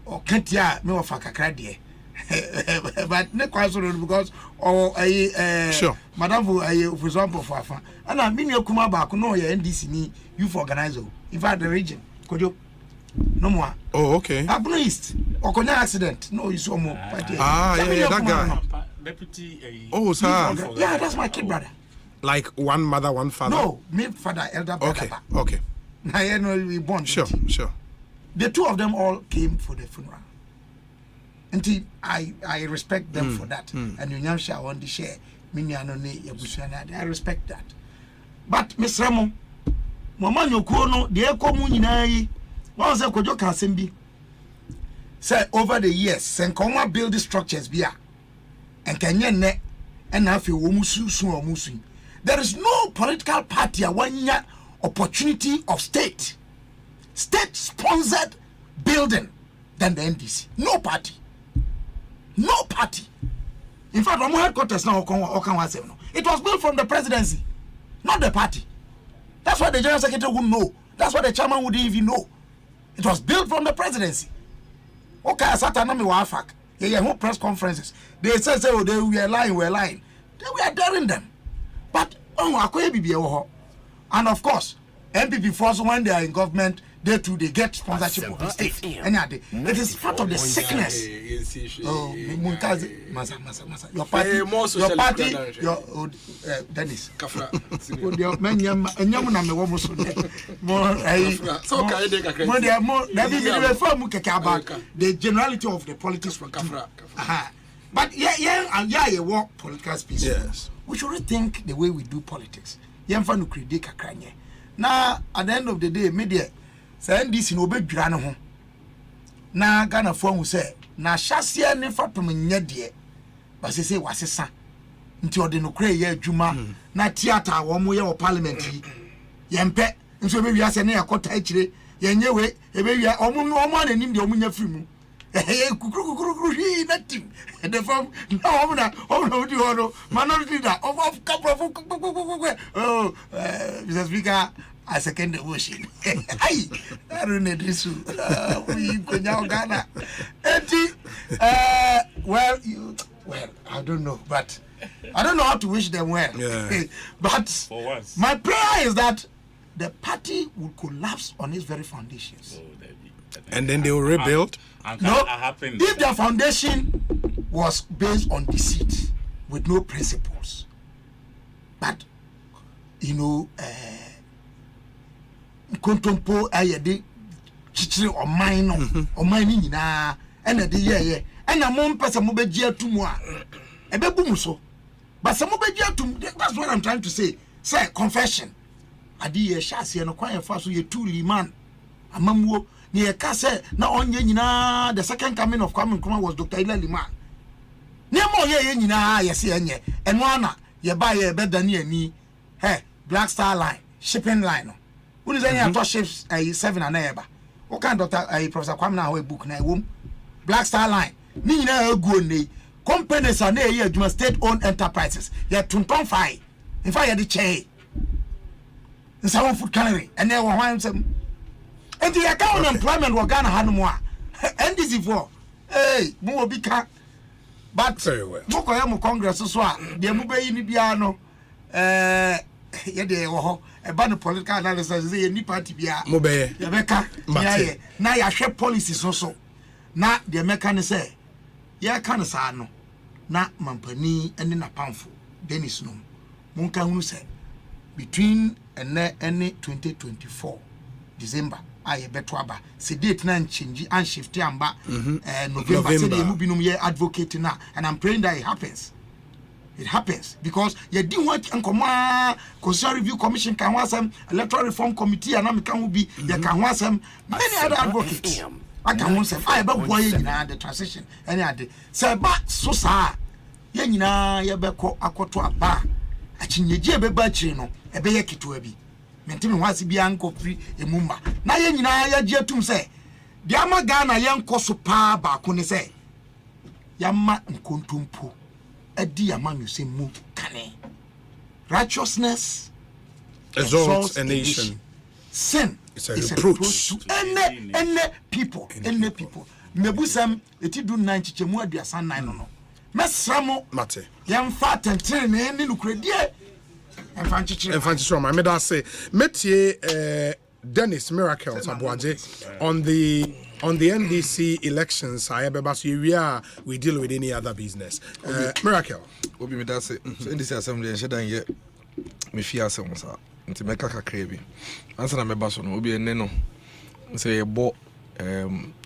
o kantia me wa fa kakra de but ne kwaso because sure madam for example for afa ana me nua kuma ba ko no ye NDC ni youth organizer in fact the region Kodjo no more. Oh, okay. Abno East okonya accident no you saw more that guy deputy oh sir yeah that's my kid brother. Like one mother, one father? No, me father, elder brother. Okay. I know we born. Sure. The two of them all came for the funeral. And I respect them for that. And you know, I want to share. I respect that. But Miss Ramo, Mama Yokono, the Eko Muninai, once I could joke Asembi. Say over the years, Senkoma build the structures via and Kenya net and have you musu. There is no political party a 1 year opportunity of state-sponsored building than the NDC. No party. No party. In fact, our headquarters now, it was built from the presidency, not the party. That's why the general secretary would know. That's why the chairman wouldn't even know. It was built from the presidency. Okay, I sat on Wafak. They had press conferences. They said, oh, they were lying, They were daring them. But, and of course, MPP force when they are in government, they get sponsorship of the state. It is part of the sickness. Oh, your party, Dennis. The generality of the politics. But yeah, work political speech. Yes. We should rethink the way we do politics. Now, at the end of the day, media say this in obey grano ho. Na Ghana form say na shasia ne fatom nyade. Ba say wasesa. Nti ode no kra ye adwuma na theater wo mo ye wo parliament yi. Yempe nso be wiase ne yakota akire yenye we ebe wi omo no omo ananim de omo nya firi mu. Kukuru hi na team. The form na omo di hono minority leader of couple of Mr. Speaker, I second the motion. I don't need this. We go now Ghana. Well, I don't know, but I don't know how to wish them well. Yeah. But my prayer is that the party will collapse on its very foundations. And then they will rebuild? No, if their foundation was based on deceit with no principles, but contempo ayede chichiri o mine nyina ena de ye ena mo mpese mo beji atumu a ebebu mu so but se mo beji atum, that's what I'm trying to say. Say confession adi ye shase no kwan fa so ye two liman amamuo ni ye ka say na onye nyina the second coming of Kwame Nkrumah was Dr. Ila Liman. Ne mo ye nyina ye se enye eno ana ye ba ye bedani ani Black Star Line shipping line no who is any atto ships 7 and eba o kan Dr. Professor Kwame na ho book na ewom Black Star Line ni nyina agu oni companies are na ye adwuma state owned enterprises ye tonton fai in fact ye de che in some food cannery and they were one some and the account employment we Ghana ha no mo a NDC for mo obi ka but very well mo ko ya mo congress so a de mo be yi ni bia no ye de wo ho e ba no political analysis say ni party bia mo be ye beka ye na ya hwe policy so na de meka ne say ye ka no sa no na mampani ene na pamfo Dennis no mo kan hunu say between any 2024 December aye beto aba se date na change and shift amba November say dey mu binum ye advocate na, and I'm praying that it happens. It happens because you didn't want Nkoma Constitutional Review Commission can want some Electoral Reform Committee and am can be you can want some many other advocates. I can want some I about boy the transition any other say ba so sa ye nyina ye be ko akoto aba achinyeje be ba chiri no e be ye kitoa bi mentimi hwase bi anko free emumba na ye nyina ya je atum say dia ma Ghana ye nkoso pa ba ko ne say ya ma nkontompo adi among you say mu kane righteousness exalts a nation, sin is a reproach to any people mebusam eti do 90 chemu aduasa 9 no mesramo mate yam fat entere ne ni nukredie enfanchichiro ma meda say metie Dennis Miracles Abuaje on the NDC elections we deal with any other business. Miracle obi me da say so NDC assembly shedan ye me fi asem sa nti meka kakra bi ansa na meba so no obi enne no say bo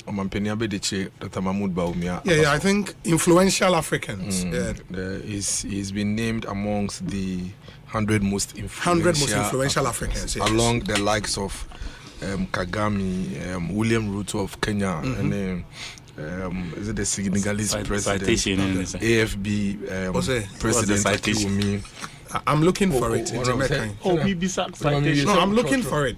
omampeni abedeche Dr. Mahmoud Bawumia. Yeah, I think influential Africans. He's been named amongst the 100 most influential Africans, yes. Along the likes of Kagame, William Ruto of Kenya, and is it the Senegalese president, AFB president Akiwumi, I'm looking for it. No, I'm looking for it.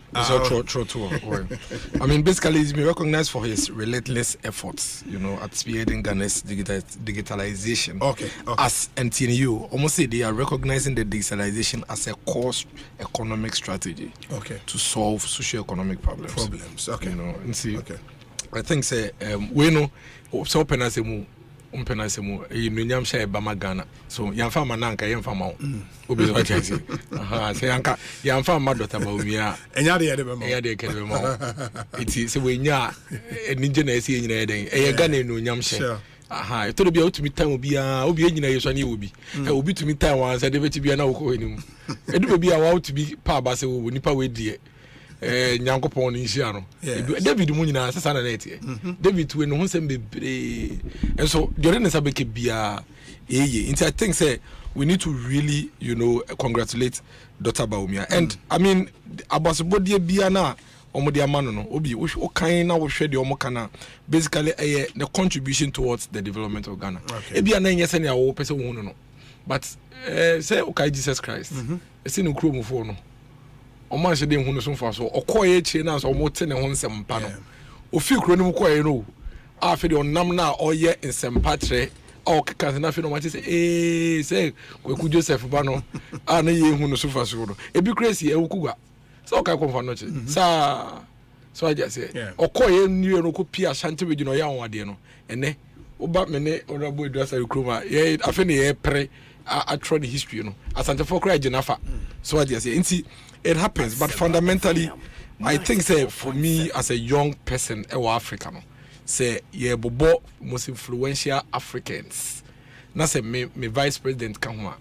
I mean, basically, he's been recognized for his relentless efforts, you know, at spearheading Ghana's digitalization. Okay. As NTNU, almost say they are recognizing the digitalization as a core economic strategy. Okay. To solve socio-economic problems. Okay. You know, and see. Okay. I think say we know so open as mu you nyam share bama Ghana so yamfa mananka yamfa ma obi so check say say yanka yamfa ma dota ba umia enya de be ma enya de ke be ma iti se we nya enije na ese nyina eden Ghana no nyam share to be out to me time obi nyina yeso na obi obi to me time wan say de beti bia na wo ko enim edu be wa out to be pa ba se wo nipa we die nyankopon ni hia no David mu nyina sesa na net David we no honsem bebre and so the ne sabeke bia I think say we need to really, you know, congratulate Dr. Baumia. And I mean abasibodie bia na omode amano no obi o kan na wo hwe de omo kana basically the contribution towards the development of Ghana. E bia na nyese ne awo pese wo no but say okay Jesus Christ ese no kro mu fo no o man se de hu no so fa so okoye chi na so mo te ne ho nsɛmpa no ofi kro no mu koye no afi de onam na oye nsɛmpa tre o keka na fi no ma te say Kweku Joseph ba no na ye hu no so fa so no ebi crazy e wukugwa so okay konfa no chi sa so I just say okoye nwie no ko pia Ashanti region o ya onwade no ene oba mene honorable Edwasa Kroma ye afi ne ye pre I try the history, you know. Asante for cry Jenafa. So I just say, it happens, but fundamentally, I think say for me as a young person, African, say yeah, bobo most influential Africans. Na say me vice president Kamwa,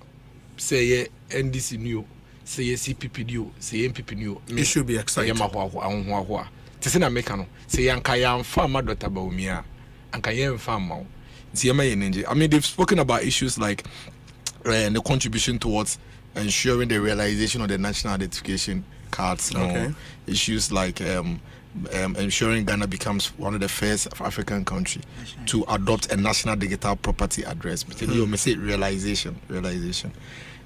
say yeah NDC new, say yeah CPP new, say MPP new. It should be exciting. Tisina mekano, say yanka yam farmer Dr. Baumia, anka yam farmer. I mean, they've spoken about issues like and the contribution towards ensuring the realization of the national identification cards. Issues like ensuring Ghana becomes one of the first African countries to adopt a national digital property address. You may say realization,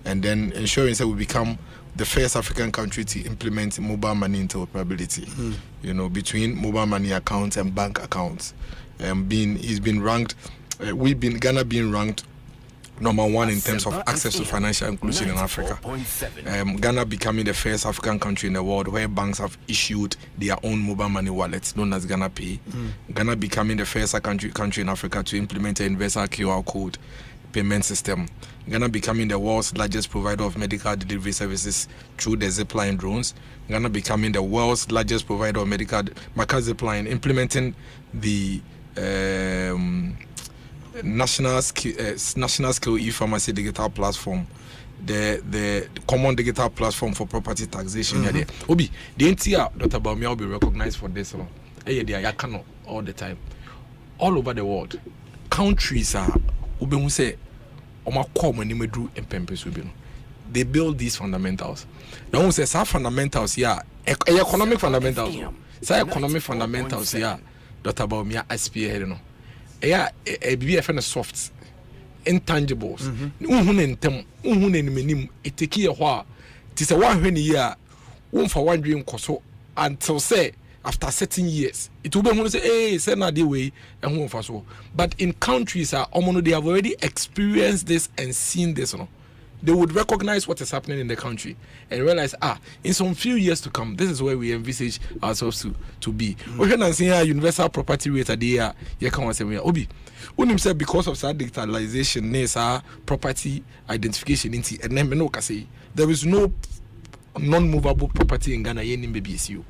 and then ensuring that we become the first African country to implement mobile money interoperability. You know, between mobile money accounts and bank accounts. Ghana being ranked number 1 in terms of access to financial inclusion in Africa. Ghana becoming the first African country in the world where banks have issued their own mobile money wallets known as Ghana Pay. Ghana becoming the first country in Africa to implement a universal QR code payment system. Ghana becoming the world's largest provider of medical delivery services through the zipline drones. Ghana becoming the world's largest provider of medical zipline, implementing the national skill e-pharmacy digital platform, the common digital platform for property taxation. Obi, the entire Dr. Baumia will be recognized for this. All the time, all over the world, countries are they build these fundamentals. Now who says fundamentals? Economic fundamentals. Economic fundamentals. Dr. Baumia SPA. BFN soft intangibles. It take a while. Tis a 1 year, one for one dream coso until say after certain years. It will be say, hey, send a way and one for so. But in countries they have already experienced this and seen this. They would recognize what is happening in the country and realize, in some few years to come, this is where we envisage ourselves to be. We can see universal property rate at the year. You can't say, Obi, when himself because of digitalization, property identification, and then there is no non-movable property in Ghana in BBSU.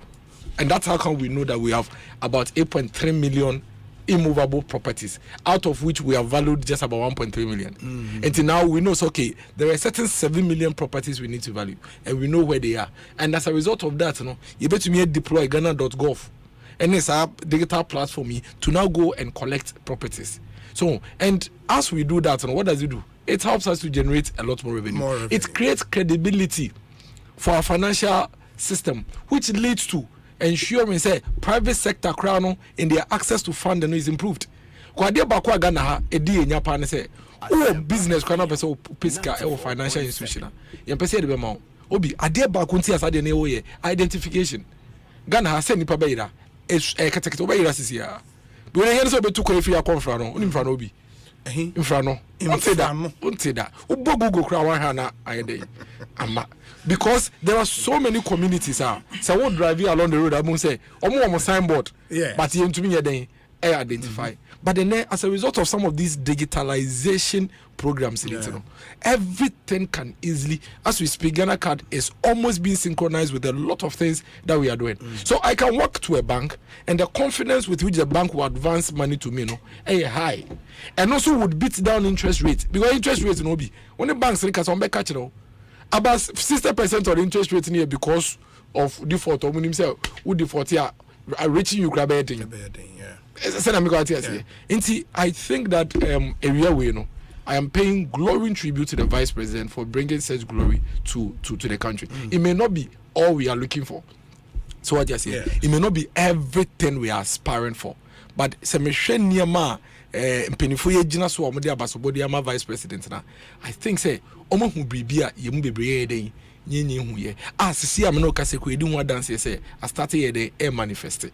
And that's how come we know that we have about 8.3 million immovable properties, out of which we have valued just about 1.3 million. Until now, we know, okay, there are certain 7 million properties we need to value, and we know where they are. And as a result of that, you better me deploy Ghana.gov, and it's a digital platform to now go and collect properties. So, and as we do that, what does it do? It helps us to generate a lot more revenue. It creates credibility for our financial system, which leads to ensuring say private sector crown in their access to funding is improved. Kwa dia bakwa Ghana ha edi enya pa ne say Oh, business kwana pese fiscal or financial institution. Yɛn pese de be ma obi ade ba kunti asade na ewo ye identification. Ghana ha send nipa bɛyira katakata bɛyira sisi ya. Bi wona yɛn so betu kɔ efi akɔnfra no, oni mfra no obi. Mfra no. Unti da. Ubo Google kra wa ha na ayede. Ama because there are so many communities so what drive you along the road I say omo signboard but you to me then identify but then as a result of some of these digitalization programs in it, everything can easily, as we speak, Ghana card is almost being synchronized with a lot of things that we are doing. So I can walk to a bank and the confidence with which the bank will advance money to me high, and also would beat down interest rates because interest rates no be when the banks catch about 60% of the interest rate in here because of default or when himself who default here are reaching you grab everything. I think that area where I am paying glowing tribute to the vice president for bringing such glory to the country. It may not be all we are looking for. So what you say? It may not be everything we are aspiring for. But Semishen Niama Penifuye Jina so Amadi Abasobodi Ama vice president na. I think say omo hu bribia yemu bebreye den nyenye hu ye. Sisi ameno kase ko edi hu dance say I started here the manifest.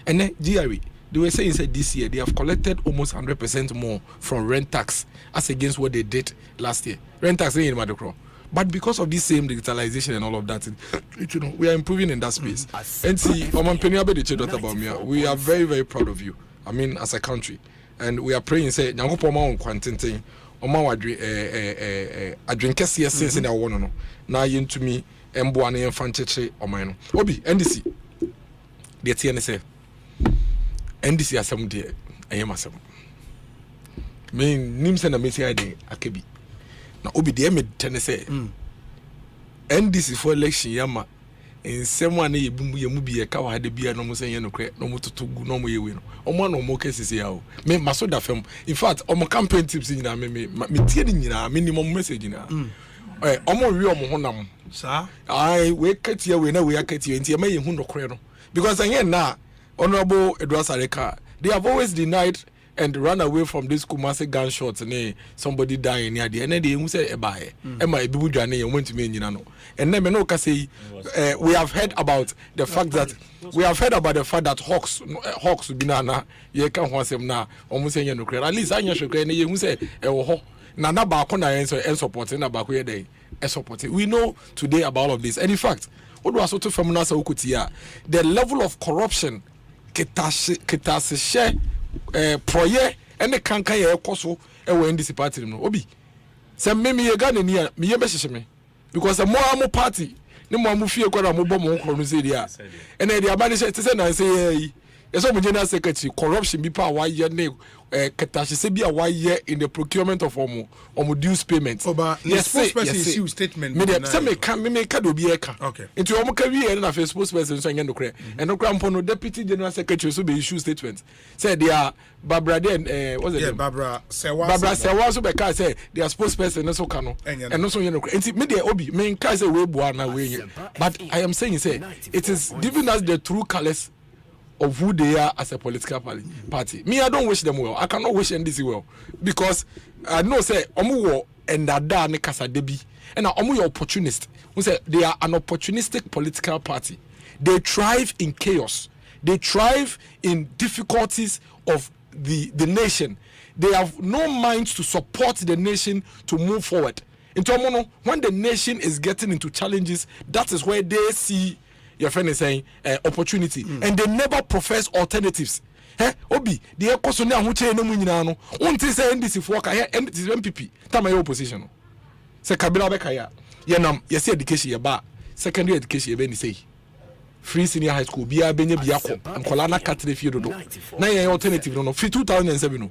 And then GRE they were saying that this year they have collected almost 100% more from rent tax as against what they did last year. Rent tax in Madokro. But because of this same digitalization and all of that, we are improving in that space. And see, we are very, very proud of you. I mean, as a country. And we are praying, say, now drink in our one. Now, you to me, Mbuane and Fancheche or mine. Obi, NDC. The TNSA. NDC asem de ayem asem me nim se na mesi ade akebi na obi de me tene se NDC for election yama ensem ana yemu bi e ka wa de bia no mo se ye no kre no mo totogu no mo yewe no omo na mo kesisi ya o me maso da fam in fact omo campaign tips nyina me tie ni nyina minimum message nyina omo wi omo honam sa ai we katia we na we akatia nti e ma ye hu no kre no because again na Honorable Edward Sareka, they have always denied and run away from this Kumasi gunshots and somebody dying near the end. They say ebae, ema ebibu jane went to me no. And then no say we have heard about the fact that Hawks binana ye can wansem na almost say no credit. At least I should credit you say na ba ko na en support na ba ko ye dey support. We know today about all of this. And in fact, what was also from Nasa Ukutia, the level of corruption ketase share proye ene kanka ye ekoso e we NDC party no obi se me ye Ghana ni me ye behye me because the more am party ni mo am fie kwara mo bom nkro no se dia ene dia ba ni se na se yi yeso mo general secretary corruption bi pa wa ye ne ketase se bi a wa ye in the procurement of omo dues payment yes spokesperson issue statement me se me ka do bi e ka into omo ka wi e na face spokesperson so yen no kre eno kra mpo no deputy general secretary so be issue statement say they are Barbara then what's it Barbara Sewa so be ka say they are spokesperson so ka no eno so yen no kre into me dey obi me ka say we bua na we but I am saying say it is giving us the true colors of who they are as a political party. Me, I don't wish them well. I cannot wish NDC well because I know say omu and dada ne kasa debi and omu your opportunist. We say they are an opportunistic political party. They thrive in chaos. They thrive in difficulties of the nation. They have no mind to support the nation to move forward. In Tomono, when the nation is getting into challenges, that is where they see your friend is saying opportunity and they never profess alternatives. Obi the ekoso na hu che na mu nyina no unti say NDC for ka NDC MPP tama your opposition say Kabila be ka ya nam yes education ye ba secondary education ye be ni say free senior high school bia benya bia ko ankola na katre fie dodo na ye alternative no free 2007 no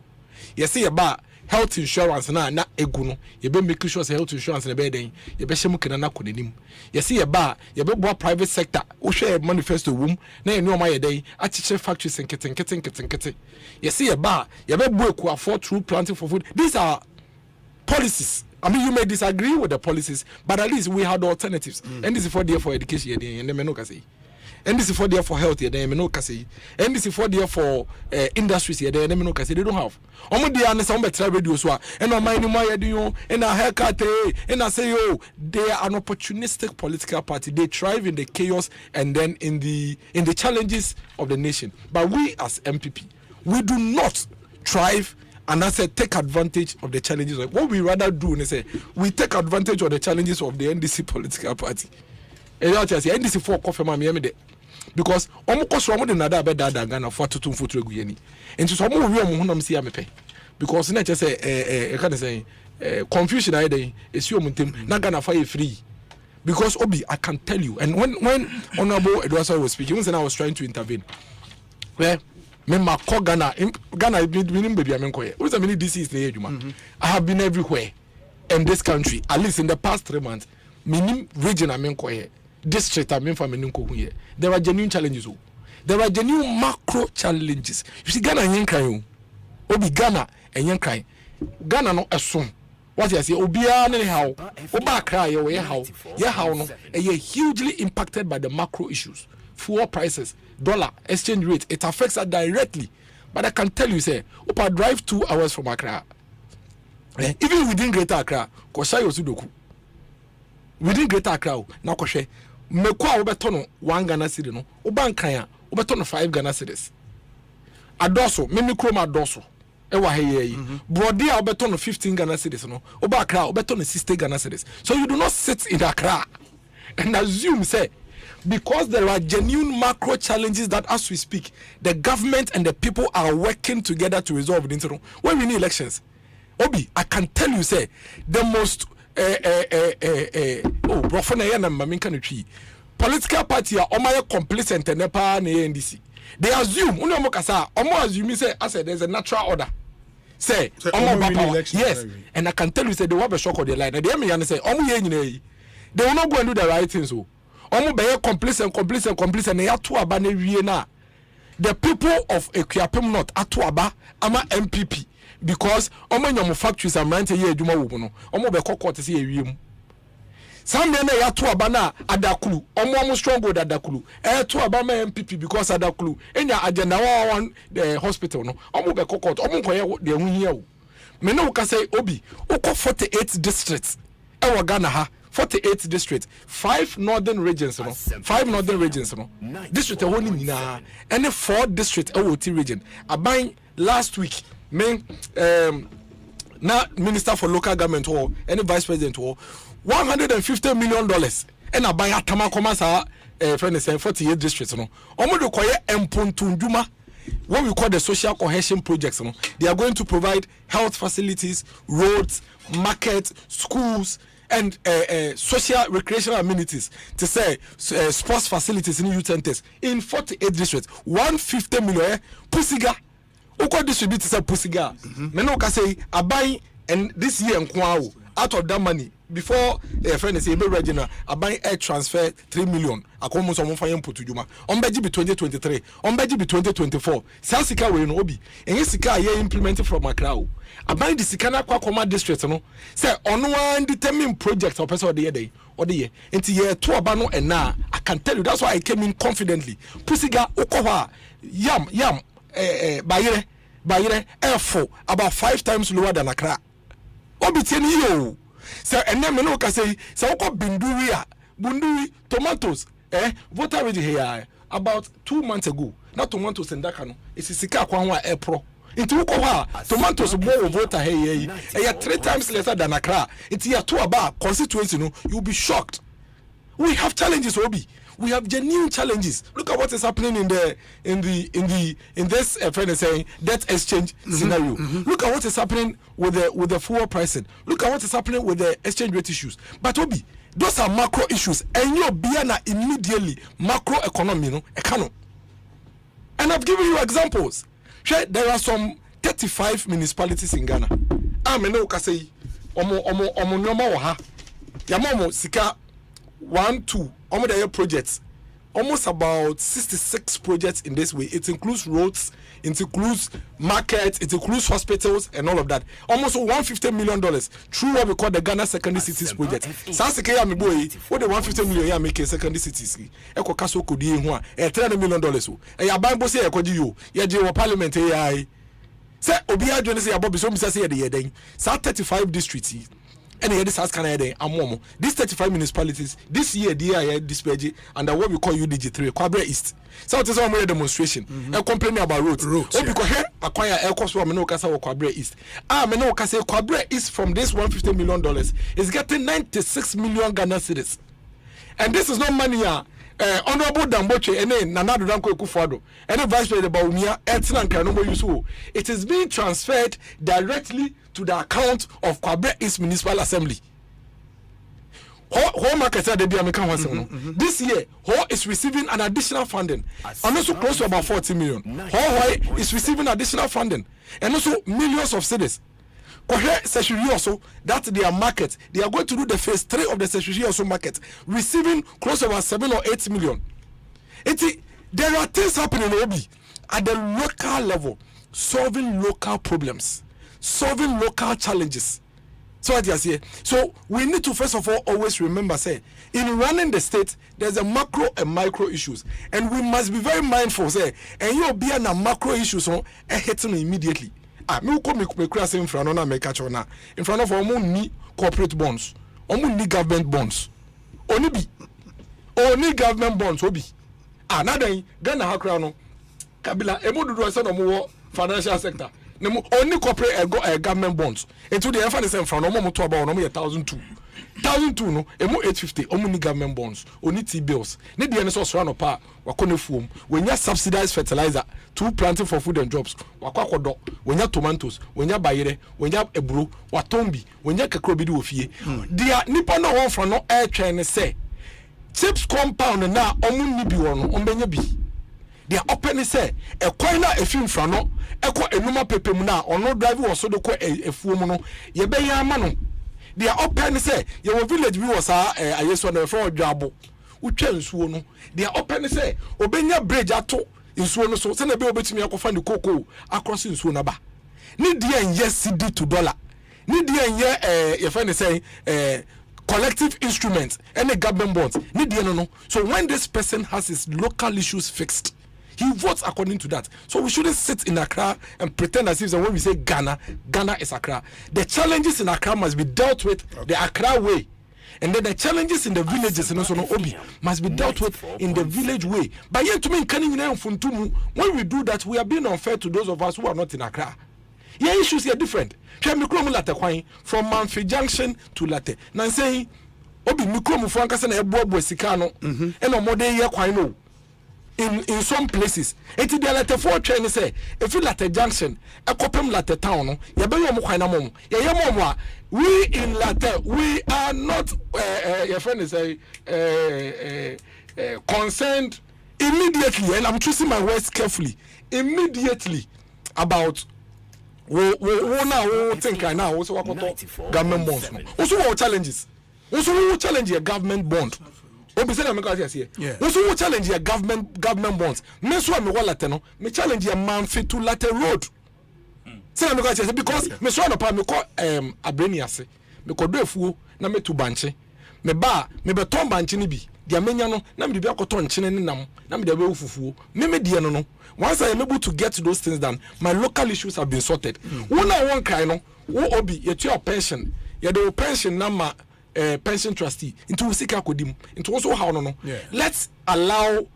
yes ye ba health insurance na egu no ye be make sure say health insurance na be den ye be hye mu kana na konanim ye see ye ba ye be bo private sector wo hwe manifesto wum na ye no ma ye den achiche factories nketen ye see ye ba ye be bo eku afford through planting for food. These are policies. I mean, you may disagree with the policies, but at least we had alternatives. And this is for education and the men say. NDC for there for health, they no kase. NDC for there for industries, they no kase. They don't have. Omo dey an some better radio so and on my new and a haircut and I say they are an opportunistic political party. They thrive in the chaos and then in the challenges of the nation. But we as MPP, we do not thrive and I said take advantage of the challenges. What we rather do is say we take advantage of the challenges of the NDC political party. And I say NDC for coffee mammy because almost one of the better than Ghana for to foot regularly. And so some of you won't see me pay because not just say kind of say confusion idea is your team not gonna fire free. Because Obi, I can tell you, and when Honorable Edwasa was speaking, when I was trying to intervene, where I have been everywhere in this country, at least in the past 3 months. Minim region district there are genuine challenges. There are genuine macro challenges. You see, Ghana and Yankai, Obi Ghana and Yankai. Ghana no assume. What you say, Obia anyhow, Oba cry away how, no, hugely impacted by the macro issues. Fuel prices, dollar, exchange rate, it affects us directly. But I can tell you, say, Opa drive 2 hours from Accra. Even within Greater Accra, Kosha Yosudoku. Within Greater Accra, now Koshe, Mekwa Obetono, 1 Ghana cedi no, Obankaya, Obetono 5 Ghana cedis. Adoso, Mimikroma Adoso. Ewa heye Brodia Obetono 15 Ghana cedis no, Oba Accra, Obetono 60 Ghana cedis. So you do not sit in Accra and assume, say, because there are genuine macro challenges that as we speak, the government and the people are working together to resolve it. When we need elections, Obi, I can tell you, say, the most political party are complicit and NDC. They assume, say, I said there's a natural order. Say, yes, and I can tell you, say, they will have a shock of their line. And they say, they will not go and do the right things. So, complicit, and they are to abandon the people of Ekuyapem North are to aba ama MPP because omo factories are rent here adwuma wo no omo be kokot se ewiem some men ya to aba na adakulu omo strong go adakulu to aba ma MPP because adakulu enya agenda one the hospital no omo be kokot omo koye de hu hia wo me no ka say obi ukọ 48 districts e wo Ghana ha 48 districts, 5 northern regions, 5 northern regions, district only nina, and 4 district OT region. Abain last week, now Minister for Local Government or any Vice President or $150 million, and Abain Atama Komasa, friend say 48 districts, no. Omodo koye empontunduma. What we call the social cohesion projects, they are going to provide health facilities, roads, markets, schools, and social recreational amenities to say sports facilities in youth centers in 48 districts. 150 million pusiga. Uko distribute to say pusiga. Meno ka say abai and this year nkwa out of that money before friend say ebe regional abai air transfer 3 million akomo so mo fa yem potujuma ombeji be 2023 ombeji be 2024 sasika we no obi enye sika ye implemented from Accra abai the sika na kwa koma district no say ono one determined project or person the day or the year enti ye to aba no na I can tell you that's why I came in confidently pusiga ukoha yam bayire airful about 5 times lower than Accra obi tieni yo so and then no ka say so ko bunduri tomatoes voter ready here about 2 months ago not tomatoes in Dakar no it's sika kwa ho a pro into ko ha tomatoes more voter here 3 times lesser than Accra it's here to about constituency no you'll be shocked. We have challenges, Obi. We have genuine challenges. Look at what is happening in this friend is saying debt exchange scenario. Look at what is happening with the fuel pricing. Look at what is happening with the exchange rate issues. But Obi, those are macro issues, and you're being immediately macro economy, no economy. And I've given you examples. There are some 35 municipalities in Ghana. Ameno kasei omo nyoma wa ha. Yamomo sika 1 2 omo dey projects almost about 66 projects in this way. It includes roads, it includes markets, it includes hospitals and all of that. Almost $150 million through what we call the Ghana Secondary Cities project. Sasike ya miboyi, what the $150 million ya make secondary cities. Eko kaso kodi hwa, $300 million so. Ya banbo se eko jiyo, ya jiyo parliament ya. Se obi adwene se ya bobi so misa se ya de yeden. Sa 35 districts. And here this has Canada and these 35 municipalities this year they dispatch under what we call UDG3 Kwabre East. So it is a demonstration and complaining about roads. Because here acquire air cost from Menokasa or Kwabre East. Menokasa Kwabre East from this $150 million is getting 96 million Ghana cedis. And this is not money. Honorable Damboche and then Nanado Danko Kufado and the Vice President Baumia Etinan Kanomo Yusu. It is being transferred directly to the account of Kwabre East Municipal Assembly. This year, Ho is receiving an additional funding, and also close to about 40 million. Ho is receiving additional funding, and also millions of cedis. Also, that's their market. They are going to do the phase 3 of the Seshuri also market, receiving close to about 7 or 8 million. There are things happening at the local level, solving local problems, solving local challenges. So what you say? So we need to first of all always remember, say, in running the state, there's a macro and micro issues, and we must be very mindful, say, and you'll be on a macro issues, so hitting immediately. Me ko me cross in front na me catch na in front of omo corporate bonds, omo government bonds, oni government bonds obi na den Ghana ha kra no Kabila emo dudu se no mo financial sector ne mo oni corporate government bonds into the emphasis in front omo to about omo 1,200 no emo 850 omo ni government bonds oni T-bills ne de ne so so no pa wakone fuom wenya subsidized fertilizer to planting for food and jobs wakwakodo wenya tomatoes wenya bayere wenya eburo watombi wenya kakro bi de ofie dia nipa no won fra no airtwen ne say chips compound na omo ni bi wono ombenya bi dia open say e coin na efim fra no ekọ enuma pepem na ono drive wo so de ko efuom no ye be ya ama no dia open say ye wo village bi wo sa ayeso na fra odwabo utwa nsuo no dia open say obenya bridge ato nsuo no so se na be obetumi akofa ne koko across nsuo na ba ni dia enye cedi to dollar ni dia enye ye fa ne say collective instruments and the government bonds ni dia no. So when this person has his local issues fixed, he votes according to that. So we shouldn't sit in Accra and pretend as if when we say Ghana is Accra. The challenges in Accra must be dealt with the Accra way. And then the challenges in the villages and also no obi must be dealt with in the village way. But yet to me, when we do that, we are being unfair to those of us who are not in Accra. Yeah, issues are different. From Manfi Junction to Latte. Now saying, obi mikromu for ankasa na ebo sika no and no more dey kwan no. In some places, it is the Latte 4 train say, if you Latte Junction, a copem Latte town, no, ya be yo mo kwan na mom. Ya mom we in Latte, we are not your friend is concerned immediately, and I'm choosing my words carefully. Immediately about we now think right now also government bonds. Also our challenges. Also we challenge your government bond. We say na also we challenge your government bonds. Me so me walate no, me challenge your Manfi to Latte road. Say na because me so no pa me ko abreni ase. Me ko do afuo na me to banche. Me beton banche ni bi. Dia menya no na me bi akoto nchene ne nam. Na me dia be ufufuo. Me die no. Once I am able to get those things done, my local issues have been sorted. When I want cry no, wo obi ye your pension. Ye the pension number pension trustee into usika kodim into also how no. Let's allow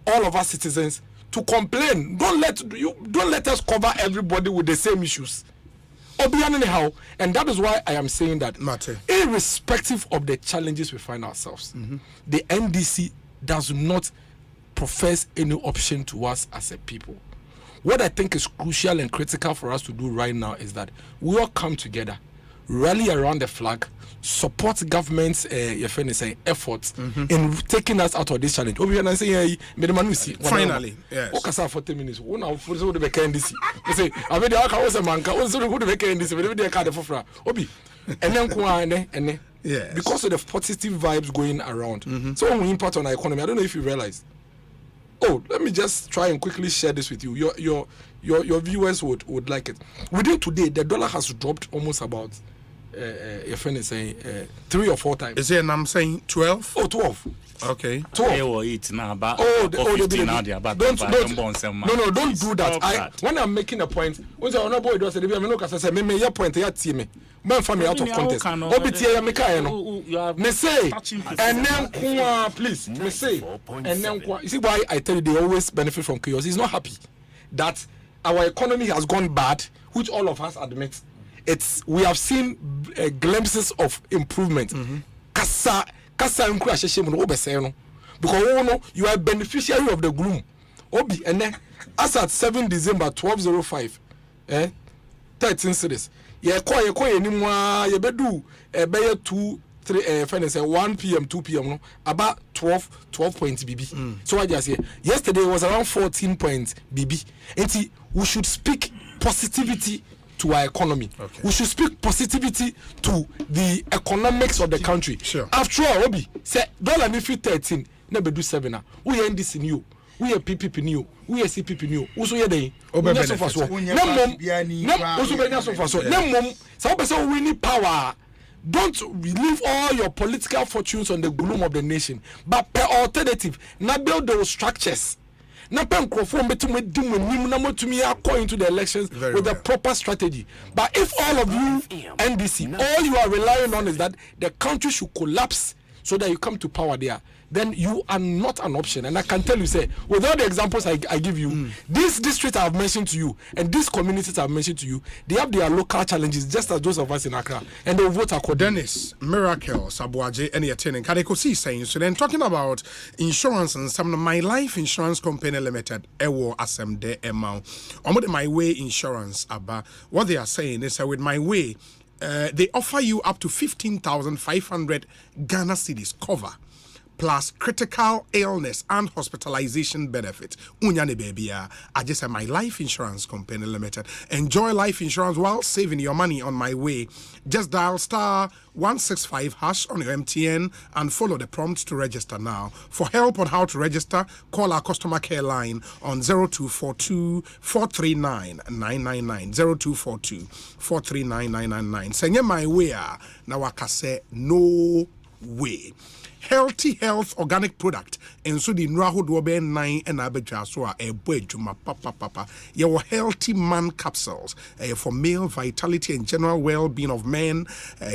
all of us citizens to complain. Don't let us cover everybody with the same issues. Anyhow, and that is why I am saying that irrespective of the challenges we find ourselves, the NDC does not profess any option to us as a people. What I think is crucial and critical for us to do right now is that we all come together, rally around the flag, support government's efforts in taking us out of this challenge. Finally, yes. 40 minutes. They say, I mean, the Aka was a man, also the good vacancy, but they can't offer. Obi, and then Yes. Because of the positive vibes going around. So when we impact on our economy, I don't know if you realize. Oh, let me just try and quickly share this with you. Your viewers would like it. Within today, the dollar has dropped almost about your friend is saying 3 or 4 times. Is it? And I'm saying 12. Oh, 12. Okay. 12. It's now about 15 now. Don't do that. When I'm making a point, when I know boy does say, me your point here team. Man family out of contest. Obitie me kai no. Me say and then please me say and then you see why I tell you they always benefit from chaos. He's not happy that our economy has gone bad, which all of us admit. We have seen glimpses of improvement. Kasa nkura sheshe mu no obese no because you are beneficiary of the gloom. Obi and as at 7 December 1205 13 cities. Ye animwa ye bedu be 2 3 finance 1 p.m. 2 p.m. no about 12 points BB. So I just say yesterday was around 14 points BB. And we should speak positivity to our economy. Okay. We should speak positivity to the economics of the country. Sure. After all, Obi say dollar ni 13 na be do 7 na. We NDC new. We PPP new. We CPP new. Also ye dey. Obe so far so. We need power. Don't leave all your political fortunes on the gloom of the nation, but per alternative, now build those structures. Now, according to the elections with a proper strategy. But if all of you NDC, all you are relying on is that the country should collapse so that you come to power there, then you are not an option. And I can tell you, say, with all the examples I give you, this district I have mentioned to you, and these communities I have mentioned to you, they have their local challenges, just as those of us in Accra, and they will vote accordingly. Dennis, Miracle, Sabuaje, and attending Ekosiisen. So then talking about insurance and some of my life insurance company limited, Ewo Asempa FM. My way insurance, Abba. What they are saying is that with my way, they offer you up to 15,500 Ghana cedis cover, plus critical illness and hospitalization benefits. Unyane baby, I just have my life insurance company limited. Enjoy life insurance while saving your money on my way. Just dial *165# on your MTN and follow the prompts to register now. For help on how to register, call our customer care line on 0242 439 999. 0242 439 999. Senye my way, na wakase no way. Healthy health organic product and so the nraho do be 9 and abedja so a boy juma papa your healthy man capsules for male vitality and general well-being of men,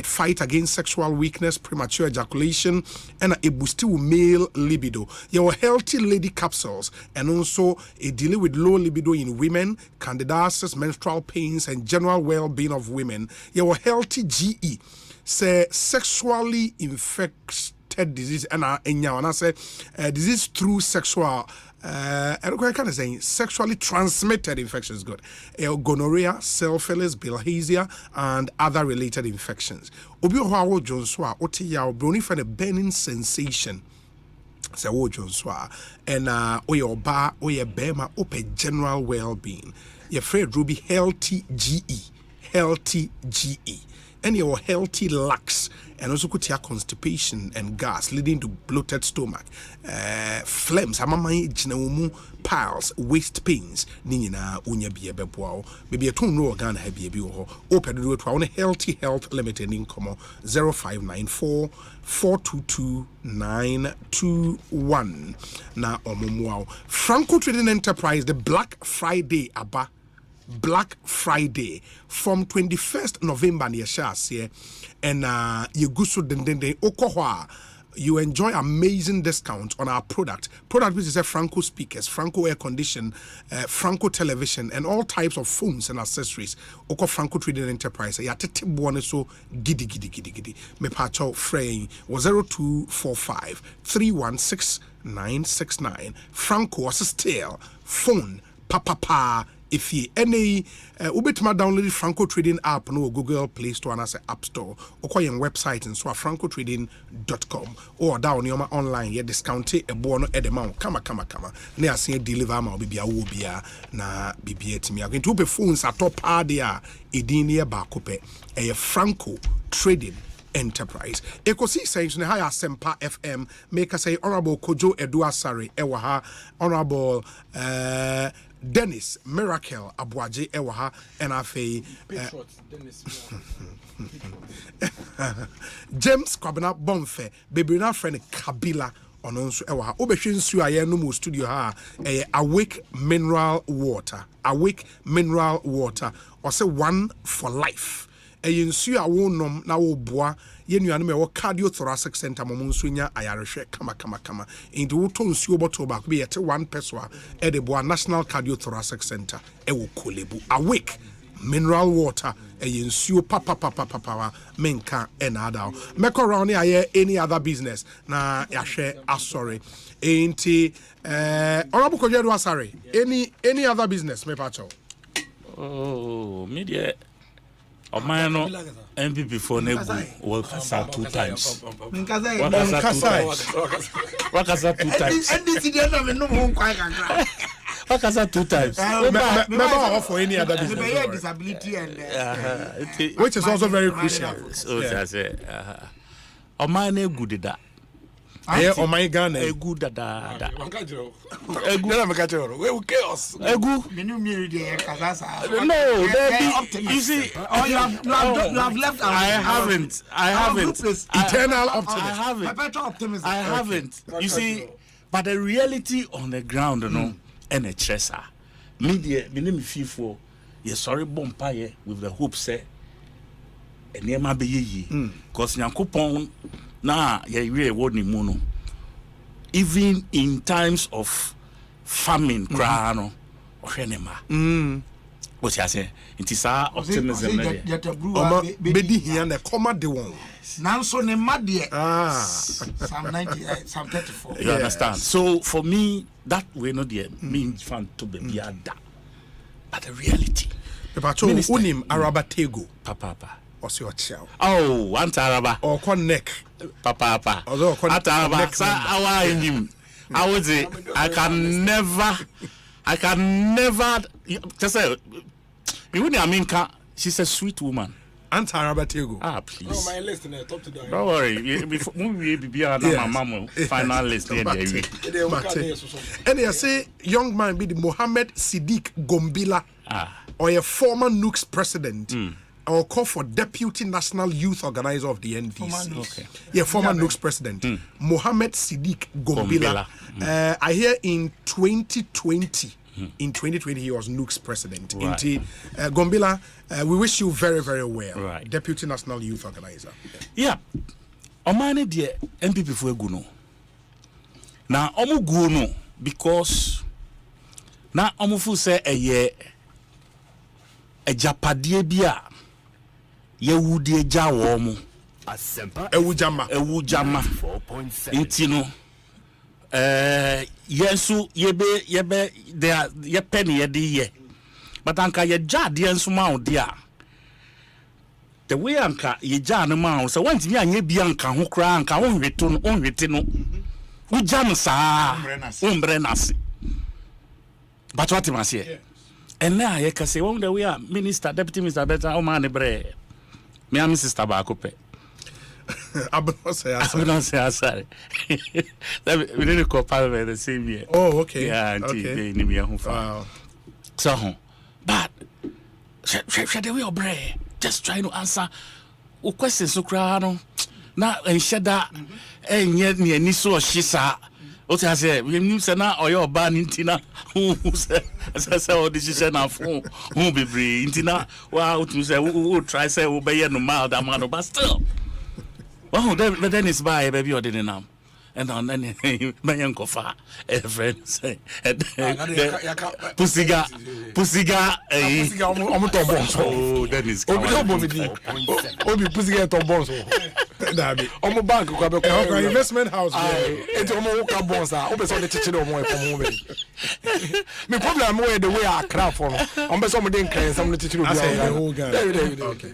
fight against sexual weakness, premature ejaculation, and a boost to male libido. Your healthy lady capsules and also a dealing with low libido in women, candidiasis, menstrual pains, and general well-being of women. Your healthy GE say sexually infected disease and I say disease through sexual sexually transmitted infections. Good. Gonorrhea, syphilis, bilharzia, and other related infections. Obi ho Joneswa oti ya broni for the burning sensation. Say wo Joneswa and oye ba oye bema ope general well-being. Your friend Ruby healthy GE. And your healthy lacks and also could have constipation and gas leading to bloated stomach, phlegms, piles, waist pains, nina unya biebebo, maybe a 2 no organ have biebio, open do it on healthy health limited income 0594 422 921. Na omumwao. Franco Trading Enterprise, the Black Friday Abba. Black Friday from 21st November near Shasia and you go so den okohwa you enjoy amazing discounts on our product which is a Franco speakers, Franco air condition, Franco television, and all types of phones and accessories. Oko Franco Trading Enterprise ya tete bone so gidi me pacho frame was 0245 316 969. Franco still phone papa. If you any ubetuma download Franco Trading app no Google Play Store and as App Store or call your website and so francotrading.com or down your online you discount a bono at the amount kama na say deliver ma bibia wo bia na bibia timi going to be phones at top there edin near bakope a Franco Trading enterprise. Ekosiisen On Asempa FM make us say Honorable Kojo Eduasare Ewaha, Honorable Dennis Miracle Abuaje Ewaha, and Afe James Kwabena Bonfe, Bebrina friend Kabila. On also ewa obehwe nsu aye no mo studio ha awake mineral water or say one for life nsu a wo nom na wo boa ye nuane me wo cardiothoracic center mo nsu nya ayarehwe kama into wo to nsu bottle back be yete one person e de boa national cardiothoracic center e wo kolebu awake mineral water nsuo papa menka enada meko round here any other business na yahwe asori enti Honorable Kojo Eduasare any other business me pacho media Omano MPP for Nebu Wakasa 2 times. Wakasa 2 times. And this is no more quite. Wakasa 2 times. Never for any other business. Disability and which is also very crucial. So I say Omane good that. Oh my God, a good da. A good chaos. A good. No, you see, you have left. I haven't. Eternal optimism. I haven't. You see, but the reality on the ground, you know, and a chesa. Media, me name FIFO. You're sorry, bompire with the hope, say, and near my baby. Because Yankupon. Nah, really wouldn't mono. Even in times of famine, crano or enema. What I say? It is our optimism. Bedi here and the comma de one. Now so ne madie. Psalm 90, Psalm 34. You understand? So for me, that way not the means fun to be that. But the reality. The patrol unim Arabatego. Papa. Oh, one taraba. Or connect. Papa. Although Taraba, sir, how are him? I would say I can never just say you wouldn't Aminka, she's a sweet woman. Aunt Arabatego. Ah, please. Oh, my list top to down. Don't worry. Before we be my mama final list there. And I say young man be the Mohammed Siddiq Gombila or a former NUCS president. Or call for Deputy National Youth Organizer of the NDC. Former NUCS president. Mohammed Siddiq Gombila. I hear in 2020. In 2020, he was NUCS president. Right. Gombila, we wish you very, very well. Right. Deputy National Youth Organizer. Yeah. Omane de MPP for Guno. Now, Omu Guno, because now Omu say a Japadie Bia. Yewudi eja wo mu Asempa ewujama 4.7 intino yensu yebe there ye penny ye de ye but anka ye jade yensu ma wo de a the way anka ye ja no ma wo so wanti bi anye bi anka ho kra anka wo hweto no hwete no ujam saa umbre nase but what you say and now ye ka say one the way minister deputy minister better o man bre me am sister ba ko pe Abno say sorry we didn't call parliament the same year. Oh, okay. Yeah, okay. Wow. So but the way obre just trying to answer o questions so kra no na ensheda enye ne ani so ohisa o ti say we nim say na oyo ba ni ntina hu say o decision na fun hu bebre ntina wa o tu say o try say o be ye no mild amount but still wow then is by baby or didn't am and then man kofa a friend say pusiga omo to bonso oh that is obi pusiga to bonso dabi omo bank ko be ko investment house enti omo ka bonsa obi so de chichire omo e pomo be me problem wey the way Accra for no omo so mo de nkran some no chichire obi okay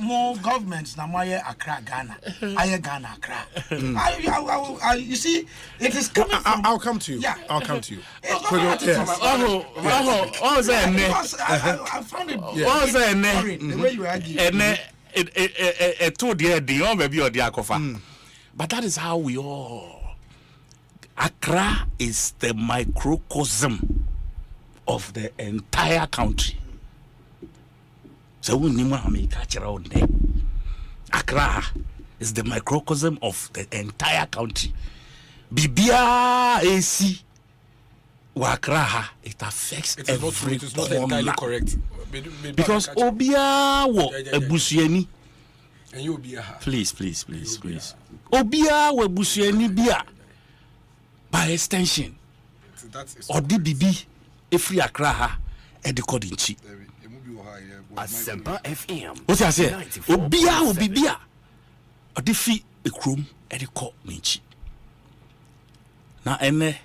more governments na moye Accra Ghana aye Ghana Accra you see it is coming from I'll come to you. Yeah. I'll come to you. Yes. Oh, say I found it. Oh, say the way you argue. Ene it told the maybe or the akofa. But that is how we all. Accra is the microcosm of the entire country. So we need to make around there. Accra is the microcosm of the entire country. Bibia AC Wakra, it affects every It is not entirely correct. Because Obia wo ebusuani. And you Obia. Please. Obia wo ebusuani bia. By extension. Or DBB every Accra ha e de kodinchi. Asempa FM. What I say? Obia wo bibia. Or de fi ekrom e de ko ninchi. Na ene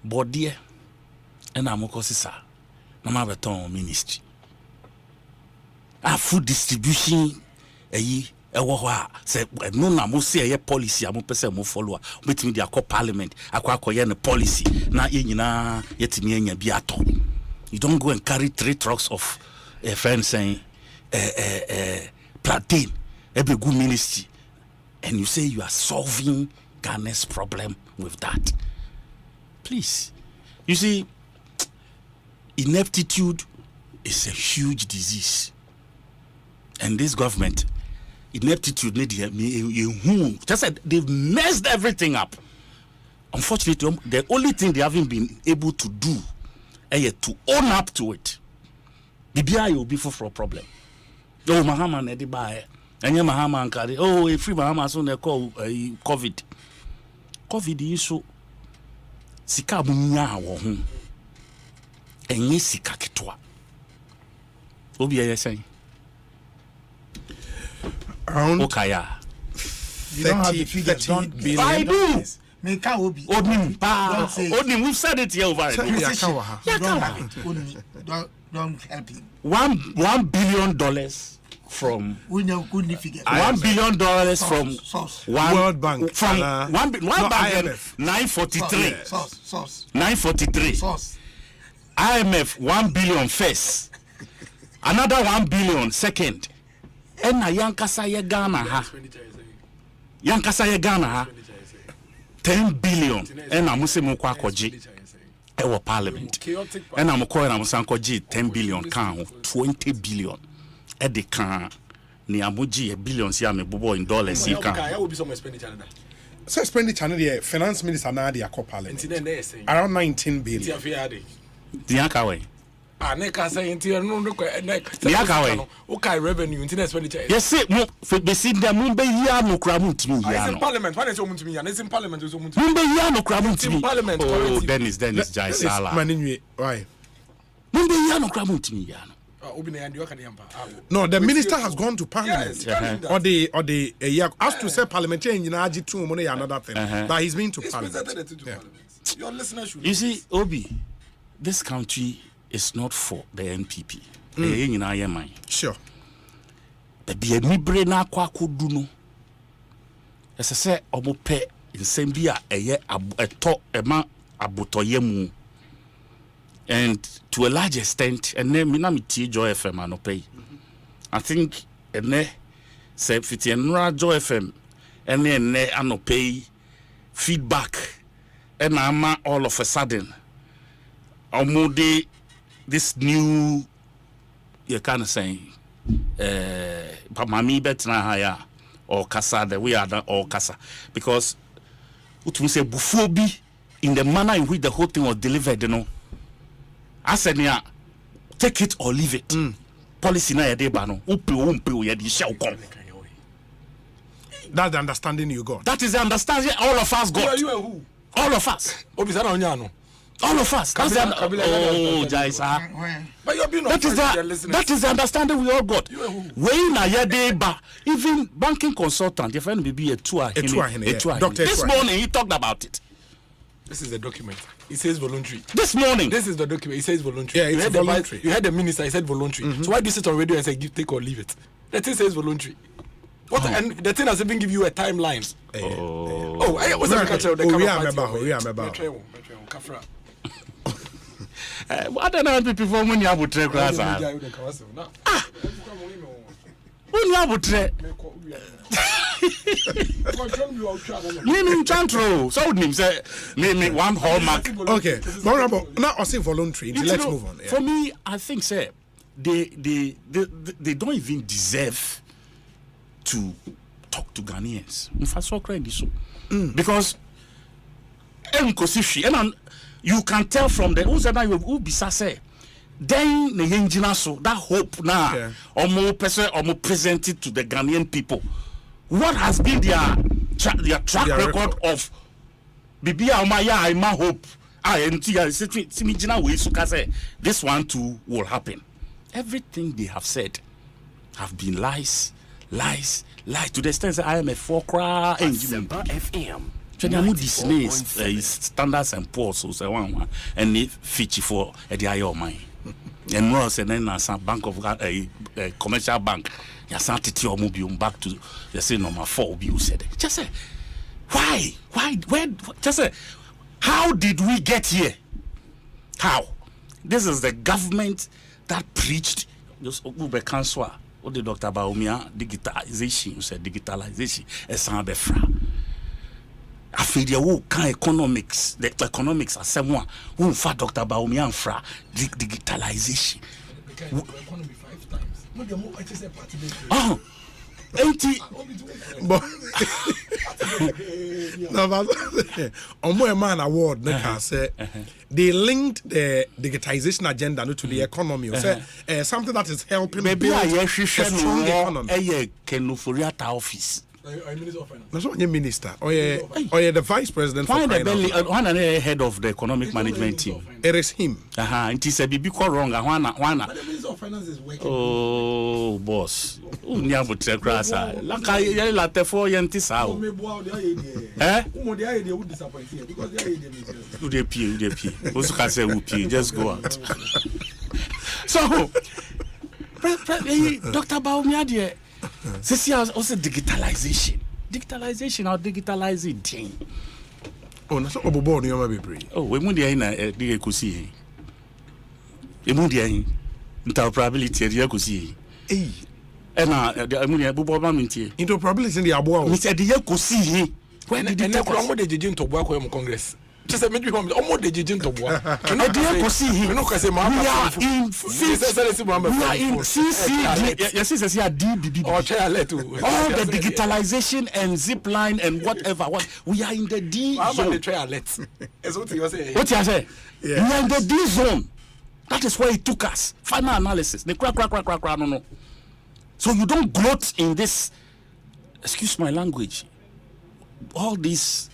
body and amoko sisa na ma beton ministry a food distribution eyi ewo ho a se no na mo se eye policy am pese mo follow betimi dia ko parliament akwa ne policy na ye nyina yetimi anya bi ato. You don't go and carry 3 trucks of a friend saying plantain every good ministry and you say you are solving Ghana's problem with that. Please. You see, ineptitude is a huge disease. And this government, ineptitude, just said they've messed everything up. Unfortunately, the only thing they haven't been able to do is to own up to it. BBI will be for a problem. Oh, Mahama Nedibae. And Mahama and Kari. Oh, if free Mahama soon they call COVID. COVID issue. Sika bunya wo ho enye sika ketwa obi aye say around okaya you don't have the figures, 30 billion. I do. Me can obi Odim, we've said it here over don't help him. $1 billion from $1 billion from World Bank from IMF 943 Source 943 IMF 1 billion first, another 1 billion second, and na yankasa ye Ghana ha 10 billion and amuse mo kwa koji ewo parliament and amko and amusan koji 10 billion kan 20 billion e de kan ni amuji billions ya me bobo in dollars you can. Okay, will be some expenditure now. So expenditure the finance minister na dia ko parliament around 19 billion. Dianka way. Neka say inti no Dianka way. Okay, revenue inti expenditure. Yes, say mo be see dem mo be ya no kra mo ntimi ya no. In parliament, when is omuntu mi ya? It's in parliament is omuntu. Mo be ya no kra mo ntimi. Parliament. Oh, Dennis Jai Sala. Why? Mo be ya no kra mo ntimi ya no. No, the minister has gone to parliament. Yes, or the as to say parliamentarian in Aji money another thing. But he's been to parliament. Your listeners should. You see, Obi, this country is not for the NPP. Sure. But be a mibre na kwa kudu no. As I say, omo pe in sembia eye eto ema abotoye mu. And to a large extent, and then Minamiti Joy FM and pay. I think and ne say fiti and Joy FM and then ne ano pay feedback and I'm all of a sudden this new you kind of saying mami betina haya or kasa the we are or kasa because what we say bufobi in the manner in which the whole thing was delivered, you know. Asenia, take it or leave it. Policy na yede ba no. Umpe yede shall come. That's the understanding you got. That is the understanding all of us got. You and who? All of us. Obisana onyano. All of us. That's oh, Jaisa. But you're being that is the understanding we all got. When na yede ba, even banking consultant, your friend be a tour. This morning he talked about it. This is the document. It says voluntary. This morning. This is the document. It says voluntary. Yeah, it's voluntary. You heard the minister. He said voluntary. So why do you sit on radio and say take or leave it? The thing says voluntary. What? And the thing has even give you a timeline. What's I don't know people from when you have to track. Uni abutre. Me chantro. So would say me one hallmark. Okay. Honorable, now I say voluntary. Let's move on. For me, I think say they don't even deserve to talk to Ghanaians. Because you can tell from the who be say then the engineer so that hope now almost presented to the Ghanaian people. What has been their track record of Bibia Omaya Ima hope? This one too will happen. Everything they have said have been lies to the extent that I am a four-cry Asempa FM. Standards and Poor's so say one and they feature for the eye of mine. And more say then some bank of a commercial bank. You sent it your mobile back to the say number 4 you said. Just say why? Where? Just say how did we get here? How? This is the government that preached just Ube Kanswa. What the Dr. Baumia digitalization, you said digitalization, Esanbefra. I feel the economics, the economics are someone who for Dr. Baumia fra digitalization. Oh, 80 but man award say they linked the digitization agenda to the economy something that is helping maybe build a strong economy. Office. That's what your minister or the vice president. One head of the economic management team. It is him. It is a big wrong. Oh, boss. Just go out. So, Dr. Baumia, this is also digitalization or digitalizing thing. Oh, that's not board you may be. Oh, we mun dey na the Ekosiisen. We mun dey interoperability the Ekosiisen. Eh. Na the mun dey bobo ba mintie. Interoperability in the abo. We said the Ekosiisen. When did they take on the judging to work with Congress? Just a minute, almost the judging to work. We are in CC. Yes, DBB. All the digitalization and zip line and whatever. We are in the D zone. What you say? What you say? We are in the D zone. That is where it took us. Final analysis. The crack. No. So you don't gloat in this. Excuse my language. All these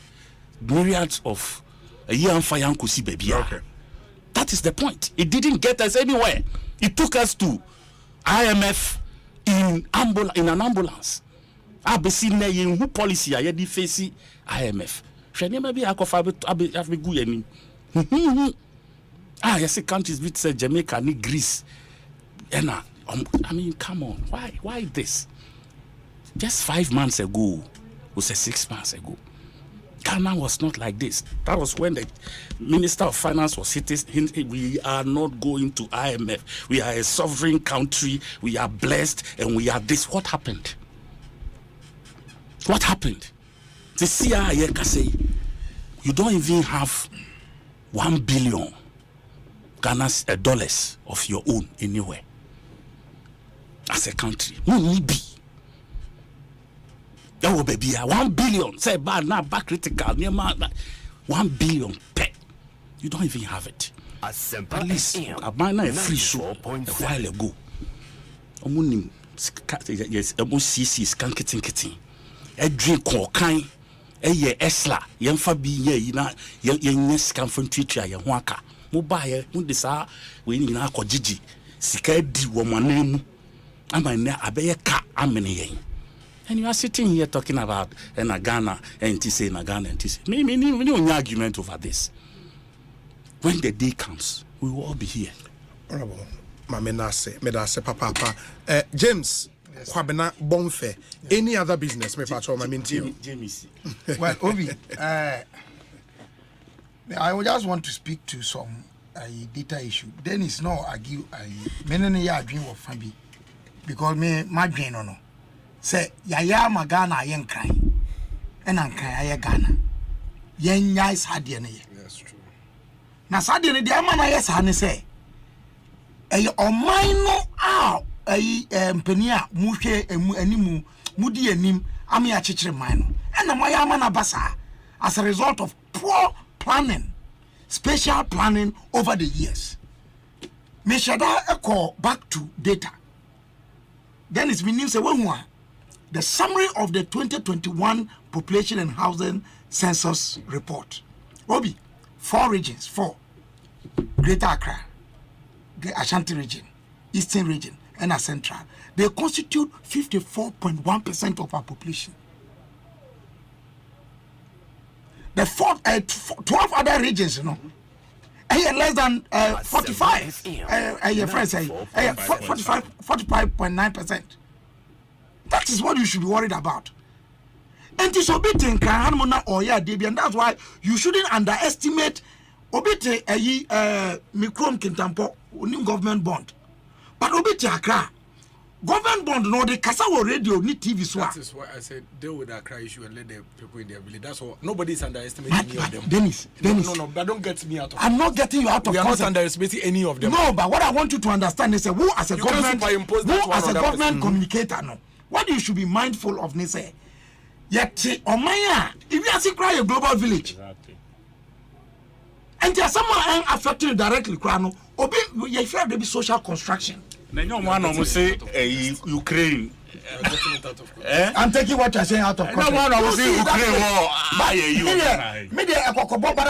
myriads of a year and fire and baby. Okay. That is the point. It didn't get us anywhere. It took us to IMF in an ambulance. I've seen who policy I had face IMF. Maybe I have be good. Yes, countries with Jamaica, Greece. And I mean, come on. Why this? Just 5 months ago, was 6 months ago. Ghana was not like this. That was when the Minister of Finance was saying, we are not going to IMF. We are a sovereign country. We are blessed and we are this. What happened? What happened? The CIA can say, you don't even have 1 billion Ghana's dollars of your own anywhere. As a country. No need be. Oh baby, 1 billion. Say bad now, back critical. 1 billion pay. You don't even have it. Asempa At least I buy a free show a while ago. Yes, CC is kitting. A drink or kind. A ye esla. Yemfa be ye na yes come from Twitter. Ya waka. Mobile. Mundisa. We in a kojiji. Sika di woman. I'm a abeye ka amene. And you are sitting here talking about Ghana and TC Ghana and TC. No argument over this. When the day comes, we will all be here. Honorable, Medase, Papa. James, Kwabena Bonfe. Any other business? Me patrol my James. Well, Obi, I would just want to speak to some data issue. Then it's no argue. Many ya dream of Fabi. because me my dream no say yaya magana yen cry and an cry Ghana yen yais hadie ne. That's true. Na sadie ne dia ma na yes ha ne say e oman no mpani a muhwe animu mudi anim am ya chechire man no and na ya ma na basa as a result of poor planning, special planning over the years. Me shada echo back to data. Then it's meaning say the summary of the 2021 population and housing census report. Obi 4 regions, 4. Greater Accra, the Ashanti region, Eastern region, and a Central. They constitute 54.1% of our population. The 12 other regions, you know, less than 45. Your friends say 45.9%. That is what you should be worried about. And this obiting can or yeah, and that's why you shouldn't underestimate obite microm kintampo government bond. But obite Accra government bond no the Kasawa radio need TV so. That is why I said deal with Accra issue and let the people in their village. That's all. Nobody's underestimating any of them. Dennis. No, but don't get me out of. I'm not getting you out of. We are not underestimating any of them. No, but what I want you to understand is who as a government communicator no. What you should be mindful of is yet Omaya, if you are cry a global village. Exactly. And there are someone affecting you directly, Krano, obey you fear there be social construction. One almost say Ukraine. I'm taking what you're saying out of context. No one almost say Ukraine war. But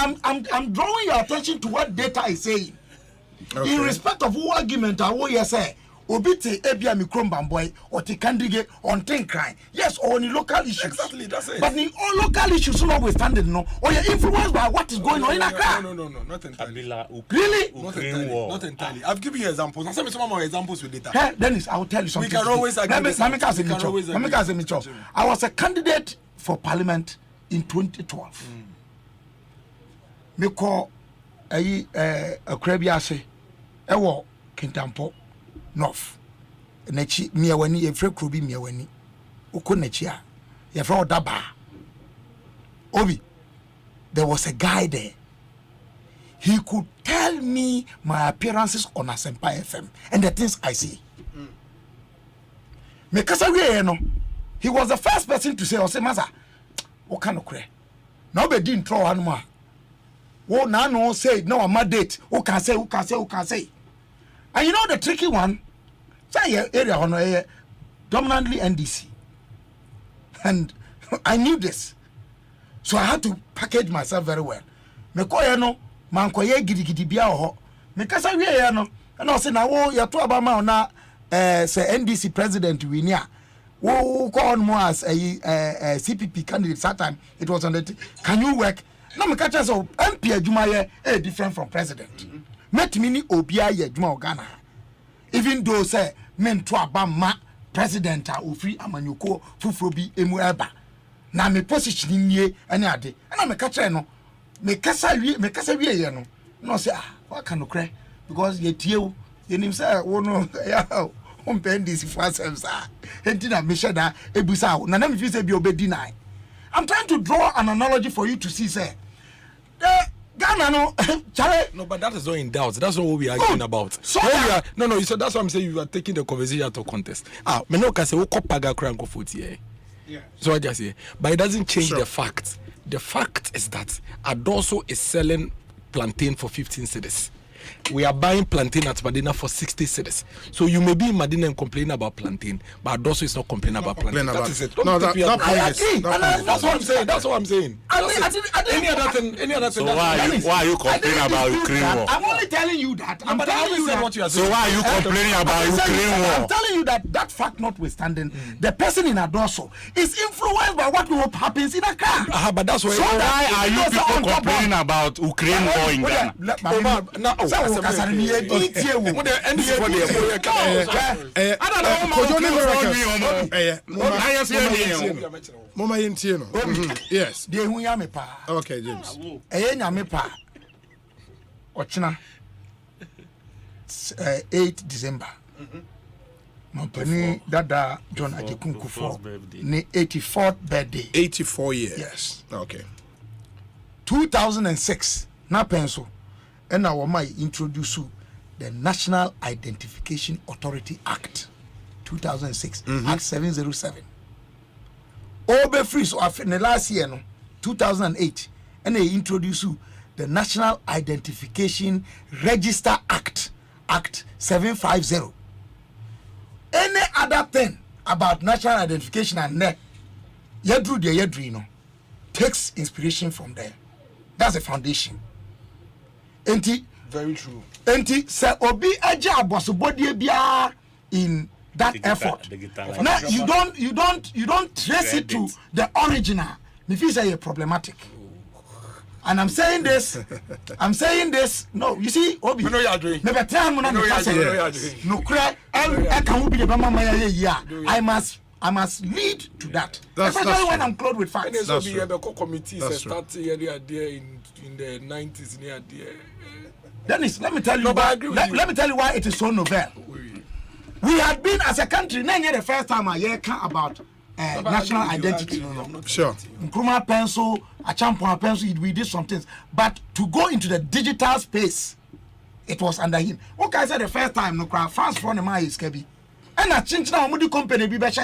I'm drawing your attention to what data is saying. Okay. In respect of who argument I will say obite ebia mikromba boy or te candigate on ten crime. Yes, or on local issues. Exactly, that's it. But in all local issues notwithstanding, no, or you're influenced by what is going on in Accra. No, not entirely. Really? Not entirely. I've given you examples. I'll send me some more examples with data. Hey, Dennis, I will tell you something. We can always agree. I was a candidate for parliament in 2012. Me call a Krabiase, Ewo, Kintampo. North Nechi Miawani, a free Krubi Miawani, Ukonechia, Yafro Daba. Obi, there was a guy there. He could tell me my appearances on Asempa FM and the things I see. He was the first person to say, Osei Maza, what kind of cray? Nobody didn't throw one more. Oh, no, say, no, I'm a date. Who can say? And you know the tricky one? Say area on dominantly NDC. And I knew this. So I had to package myself very well. Me ko no man ko ye gidigidi bia ho. Me kasa wie ye no. And I say na wo ya to abama na say NDC president we nia. Wo ko on mo as a CPP candidate that time it was on the can you work? Na me catch so MP adwuma ye different from president. Met me ni obia ye adwuma Ghana. Even though say men to abama president a ofri amanyoko fufuro bi emu eba. Na me position nie ane ade. Na me catch no me kasa wie ye no. No say what can no cry because ye tie wo ye nim say wo no ya on pen this for ourselves enti na me sheda ebusa wo na me fi say bi obedi nai. I'm trying to draw an analogy for you to see say Ghana no Charlie. No, but that is not in doubt. That's not what we are arguing about. So no, you said that's what I'm saying. You are taking the conversation out of context. Me no can say wo kopaga kranko 40. Yeah. So I just say, but it doesn't change the fact. The fact is that Adoso is selling plantain for 15 cedis. We are buying plantain at Medina for 60 cedis. So you may be in Medina and complain about plantain, but Adoso is not complaining about plantain. That is it. No, that's what I'm saying. That's what I'm saying. Any other thing? So why are you complaining about Ukraine war? I'm only telling you that. I'm telling you what you are saying. So why are you complaining about Ukraine war? I'm telling you that fact notwithstanding, the person in Adoso is influenced by what happens in Accra. But that's why. So why are you people complaining about Ukraine war in Ghana? Yes. Okay, James. 8 December. Mampani Dada John Ajekunku ne 84th birthday. 84 years. Yes. Okay. 2006 na penso and our my introduce the National Identification Authority Act 2006 Act 707. Obe free so in the last year no 2008 and they introduce the National Identification Register Act 750. Any other thing about national identification and net yadru de yadri no takes inspiration from there. That's a foundation. Enti very true. Enti se obi aja abosobodie bia in that effort. Now you don't trace it to the original. Me feel say problematic. And I'm saying this. No, you see, Obi. No, you are doing. Never tell me no. No, cry. I can't be the mama. I must lead to that. Especially when I'm clothed with facts. That's true. The committee started in the 90s near there. Dennis, let me tell you. Let me tell you why it is so novel. We had been as a country. Now, the first time I hear about national identity. Sure. Nkrumah pencil, Achampon pencil, we did some things. But to go into the digital space, it was under him. Okay, I said the first time, no crowd, fast from the my is Kebi. And I changed now, Moody company, be better.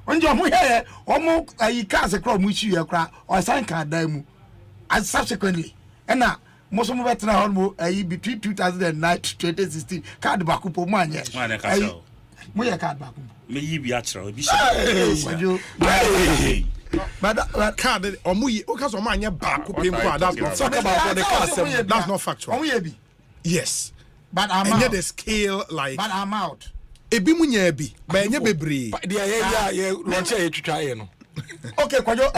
When you're here, almost a cars across which you are or sign card demo. And subsequently, and now, most of my veteran between 2009 to 2016, card back up money. We are card back. Me be actual. But card because of mine back that's not talk about the car. That's not factual. Yes. But I'm out. And the scale like. But I'm out. Ebi munya bi. But enye bebre. Yeah, launch a try no. Okay, Kwajo.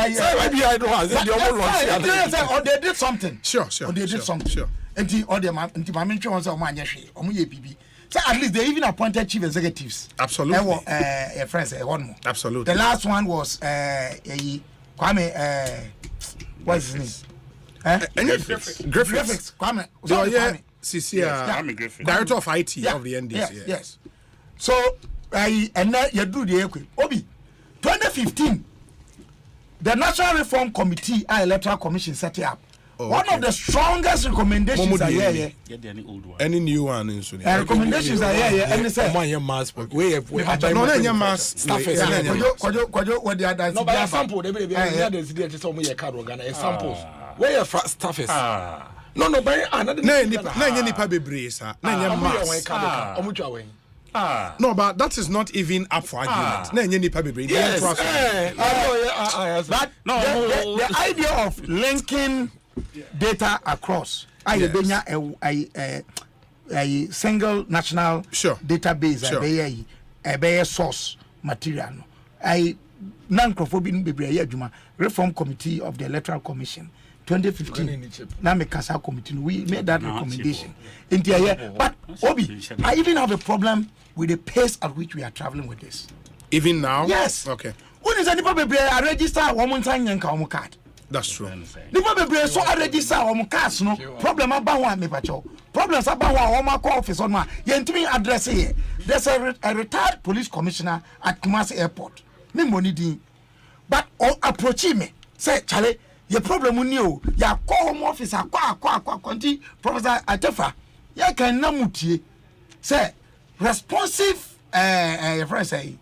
They did something. Sure. They did something. Sure. And the my mention was on my BB. So at least they even appointed chief executives. Absolutely. Friends, one more. Absolutely. The last one was Kwame. What's his name? Griffiths. Kwame. CC, Director of IT of the NDC. Yes. So and now you do the equity. Obi, 2015, the National Reform Committee and Electoral Commission set it up. One of the strongest recommendations are here. Any new one in Sudan? Recommendations are here. And they say, we have mass staff. What the other? No, but a sample. There's a card organ. Samples. Where your staff is? No, but another. No, but that is not even up for argument. Yes. But the idea of linking data across a single national database, a source material. Non-conforming Reform Committee of the Electoral Commission 2015 Namekasa Committee, we made that recommendation in the year. But Obi, I even have a problem with the pace at which we are traveling with this. Even now? Yes. Okay. When is anybody register one time yanka card? That's true. Nobody so I register on cards no problem about one me pacho. Problems about one office on my yentimi address here. There's a retired police commissioner at Kumasi Airport. Me money din. But approach me. Say Charlie, your problem with you. Ya call home office konti Professor Atefa. Ya can namuti. Say responsive your friend say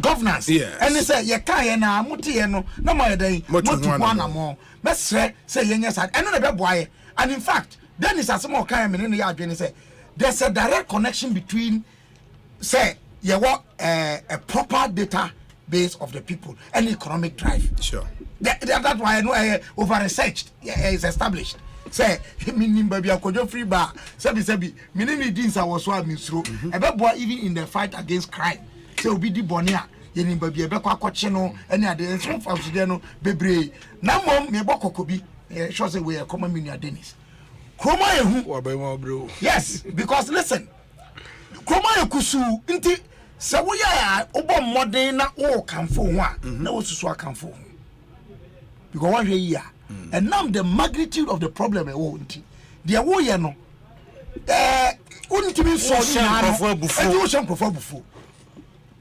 governance. Yes. And they say ye can na muti no na mo yeden motu mo mesre say yenye sad eno na be boaye. And in fact then is asemo kan me no ya adwene say there's a direct connection between say you want a proper data base of the people and economic drive. Sure. That's why I know over researched is established. Say minim baby akojo free bar sebi minini dins I was so misro ebe even in the fight against crime. Say obi di bonia yenim baby ebe kwa kwache no any ade some family there no bebre na mom me bokokobi sure say we common mini Dennis kroma ehu bro. Yes, because listen kroma ekusu nti se wo ya obo modern na o kanfo ho a na wo susu akanfo ho because one here and now the magnitude of the problem e wo nti the wo ye no wouldn't be so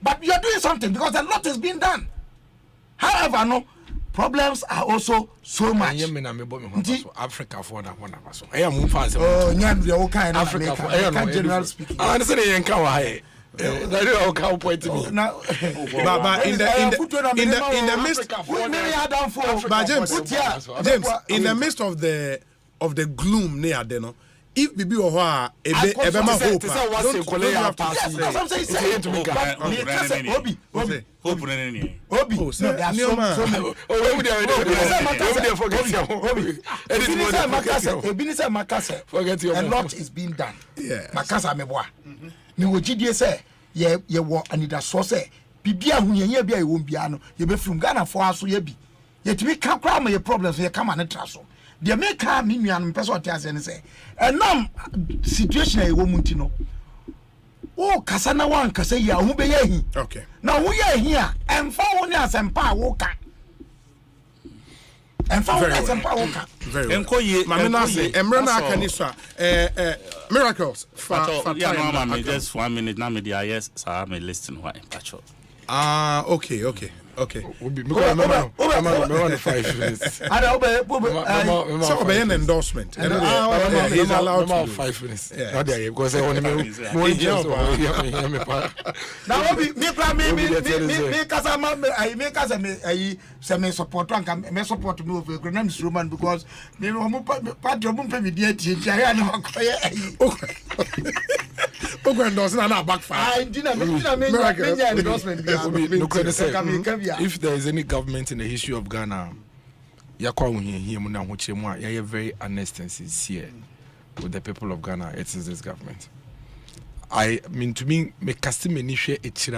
but you are doing something because a lot is being done. However, no problems are also so much. Africa for that one of us. I am fast. Oh, Africa for general speaking. I understand you can't. That is how come point to me. But in the midst, in the midst of the gloom near there, if Bibi or Hoa, Ebema hope, a lot is being done. Makasa meboa. Me wojidie say ye wo anida so say bibia hu ye bia ye won bia no ye be from Ghana for aso ye bi ye timi ka kra ma ye problems ye kama ne tra so de me ka mi nuan pese ote ase ne say enam situation ye wo munti no o kasa na wan kasa ye hu be ye hi okay na hu ye hi a emfa wo ne asempa wo ka emfa wo asempa wo ka enkoye mamena say emre na aka ni so miracles for time just 1 minute na me dey yes sir me listen why patcho okay me want 5 minutes so obey an endorsement he's allowed to 5 minutes not there because I want me now me kasa me me support and me support me over Grenadiers Roman because me Patriotism pay me dey tie na makoye endorsement na backfire if there is any government in the history of Ghana you're very honest and sincere with the people of Ghana, it is this government. I mean, to me, me custom initiate it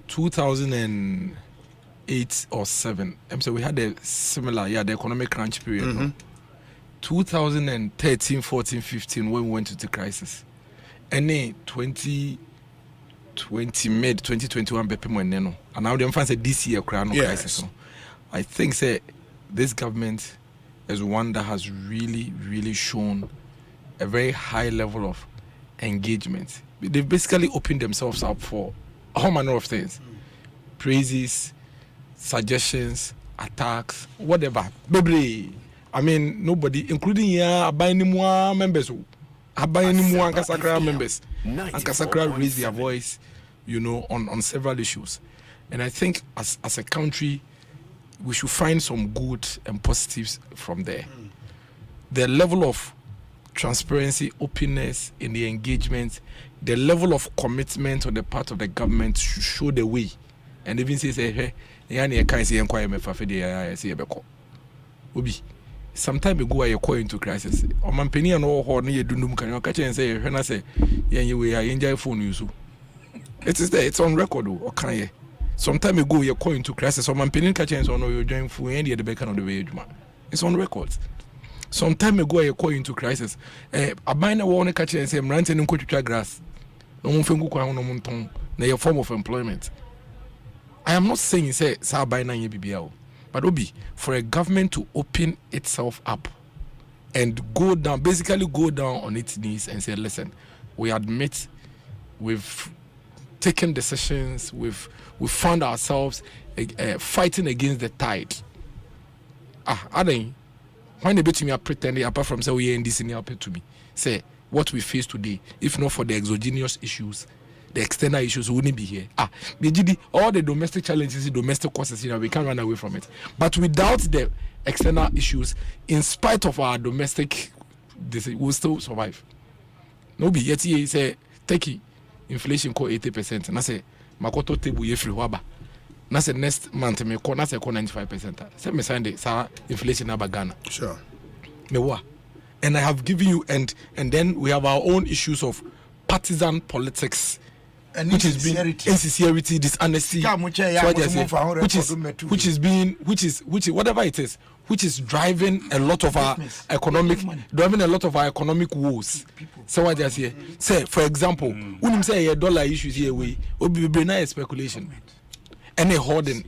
2008 or 7. So we had a similar, the economic crunch period. Mm-hmm. 2013, 14, 15, when we went into the crisis. Any 2020, mid 2021, and now the emphasis this year crisis. I think this government is one that has really, really shown a very high level of engagement. They've basically opened themselves up for all manner of things. Praises, suggestions, attacks, whatever. Baby, I mean, nobody, including Abainimwa members, Abainimwa and Kasakra members, and Kasakra raised their voice, on several issues. And I think as a country, we should find some good and positives from there. The level of transparency, openness in the engagement, the level of commitment on the part of the government should show the way. And even say, hey, some time ago I call into crisis. On my opinion, it is there, it's on record. Okay. Some time ago, you're calling to crisis. Some opinion catching on you're joining for any of the back of the way. It's on record. Some time ago, you're calling to crisis. I buy a warning catching and say, I'm ranting in Coach grass. No one from Gukwano, a form of employment. I am not saying, say, Sabai na BBL, but Obi, for a government to open itself up and go down, basically go down on its knees and say, listen, we admit we've taken decisions, we found ourselves fighting against the tide. When they bet me are pretending, apart from say we are in this in to me, say what we face today, if not for the exogenous issues, the external issues, we wouldn't be here. All the domestic challenges, the domestic causes, we can't run away from it. But without the external issues, in spite of our domestic, we'll still survive. Nobody yet say take it. Inflation call 80%. And I say, Makoto table ye free waba. Na say next month me call 95%. Say me sign the inflation aba Ghana. Sure. Me wa. And I have given you and then we have our own issues of partisan politics. And which is being insincerity, dishonesty, which is whatever it is, which is driving a lot of our economic woes. So what I say, for example, when you say $1 issues here, we will be speculation, any hoarding.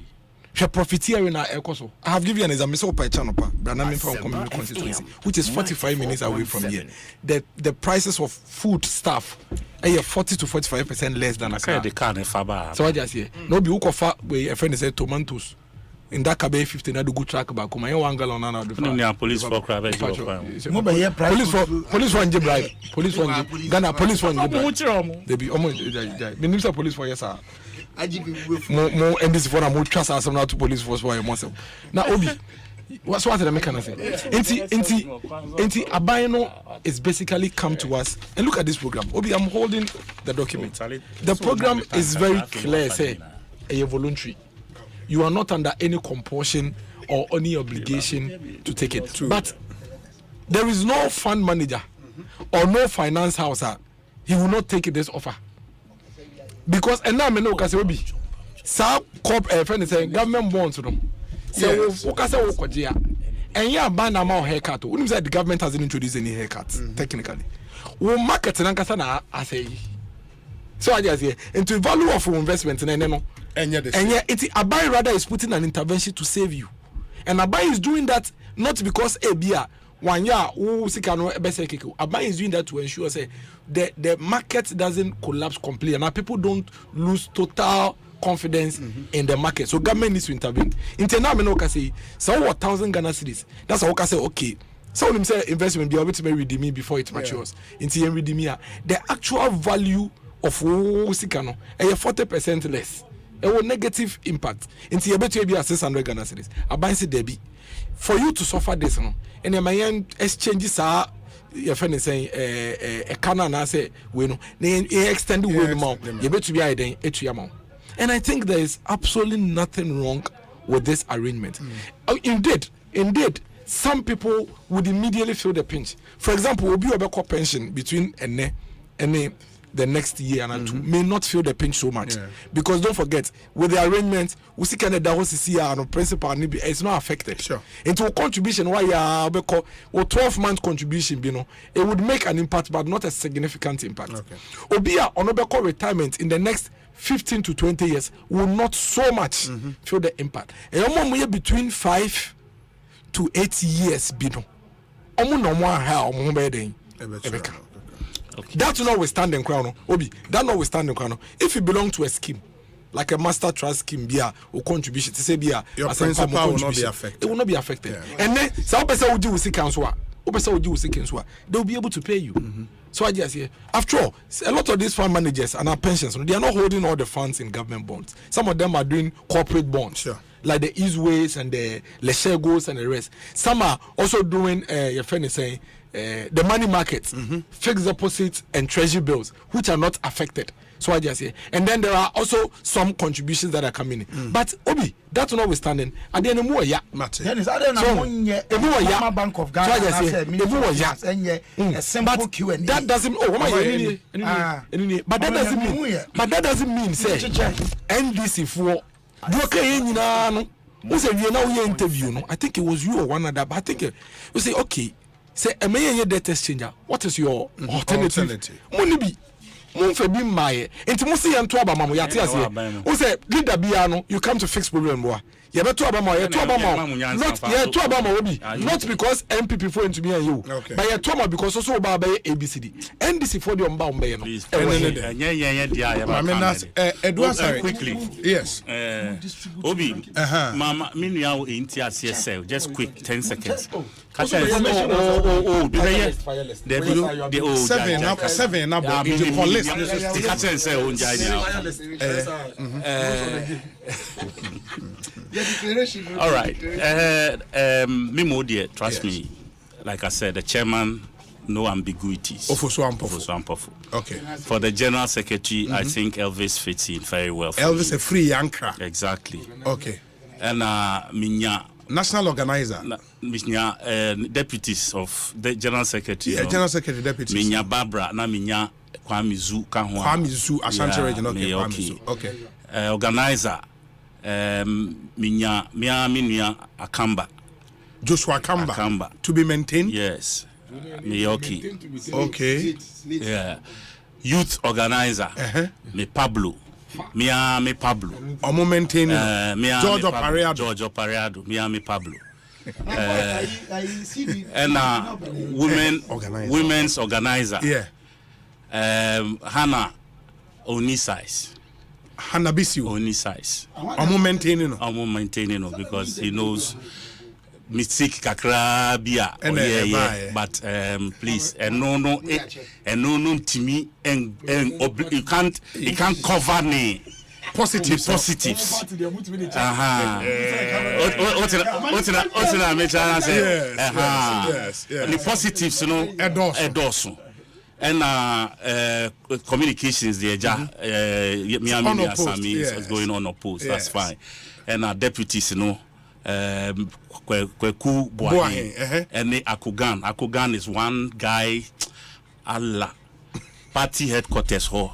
profiteering na ekoso. I have given you an example so per channel pa Branami from community constituency which is 45 minutes away from here. The prices of food stuff are 40 to 45% less than Accra. So I just here. No be ukofa we a friend say tomatoes. In that cabe 15 na do good track back my 1 gallon na do police for crab police for bribe police for Ghana police for they be almost the minister police for yes sir mo and this for na mo trust as na to police force for yourself now obi what the mechanic say enti abayno is basically come to us and look at this program obi I'm holding the document the program is very clear say a voluntary. You are not under any compulsion or any obligation to take it. But there is no fund manager or no finance house. He will not take this offer. Because and now I know because obi sa corp friend saying government bonds to them. So okasa okojia. And yeah ban amount haircut. When say the government hasn't introduced any haircuts technically. We market nankasa na asay. So I just say into value of investment no. And yet Abai rather is putting an intervention to save you. And Abai is doing that not because Abia 1 year Abai is doing that to ensure say the market doesn't collapse completely. Now people don't lose total confidence in the market. So government needs to intervene. Internal say so 1,000 Ghana cedis. That's how I say okay. So when say investment be able to redeem before it matures. Into redeem the actual value of Sikano 40% less. A negative impact. Into your better be 600 Ghana cedis. Abai say Debbie. For you to suffer this, no, and your man exchanges are your friend is saying a canon. I say we know they extend the way more. You better be idea and I think there is absolutely nothing wrong with this arrangement. Indeed, some people would immediately feel the pinch. For example, will be a pension between and the next year and two may not feel the pinch so much because don't forget with the arrangement we see kind of that was no principal it's not affected into a contribution why 12-month contribution it would make an impact but not a significant impact obia onobeko retirement in the next 15 to 20 years will not so much feel the impact and between 5 to 8 years That's notwithstanding crown, Obi. That notwithstanding crown. If you belong to a scheme, like a master trust scheme, bia or contribution, to say bia, your principal will not be affected. It will not be affected. And then some person will do with council. They will be able to pay you. So I just say, after all, a lot of these fund managers and our pensions, they are not holding all the funds in government bonds. Some of them are doing corporate bonds. Like the Eastways and the Leshegos and the rest. Some are also doing, your friend is saying, the money markets, fixed deposits and treasury bills, which are not affected. So I just say, and then there are also some contributions that are coming in. But Obi, that's notwithstanding. At the end of the year, Bank of Ghana, a simple Q and that doesn't. But that doesn't mean say NDC for. Who said you know your interview? No, I think it was you or one other. But I think you say okay. Say a mayor debt exchanger. What is your alternative? Money be. Monfe my. Into Musi and Tuaba Mamu Yatias. Who said leader Biano? You come to fix problem. You better Tuaba, not because MPP for into me and you, but you Tuaba because also by ABCD. NDC for the Umba. Edward, quickly. Yes. Obi, Mama, Minia in TSL, just quick 10 seconds. Seven all right. Mimo dear, trust me. Like I said, the chairman, no ambiguities. Okay. For the general secretary, I think Elvis fits in very well. Elvis a free anchor. Exactly. Okay. And Minya. National organizer. Minya deputies of the general secretary. Yeah, general secretary deputies. Minya Barbara, na Minya Kwame Zu Kahwa. Kwame Zu, Ashanti region. Okay. Okay. Organizer. Minya Akamba. Joshua Akamba. To be maintained? Yes. Miyoki. Okay. Yeah. Youth organizer. Me Pablo Me Pablo. Omo maintaining. George Opariado. Me Pablo. And women's organizer. Yeah. Hannah Onisais. Hannah Bisio Onisais. Omo maintaining because he knows mystic kakra bia. But please no to me and you can't cover me. Positives. What's the the positives, endorse. And communications, the Miami Asami is going on opposed. That's fine. And deputies, Kweku Boahe and Akugan. Akugan is one guy. Allah, party headquarters ho.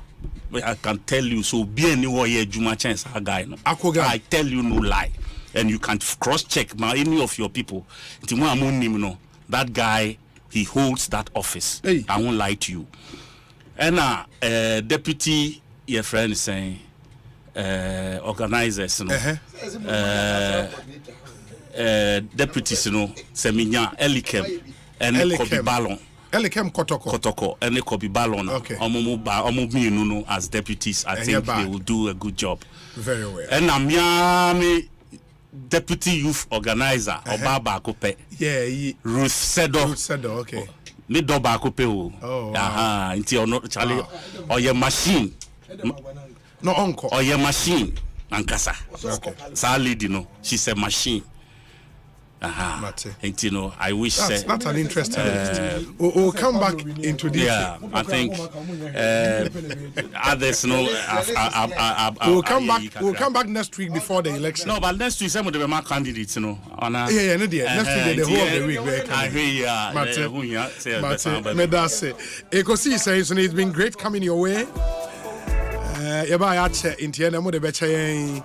I can tell you, so be anywhere here, Juma Chance, a guy. I tell you no lie. And you can cross-check any of your people. That guy, he holds that office. Hey. I won't lie to you. And deputy, your friend is saying, organizers, deputies, Seminya, Elikem, and Kobe Ballon. Elikem Kotoko and Kobe Ballon. Okay. As deputies, I think they will do a good job. Very well. And Miami deputy youth organizer, Obaba Kope. Yeah, Ruth Sedo, okay. Me Doba Kope. Until Charlie or your machine. No uncle. Or your machine. Ankasa. Okay. Sally, she's a machine. And I wish that's an interesting we'll come back into this. Yeah, I think others know. We'll come back next week before the election. No, but next week some of the candidates, next week the whole of the week. I hear Ekosiisen, it's been great coming your way. Yaba yache intiana mo de beche